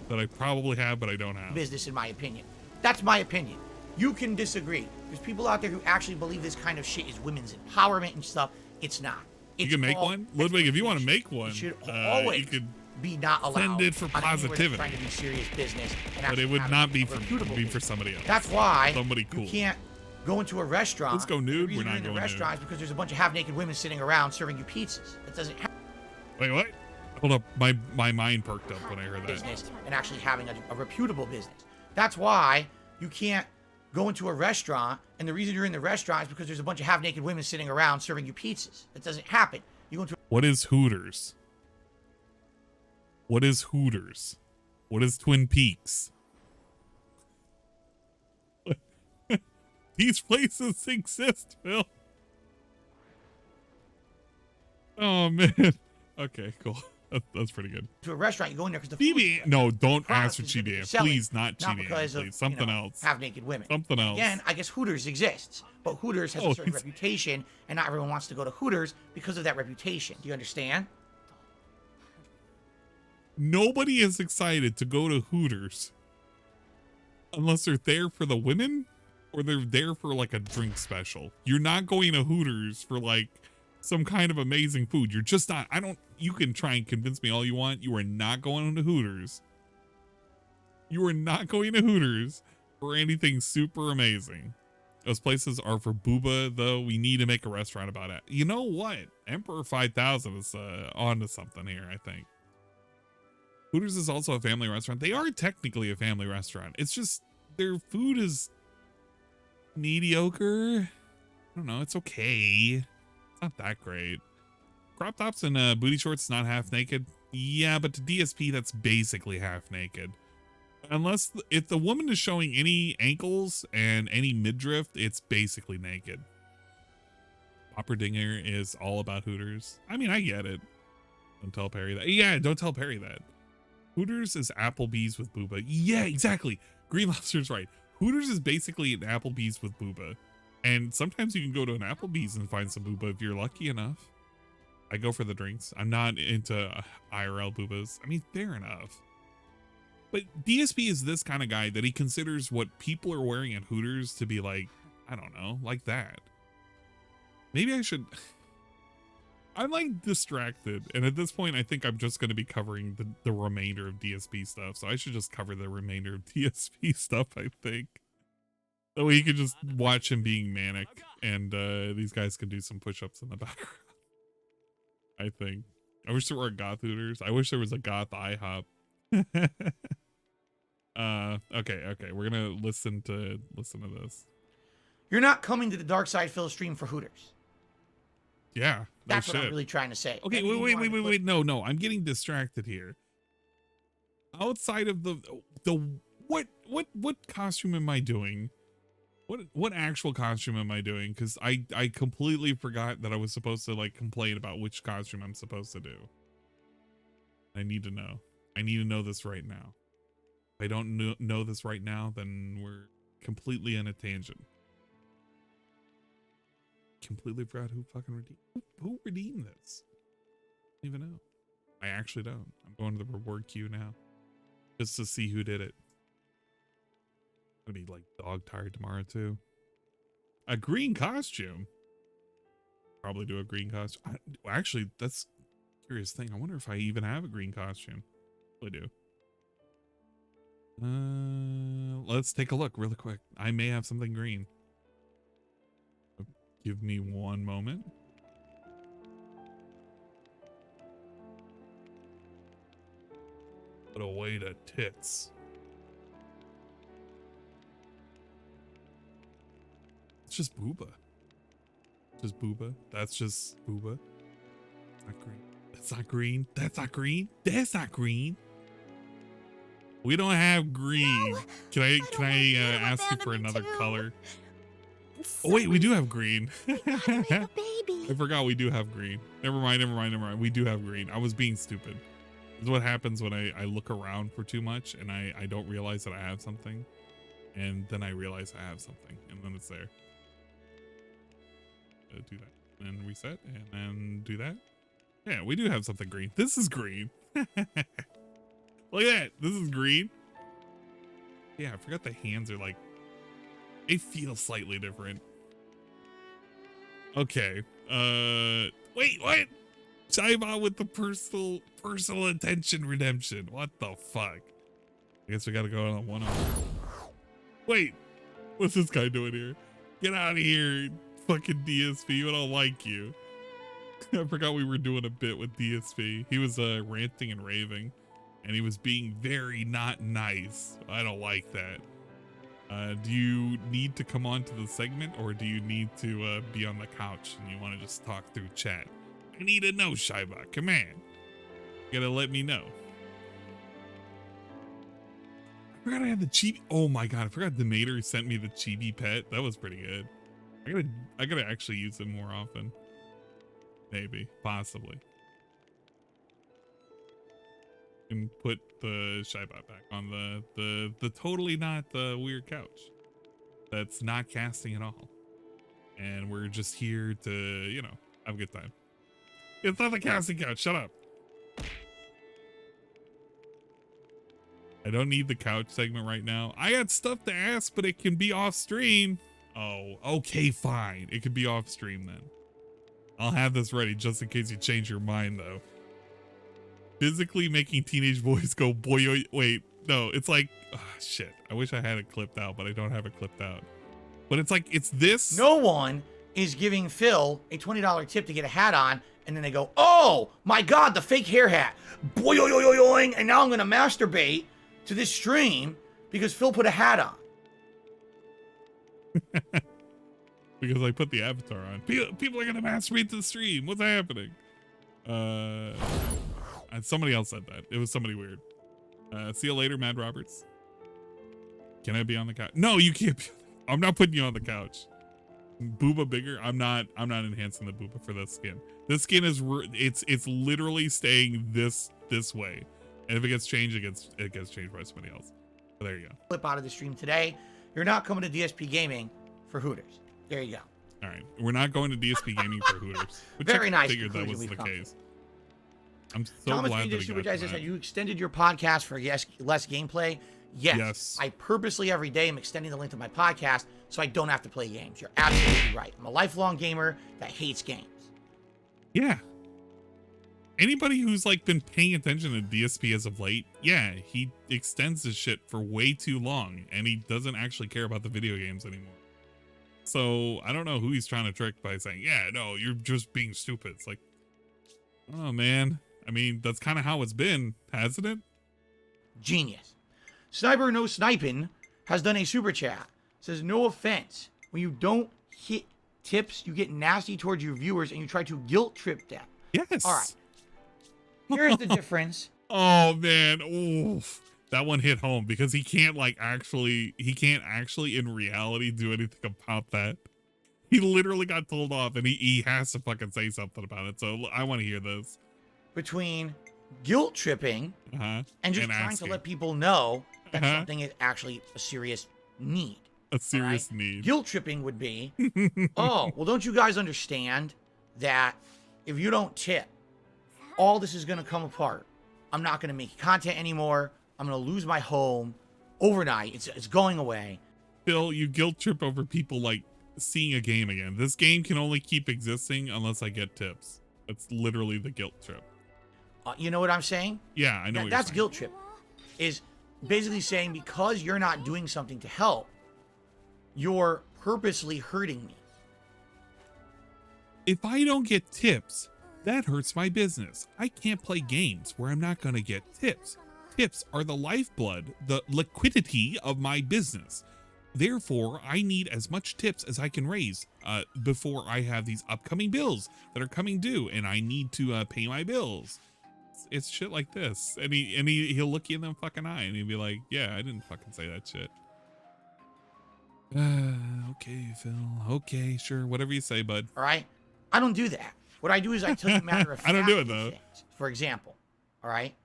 Speaker 1: that I probably have, but I don't have.
Speaker 2: Business, in my opinion. That's my opinion. You can disagree. There's people out there who actually believe this kind of shit is women's empowerment and stuff. It's not. It's
Speaker 1: you can make one? Ludwig, if you want to make one,
Speaker 2: should always
Speaker 1: you could
Speaker 2: be not allowed.
Speaker 1: Send it for positivity.
Speaker 2: Trying to do serious business.
Speaker 1: But it would not be for somebody else.
Speaker 2: That's why
Speaker 1: somebody cool.
Speaker 2: You can't go into a restaurant.
Speaker 1: Let's go nude. We're not
Speaker 2: going
Speaker 1: going
Speaker 2: to restaurants because there's a bunch of half-naked women sitting around serving you pizzas. That doesn't happen.
Speaker 1: Wait, what? Hold up, my mind perked up when I heard that.
Speaker 2: Business and actually having a reputable business. That's why you can't go into a restaurant, and the reason you're in the restaurant is because there's a bunch of half-naked women sitting around serving you pizzas. That doesn't happen. You go into.
Speaker 1: What is Hooters? What is Hooters? What is Twin Peaks? These places exist, Phil. Oh man. Okay, cool. That's pretty good.
Speaker 2: To a restaurant, you go in there because the
Speaker 1: Chibi. No, don't ask for Chibi. Please, not Chibi.
Speaker 2: Because of,
Speaker 1: please. Something else.
Speaker 2: Half-naked women.
Speaker 1: Something else.
Speaker 2: Again, I guess Hooters exists, but Hooters has a certain reputation, and not everyone wants to go to Hooters because of that reputation. Do you understand?
Speaker 1: Nobody is excited to go to Hooters unless they're there for the women or they're there for like a drink special. You're not going to Hooters for like some kind of amazing food. You're just not. You can try and convince me all you want. You are not going to Hooters. You are not going to Hooters for anything super amazing. Those places are for booba, though. We need to make a restaurant about it. You know what? Emperor 5000 is on to something here, I think. Hooters is also a family restaurant. They are technically a family restaurant. It's just their food is mediocre. I don't know. It's okay. It's not that great. Crop tops and booty shorts, not half naked. Yeah, but to DSP, that's basically half naked. Unless if the woman is showing any ankles and any midriff, it's basically naked. Opperdinger is all about Hooters. I mean, I get it. Don't tell Perry that. Yeah, don't tell Perry that. Hooters is Applebee's with booba. Yeah, exactly. Green Lobster's right. Hooters is basically an Applebee's with booba. And sometimes you can go to an Applebee's and find some booba if you're lucky enough. I go for the drinks. I'm not into IRL boobas. I mean, fair enough. But DSP is this kind of guy that he considers what people are wearing at Hooters to be like, I don't know, like that. Maybe I should... I'm like distracted. And at this point, I think I'm just going to be covering the remainder of DSP stuff. So I should just cover the remainder of DSP stuff, I think. That way you can just watch him being manic. And these guys can do some push-ups in the background. I think. I wish there were goth Hooters. I wish there was a goth IHOP. Okay. We're gonna listen to this.
Speaker 2: You're not coming to the Dark Side Phil stream for Hooters.
Speaker 1: Yeah,
Speaker 2: that's what I'm really trying to say.
Speaker 1: Okay, wait. No, I'm getting distracted here. Outside of the what costume am I doing? What actual costume am I doing? Because I completely forgot that I was supposed to like complain about which costume I'm supposed to do. I need to know. I need to know this right now. If I don't know this right now, then we're completely on a tangent. Completely forgot who fucking redeemed. Who redeemed this? I don't even know. I actually don't. I'm going to the reward queue now, just to see who did it. I'm gonna be like dog tired tomorrow too. A green costume. Probably do a green costume. Actually, that's a curious thing. I wonder if I even have a green costume. I do. Let's take a look really quick. I may have something green. Give me one moment. Put away the tits. It's just booba. Just booba. That's just booba. It's not green. That's not green. That's not green. That's not green. We don't have green. No, can I ask you for another color? Oh wait, we do have green. I forgot we do have green. Never mind. We do have green. I was being stupid. This is what happens when I look around for too much and I don't realize that I have something. And then I realize I have something. And then it's there. Do that. And reset. And then do that. Yeah, we do have something green. This is green. Look at that. This is green. Yeah, I forgot the hands are like, they feel slightly different. Okay. Wait, what? Shiva with the personal attention redemption. What the fuck? I guess we gotta go on one on. Wait, what's this guy doing here? Get out of here, fucking DSP. I don't like you. I forgot we were doing a bit with DSP. He was ranting and raving, and he was being very not nice. I don't like that. Do you need to come on to the segment, or do you need to be on the couch and you want to just talk through chat? I need to know, Shiva. Come on. You gotta let me know. I forgot I had the chibi. Oh my god, I forgot the Mater sent me the chibi pet. That was pretty good. I gotta actually use it more often. Maybe, possibly. And put the Shybot back on the totally not the weird couch that's not casting at all, and we're just here to, you know, have a good time. It's not the casting couch. Shut up. I don't need the couch segment right now. I got stuff to ask, but it can be off stream. Oh, okay, fine. It could be off stream then. I'll have this ready just in case you change your mind though. Physically making teenage boys go boy. Wait, no, it's like, oh, shit. I wish I had it clipped out, but I don't have it clipped out. But it's like, it's this.
Speaker 2: No one is giving Phil a $20 tip to get a hat on, and then they go, oh my god, the fake hair hat. Boing, and now I'm gonna masturbate to this stream because Phil put a hat on.
Speaker 1: Because I put the avatar on. People are gonna masturbate to the stream. What's happening? Somebody else said that. It was somebody weird. See you later, Mad Roberts. Can I be on the couch? No, you can't be. I'm not putting you on the couch. Booba bigger. I'm not enhancing the booba for this skin. This skin is it's literally staying this way. And if it gets changed, it gets changed by somebody else. But there you go.
Speaker 2: Flip out of the stream today. You're not coming to DSP Gaming for Hooters. There you go.
Speaker 1: All right, we're not going to DSP Gaming for Hooters. Which
Speaker 2: Very nice.
Speaker 1: Figured that was the case. I'm so
Speaker 2: Thomas
Speaker 1: glad that
Speaker 2: Super Guys said you extended your podcast for less gameplay. Yes. I purposely every day am extending the length of my podcast so I don't have to play games. You're absolutely right. I'm a lifelong gamer that hates games.
Speaker 1: Yeah. Anybody who's like been paying attention to DSP as of late, yeah, he extends his shit for way too long and he doesn't actually care about the video games anymore. So I don't know who he's trying to trick by saying, yeah, no, you're just being stupid. It's like, oh man. I mean, that's kind of how it's been, hasn't it?
Speaker 2: Genius. Sniper No Sniping has done a super chat. Says, no offense, When you don't hit tips, you get nasty towards your viewers and you try to guilt trip them.
Speaker 1: Yes.
Speaker 2: All right. Here's the difference.
Speaker 1: Oh man, oof. That one hit home because he can't actually in reality do anything about that. He literally got told off and he has to fucking say something about it. So I want to hear this.
Speaker 2: Between guilt tripping and just trying to let people know that something is actually a serious need.
Speaker 1: A serious need.
Speaker 2: Guilt tripping would be, oh, well, don't you guys understand that if you don't tip, all this is going to come apart. I'm not going to make content anymore. I'm going to lose my home overnight. It's going away.
Speaker 1: Phil, you guilt trip over people seeing a game again. This game can only keep existing unless I get tips. That's literally the guilt trip.
Speaker 2: You know what I'm saying?
Speaker 1: Yeah, I know what
Speaker 2: that's
Speaker 1: you're saying.
Speaker 2: Guilt trip. Is basically saying because you're not doing something to help, you're purposely hurting me.
Speaker 1: If I don't get tips, that hurts my business. I can't play games where I'm not going to get tips. Tips are the lifeblood, the liquidity of my business. Therefore, I need as much tips as I can raise before I have these upcoming bills that are coming due, and I need to pay my bills. It's shit like this, and he'll look you in the fucking eye, and he'll be like, "Yeah, I didn't fucking say that shit." Okay, Phil. Okay, sure, whatever you say, bud.
Speaker 2: All right, I don't do that. What I do is I tell you matter of fact.
Speaker 1: I don't do it though.
Speaker 2: Things. For example, all right,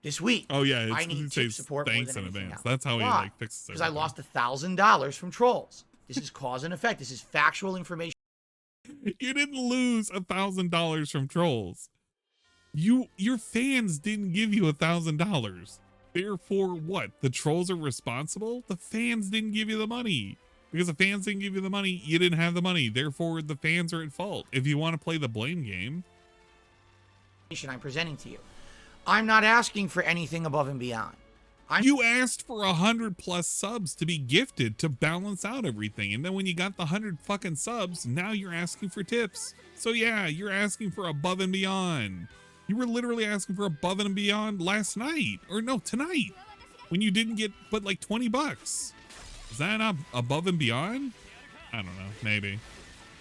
Speaker 2: this week.
Speaker 1: Oh yeah,
Speaker 2: I need tip support more
Speaker 1: thanks
Speaker 2: than
Speaker 1: in
Speaker 2: anything
Speaker 1: advance.
Speaker 2: else.
Speaker 1: That's how
Speaker 2: Why?
Speaker 1: he fixes it.
Speaker 2: Because I lost $1,000 from trolls. This is cause and effect. This is factual information.
Speaker 1: You didn't lose $1,000 from trolls. Your fans didn't give you $1,000. Therefore, what? The trolls are responsible? The fans didn't give you the money. Because the fans didn't give you the money, you didn't have the money. Therefore, the fans are at fault. If you want to play the blame game.
Speaker 2: I'm presenting to you. I'm not asking for anything above and beyond.
Speaker 1: You asked for 100+ subs to be gifted to balance out everything. And then when you got the 100 fucking subs, now you're asking for tips. So yeah, you're asking for above and beyond. You were literally asking for above and beyond last night. Or no, tonight. When you didn't get but like $20. Is that not above and beyond? I don't know, maybe.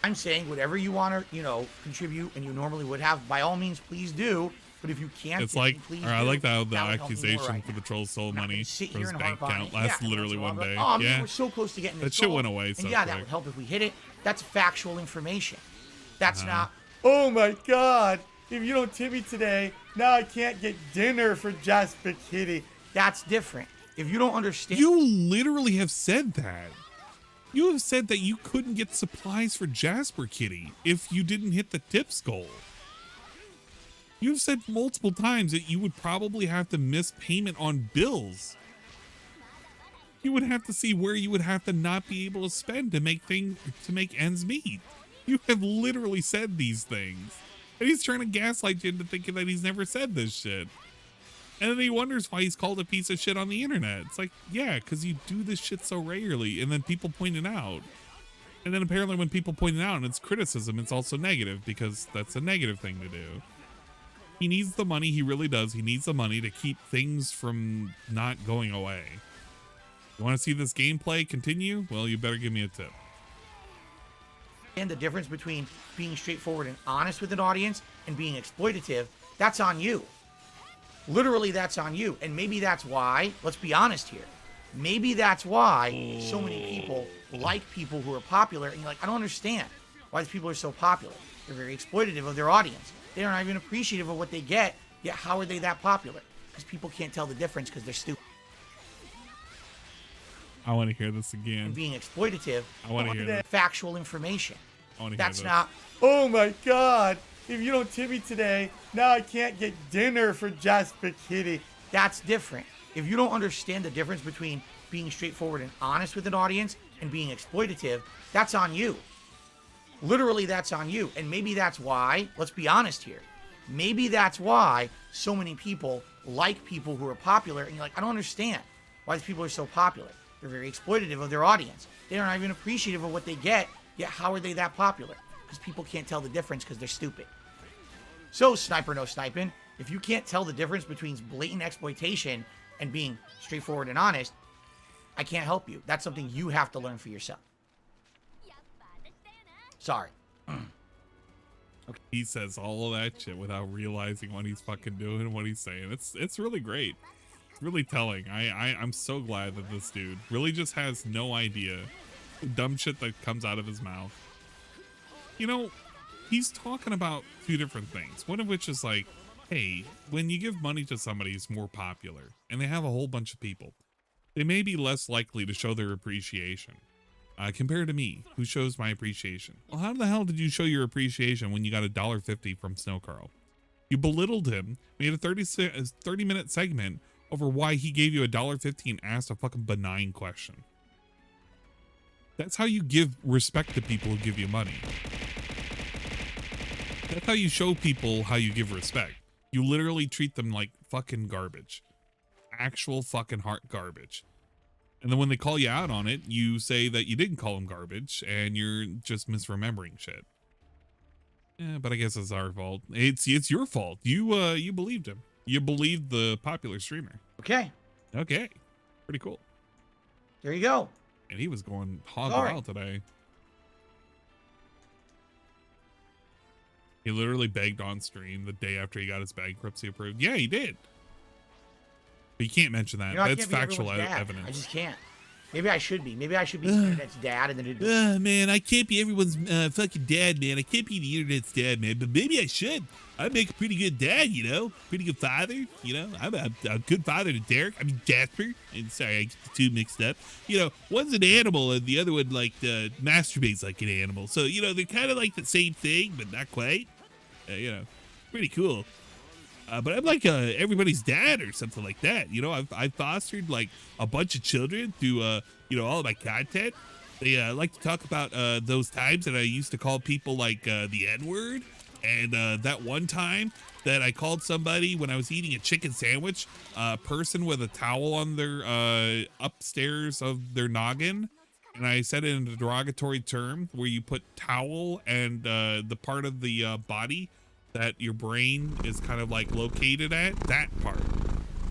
Speaker 2: I'm saying whatever you want to, contribute and you normally would have, by all means, please do. But if you can't,
Speaker 1: it's like,
Speaker 2: please
Speaker 1: or I like the
Speaker 2: would help me more
Speaker 1: accusation
Speaker 2: right
Speaker 1: for
Speaker 2: now.
Speaker 1: the troll stole money for
Speaker 2: Sit here
Speaker 1: his
Speaker 2: and
Speaker 1: bank
Speaker 2: harp on
Speaker 1: account
Speaker 2: it.
Speaker 1: last
Speaker 2: Yeah,
Speaker 1: literally
Speaker 2: so
Speaker 1: one
Speaker 2: I'm like,
Speaker 1: day.
Speaker 2: oh, man,
Speaker 1: yeah,
Speaker 2: we're so close to getting this
Speaker 1: that shit
Speaker 2: goal.
Speaker 1: went away
Speaker 2: And
Speaker 1: so
Speaker 2: yeah,
Speaker 1: quick.
Speaker 2: that would help if we hit it. That's factual information. That's not, oh my God, if you don't tip me today, now I can't get dinner for Jasper Kitty. That's different. If you don't understand.
Speaker 1: You literally have said that. You have said that you couldn't get supplies for Jasper Kitty if you didn't hit the tips goal. You've said multiple times that you would probably have to miss payment on bills. You would have to see where you would have to not be able to spend to make ends meet. You have literally said these things. And he's trying to gaslight you into thinking that he's never said this shit. And then he wonders why he's called a piece of shit on the internet. It's like, yeah, because you do this shit so rarely, and then people point it out. And then apparently when people point it out and it's criticism, it's also negative, because that's a negative thing to do. He needs the money, he really does. He needs the money to keep things from not going away. You want to see this gameplay continue? Well, you better give me a tip.
Speaker 2: And the difference between being straightforward and honest with an audience and being exploitative, that's on you. Literally, that's on you. And maybe that's why, let's be honest here, maybe that's why so many people like people who are popular. And you're like, I don't understand why these people are so popular. They're very exploitative of their audience. They aren't even appreciative of what they get, yet how are they that popular? Because people can't tell the difference because they're stupid.
Speaker 1: I want to hear this again.
Speaker 2: And being exploitative,
Speaker 1: I want to hear this.
Speaker 2: Factual information.
Speaker 1: I want to hear
Speaker 2: That's
Speaker 1: this.
Speaker 2: not, oh my God, if you don't tip me today, now I can't get dinner for Jasper Kitty. That's different. If you don't understand the difference between being straightforward and honest with an audience and being exploitative, that's on you. Literally, that's on you. And maybe that's why, let's be honest here, maybe that's why so many people like people who are popular. And you're like, I don't understand why these people are so popular. They're very exploitative of their audience. They aren't even appreciative of what they get, yet how are they that popular? Because people can't tell the difference because they're stupid. So, sniper no sniping, if you can't tell the difference between blatant exploitation and being straightforward and honest, I can't help you. That's something you have to learn for yourself. Sorry.
Speaker 1: Okay. He says all of that shit without realizing what he's fucking doing and what he's saying. It's really great. It's really telling. I'm so glad that this dude really just has no idea the dumb shit that comes out of his mouth. You know, he's talking about two different things. One of which is like, hey, when you give money to somebody who's more popular and they have a whole bunch of people, they may be less likely to show their appreciation compared to me, who shows my appreciation. Well, how the hell did you show your appreciation when you got $1.50 from Snow Carl? You belittled him, made a 30-minute segment over why he gave you $1.50 and asked a fucking benign question. That's how you give respect to people who give you money. That's how you show people how you give respect. You literally treat them like fucking garbage. Actual fucking heart garbage. And then when they call you out on it, you say that you didn't call them garbage and you're just misremembering shit. Yeah, but I guess it's our fault. It's your fault. You believed him. You believed the popular streamer.
Speaker 2: Okay.
Speaker 1: Okay. Pretty cool.
Speaker 2: There you go.
Speaker 1: And he was going hog wild today. He literally begged on stream the day after he got his bankruptcy approved. Yeah, he did. But you can't mention that. That's factual evidence.
Speaker 2: I just can't. Maybe I should be. Maybe I should be the internet's dad. And then
Speaker 1: man, I can't be everyone's fucking dad, man. I can't be the internet's dad, man. But maybe I should. I make a pretty good dad, you know. Pretty good father, you know. I'm a good father to Derek. I mean, Jasper. And sorry, I get the two mixed up. You know, one's an animal and the other one, like, masturbates like an animal. So, you know, they're kind of like the same thing, but not quite. You know, pretty cool. But I'm like everybody's dad or something like that. You know, I've fostered like a bunch of children through, you know, all of my content. They like to talk about those times that I used to call people like the N-word. And that one time that I called somebody when I was eating a chicken sandwich, a person with a towel on their upstairs of their noggin. And I said it in a derogatory term where you put towel and the part of the body that your brain is kind of like located at, that part.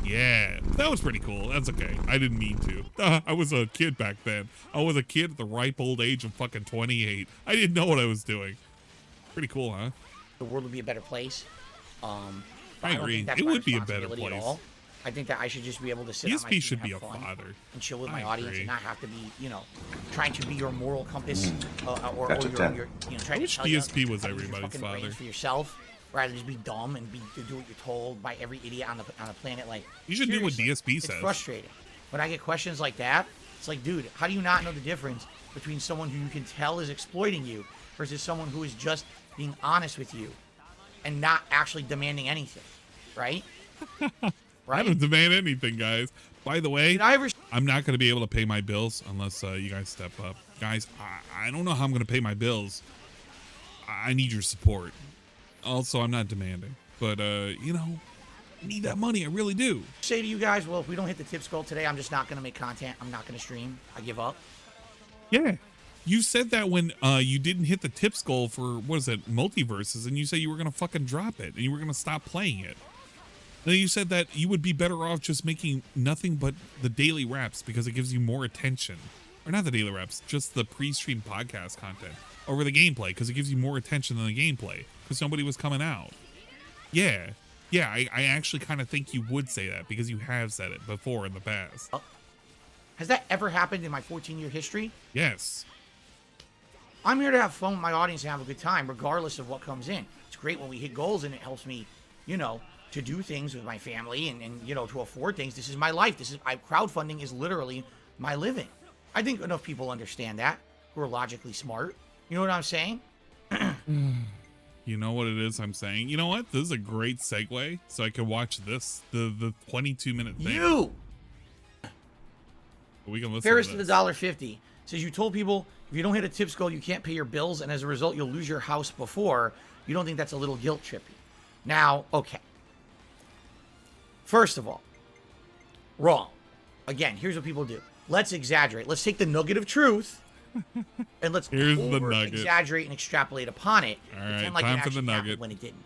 Speaker 1: Yeah, that was pretty cool. That's okay. I didn't mean to. I was a kid back then. I was a kid at the ripe old age of fucking 28. I didn't know what I was doing. Pretty cool, huh?
Speaker 2: The world would be a better place.
Speaker 1: I agree. It would be a better place.
Speaker 2: I think that I should just be able to sit on my
Speaker 1: DSP should be a father
Speaker 2: and chill with my audience and not have to be, you know, trying to be your moral compass or your you know, trying to tell
Speaker 1: DSP
Speaker 2: you
Speaker 1: was everybody's father
Speaker 2: for yourself, rather than just be dumb and do what you're told by every idiot on the planet. Like,
Speaker 1: you should do what DSP says.
Speaker 2: It's frustrating when I get questions like that. It's like, dude, how do you not know the difference between someone who you can tell is exploiting you versus someone who is just being honest with you and not actually demanding anything, right?
Speaker 1: Right? I don't demand anything, guys. By the way, I'm not going to be able to pay my bills unless you guys step up. Guys, I don't know how I'm going to pay my bills. I need your support. Also, I'm not demanding. But, you know, I need that money. I really do.
Speaker 2: Say to you guys, well, if we don't hit the tips goal today, I'm just not going to make content. I'm not going to stream. I give up.
Speaker 1: Yeah. You said that when you didn't hit the tips goal for, what is it, Multiverses, and you said you were going to fucking drop it and you were going to stop playing it. Then you said that you would be better off just making nothing but the daily raps because it gives you more attention. Or not the daily raps, just the pre-stream podcast content over the gameplay because it gives you more attention than the gameplay because nobody was coming out. Yeah. Yeah, I actually kind of think you would say that because you have said it before in the past.
Speaker 2: Has that ever happened in my 14-year history?
Speaker 1: Yes.
Speaker 2: I'm here to have fun with my audience and have a good time regardless of what comes in. It's great when we hit goals and it helps me, you know, to do things with my family and you know, to afford things. This is my life. Crowdfunding is literally my living. I think enough people understand that who are logically smart. You know what I'm saying?
Speaker 1: You know what it is I'm saying? You know what? This is a great segue so I can watch this, the 22-minute thing. We can listen
Speaker 2: Ferris
Speaker 1: to
Speaker 2: to
Speaker 1: this.
Speaker 2: the $1.50 says you told people if you don't hit a tips goal, you can't pay your bills, and as a result, you'll lose your house before. You don't think that's a little guilt trippy? Now, okay. First of all, wrong. Again, here's what people do. Let's exaggerate. Let's take the nugget of truth and let's exaggerate and extrapolate upon it.
Speaker 1: All right, like time for the nugget.
Speaker 2: When it didn't.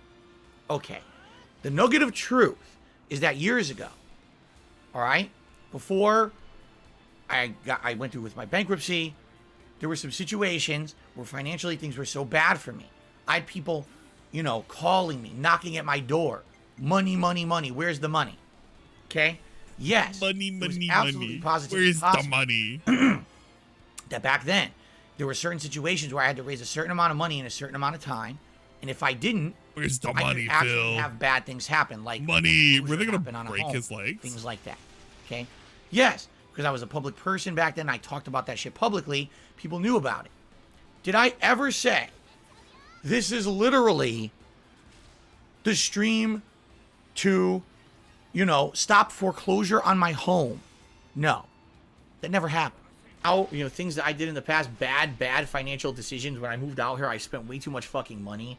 Speaker 2: Okay. The nugget of truth is that years ago, all right, before I went through with my bankruptcy, there were some situations where financially things were so bad for me. I had people, you know, calling me, knocking at my door. Money, money, money. Where's the money? Okay? Yes.
Speaker 1: Money, money,
Speaker 2: absolutely
Speaker 1: money.
Speaker 2: Positively
Speaker 1: Where's
Speaker 2: possible.
Speaker 1: the money?
Speaker 2: That back then, there were certain situations where I had to raise a certain amount of money in a certain amount of time. And if I didn't,
Speaker 1: where's the
Speaker 2: I
Speaker 1: money,
Speaker 2: could actually
Speaker 1: Phil?
Speaker 2: have bad things happen. Like
Speaker 1: money. Were they going
Speaker 2: on
Speaker 1: to
Speaker 2: a
Speaker 1: break
Speaker 2: home,
Speaker 1: his legs?
Speaker 2: Things like that. Okay? Yes. Because I was a public person back then. I talked about that shit publicly. People knew about it. Did I ever say, this is literally the stream to, you know, stop foreclosure on my home? No. That never happened. How, you know, things that I did in the past, bad financial decisions. When I moved out here, I spent way too much fucking money.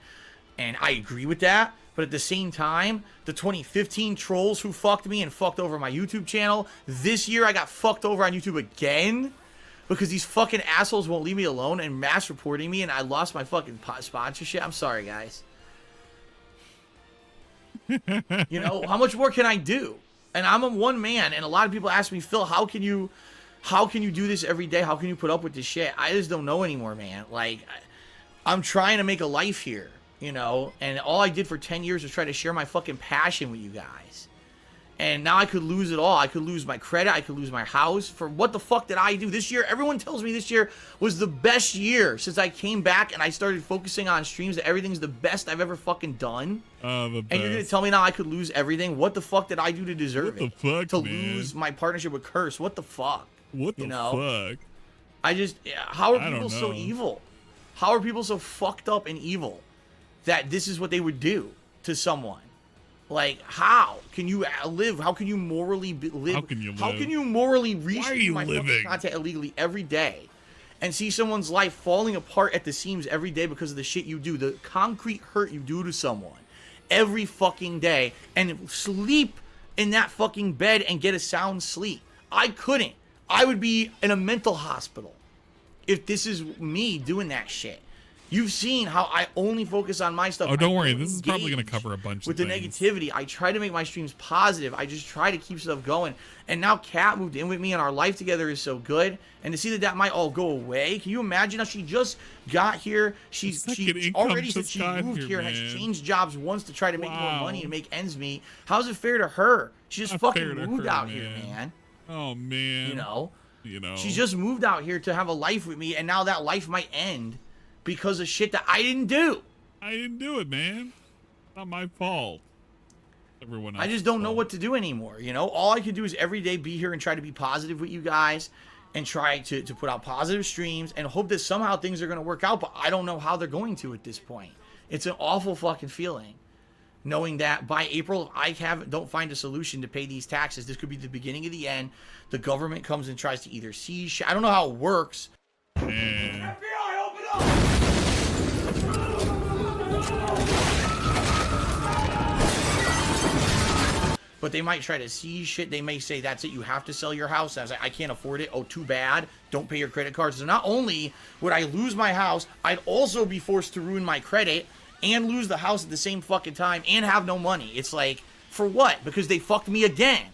Speaker 2: And I agree with that. But at the same time, the 2015 trolls who fucked me and fucked over my YouTube channel, this year I got fucked over on YouTube again because these fucking assholes won't leave me alone and mass reporting me, and I lost my fucking sponsorship. I'm sorry, guys. You know, how much more can I do? And I'm a one man, and a lot of people ask me, Phil, how can you do this every day? How can you put up with this shit? I just don't know anymore, man. Like, I'm trying to make a life here. You know, and all I did for 10 years was try to share my fucking passion with you guys. And now I could lose it all. I could lose my credit. I could lose my house. For what the fuck did I do this year? Everyone tells me this year was the best year since I came back and I started focusing on streams, that everything's the best I've ever fucking done.
Speaker 1: The best.
Speaker 2: And you're going to tell me now I could lose everything? What the fuck did I do to deserve
Speaker 1: it? Fuck,
Speaker 2: to
Speaker 1: man?
Speaker 2: lose my partnership with Curse? What the fuck?
Speaker 1: What the fuck?
Speaker 2: I just, how are people so evil? How are people so fucked up and evil that this is what they would do to someone? Like, how can you live? How can you morally live?
Speaker 1: How can you live?
Speaker 2: How can you morally reach my
Speaker 1: living?
Speaker 2: fucking content illegally every day and see someone's life falling apart at the seams every day because of the shit you do, the concrete hurt you do to someone every fucking day, and sleep in that fucking bed and get a sound sleep? I couldn't. I would be in a mental hospital if this is me doing that shit. You've seen how I only focus on my stuff.
Speaker 1: Oh, don't worry. This is probably going to cover a bunch
Speaker 2: with
Speaker 1: of
Speaker 2: the
Speaker 1: things.
Speaker 2: negativity. I try to make my streams positive. I just try to keep stuff going. And now Kat moved in with me, and our life together is so good. And to see that might all go away. Can you imagine how she just got here? She already since she moved here has changed jobs once to try to make more money and make ends meet. How's it fair to her? She just fucking moved out here, man.
Speaker 1: Oh man.
Speaker 2: You know.
Speaker 1: She
Speaker 2: just moved out here to have a life with me, and now that life might end because of shit that I didn't do.
Speaker 1: I didn't do it, man. Not my fault. Everyone else.
Speaker 2: I just don't know what to do anymore. You know, all I can do is every day be here and try to be positive with you guys and try to put out positive streams and hope that somehow things are going to work out, but I don't know how they're going to at this point. It's an awful fucking feeling knowing that by April, if I don't find a solution to pay these taxes, this could be the beginning of the end. The government comes and tries to either seize. I don't know how it works.
Speaker 1: Man.
Speaker 2: FBI, open up! But they might try to seize shit. They may say, that's it, you have to sell your house. I was like, I can't afford it. Oh, too bad. Don't pay your credit cards. So not only would I lose my house, I'd also be forced to ruin my credit and lose the house at the same fucking time and have no money. It's like, for what? Because they fucked me again.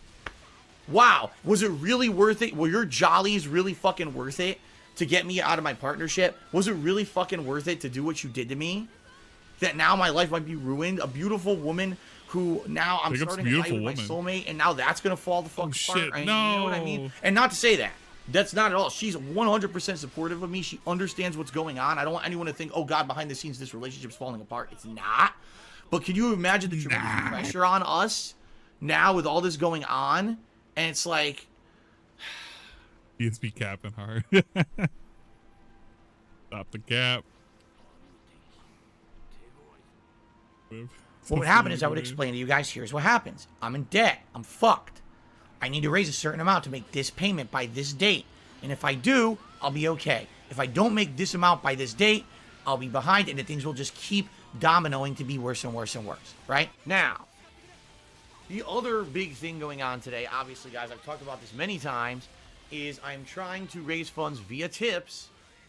Speaker 2: Wow. Was it really worth it? Were your jollies really fucking worth it to get me out of my partnership? Was it really fucking worth it to do what you did to me? That now my life might be ruined? A beautiful woman who now I'm starting to fight with my soulmate, and now that's going to fall the fuck apart.
Speaker 1: Shit,
Speaker 2: You know what I mean? And not to say that. That's not at all. She's 100% supportive of me. She understands what's going on. I don't want anyone to think, oh God, behind the scenes, this relationship's falling apart. It's not. But can you imagine the tremendous pressure on us now with all this going on? And it's like...
Speaker 1: He's be capping hard. Stop the cap.
Speaker 2: What would happen is I would explain to you guys, here's what happens. I'm in debt. I'm fucked. I need to raise a certain amount to make this payment by this date. And if I do, I'll be okay. If I don't make this amount by this date, I'll be behind, and the things will just keep dominoing to be worse and worse and worse, right? Now, the other big thing going on today, obviously, guys, I've talked about this many times, is I'm trying to raise funds via tips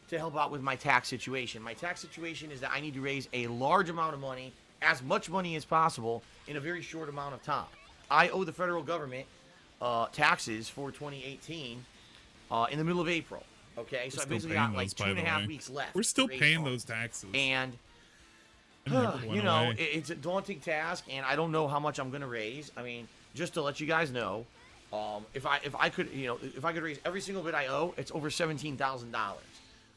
Speaker 2: to help out with my tax situation. My tax situation is that I need to raise a large amount of money, as much money as possible, in a very short amount of time. I owe the federal government taxes for 2018 in the middle of April. Okay, so I
Speaker 1: still
Speaker 2: basically
Speaker 1: paying
Speaker 2: got like
Speaker 1: those, by the
Speaker 2: 2.5
Speaker 1: way.
Speaker 2: weeks left.
Speaker 1: We're still
Speaker 2: to raise
Speaker 1: paying
Speaker 2: funds.
Speaker 1: those taxes.
Speaker 2: And
Speaker 1: It never went
Speaker 2: you know,
Speaker 1: away.
Speaker 2: it's a daunting task, and I don't know how much I'm gonna raise. I mean, just to let you guys know, if I could, you know, if I could raise every single bit I owe, it's over $17,000.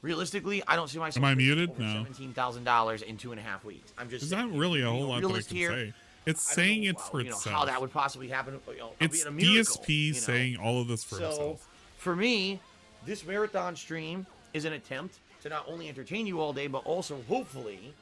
Speaker 2: Realistically, I don't see myself.
Speaker 1: Am I muted?
Speaker 2: Over
Speaker 1: No.
Speaker 2: $17,000 in 2.5 weeks. I'm just.
Speaker 1: There's not really a whole lot that I
Speaker 2: realist
Speaker 1: can
Speaker 2: here.
Speaker 1: say. It's
Speaker 2: I don't
Speaker 1: saying
Speaker 2: know,
Speaker 1: it for
Speaker 2: you know,
Speaker 1: itself.
Speaker 2: how that would possibly happen. You know,
Speaker 1: It's
Speaker 2: a miracle,
Speaker 1: DSP
Speaker 2: you know?
Speaker 1: saying all of this for
Speaker 2: So,
Speaker 1: himself.
Speaker 2: for me, this marathon stream is an attempt to not only entertain you all day, but also hopefully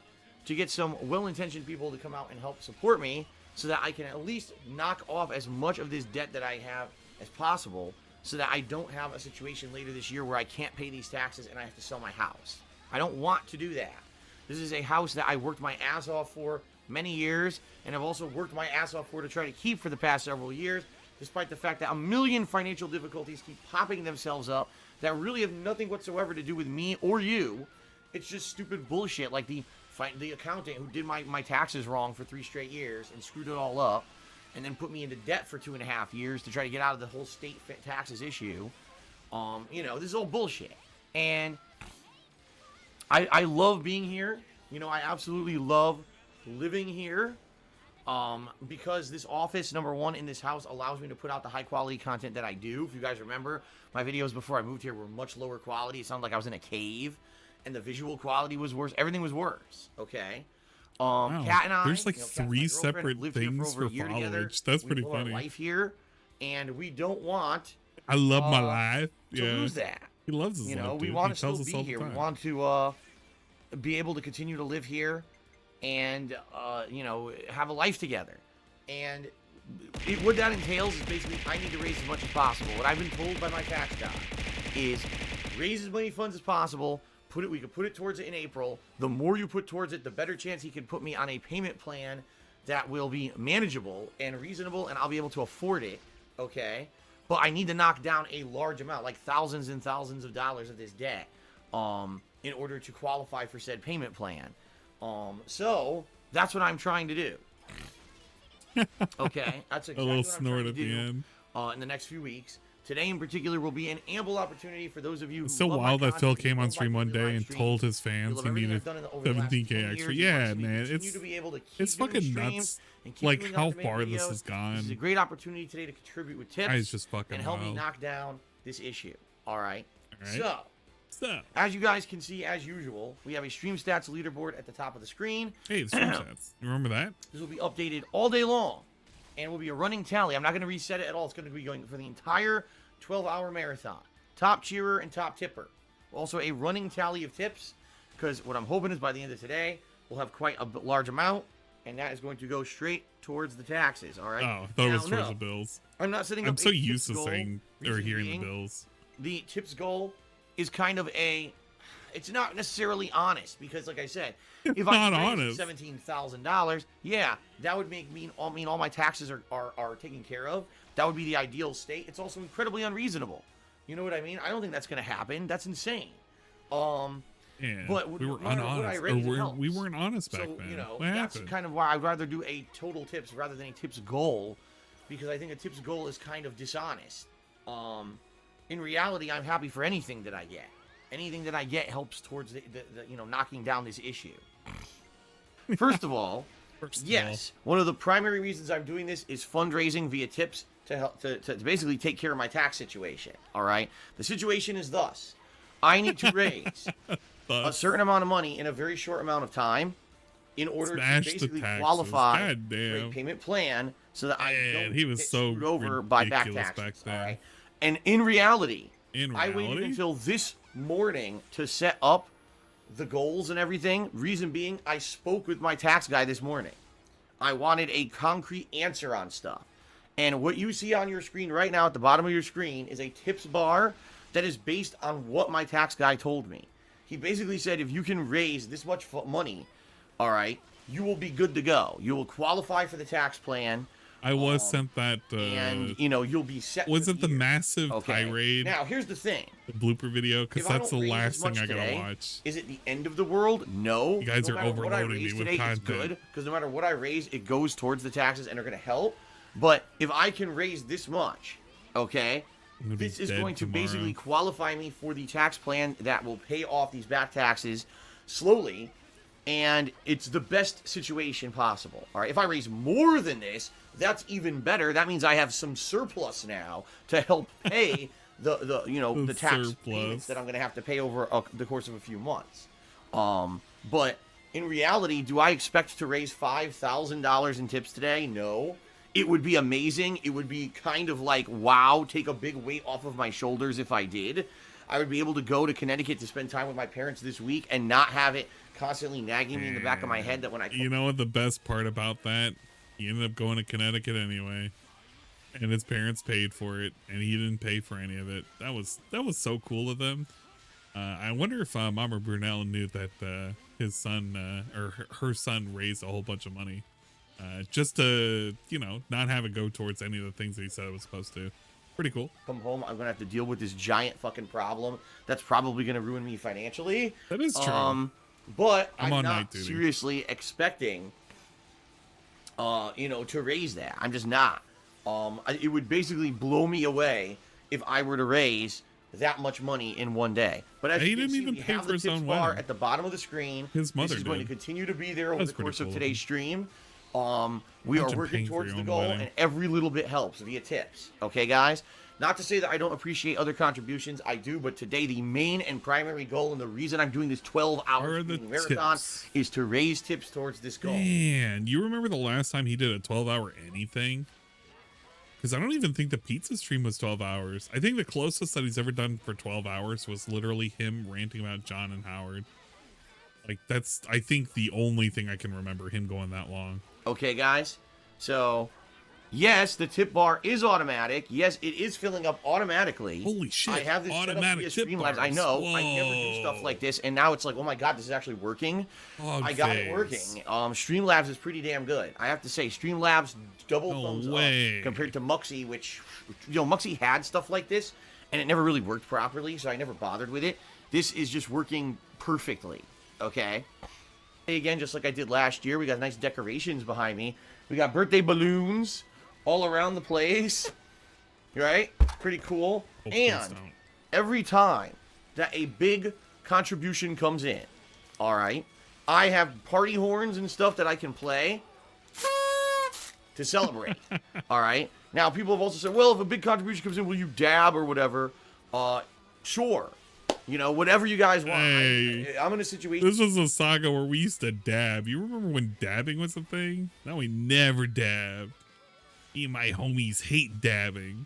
Speaker 2: to get some well-intentioned people to come out and help support me so that I can at least knock off as much of this debt that I have as possible so that I don't have a situation later this year where I can't pay these taxes and I have to sell my house. I don't want to do that. This is a house that I worked my ass off for many years, and I've also worked my ass off for to try to keep for the past several years, despite the fact that a million financial difficulties keep popping themselves up that really have nothing whatsoever to do with me or you. It's just stupid bullshit, like the accountant who did my taxes wrong for 3 straight years and screwed it all up, and then put me into debt for 2.5 years to try to get out of the whole state taxes issue. You know, this is all bullshit. And I love being here. You know, I absolutely love living here. Because this office, number one, in this house allows me to put out the high quality content that I do. If you guys remember, my videos before I moved here were much lower quality. It sounded like I was in a cave, and the visual quality was worse. Everything was worse. Okay.
Speaker 1: Wow.
Speaker 2: Kat and I,
Speaker 1: There's like
Speaker 2: you know, Kat, my
Speaker 1: 3
Speaker 2: girlfriend,
Speaker 1: separate
Speaker 2: lived here
Speaker 1: things
Speaker 2: over a
Speaker 1: for
Speaker 2: year together.
Speaker 1: followers. That's pretty
Speaker 2: We live our
Speaker 1: funny.
Speaker 2: life here, and we don't want.
Speaker 1: I love my life.
Speaker 2: To
Speaker 1: Yeah.
Speaker 2: lose that.
Speaker 1: He loves his
Speaker 2: You
Speaker 1: life,
Speaker 2: know, we
Speaker 1: dude.
Speaker 2: want
Speaker 1: He
Speaker 2: to still
Speaker 1: tells us
Speaker 2: be
Speaker 1: all the
Speaker 2: here. We
Speaker 1: time.
Speaker 2: want to be able to continue to live here, and you know, have a life together. And what that entails is basically I need to raise as much as possible. What I've been told by my tax guy is raise as many funds as possible. We could put it towards it in April. The more you put towards it, the better chance he can put me on a payment plan that will be manageable and reasonable, and I'll be able to afford it. Okay, but I need to knock down a large amount, like thousands and thousands of dollars of this debt, in order to qualify for said payment plan. So that's what I'm trying to do. Okay, that's exactly
Speaker 1: a little
Speaker 2: what I'm
Speaker 1: snort
Speaker 2: trying
Speaker 1: at
Speaker 2: to
Speaker 1: the
Speaker 2: do,
Speaker 1: end.
Speaker 2: in the next few weeks. Today in particular will be an ample opportunity for those of you who
Speaker 1: It's so
Speaker 2: love my
Speaker 1: wild that Phil
Speaker 2: content,
Speaker 1: came
Speaker 2: who
Speaker 1: on
Speaker 2: love my
Speaker 1: stream one
Speaker 2: daily
Speaker 1: day
Speaker 2: live
Speaker 1: and
Speaker 2: streams.
Speaker 1: told his
Speaker 2: You
Speaker 1: fans
Speaker 2: love
Speaker 1: he
Speaker 2: everything
Speaker 1: needed
Speaker 2: I've done over the last
Speaker 1: 17K
Speaker 2: 20
Speaker 1: extra.
Speaker 2: years. You
Speaker 1: Yeah,
Speaker 2: want to see me
Speaker 1: man,
Speaker 2: continue to be able to keep
Speaker 1: it's
Speaker 2: doing
Speaker 1: fucking
Speaker 2: streams
Speaker 1: nuts.
Speaker 2: and keep
Speaker 1: Like
Speaker 2: doing
Speaker 1: how
Speaker 2: up-to-date
Speaker 1: far this
Speaker 2: videos.
Speaker 1: has gone.
Speaker 2: This is a great opportunity today to contribute with tips
Speaker 1: Guys, just fucking
Speaker 2: and help me
Speaker 1: wild.
Speaker 2: knock down this issue. All right.
Speaker 1: All
Speaker 2: So, as you guys can see, as usual, we have a stream stats leaderboard at the top of the screen.
Speaker 1: Hey, the stream stats. You remember that?
Speaker 2: This will be updated all day long, and will be a running tally. I'm not going to reset it at all. It's going to be going for the entire 12-hour marathon. Top cheerer and top tipper. Also a running tally of tips, because what I'm hoping is by the end of today, we'll have quite a large amount, and that is going to go straight towards the taxes. All right.
Speaker 1: Oh, I thought it was towards the bills.
Speaker 2: I'm not setting up.
Speaker 1: I'm so
Speaker 2: a tips
Speaker 1: used to
Speaker 2: goal,
Speaker 1: saying or
Speaker 2: reason
Speaker 1: hearing
Speaker 2: being,
Speaker 1: the bills.
Speaker 2: The tips goal is kind of it's not necessarily honest, because like I said, if I
Speaker 1: not
Speaker 2: raise
Speaker 1: honest.
Speaker 2: $17,000, yeah, that would mean all my taxes are taken care of. That would be the ideal state. It's also incredibly unreasonable. You know what I mean? I don't think that's going to happen. That's insane.
Speaker 1: Yeah,
Speaker 2: but
Speaker 1: we were
Speaker 2: no matter what I
Speaker 1: unhonest,
Speaker 2: raise, it
Speaker 1: or
Speaker 2: helps.
Speaker 1: we weren't honest back
Speaker 2: So,
Speaker 1: then.
Speaker 2: you know,
Speaker 1: What
Speaker 2: that's
Speaker 1: happened?
Speaker 2: kind of why I'd rather do a total tips rather than a tips goal, because I think a tips goal is kind of dishonest. In reality, I'm happy for anything that I get. Anything that I get helps towards the knocking down this issue. First of all, one of the primary reasons I'm doing this is fundraising via tips to help to basically take care of my tax situation. All right, the situation is thus: I need to raise a certain amount of money in a very short amount of time in order
Speaker 1: Smash
Speaker 2: to
Speaker 1: the
Speaker 2: basically
Speaker 1: taxes.
Speaker 2: qualify
Speaker 1: God
Speaker 2: for a
Speaker 1: damn.
Speaker 2: payment plan so that I don't
Speaker 1: he was
Speaker 2: get
Speaker 1: so
Speaker 2: screwed over by back
Speaker 1: ridiculous
Speaker 2: taxes.
Speaker 1: back then.
Speaker 2: All right? And in reality, I waited
Speaker 1: reality?
Speaker 2: until this morning to set up the goals and everything. Reason being, I spoke with my tax guy this morning. I wanted a concrete answer on stuff. And what you see on your screen right now at the bottom of your screen is a tips bar that is based on what my tax guy told me. He basically said if you can raise this much money, all right, you will be good to go. You will qualify for the tax plan.
Speaker 1: I was sent that.
Speaker 2: And, you'll be set.
Speaker 1: Was it the massive tirade?
Speaker 2: Now, here's the thing.
Speaker 1: The blooper video? Because
Speaker 2: If I
Speaker 1: that's the
Speaker 2: don't raise
Speaker 1: last
Speaker 2: as
Speaker 1: thing
Speaker 2: much
Speaker 1: I gotta
Speaker 2: today,
Speaker 1: watch.
Speaker 2: Is it the end of the world? No.
Speaker 1: You guys
Speaker 2: No
Speaker 1: are
Speaker 2: matter what I
Speaker 1: overloading
Speaker 2: raise
Speaker 1: me with
Speaker 2: today, it's
Speaker 1: content.
Speaker 2: good, because no matter what I raise, it goes towards the taxes and are going to help. But if I can raise this much, okay, this is going to basically qualify me for the tax plan that will pay off these back taxes slowly, and it's the best situation possible. All right, if I raise more than this, that's even better. That means I have some surplus now to help pay the tax payments that I'm going to have to pay over the course of a few months. But in reality, do I expect to raise $5,000 in tips today? No. It would be amazing. It would be kind of like, wow, take a big weight off of my shoulders if I did. I would be able to go to Connecticut to spend time with my parents this week and not have it constantly nagging me in the back of my head that when I...
Speaker 1: You know what the best part about that? He ended up going to Connecticut anyway. And his parents paid for it, and he didn't pay for any of it. That was so cool of them. I wonder if Mama Burnell knew that his son or her son raised a whole bunch of money. Just to, not have it go towards any of the things that he said it was supposed to. Pretty cool.
Speaker 2: Come home, I'm going to have to deal with this giant fucking problem that's probably going to ruin me financially.
Speaker 1: That is true.
Speaker 2: But I'm not seriously expecting, to raise that. I'm just not. It would basically blow me away if I were to raise that much money in one day. But as you can see, we have the tips bar at the bottom of the screen.
Speaker 1: His mother
Speaker 2: This is going to continue to be there over the course of today's stream. We are working towards the goal, and every little bit helps via tips. Okay, guys? Not to say that I don't appreciate other contributions. I do, but today the main and primary goal and the reason I'm doing this 12-hour marathon is to raise tips towards this goal.
Speaker 1: Man, you remember the last time he did a 12-hour anything? Because I don't even think the pizza stream was 12 hours. I think the closest that he's ever done for 12 hours was literally him ranting about John and Howard. Like, that's, I think, the only thing I can remember him going that long.
Speaker 2: Okay, guys. So, yes, the tip bar is automatic. Yes, it is filling up automatically.
Speaker 1: Holy shit.
Speaker 2: I have this
Speaker 1: automatic
Speaker 2: set up via Streamlabs. I know. Whoa. I never do stuff like this. And now it's like, oh my God, this is actually working. I got it working. Streamlabs is pretty damn good. I have to say, Streamlabs double thumbs up compared to Muxy, which, Muxy had stuff like this, and it never really worked properly, so I never bothered with it. This is just working perfectly. Okay? Again, just like I did last year, we got nice decorations behind me. We got birthday balloons all around the place. Right? Pretty cool. And every time that a big contribution comes in, all right, I have party horns and stuff that I can play to celebrate. All right? Now, people have also said, well, if a big contribution comes in, will you dab or whatever? Sure. Whatever you guys want.
Speaker 1: Hey,
Speaker 2: I'm in a situation.
Speaker 1: This was a saga where we used to dab. You remember when dabbing was a thing? Now we never dab. Me and my homies hate dabbing.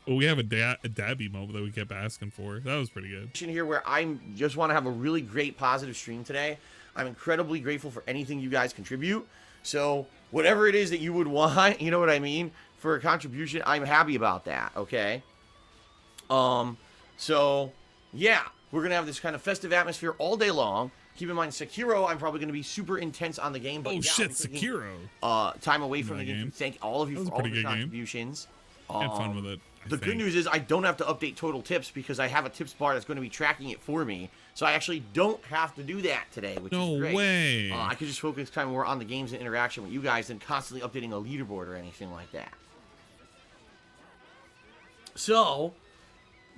Speaker 1: But we have a dabby moment that we kept asking for. That was pretty good.
Speaker 2: Here where I just want to have a really great positive stream today. I'm incredibly grateful for anything you guys contribute. So whatever it is that you would want, you know what I mean, for a contribution, I'm happy about that. Okay. So yeah. We're going to have this kind of festive atmosphere all day long. Keep in mind, Sekiro, I'm probably going to be super intense on the game. But
Speaker 1: Sekiro.
Speaker 2: Time away from the game. Thank all of you for all your contributions.
Speaker 1: Had fun with it.
Speaker 2: The good news is I don't have to update total tips because I have a tips bar that's going to be tracking it for me. So I actually don't have to do that today, which is great.
Speaker 1: No way.
Speaker 2: I could just focus time more on the games and interaction with you guys than constantly updating a leaderboard or anything like that. So,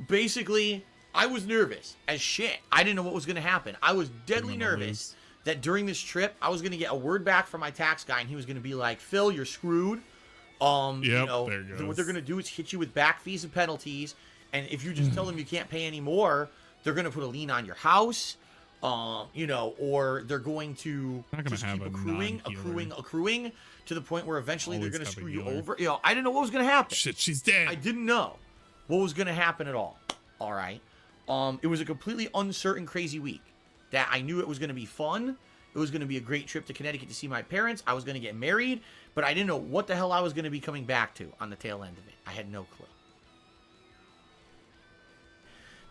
Speaker 2: basically, I was nervous as shit. I didn't know what was going to happen. I was deadly nervous that during this trip, I was going to get a word back from my tax guy, and he was going to be like, Phil, you're screwed. What they're going to do is hit you with back fees and penalties, and if you just tell them you can't pay anymore, they're going to put a lien on your house, or they're going to just keep accruing to the point where eventually they're going to screw you over. I didn't know what was going to happen.
Speaker 1: Shit, she's dead.
Speaker 2: I didn't know what was going to happen at all. All right. It was a completely uncertain, crazy week that I knew it was going to be fun. It was going to be a great trip to Connecticut to see my parents. I was going to get married, but I didn't know what the hell I was going to be coming back to on the tail end of it. I had no clue.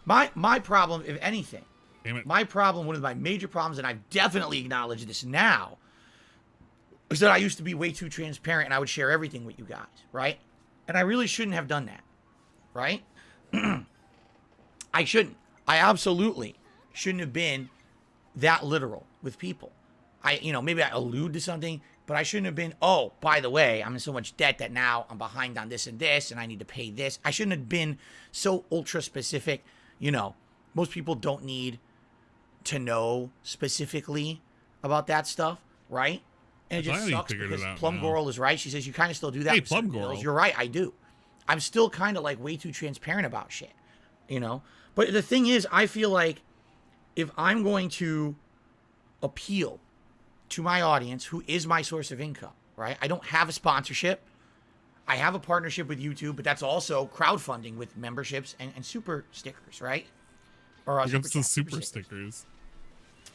Speaker 2: My problem, if anything, my problem, one of my major problems, and I've definitely acknowledged this now, is that I used to be way too transparent and I would share everything with you guys, right? And I really shouldn't have done that, right? I shouldn't. I absolutely shouldn't have been that literal with people. Maybe I allude to something. But I shouldn't have been, oh, by the way, I'm in so much debt that now I'm behind on this and this, and I need to pay this. I shouldn't have been so ultra specific. You know, most people don't need to know specifically about that stuff, right? And it just sucks because Plum Girl is right. She says you kind of still do that.
Speaker 1: Hey, Plum Girl.
Speaker 2: You're right, I do. I'm still kind of like way too transparent about shit, you know? But the thing is, I feel like if I'm going to appeal to my audience, who is my source of income, right? I don't have a sponsorship. I have a partnership with YouTube, but that's also crowdfunding with memberships and super stickers, right? Or
Speaker 1: super stickers.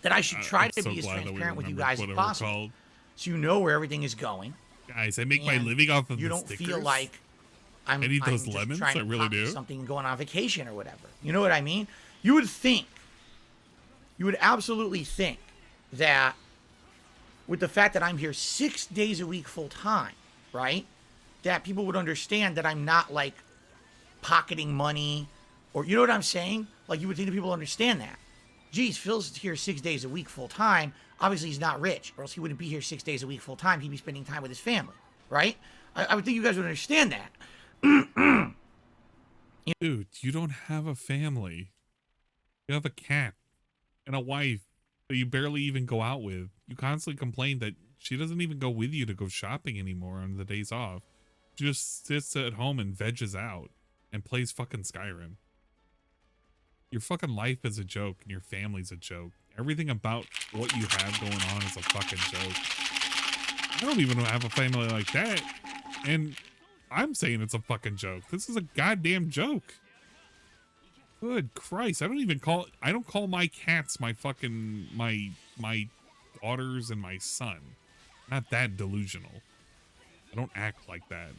Speaker 2: That I should try to be as transparent with you guys as possible, so you know where everything is going.
Speaker 1: Guys, I make my living off of
Speaker 2: you
Speaker 1: the
Speaker 2: don't
Speaker 1: stickers.
Speaker 2: Feel like I'm
Speaker 1: those
Speaker 2: just
Speaker 1: lemons.
Speaker 2: trying to
Speaker 1: I really do.
Speaker 2: Something going on vacation or whatever. You know what I mean? You would absolutely think that with the fact that I'm here 6 days a week full time, right? That people would understand that I'm not like pocketing money, or you know what I'm saying? Like you would think that people understand that. Geez, Phil's here 6 days a week full time. Obviously he's not rich, or else he wouldn't be here 6 days a week full time. He'd be spending time with his family, right? I would think you guys would understand that.
Speaker 1: Dude, you don't have a family. You have a cat and a wife that you barely even go out with. You constantly complain that she doesn't even go with you to go shopping anymore on the days off. She just sits at home and veggies out and plays fucking Skyrim. Your fucking life is a joke and your family's a joke. Everything about what you have going on is a fucking joke. I don't even have a family like that. And I'm saying it's a fucking joke. This is a goddamn joke. Good Christ. I don't call my cats my fucking, my daughters and my son. Not that delusional. I don't act like that.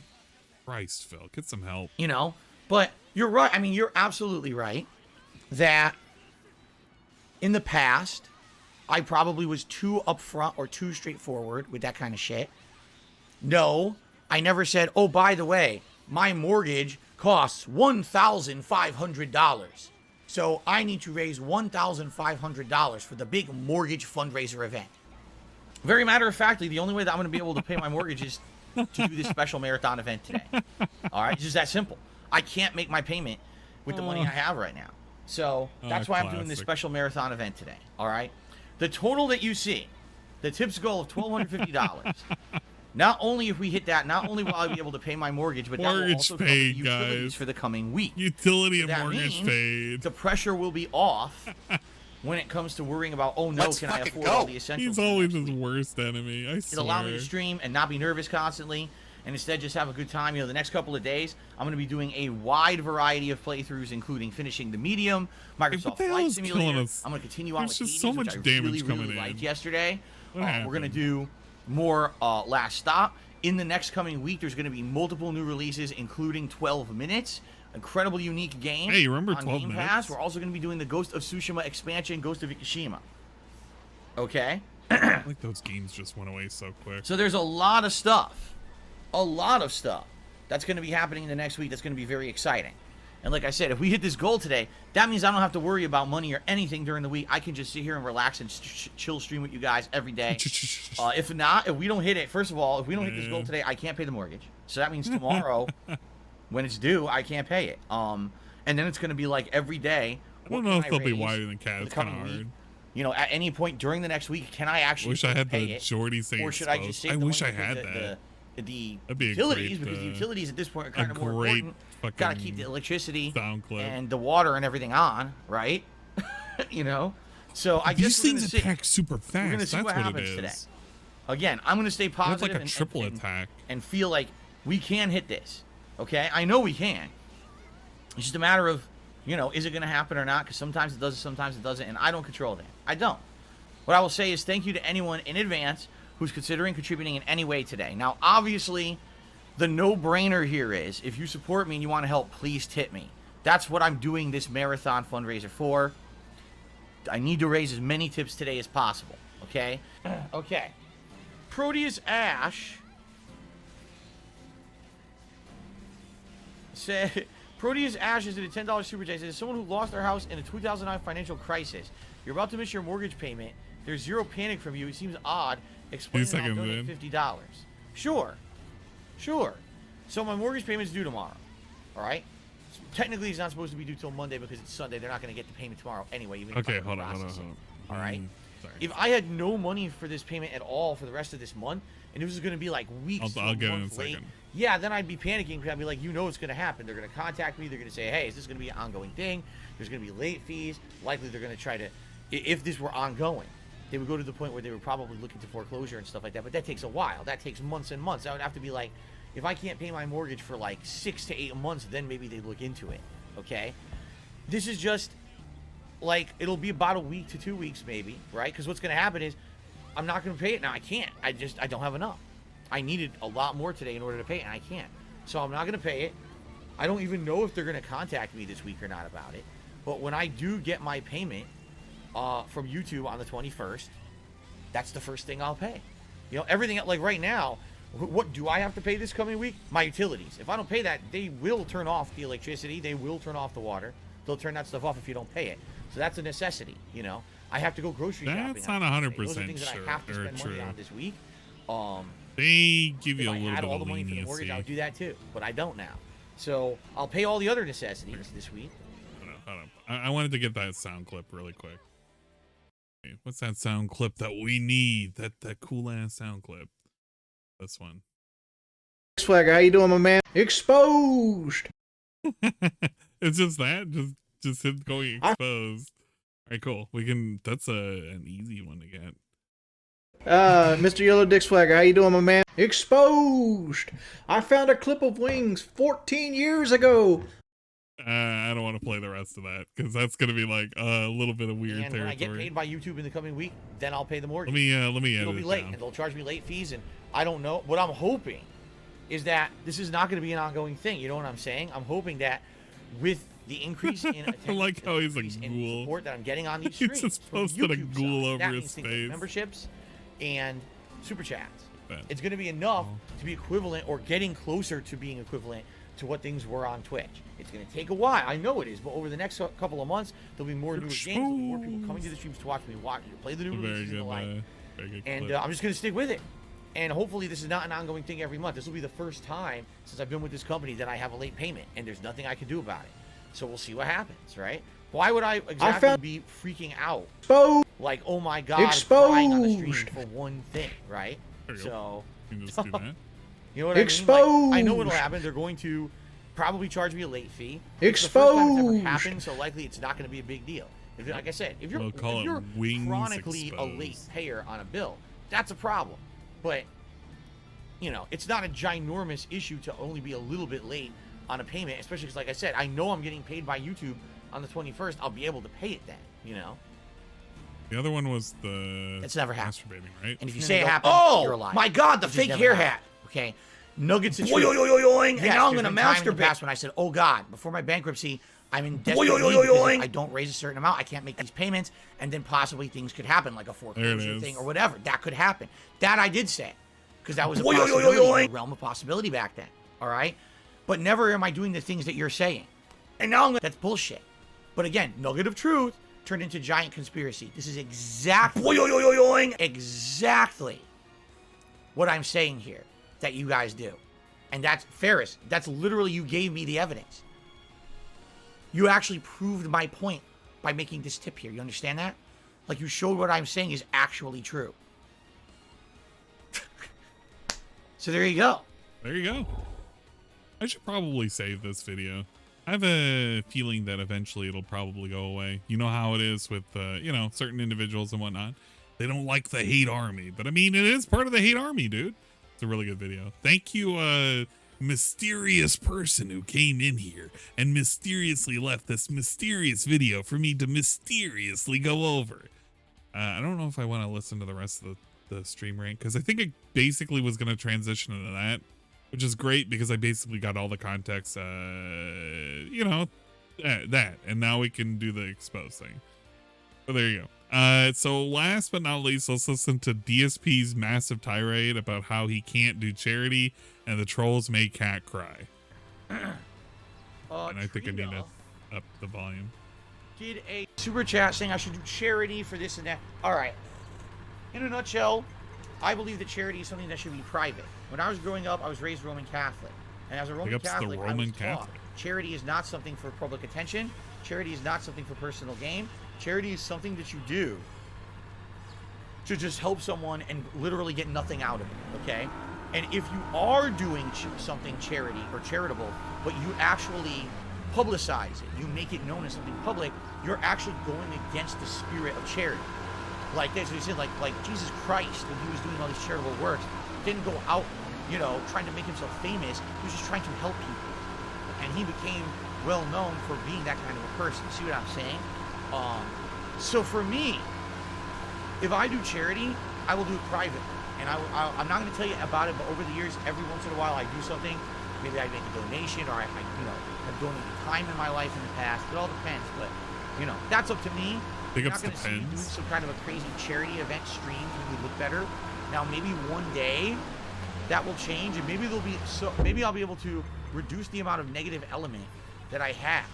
Speaker 1: Christ, Phil, get some help.
Speaker 2: You know, but you're right. I mean, you're absolutely right that in the past, I probably was too upfront or too straightforward with that kind of shit. No, I never said, oh, by the way, my mortgage costs $1,500. So I need to raise $1,500 for the big mortgage fundraiser event. Very matter of factly, the only way that I'm going to be able to pay my mortgage is to do this special marathon event today. All right, it's just that simple. I can't make my payment with the money I have right now. So that's why I'm doing this special marathon event today. All right, the total that you see, the tips goal of $1,250. Not only if we hit that, not only will I be able to pay my mortgage, but that will also cover utilities for the coming week.
Speaker 1: Utility and mortgage paid.
Speaker 2: The pressure will be off when it comes to worrying about, oh no, can I afford all the essentials?
Speaker 1: He's always his worst enemy, I swear.
Speaker 2: It'll allow me to stream and not be nervous constantly, and instead just have a good time. You know, the next couple of days, I'm going to be doing a wide variety of playthroughs, including finishing the Medium, Microsoft Flight Simulator. I'm going to continue on with Hades,
Speaker 1: so much
Speaker 2: which
Speaker 1: damage
Speaker 2: I
Speaker 1: coming
Speaker 2: really
Speaker 1: in.
Speaker 2: liked yesterday.
Speaker 1: We're
Speaker 2: going to do more Last Stop. In the next coming week, there's going to be multiple new releases, including 12 Minutes. Incredible, unique game.
Speaker 1: Hey, you remember
Speaker 2: on
Speaker 1: 12
Speaker 2: Game
Speaker 1: Minutes?
Speaker 2: Pass. We're also going to be doing the Ghost of Tsushima expansion, Ghost of Ikushima. Okay?
Speaker 1: I like those games just went away so quick.
Speaker 2: So there's a lot of stuff. A lot of stuff that's going to be happening in the next week that's going to be very exciting. And like I said, if we hit this goal today, that means I don't have to worry about money or anything during the week. I can just sit here and relax and chill stream with you guys every day. If not, if we don't hit it, first of all, if we don't hit this goal today, I can't pay the mortgage. So that means tomorrow, when it's due, I can't pay it. And then it's going to be like every day.
Speaker 1: I don't know if they'll be wider than cat. It's kind of hard.
Speaker 2: You know, at any point during the next week, can I actually
Speaker 1: wish I had
Speaker 2: pay
Speaker 1: the
Speaker 2: it?
Speaker 1: Jordy saying
Speaker 2: Or should I just save the
Speaker 1: wish I
Speaker 2: money
Speaker 1: had
Speaker 2: because
Speaker 1: that.
Speaker 2: The
Speaker 1: That'd be
Speaker 2: utilities,
Speaker 1: a great,
Speaker 2: because the utilities at this point are kind of more
Speaker 1: great
Speaker 2: important. Gotta keep the electricity
Speaker 1: sound clip
Speaker 2: and the water and everything on, right? You know, so I guess
Speaker 1: these things attack super fast.
Speaker 2: We're gonna see
Speaker 1: That's
Speaker 2: what
Speaker 1: what
Speaker 2: happens
Speaker 1: it is.
Speaker 2: today. Again, I'm gonna stay positive.
Speaker 1: It's like a triple attack,
Speaker 2: and feel like we can hit this. Okay, I know we can. It's just a matter of, you know, is it gonna happen or not? Because sometimes it does, sometimes it doesn't, and I don't control that. I don't. What I will say is thank you to anyone in advance who's considering contributing in any way today. Now, obviously, the no-brainer here is, if you support me and you want to help, please tip me. That's what I'm doing this marathon fundraiser for. I need to raise as many tips today as possible, okay? Okay. Proteus Ash said, Proteus Ash is at a $10 super chat. Says, someone who lost their house in a 2009 financial crisis. You're about to miss your mortgage payment. There's zero panic from you. It seems odd explaining that I'll donate $50. Sure. So my mortgage payment's due tomorrow. All right. So technically, it's not supposed to be due till Monday because it's Sunday. They're not going to get the payment tomorrow anyway. Even
Speaker 1: okay, hold on.
Speaker 2: All right.
Speaker 1: Sorry.
Speaker 2: If I had no money for this payment at all for the rest of this month, and it was going to be like weeks,
Speaker 1: I'll get it in a
Speaker 2: late,
Speaker 1: second.
Speaker 2: yeah, then I'd be panicking because I'd be like, it's going to happen. They're going to contact me. They're going to say, hey, is this going to be an ongoing thing? There's going to be late fees. Likely they're going to try to, if this were ongoing, they would go to the point where they were probably looking to foreclosure and stuff like that. But that takes a while. That takes months and months. That would have to be like, if I can't pay my mortgage for like 6 to 8 months, then maybe they look into it. Okay? This is just like, it'll be about a week to 2 weeks maybe, right? Because what's going to happen is I'm not going to pay it now. I can't. I don't have enough. I needed a lot more today in order to pay it, and I can't. So I'm not going to pay it. I don't even know if they're going to contact me this week or not about it. But when I do get my payment from YouTube on the 21st, that's the first thing I'll pay. Everything, like right now, what do I have to pay this coming week? My utilities. If I don't pay that, they will turn off the electricity. They will turn off the water. They'll turn that stuff off if you don't pay it. So that's a necessity, I have to go grocery shopping.
Speaker 1: That's not 100%
Speaker 2: Those are things that I have to spend money on this week.
Speaker 1: They give you a little bit of leniency.
Speaker 2: If I had all the money for the mortgage, I would do that too. But I don't now. So I'll pay all the other necessities this week.
Speaker 1: Hold on. I wanted to get that sound clip really quick. Okay, what's that sound clip that we need? That cool ass sound clip. This one.
Speaker 14: Swagger, how you doing, my man? Exposed.
Speaker 1: It's just that, just him going exposed. All right, cool. We can. That's an easy one to get.
Speaker 14: Mr. Yellow Dick Swagger, how you doing, my man? Exposed. I found a clip of wings 14 years ago.
Speaker 1: I don't want to play the rest of that because that's gonna be like a little bit of weird territory.
Speaker 2: When I get paid by YouTube in the coming week, then I'll pay the mortgage.
Speaker 1: Let me edit
Speaker 2: It'll be late, and they'll charge me late fees, and I don't know. What I'm hoping is that this is not going to be an ongoing thing. You know what I'm saying? I'm hoping that with the increase in attention,
Speaker 1: I like how he's a ghoul.
Speaker 2: Support that I'm getting on these streams.
Speaker 1: He's just posted a ghoul over his face.
Speaker 2: Like memberships and super chats. It's going to be enough to be equivalent or getting closer to being equivalent to what things were on Twitch. It's going to take a while. I know it is, but over the next couple of months, there'll be more new games, there'll be more people coming to the streams to watch me play the new releases and the like. And I'm just going to stick with it. And hopefully this is not an ongoing thing every month. This will be the first time since I've been with this company that I have a late payment, and there's nothing I can do about it. So we'll see what happens, right? Why would I exactly be freaking out? Like, oh my God, crying on the stream for one thing, right? So,
Speaker 1: you can just do that.
Speaker 2: You know what I mean? Like, I know what'll happen. They're going to probably charge me a late fee. It's the first time it's ever happened, so likely it's not going to be a big deal. Like I said, if you're chronically a late payer on a bill, that's a problem. But, it's not a ginormous issue to only be a little bit late on a payment, especially because, like I said, I know I'm getting paid by YouTube on the 21st. I'll be able to pay it then,
Speaker 1: The other one was the...
Speaker 2: It's never happened.
Speaker 1: Masturbating, right?
Speaker 2: And if you say it happened, you're alive. My God, the fake hair hat. Okay. Nuggets and and now I'm going to masturbate. When I said, oh God, before my bankruptcy, I'm in desperate need because if I don't raise a certain amount, I can't make these payments, and then possibly things could happen, like a foreclosure thing or whatever. That could happen. That I did say, because that was a possibility, in the realm of possibility back then. All right? But never am I doing the things that you're saying. And now that's bullshit. But again, nugget of truth turned into giant conspiracy. This is exactly what I'm saying here that you guys do. And that's Ferris. That's literally, you gave me the evidence. You actually proved my point by making this tip here. You understand that? Like, you showed what I'm saying is actually true. So there you go.
Speaker 1: There you go. I should probably save this video. I have a feeling that eventually it'll probably go away. You know how it is with, certain individuals and whatnot. They don't like the hate army. But I mean, it is part of the hate army, dude. It's a really good video. Thank you, mysterious person who came in here and mysteriously left this mysterious video for me to mysteriously go over. I don't know if I want to listen to the rest of the stream rant, because I think it basically was going to transition into that, which is great because I basically got all the context, that, and now we can do the expose thing. So there you go. So last but not least, let's listen to DSP's massive tirade about how he can't do charity and the trolls make cat cry. And I think I need to up the volume.
Speaker 2: Did a super chat saying I should do charity for this and that. All right. In a nutshell, I believe that charity is something that should be private. When I was growing up, I was raised Roman Catholic. And as a Roman Catholic, I was taught charity is not something for public attention. Charity is not something for personal gain. Charity is something that you do to just help someone and literally get nothing out of it, okay? And if you are doing something charity or charitable, but you actually publicize it, you make it known as something public, you're actually going against the spirit of charity. Like that's what he said, like Jesus Christ, when he was doing all these charitable works, didn't go out, you know, trying to make himself famous. He was just trying to help people. And he became well known for being that kind of a person. See what I'm saying? So for me, if I do charity, I will do it privately. And I'm not going to tell you about it, but over the years, every once in a while I do something. Maybe I make a donation, or I you know, have donated time in my life in the past. It all depends, but, you know, that's up to me.
Speaker 1: Big
Speaker 2: I'm
Speaker 1: ups
Speaker 2: not going to see me doing some kind of a crazy charity event stream to make me look better. Now, maybe one day that will change, and maybe there'll be maybe I'll be able to reduce the amount of negative element that I have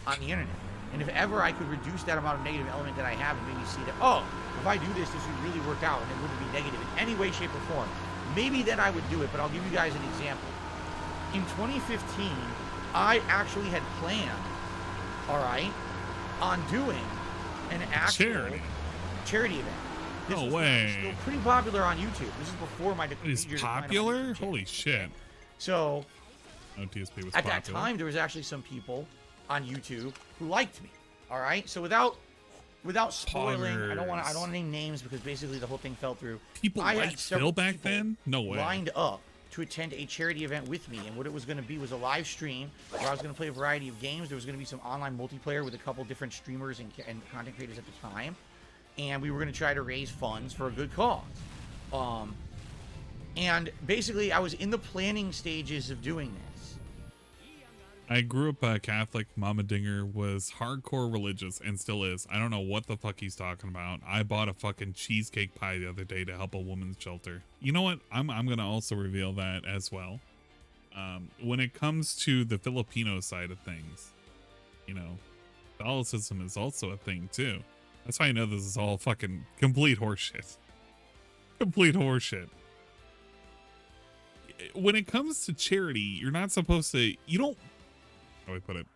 Speaker 2: on the internet. And if ever I could reduce that amount of negative element that I have and maybe see that, oh, if I do this, this would really work out and it wouldn't be negative in any way, shape, or form. Maybe then I would do it, but I'll give you guys an example. In 2015, I actually had planned, all right, on doing an actual charity event. This
Speaker 1: no
Speaker 2: was
Speaker 1: way.
Speaker 2: Still pretty popular on YouTube. This is before my
Speaker 1: It's popular? Holy shit.
Speaker 2: So,
Speaker 1: TSP was
Speaker 2: at
Speaker 1: popular.
Speaker 2: that time, there was actually some people on YouTube who liked me. All right, so without spoiling, I don't want to name names because basically the whole thing fell through.
Speaker 1: People liked Phil back then? No way.
Speaker 2: Lined up to attend a charity event with me, and what it was going to be was a live stream where I was going to play a variety of games. There was going to be some online multiplayer with a couple different streamers and content creators at the time, and we were going to try to raise funds for a good cause. And basically, I was in the planning stages of doing this.
Speaker 1: I grew up Catholic. Mama Dinger was hardcore religious and still is. I don't know what the fuck he's talking about. I bought a fucking cheesecake pie the other day to help a woman's shelter. You know what? I'm gonna also reveal that as well. When it comes to the Filipino side of things, you know, Catholicism is also a thing too. That's why I know this is all fucking complete horseshit. Complete horseshit. When it comes to charity, you're not supposed to. You don't. How do I put it?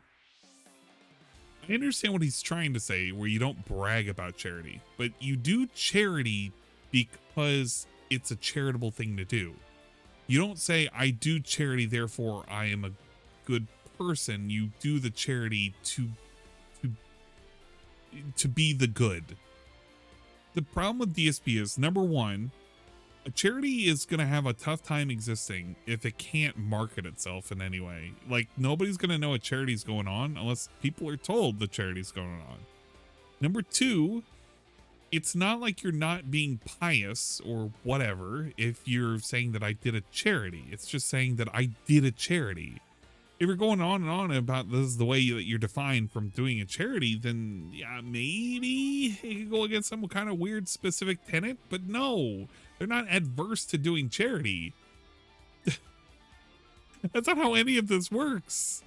Speaker 1: I understand what he's trying to say, where you don't brag about charity, but you do charity because it's a charitable thing to do. You don't say, I do charity, therefore I am a good person. You do the charity to be the good. The problem with DSP is, number one, a charity is going to have a tough time existing if it can't market itself in any way. Like, nobody's going to know a charity's going on unless people are told the charity's going on. Number two, it's not like you're not being pious or whatever if you're saying that I did a charity. It's just saying that I did a charity. If you're going on and on about this is the way that you're defined from doing a charity, then yeah, maybe it could go against some kind of weird specific tenet, but no. They're not adverse to doing charity. That's not how any of this works.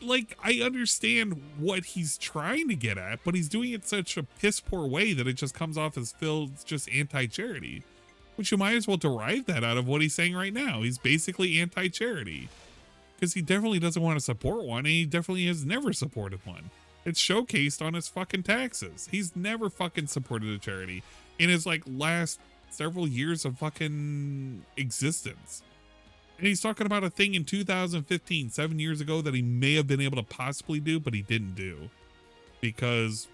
Speaker 1: Like, I understand what he's trying to get at, but he's doing it such a piss poor way that it just comes off as Phil's just anti-charity. Which you might as well derive that out of what he's saying right now. He's basically anti-charity. Because he definitely doesn't want to support one, and he definitely has never supported one. It's showcased on his fucking taxes. He's never fucking supported a charity in his, like, last several years of fucking existence. And he's talking about a thing in 2015, 7 years ago, that he may have been able to possibly do, but he didn't do. Because,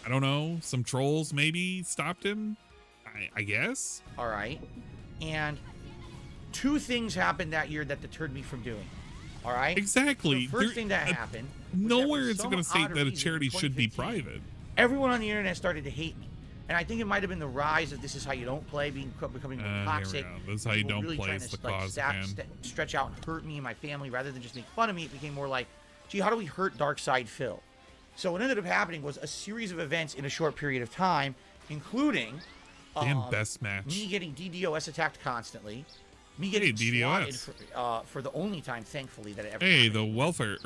Speaker 1: I don't know, some trolls maybe stopped him, I guess?
Speaker 2: All right. And two things happened that year that deterred me from doing it. All right?
Speaker 1: Exactly.
Speaker 2: The first thing that happened...
Speaker 1: Nowhere is it going to state that a charity should be private.
Speaker 2: Everyone on the internet started to hate me. And I think it might have been the rise of this is how you don't play, becoming more toxic.
Speaker 1: This is how you don't
Speaker 2: really
Speaker 1: play.
Speaker 2: It's the cause, man. Stretch out and hurt me and my family rather than just make fun of me. It became more like, gee, how do we hurt Dark Side Phil? So what ended up happening was a series of events in a short period of time, including
Speaker 1: best match.
Speaker 2: Me getting DDoS attacked constantly. Me getting
Speaker 1: DDoS
Speaker 2: for the only time, thankfully, that it ever
Speaker 1: happened.
Speaker 2: The
Speaker 1: welfare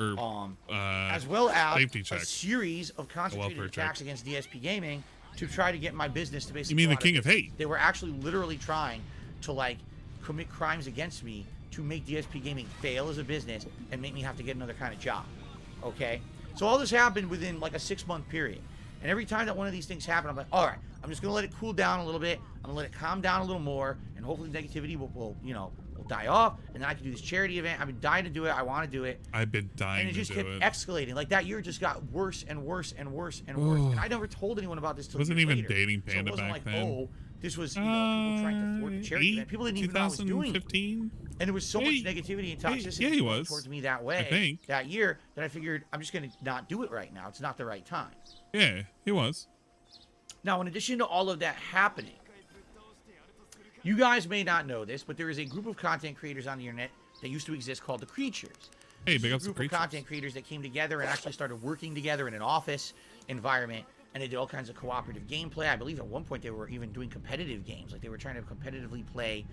Speaker 2: as well as
Speaker 1: safety check.
Speaker 2: A series of concentrated attacks against DSP Gaming to try to get my business to basically.
Speaker 1: You mean the King of Hate?
Speaker 2: They were actually literally trying to like commit crimes against me to make DSP Gaming fail as a business and make me have to get another kind of job. Okay? So all this happened within like a 6-month period. And every time that one of these things happened, I'm like, all right, I'm just going to let it cool down a little bit. I'm going to let it calm down a little more. And hopefully negativity will die off. And then I can do this charity event. I've been dying to do it. I want to do it.
Speaker 1: I've been dying to do it.
Speaker 2: And it just kept escalating. Like that year just got worse and worse and worse and worse. And I never told anyone about this till
Speaker 1: wasn't even
Speaker 2: later.
Speaker 1: dating Panda
Speaker 2: so it wasn't
Speaker 1: back
Speaker 2: like,
Speaker 1: then.
Speaker 2: Oh, this was, people trying to thwart the charity event. People didn't even know I was doing it. And there was so much negativity and toxicity towards me that way, that year, that I figured I'm just going to not do it right now. It's not the right time.
Speaker 1: Yeah, he was.
Speaker 2: Now, in addition to all of that happening, you guys may not know this, but there is a group of content creators on the internet that used to exist called the Creatures.
Speaker 1: Hey, big ups
Speaker 2: to Creatures. Content creators that came together and actually started working together in an office environment, and they did all kinds of cooperative gameplay. I believe at one point they were even doing competitive games, like they were trying to competitively play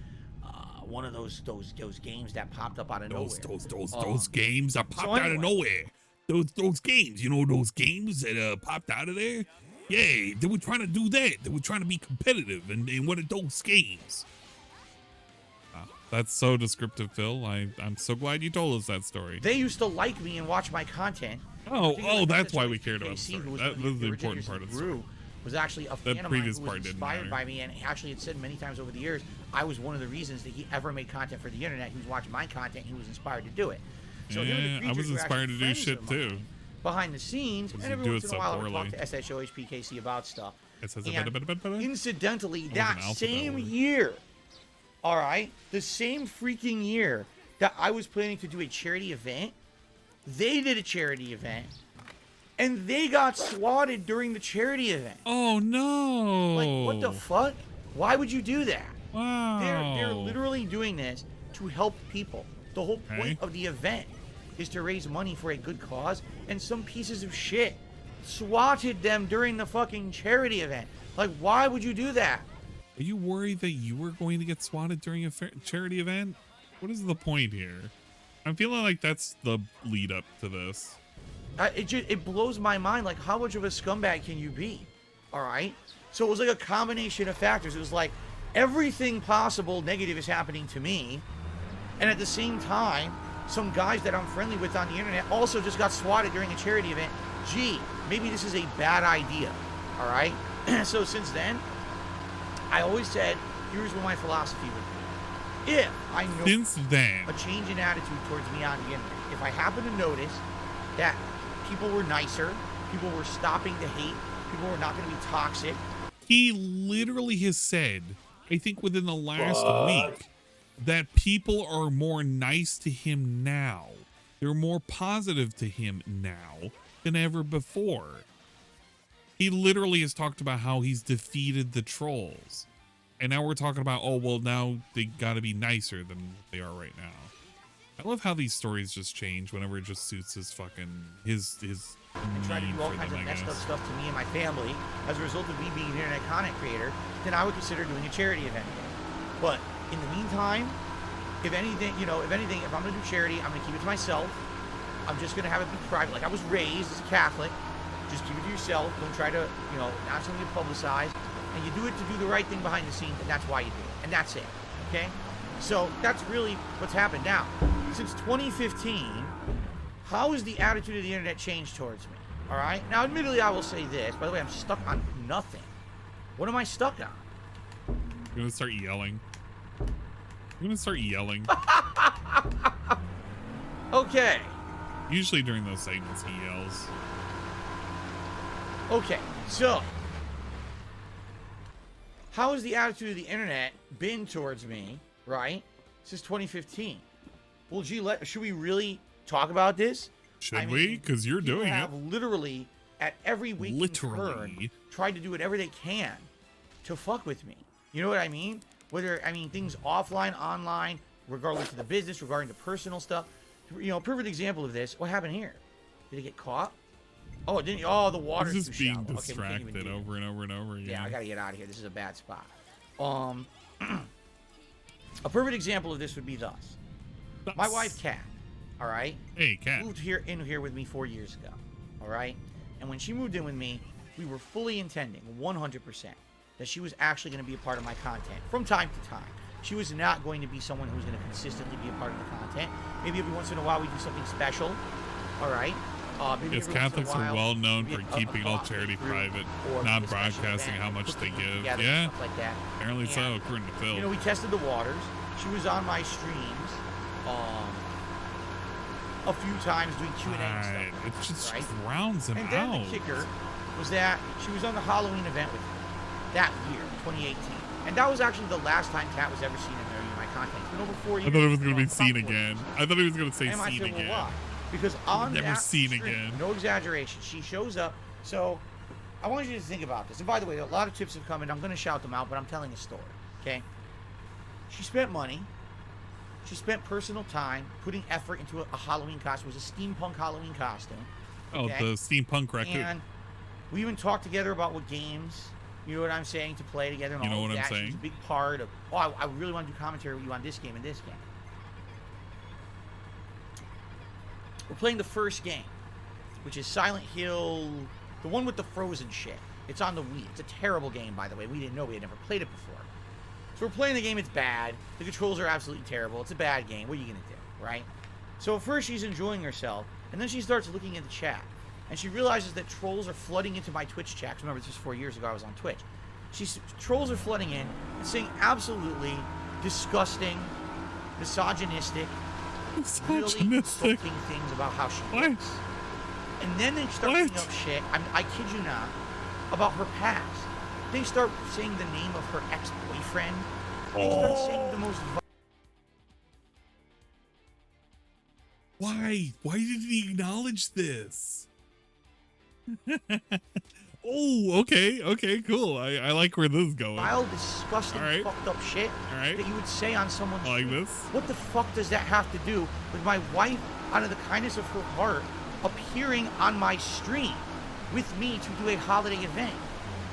Speaker 2: one of those games that popped up out of nowhere.
Speaker 1: Those games that popped out of nowhere. Those games, you know, those games that popped out of there. Yeah, they were trying to do that. They were trying to be competitive in one of those games. That's so descriptive, Phil. I'm so glad you told us that story.
Speaker 2: They used to like me and watch my content.
Speaker 1: Oh, that's why we cared about the story. That was the important part of the story.
Speaker 2: Was actually a fan of mine who was inspired by me, and actually had said many times over the years, I was one of the reasons that he ever made content for the internet. He was watching my content, he was inspired to do it. So
Speaker 1: yeah, I was inspired to do shit too.
Speaker 2: Behind the scenes, and every once in a while I would talk to SHOHPKC about stuff. And incidentally, that same year, all right, the same freaking year that I was planning to do a charity event, they did a charity event. And they got swatted during the charity event.
Speaker 1: Oh no!
Speaker 2: Like, what the fuck? Why would you do that?
Speaker 1: Wow.
Speaker 2: They're literally doing this to help people. The whole point of the event is to raise money for a good cause, and some pieces of shit swatted them during the fucking charity event. Like, why would you do that?
Speaker 1: Are you worried that you were going to get swatted during a charity event? What is the point here? I'm feeling like that's the lead up to this.
Speaker 2: It blows my mind. Like, how much of a scumbag can you be? All right. So it was like a combination of factors. It was like everything possible negative is happening to me, and at the same time, some guys that I'm friendly with on the internet also just got swatted during a charity event. Gee, maybe this is a bad idea. All right. So since then, I always said, here's what my philosophy would be. If I notice a change in attitude towards me on the internet, if I happen to notice that people were nicer, people were stopping the hate, people were not going to be toxic.
Speaker 1: He literally has said, I think within the last week, that people are more nice to him now. They're more positive to him now than ever before. He literally has talked about how he's defeated the trolls. And now we're talking about, oh, well, now they got to be nicer than they are right now. I love how these stories just change whenever it just suits his fucking his
Speaker 2: and try to do all kinds of messed up stuff to me and my family as a result of me being an internet content creator, then I would consider doing a charity event. But in the meantime, if anything, if I'm gonna do charity, I'm gonna keep it to myself. I'm just gonna have it be private. Like I was raised as a Catholic. Just keep it to yourself. Don't try to, not something to publicize. And you do it to do the right thing behind the scenes, and that's why you do it. And that's it. Okay? So that's really what's happened. Now, since 2015, how has the attitude of the internet changed towards me? All right? Now, admittedly, I will say this. By the way, I'm stuck on nothing. What am I stuck on?
Speaker 1: You're going to start yelling. You're going to start yelling.
Speaker 2: Okay.
Speaker 1: Usually during those segments, he yells.
Speaker 2: Okay, so how has the attitude of the internet been towards me, right, since 2015? Well, gee, should we really talk about this?
Speaker 1: Should we? Because you're doing it.
Speaker 2: Have literally, at every week turn, tried to do whatever they can to fuck with me. You know what I mean? Things offline, online, regardless of the business, regarding the personal stuff. Perfect example of this. What happened here? Did it get caught? Oh, it didn't. Oh, the water's too shallow.
Speaker 1: Just being distracted over and over and over again.
Speaker 2: Yeah, I gotta get out of here. This is a bad spot. A perfect example of this would be thus. My wife, Kat, all right?
Speaker 1: Hey, Kat.
Speaker 2: Moved in here with me 4 years ago, all right? And when she moved in with me, we were fully intending 100% that she was actually going to be a part of my content from time to time. She was not going to be someone who's going to consistently be a part of the content. Maybe every once in a while we do something special. All right.
Speaker 1: Yes, Catholics are well known for keeping all charity private, not broadcasting how much they give. Yeah,
Speaker 2: like that.
Speaker 1: Apparently so, according to Phil.
Speaker 2: You know, we tested the waters. She was on my streams a few times doing Q&A and stuff.
Speaker 1: It just rounds him out.
Speaker 2: And then the kicker was that she was on the Halloween event with me that year, 2018. And that was actually the last time Kat was ever seen in any of my content. It's been over 4 years.
Speaker 1: I thought it was going to be seen again. I thought he was going to say seen again.
Speaker 2: Well, why? Because on
Speaker 1: never
Speaker 2: that
Speaker 1: seen
Speaker 2: stream,
Speaker 1: again.
Speaker 2: No exaggeration, she shows up. So I want you to think about this. And by the way, a lot of tips have come in. I'm going to shout them out, but I'm telling a story. Okay? She spent money. She spent personal time putting effort into a Halloween costume. It was a steampunk Halloween costume.
Speaker 1: Okay? Oh, the steampunk raccoon.
Speaker 2: And we even talked together about what games, you know what I'm saying, to play together. And
Speaker 1: you know
Speaker 2: all
Speaker 1: what
Speaker 2: of
Speaker 1: I'm
Speaker 2: that.
Speaker 1: saying?
Speaker 2: She's a big part of, oh, I really want to do commentary with you on this game and this game. We're playing the first game, which is Silent Hill, the one with the frozen shit. It's on the Wii. It's a terrible game, by the way. We didn't know. We had never played it before. So we're playing the game. It's bad. The controls are absolutely terrible. It's a bad game. What are you going to do, right? So at first she's enjoying herself, and then she starts looking at the chat. And she realizes that trolls are flooding into my Twitch chat. Remember, this was 4 years ago. I was on Twitch. Trolls are flooding in and saying absolutely disgusting, misogynistic, really insulting things about how she looks. And then they start bringing up shit, I kid you not, about her past. They start saying the name of her ex-boyfriend. They start saying the most...
Speaker 1: Why? Why did he acknowledge this? Oh, okay, cool. I like where this is going.
Speaker 2: Wild, disgusting, fucked up shit that you would say on someone's stream.
Speaker 1: This.
Speaker 2: What the fuck does that have to do with my wife, out of the kindness of her heart, appearing on my stream with me to do a holiday event,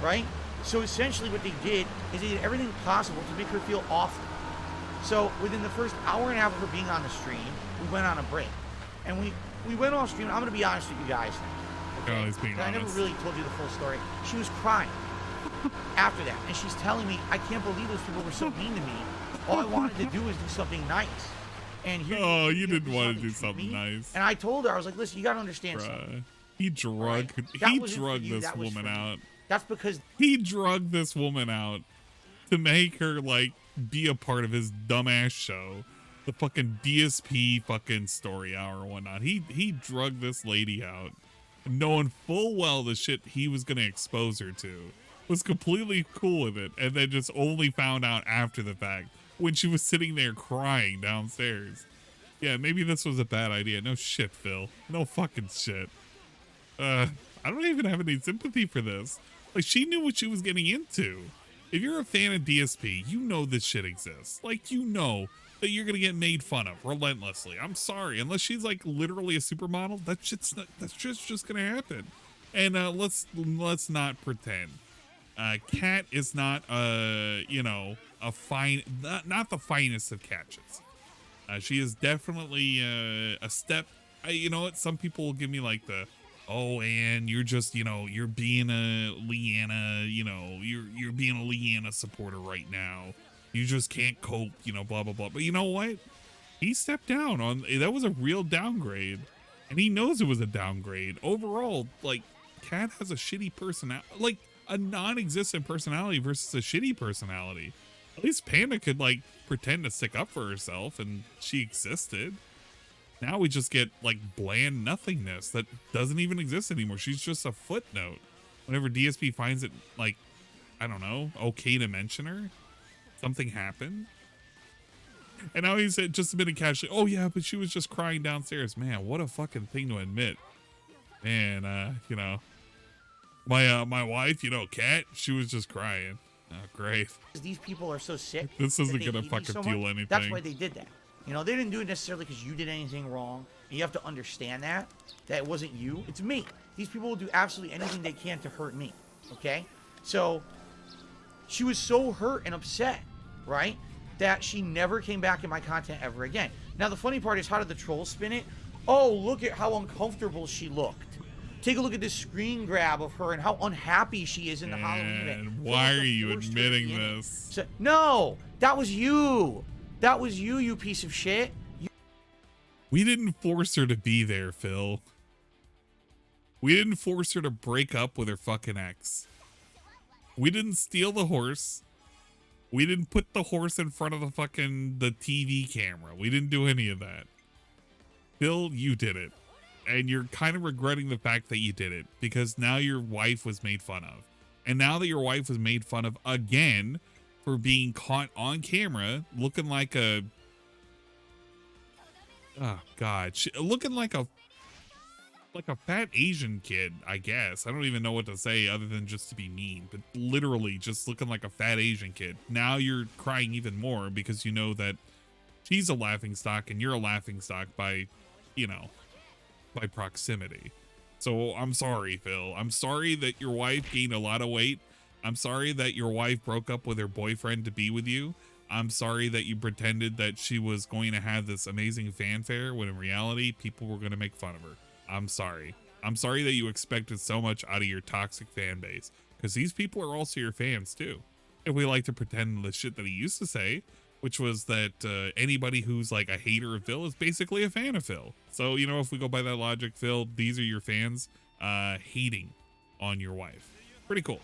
Speaker 2: right? So essentially what they did is they did everything possible to make her feel awful. So within the first hour and a half of her being on the stream, we went on a break. And we went off stream. I'm going to be honest with you guys now.
Speaker 1: Okay? He's being honest.
Speaker 2: I never really told you the full story. She was crying after that. And she's telling me, I can't believe those people were so mean to me. All I wanted to do was do something nice. And here
Speaker 1: you didn't want to do something nice.
Speaker 2: And I told her, I was like, listen, you got to understand something.
Speaker 1: He drugged this woman out.
Speaker 2: That's because
Speaker 1: he drugged this woman out to make her like be a part of his dumbass show, the fucking DSP fucking story hour or whatnot. He drugged this lady out, knowing full well the shit he was gonna expose her to, was completely cool with it, and then just only found out after the fact when she was sitting there crying downstairs. Yeah, maybe this was a bad idea. No shit, Phil. No fucking shit. I don't even have any sympathy for this. Like, she knew what she was getting into. If you're a fan of DSP, you know this shit exists. Like, you know that you're gonna get made fun of relentlessly. I'm sorry, unless she's like literally a supermodel, that's just gonna happen. And let's not pretend. Cat is not not the finest of catches. She is definitely a step. You know what? Some people will give me like the, oh, and you're just, you're being a Leanna, you're being a Leanna supporter right now. You just can't cope, blah, blah, blah. But you know what? He stepped down that was a real downgrade. And he knows it was a downgrade. Overall, like, Kat has a shitty personality, like a non-existent personality versus a shitty personality. At least Panda could like pretend to stick up for herself and she existed. Now we just get like bland nothingness that doesn't even exist anymore. She's just a footnote. Whenever DSP finds it, like, I don't know, okay to mention her, something happened. And now he's just a minute casually, oh yeah, but she was just crying downstairs. Man, what a fucking thing to admit. Man, my wife, Kat, she was just crying. Oh, great.
Speaker 2: These people are so sick.
Speaker 1: This isn't gonna fucking feel anything.
Speaker 2: That's why they did that. They didn't do it necessarily because you did anything wrong. And you have to understand that it wasn't you. It's me. These people will do absolutely anything they can to hurt me. Okay? So she was so hurt and upset, right, that she never came back in my content ever again. Now, the funny part is, how did the trolls spin it? Oh, look at how uncomfortable she looked. Take a look at this screen grab of her and how unhappy she is in the Halloween event.
Speaker 1: Why are you admitting this?
Speaker 2: So, no, that was you. That was you, you piece of shit.
Speaker 1: We didn't force her to be there, Phil. We didn't force her to break up with her fucking ex. We didn't steal the horse. We didn't put the horse in front of the TV camera. We didn't do any of that. Phil, you did it. And you're kind of regretting the fact that you did it because now your wife was made fun of. And now that your wife was made fun of again for being caught on camera looking like a... Oh, God. Looking like a fat Asian kid, I guess. I don't even know what to say other than just to be mean. But literally just looking like a fat Asian kid. Now you're crying even more because you know that she's a laughingstock and you're a laughingstock by, you know... by proximity. So I'm sorry, Phil. I'm sorry that your wife gained a lot of weight. I'm sorry that your wife broke up with her boyfriend to be with you. I'm sorry that you pretended that she was going to have this amazing fanfare when in reality people were going to make fun of her. I'm sorry. I'm sorry that you expected so much out of your toxic fan base because these people are also your fans too. If we like to pretend the shit that he used to say, which was that anybody who's like a hater of Phil is basically a fan of Phil. So, you know, if we go by that logic, Phil, these are your fans hating on your wife. Pretty cool.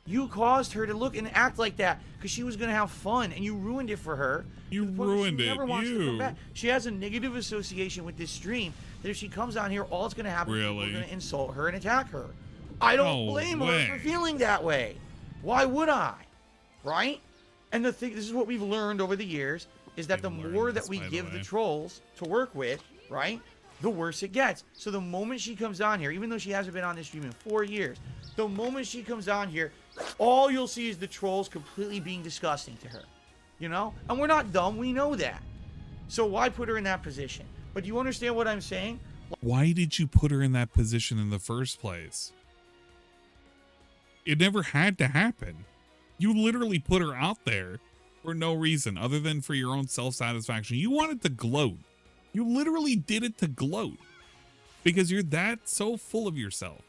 Speaker 2: You caused her to look and act like that because she was going to have fun and you ruined it for her.
Speaker 1: You ruined it.
Speaker 2: Never wants to come back. She has a negative association with this stream that if she comes on here, all it's going to happen is people are going to insult her and attack her. I don't blame her for feeling that way. Why would I? Right? And the thing, this is what we've learned over the years, is that the more that we give the trolls to work with, right, the worse it gets. So the moment she comes on here, even though she hasn't been on this stream in 4 years, the moment she comes on here, all you'll see is the trolls completely being disgusting to her. You know? And we're not dumb, we know that. So why put her in that position? But do you understand what I'm saying?
Speaker 1: Why did you put her in that position in the first place? It never had to happen. You literally put her out there for no reason other than for your own self-satisfaction. You wanted to gloat. You literally did it to gloat because you're that so full of yourself.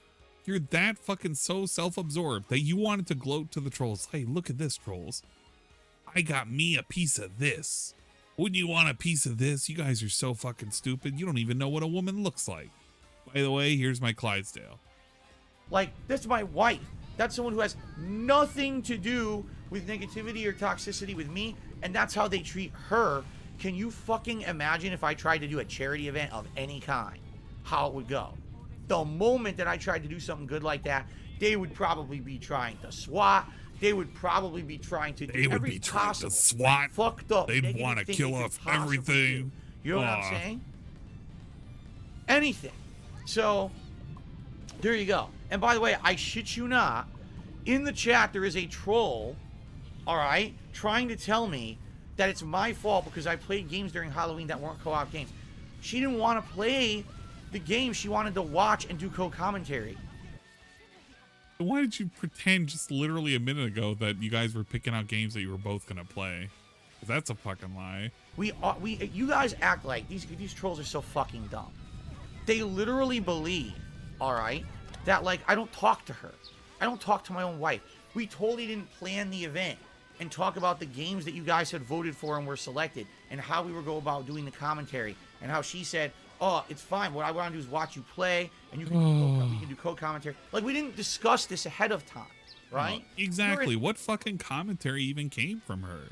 Speaker 1: You're that fucking so self-absorbed that you wanted to gloat to the trolls. Hey, look at this, trolls. I got me a piece of this. Wouldn't you want a piece of this? You guys are so fucking stupid. You don't even know what a woman looks like. By the way, here's my Clydesdale.
Speaker 2: Like, that's my wife. That's someone who has nothing to do with negativity or toxicity with me, and that's how they treat her. Can you fucking imagine if I tried to do a charity event of any kind, how it would go? The moment that I tried to do something good like that, they would probably be trying to SWAT. They would probably be trying to do every possible.
Speaker 1: SWAT.
Speaker 2: Fucked up.
Speaker 1: They'd want to kill off everything.
Speaker 2: You know what I'm saying? Anything. So, there you go. And by the way, I shit you not, in the chat there is a troll, all right, trying to tell me that it's my fault because I played games during Halloween that weren't co-op games. She didn't want to play the game. She wanted to watch and do co-commentary.
Speaker 1: Why did you pretend just literally a minute ago that you guys were picking out games that you were both going to play? Because that's a fucking lie.
Speaker 2: You guys act like these trolls are so fucking dumb. They literally believe, all right, that like I don't talk to her. I don't talk to my own wife. We totally didn't plan the event and talk about the games that you guys had voted for and were selected and how we would go about doing the commentary and how she said, oh, it's fine. What I want to do is watch you play and you can we can do co-commentary. Like we didn't discuss this ahead of time, right?
Speaker 1: Exactly. What fucking commentary even came from her?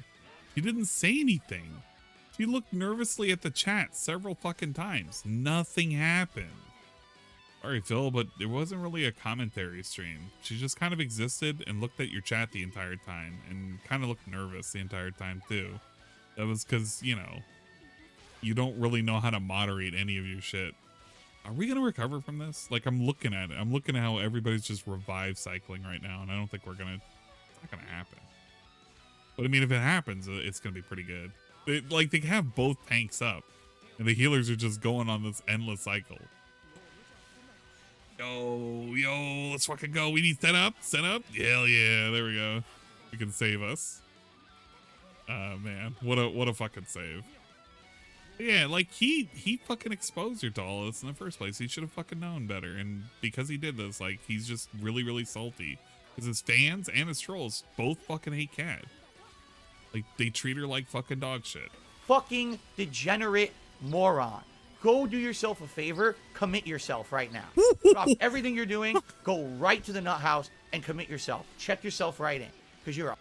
Speaker 1: She didn't say anything. She looked nervously at the chat several fucking times. Nothing happened. Sorry, Phil, but it wasn't really a commentary stream. She just kind of existed and looked at your chat the entire time and kind of looked nervous the entire time too. That was because, you know, you don't really know how to moderate any of your shit. Are we going to recover from this? Like, I'm looking at it. I'm looking at how everybody's just revive cycling right now, and I don't think we're going to... It's not going to happen. But, I mean, if it happens, it's going to be pretty good. They have both tanks up, and the healers are just going on this endless cycle. Yo, let's fucking go. We need set up. Hell yeah, there we go. We can save us. Man, what a fucking save. Yeah, like he fucking exposed her to all this in the first place. He should have fucking known better. And because he did this, like, he's just really, really salty. Because his fans and his trolls both fucking hate Kat. Like, they treat her like fucking dog shit.
Speaker 2: Fucking degenerate moron. Go do yourself a favor. Commit yourself right now. Drop everything you're doing. Go right to the nut house and commit yourself. Check yourself right in. Because you're a...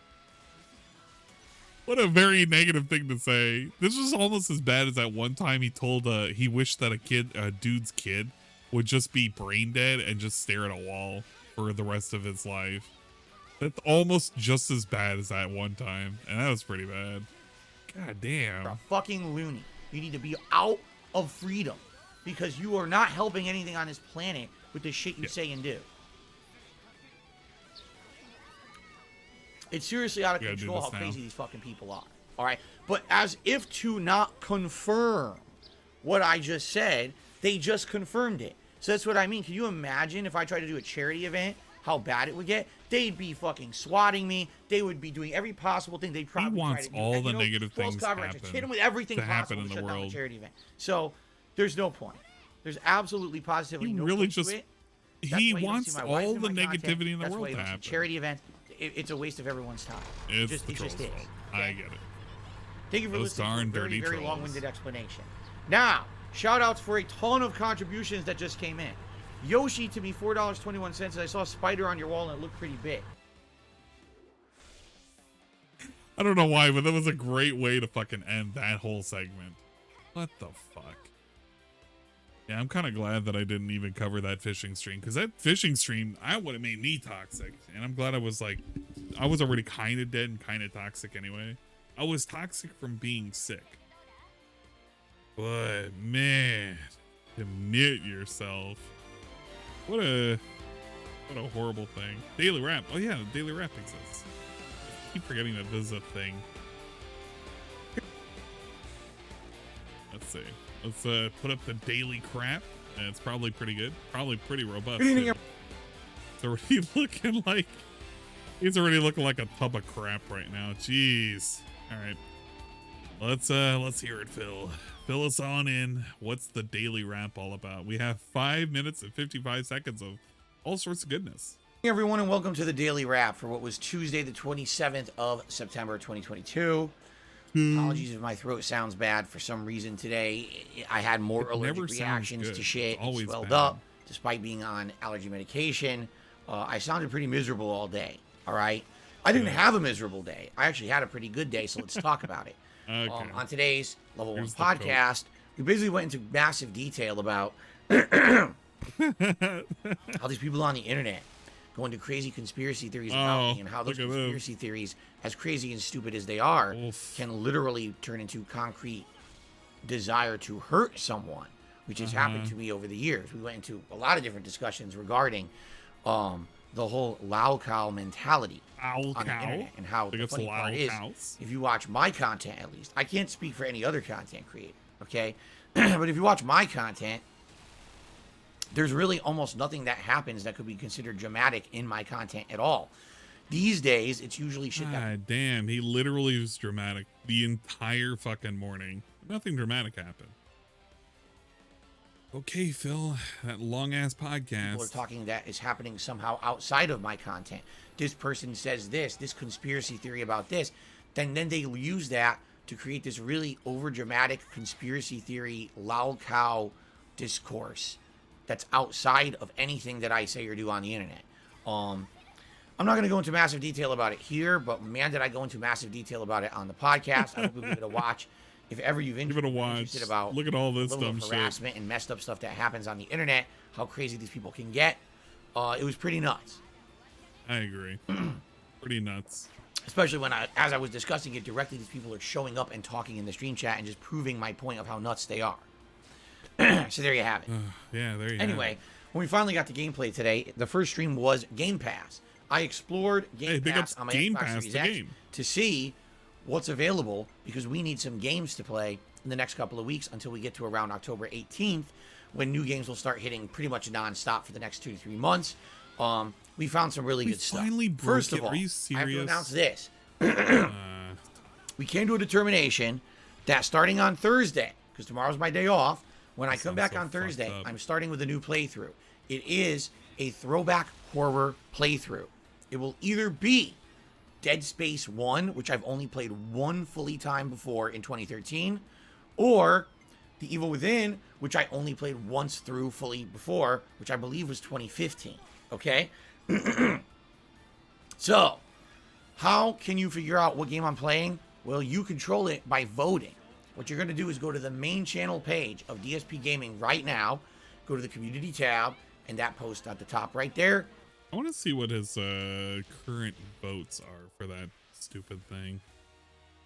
Speaker 1: What a very negative thing to say. This was almost as bad as that one time he told, he wished that a dude's kid would just be brain dead and just stare at a wall for the rest of his life. That's almost just as bad as that one time. And that was pretty bad. God damn.
Speaker 2: You're a fucking loony. You need to be out of freedom. Because you are not helping anything on this planet with the shit you say and do. It's seriously out of control how crazy these fucking people are. Alright? But as if to not confirm what I just said, they just confirmed it. So that's what I mean. Can you imagine if I tried to do a charity event, how bad it would get? They'd be fucking swatting me. They would be doing every possible thing. They'd probably
Speaker 1: he wants all the negative things
Speaker 2: to hit him with everything possible to shut down the charity event. So there's no point. There's absolutely positively no point to it.
Speaker 1: He wants all the negativity in the world to happen.
Speaker 2: Charity event. It's a waste of everyone's time. It just is.
Speaker 1: Okay? I get it.
Speaker 2: Thank you for listening to a very, very long-winded explanation. Now, shout-outs for a ton of contributions that just came in. Yoshi to me, $4.21. I saw a spider on your wall and it looked pretty big.
Speaker 1: I don't know why, but that was a great way to fucking end that whole segment. What the fuck? Yeah, I'm kind of glad that I didn't even cover that fishing stream, because that fishing stream, I would have made me toxic. And I'm glad I was already kind of dead and kind of toxic anyway. I was toxic from being sick. But man, commit yourself. What a horrible thing. Daily rap. Oh yeah, the daily rap exists. I keep forgetting that this is a thing. Let's see. Let's put up the daily crap. And it's probably pretty good. Probably pretty robust. It's already looking like a tub of crap right now. Jeez. All right. Let's hear it, Phil. Fill us on in. What's the daily rap all about? We have 5 minutes and 55 seconds of all sorts of goodness.
Speaker 2: Hey everyone, and welcome to the daily wrap for what was Tuesday, the 27th of September, 2022. Apologies if my throat sounds bad for some reason today. I had more allergic reactions to shit. It swelled up despite being on allergy medication. I sounded pretty miserable all day. All right. I didn't have a miserable day. I actually had a pretty good day. So let's talk about it. Okay. On today's Level 1 podcast, we basically went into massive detail about how these people on the internet go into crazy conspiracy theories about me, and how those conspiracy theories, as crazy and stupid as they are, can literally turn into concrete desire to hurt someone, which has happened to me over the years. We went into a lot of different discussions regarding the whole Lao cow mentality on the internet, and how the funny part is, if you watch my content, at least, I can't speak for any other content creator, okay? But if you watch my content, there's really almost nothing that happens that could be considered dramatic in my content at all. These days, it's usually shit that...
Speaker 1: God damn, he literally was dramatic the entire fucking morning. Nothing dramatic happened. Okay, Phil, that long-ass podcast.
Speaker 2: People are talking that is happening somehow outside of my content. This person says this conspiracy theory about this. Then they use that to create this really over-dramatic conspiracy theory, loud cow discourse that's outside of anything that I say or do on the internet. I'm not going to go into massive detail about it here, but man, did I go into massive detail about it on the podcast. I hope you'll give it a watch. If ever you've interested about
Speaker 1: look at all this
Speaker 2: dumb harassment and messed up stuff that happens on the internet, how crazy these people can get, it was pretty nuts.
Speaker 1: I agree. Pretty nuts.
Speaker 2: Especially when as I was discussing it directly, these people are showing up and talking in the stream chat and just proving my point of how nuts they are. So there you have it.
Speaker 1: Yeah, there you have it.
Speaker 2: Anyway, when we finally got to gameplay today, the first stream was Game Pass. I explored Game Pass on my Xbox Series X to see what's available, because we need some games to play in the next couple of weeks until we get to around October 18th, when new games will start hitting pretty much non-stop for the next 2 to 3 months. We found some really good stuff. First of all, I have to announce this. We came to a determination that starting on Thursday, because tomorrow's my day off. When I
Speaker 1: That
Speaker 2: come back
Speaker 1: sounds
Speaker 2: on
Speaker 1: so
Speaker 2: Thursday,
Speaker 1: fucked up.
Speaker 2: I'm starting with a new playthrough. It is a throwback horror playthrough. It will either be Dead Space 1, which I've only played one fully time before in 2013, or The Evil Within, which I only played once through fully before, which I believe was 2015. Okay? So, how can you figure out what game I'm playing? Well, you control it by voting. What you're going to do is go to the main channel page of DSP Gaming right now, go to the community tab, and that post at the top right there.
Speaker 1: I want to see what his current votes are for that stupid thing.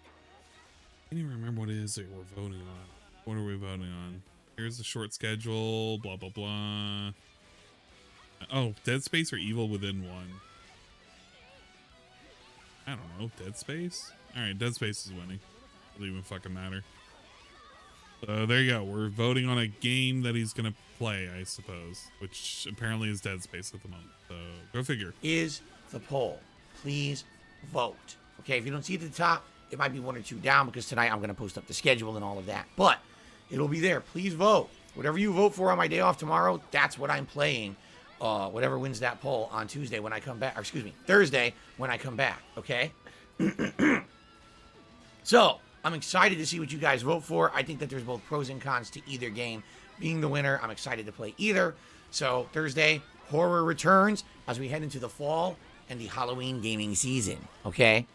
Speaker 1: I can't even remember what it is that we're voting on. What are we voting on? Here's the short schedule, blah, blah, blah. Oh, Dead Space or Evil Within 1? I don't know. Dead Space? Alright, Dead Space is winning. Doesn't even fucking matter. So there you go. We're voting on a game that he's going to play, I suppose. Which apparently is Dead Space at the moment. So go figure.
Speaker 2: Is the poll. Please vote. Okay, if you don't see it at the top, it might be 1 or 2 down because tonight I'm going to post up the schedule and all of that. But it'll be there. Please vote. Whatever you vote for on my day off tomorrow, that's what I'm playing. Whatever wins that poll on Tuesday when I come back. Or excuse me, Thursday when I come back. Okay? So, I'm excited to see what you guys vote for. I think that there's both pros and cons to either game being the winner. I'm excited to play either. So, Thursday, horror returns as we head into the fall and the Halloween gaming season. Okay?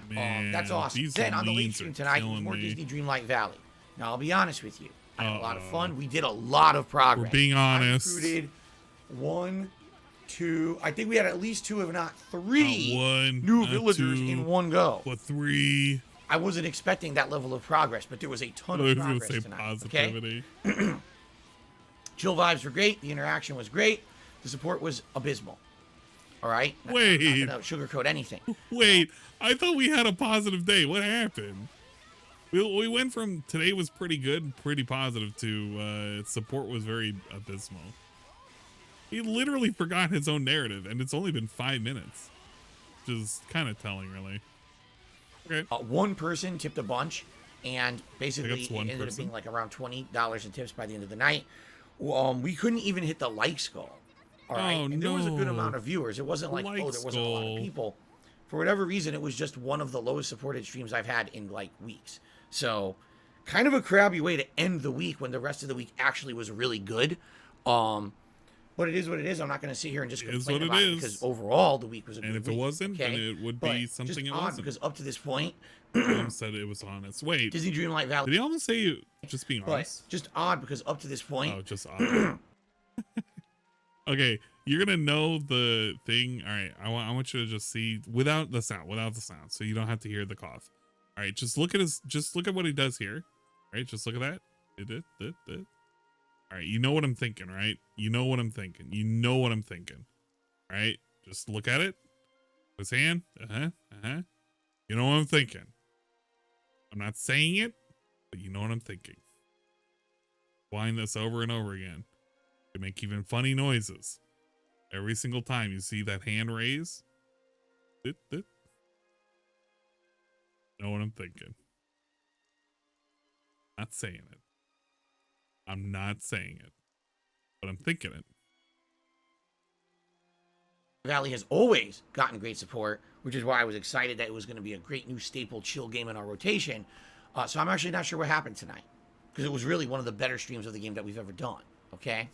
Speaker 1: Man,
Speaker 2: That's awesome.
Speaker 1: these
Speaker 2: Then on the late
Speaker 1: leans
Speaker 2: stream
Speaker 1: are
Speaker 2: tonight,
Speaker 1: killing
Speaker 2: more
Speaker 1: me.
Speaker 2: Disney Dreamlight Valley. Now, I'll be honest with you. I had a lot of fun. We did a lot of progress.
Speaker 1: We're being honest.
Speaker 2: I recruited 1, 2, I think we had at least 2, if not 3
Speaker 1: one,
Speaker 2: new
Speaker 1: not
Speaker 2: villagers
Speaker 1: 2,
Speaker 2: in one go.
Speaker 1: but 3.
Speaker 2: I wasn't expecting that level of progress, but there was a ton
Speaker 1: I
Speaker 2: of
Speaker 1: was gonna
Speaker 2: progress
Speaker 1: say
Speaker 2: tonight.
Speaker 1: positivity.
Speaker 2: Okay? Chill vibes were great. The interaction was great. The support was abysmal. All right?
Speaker 1: Wait.
Speaker 2: I'm not gonna sugarcoat anything.
Speaker 1: Wait, I thought we had a positive day. What happened? We went from today was pretty good, pretty positive, to support was very abysmal. He literally forgot his own narrative, and it's only been 5 minutes. Which is kind of telling, really. Okay.
Speaker 2: One person tipped a bunch, and basically
Speaker 1: that's
Speaker 2: it
Speaker 1: one
Speaker 2: ended up
Speaker 1: person.
Speaker 2: being like around $20 in tips by the end of the night. We couldn't even hit the likes goal. All right,
Speaker 1: Oh,
Speaker 2: and there was a good
Speaker 1: no.
Speaker 2: amount of viewers. It wasn't like, oh, there
Speaker 1: Likes
Speaker 2: wasn't a lot
Speaker 1: goal.
Speaker 2: of people. For whatever reason, it was just one of the lowest supported streams I've had in like weeks. So, kind of a crabby way to end the week when the rest of the week actually was really good. But it is what it is. I'm not going to sit here and just
Speaker 1: It is
Speaker 2: complain
Speaker 1: what it
Speaker 2: about it
Speaker 1: is.
Speaker 2: because overall the week was a good
Speaker 1: And
Speaker 2: week.
Speaker 1: if it wasn't, then
Speaker 2: okay?
Speaker 1: it would
Speaker 2: But
Speaker 1: be something
Speaker 2: just
Speaker 1: it
Speaker 2: odd
Speaker 1: wasn't.
Speaker 2: because up to this point,
Speaker 1: Mom said it was honest. Wait,
Speaker 2: Disney Dreamlight Valley.
Speaker 1: did he almost say you just being
Speaker 2: But
Speaker 1: honest?
Speaker 2: just odd because up to this point,
Speaker 1: Oh, just odd. Okay, you're gonna know the thing. All right, I want you to just see without the sound, so you don't have to hear the cough. All right, just look at what he does here. All right, just look at that. All right, you know what I'm thinking, right? You know what I'm thinking. All right, just look at it. His hand. You know what I'm thinking. I'm not saying it, but you know what I'm thinking. Wind this over and over again. To make even funny noises. Every single time you see that hand raise. Know what I'm thinking. Not saying it. I'm not saying it. But I'm thinking it.
Speaker 2: Valley has always gotten great support, which is why I was excited that it was going to be a great new staple chill game in our rotation. So I'm actually not sure what happened tonight because it was really one of the better streams of the game that we've ever done. Okay.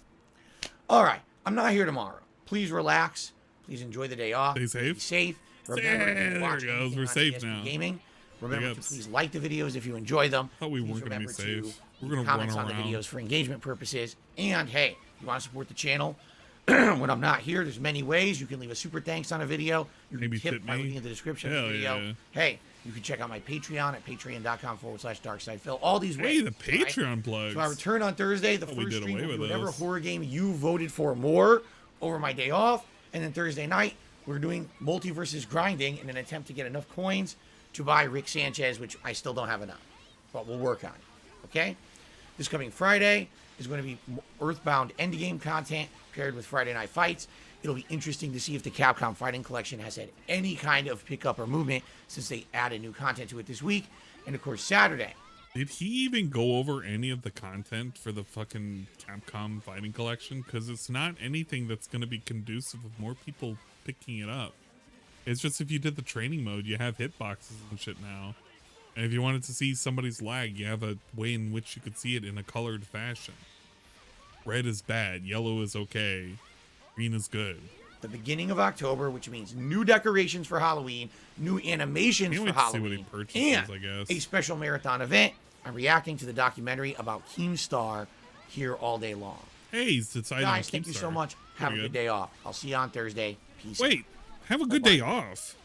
Speaker 2: All right. I'm not here tomorrow. Please relax. Please enjoy the day off.
Speaker 1: Stay safe.
Speaker 2: Be safe. Remember, if you watch
Speaker 1: There it goes.
Speaker 2: anything
Speaker 1: We're
Speaker 2: on
Speaker 1: safe
Speaker 2: DSP
Speaker 1: now.
Speaker 2: Gaming, remember
Speaker 1: Big
Speaker 2: to
Speaker 1: ups.
Speaker 2: please like the videos if you enjoy them.
Speaker 1: Thought we
Speaker 2: Please
Speaker 1: weren't gonna be
Speaker 2: remember
Speaker 1: safe.
Speaker 2: to
Speaker 1: We're
Speaker 2: leave
Speaker 1: gonna
Speaker 2: comments
Speaker 1: run
Speaker 2: on the
Speaker 1: around.
Speaker 2: videos for engagement purposes. And hey, you want to support the channel? When I'm not here, there's many ways. You can leave a super thanks on a video. You can
Speaker 1: Maybe
Speaker 2: tip
Speaker 1: tip
Speaker 2: by
Speaker 1: me.
Speaker 2: looking at the description of
Speaker 1: Hell
Speaker 2: the video.
Speaker 1: yeah.
Speaker 2: Hey, you can check out my Patreon at patreon.com/DarkSidePhil. All these ways.
Speaker 1: Hey, the
Speaker 2: all right?
Speaker 1: Patreon plugs.
Speaker 2: So I return on Thursday. The
Speaker 1: Thought we
Speaker 2: first
Speaker 1: did
Speaker 2: stream
Speaker 1: away
Speaker 2: will be
Speaker 1: with
Speaker 2: whatever
Speaker 1: those.
Speaker 2: horror game you voted for more over my day off. And then Thursday night, we're doing multiverses grinding in an attempt to get enough coins to buy Rick Sanchez, which I still don't have enough. But we'll work on it. Okay? This coming Friday is going to be Earthbound endgame content paired with Friday Night Fights. It'll be interesting to see if the Capcom Fighting Collection has had any kind of pickup or movement since they added new content to it this week. And of course, Saturday,
Speaker 1: Did he even go over any of the content for the fucking Capcom Fighting Collection? Because it's not anything that's going to be conducive of more people picking it up. It's just if you did the training mode, you have hitboxes and shit now. And if you wanted to see somebody's lag, you have a way in which you could see it in a colored fashion. Red is bad, yellow is okay, green is good.
Speaker 2: The beginning of October, which means new decorations for Halloween, new animations for Halloween, and
Speaker 1: I guess.
Speaker 2: a special marathon event. I'm reacting to the documentary about Keemstar here all day long.
Speaker 1: Hey, he's deciding.
Speaker 2: Guys, thank you so much. Have a good day off. I'll see you on Thursday. Peace.
Speaker 1: Wait, have a good day off.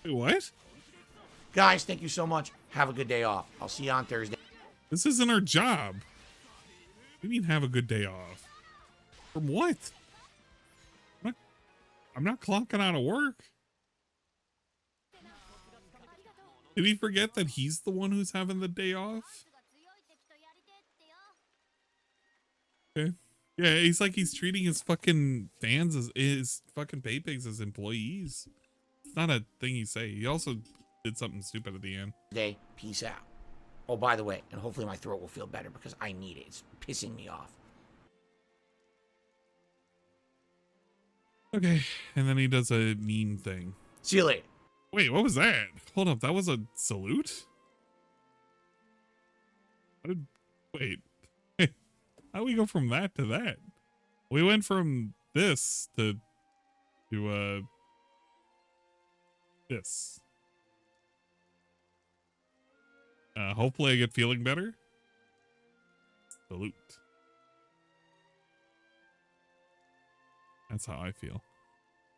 Speaker 1: Wait, what?
Speaker 2: Guys, thank you so much. Have a good day off. I'll see you on Thursday.
Speaker 1: This isn't our job. We mean have a good day off. From what? I'm not clocking out of work. Did he forget that he's the one who's having the day off? Okay. Yeah, he's like he's treating his fucking fans as his fucking pay pigs as employees. It's not a thing you say. He also did something stupid at the end.
Speaker 2: Peace out. Oh, by the way, and hopefully my throat will feel better because I need it. It's pissing me off.
Speaker 1: Okay, and then he does a mean thing.
Speaker 2: See you later.
Speaker 1: Wait, what was that? Hold up, that was a salute? Wait, how'd we go from that to that? We went from this to this. Hopefully I get feeling better. Salute. That's how I feel.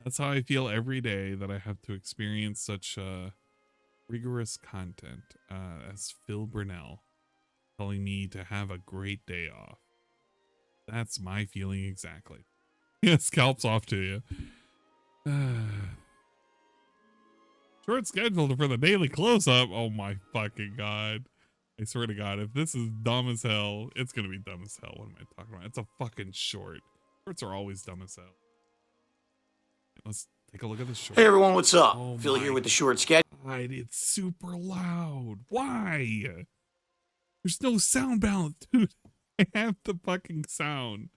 Speaker 1: That's how I feel every day that I have to experience such rigorous content as Phil Burnell telling me to have a great day off. That's my feeling exactly. Yeah, scalps off to you. Short schedule for the daily close-up. Oh my fucking god. I swear to god, if this is dumb as hell, it's gonna be dumb as hell. What am I talking about? It's a fucking short. Shorts are always dumb as hell. Let's take a look at the short.
Speaker 2: Hey everyone, what's up?
Speaker 1: Oh
Speaker 2: Phil here with the short sketch.
Speaker 1: God, it's super loud. Why? There's no sound balance, dude. I have the fucking sound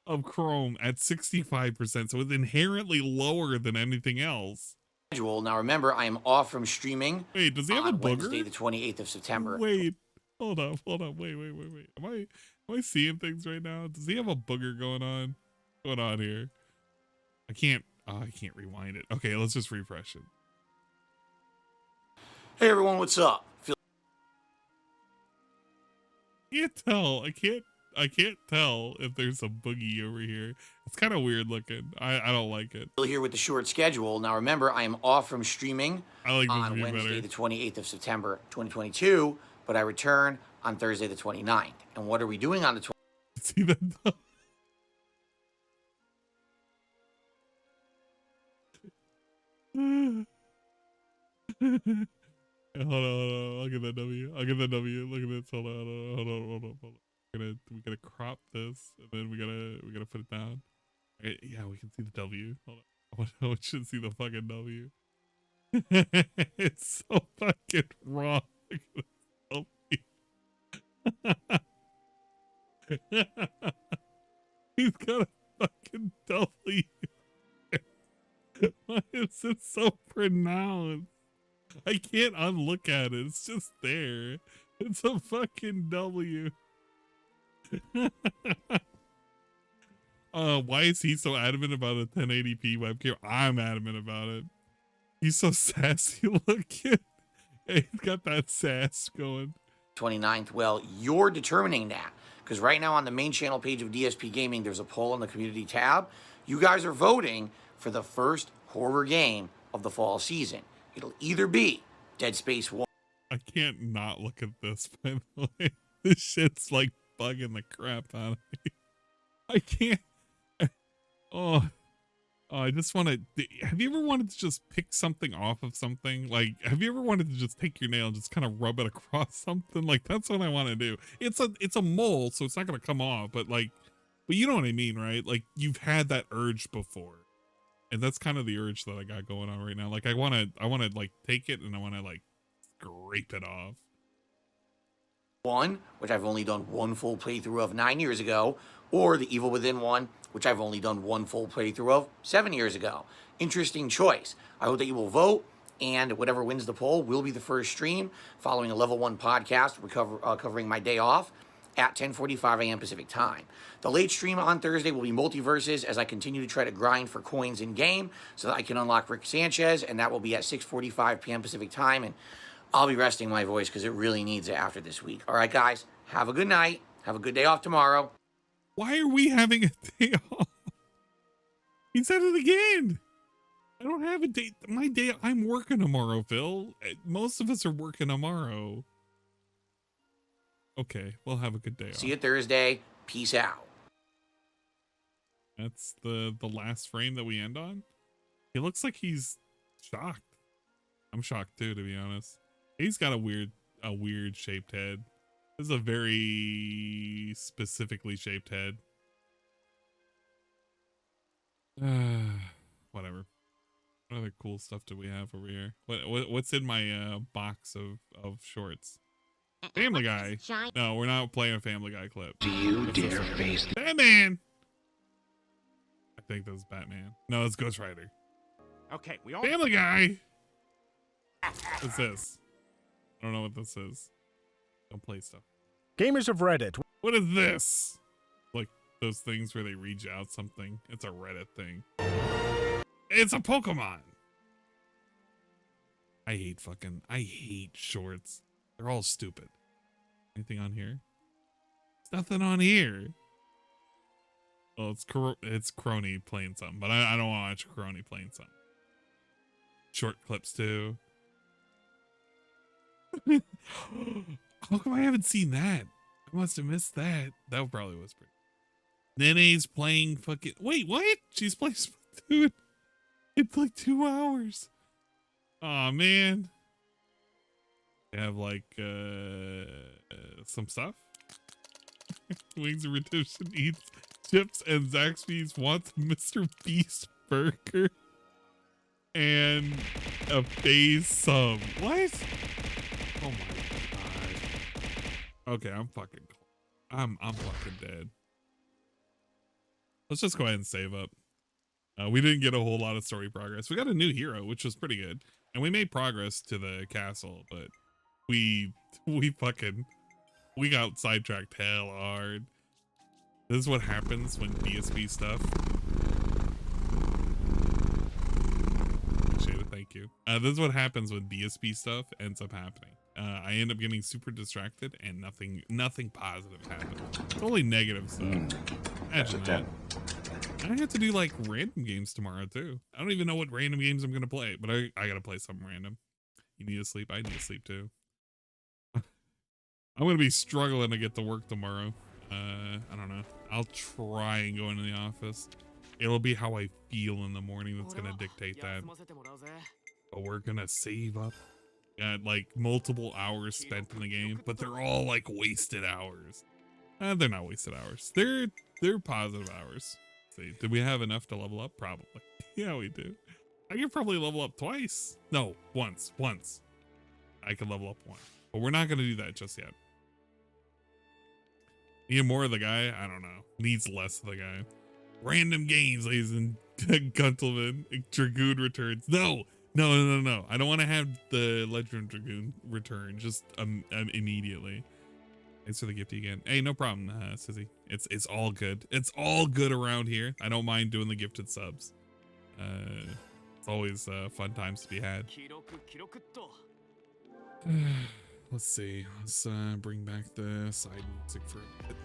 Speaker 1: of Chrome at 65%, so it's inherently lower than anything else.
Speaker 2: Now remember, I am off from streaming.
Speaker 1: Wait, does he have a booger?
Speaker 2: Wednesday, the 28th of September.
Speaker 1: Wait, hold up. Wait. Am I seeing things right now? Does he have a booger going on? What's going on here? I can't rewind it. Okay, let's just refresh it.
Speaker 2: Hey everyone, what's up?
Speaker 1: I can't tell if there's a boogie over here. It's kind of weird looking. I don't like it.
Speaker 2: Phil here with the short schedule. Now remember, I am off from streaming on Wednesday, the 28th of September, 2022, but I return on Thursday, the 29th. And what are we doing on the 29th?
Speaker 1: See that? Hold on. I'll get that W. Look at this. Hold on. We gotta crop this, and then we gotta put it down. Okay, yeah, we can see the W. Hold on. I should see the fucking W. It's so fucking wrong. He's got a fucking W. Why is it so pronounced? I can't unlook at it. It's just there. It's a fucking W. Why is he so adamant about a 1080p webcam? I'm adamant about it. He's so sassy looking. He's got that sass going.
Speaker 2: 29th. Well, you're determining that, because right now on the main channel page of DSP Gaming, there's a poll on the community tab. You guys are voting for the first horror game of the fall season. It'll either be Dead Space 1.
Speaker 1: I can't not look at this, by the way. This shit's like bugging the crap out of me. I can't. I just want to. Have you ever wanted to just pick something off of something? Like, have you ever wanted to just take your nail and just kind of rub it across something? Like, that's what I want to do. It's a mole, so it's not gonna come off. But you know what I mean, right? Like, you've had that urge before, and that's kind of the urge that I got going on right now. Like, I want to like take it and I want to like scrape it off.
Speaker 2: 1, which I've only done one full playthrough of 9 years ago, or The Evil Within 1, which I've only done one full playthrough of 7 years ago. Interesting choice. I hope that you will vote, and whatever wins the poll will be the first stream following a level 1 podcast covering my day off at 10:45 a.m. Pacific time. The late stream on Thursday will be Multiverses as I continue to try to grind for coins in game so that I can unlock Rick Sanchez, and that will be at 6:45 p.m. Pacific time, and I'll be resting my voice because it really needs it after this week. All right, guys, have a good night. Have a good day off tomorrow.
Speaker 1: Why are we having a day off? He said it again. I don't have a date. My day, I'm working tomorrow, Phil. Most of us are working tomorrow. Okay, we'll have a good day off.
Speaker 2: See you Thursday. Peace out.
Speaker 1: That's the last frame that we end on. He looks like he's shocked. I'm shocked too, to be honest. He's got a weird shaped head. This is a very specifically shaped head. Whatever. What other cool stuff do we have over here? What's in my box of shorts? Family Guy. No, we're not playing a Family Guy clip.
Speaker 15: Do you dare face
Speaker 1: Batman? I think that's Batman. No, it's Ghost Rider.
Speaker 15: Okay, we all
Speaker 1: Family Guy. What's this? I don't know what this is. Don't play stuff.
Speaker 16: Gamers of Reddit.
Speaker 1: What is this? Like those things where they read you out something. It's a Reddit thing. It's a Pokemon. I hate shorts. They're all stupid. Anything on here? There's nothing on here. Well, it's Crony playing something, but I don't want to watch Crony playing something. Short clips too. How come I haven't seen that? I must have missed that. That probably was pretty. Nene's playing fucking. Wait, what? She's playing Splatoon. It's like 2 hours. Oh man. They have like some stuff. Wings of Redemption eats chips and Zaxby's wants Mr. Beast burger and a phase sub. What? Oh my god. Okay, I'm fucking dead. Let's just go ahead and save up. We didn't get a whole lot of story progress. We got a new hero, which was pretty good. And we made progress to the castle, but we got sidetracked hell hard. This is what happens when DSP stuff. Appreciate it, thank you. This is what happens when DSP stuff ends up happening. I end up getting super distracted and nothing positive happens. It's only negative stuff. Imagine that. I have to do like random games tomorrow too. I don't even know what random games I'm gonna play, but I gotta play something random. You need to sleep. I need to sleep too. I'm gonna be struggling to get to work tomorrow. I don't know. I'll try and go into the office. It'll be how I feel in the morning that's gonna dictate that. But we're gonna save up. Got like multiple hours spent in the game, but they're all like wasted hours. They're not wasted hours. They're positive hours. See, did we have enough to level up? Probably. Yeah, we do. I could probably level up twice. No, once. I could level up once, but we're not gonna do that just yet. Need more of the guy? I don't know. Needs less of the guy. Random games, ladies and gentlemen. Dragoon returns. No. I don't want to have the Legend Dragoon return just immediately. Thanks for the gift again. Hey, no problem, Sissy. It's all good. It's all good around here. I don't mind doing the gifted subs. It's always fun times to be had. Let's see. Let's bring back the side music for a bit.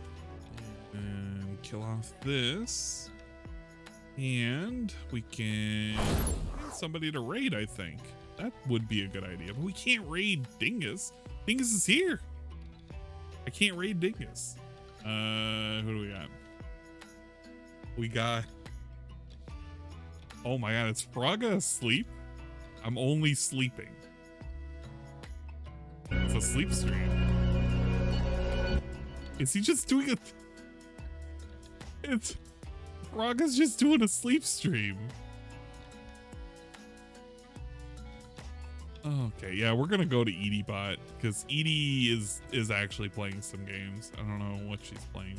Speaker 1: And kill off this. And we can get somebody to raid, I think. That would be a good idea. But we can't raid Dingus. Dingus is here. I can't raid Dingus. Who do we got? We got... Oh my god, is Fraga asleep? I'm only sleeping. It's a sleep stream. Is he just doing a... It's... Fraga's just doing a sleep stream. Okay, yeah, we're gonna go to Edie bot because Edie is actually playing some games. I don't know what she's playing.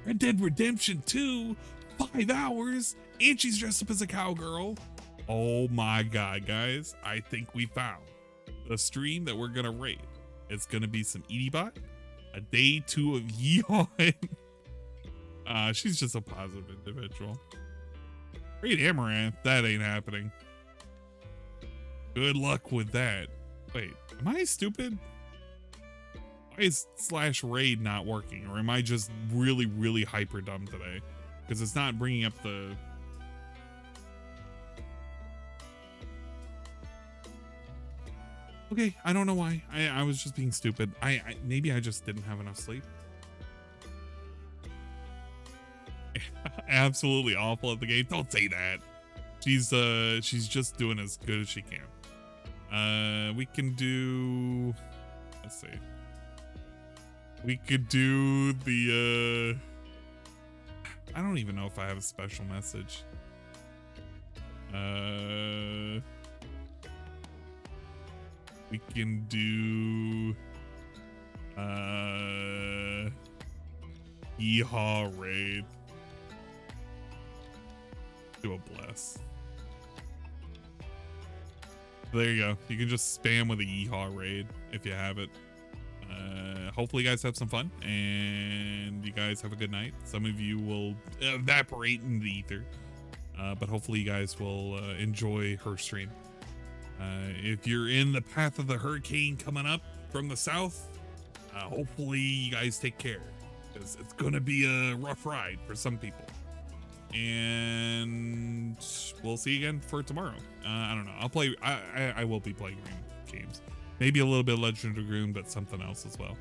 Speaker 1: Red Dead Redemption 2, 5 hours, and she's dressed up as a cowgirl. Oh my god, guys! I think we found the stream that we're gonna rate. It's gonna be some Edie bot, a day 2 of Yeehaw. She's just a positive individual. Raid Amaranth, that ain't happening. Good luck with that. Wait, am I stupid? Why is /raid not working? Or am I just really, really hyper dumb today? Because it's not bringing up the... Okay, I don't know why. I was just being stupid. Maybe I just didn't have enough sleep. Absolutely awful at the game. Don't say that. She's just doing as good as she can. We can do... Let's see. We could do the... I don't even know if I have a special message. We can do... Yeehaw raid. Do a bless. There you go. You can just spam with a Yeehaw raid if you have it. Hopefully you guys have some fun and you guys have a good night. Some of you will evaporate in the ether, but hopefully you guys will enjoy her stream. If you're in the path of the hurricane coming up from the south, hopefully you guys take care, because it's gonna be a rough ride for some people. And we'll see you again for tomorrow. I don't know. I'll play. I will be playing games. Maybe a little bit of Legend of Dragoon, but something else as well.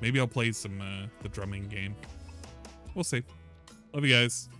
Speaker 1: Maybe I'll play some the drumming game. We'll see. Love you guys.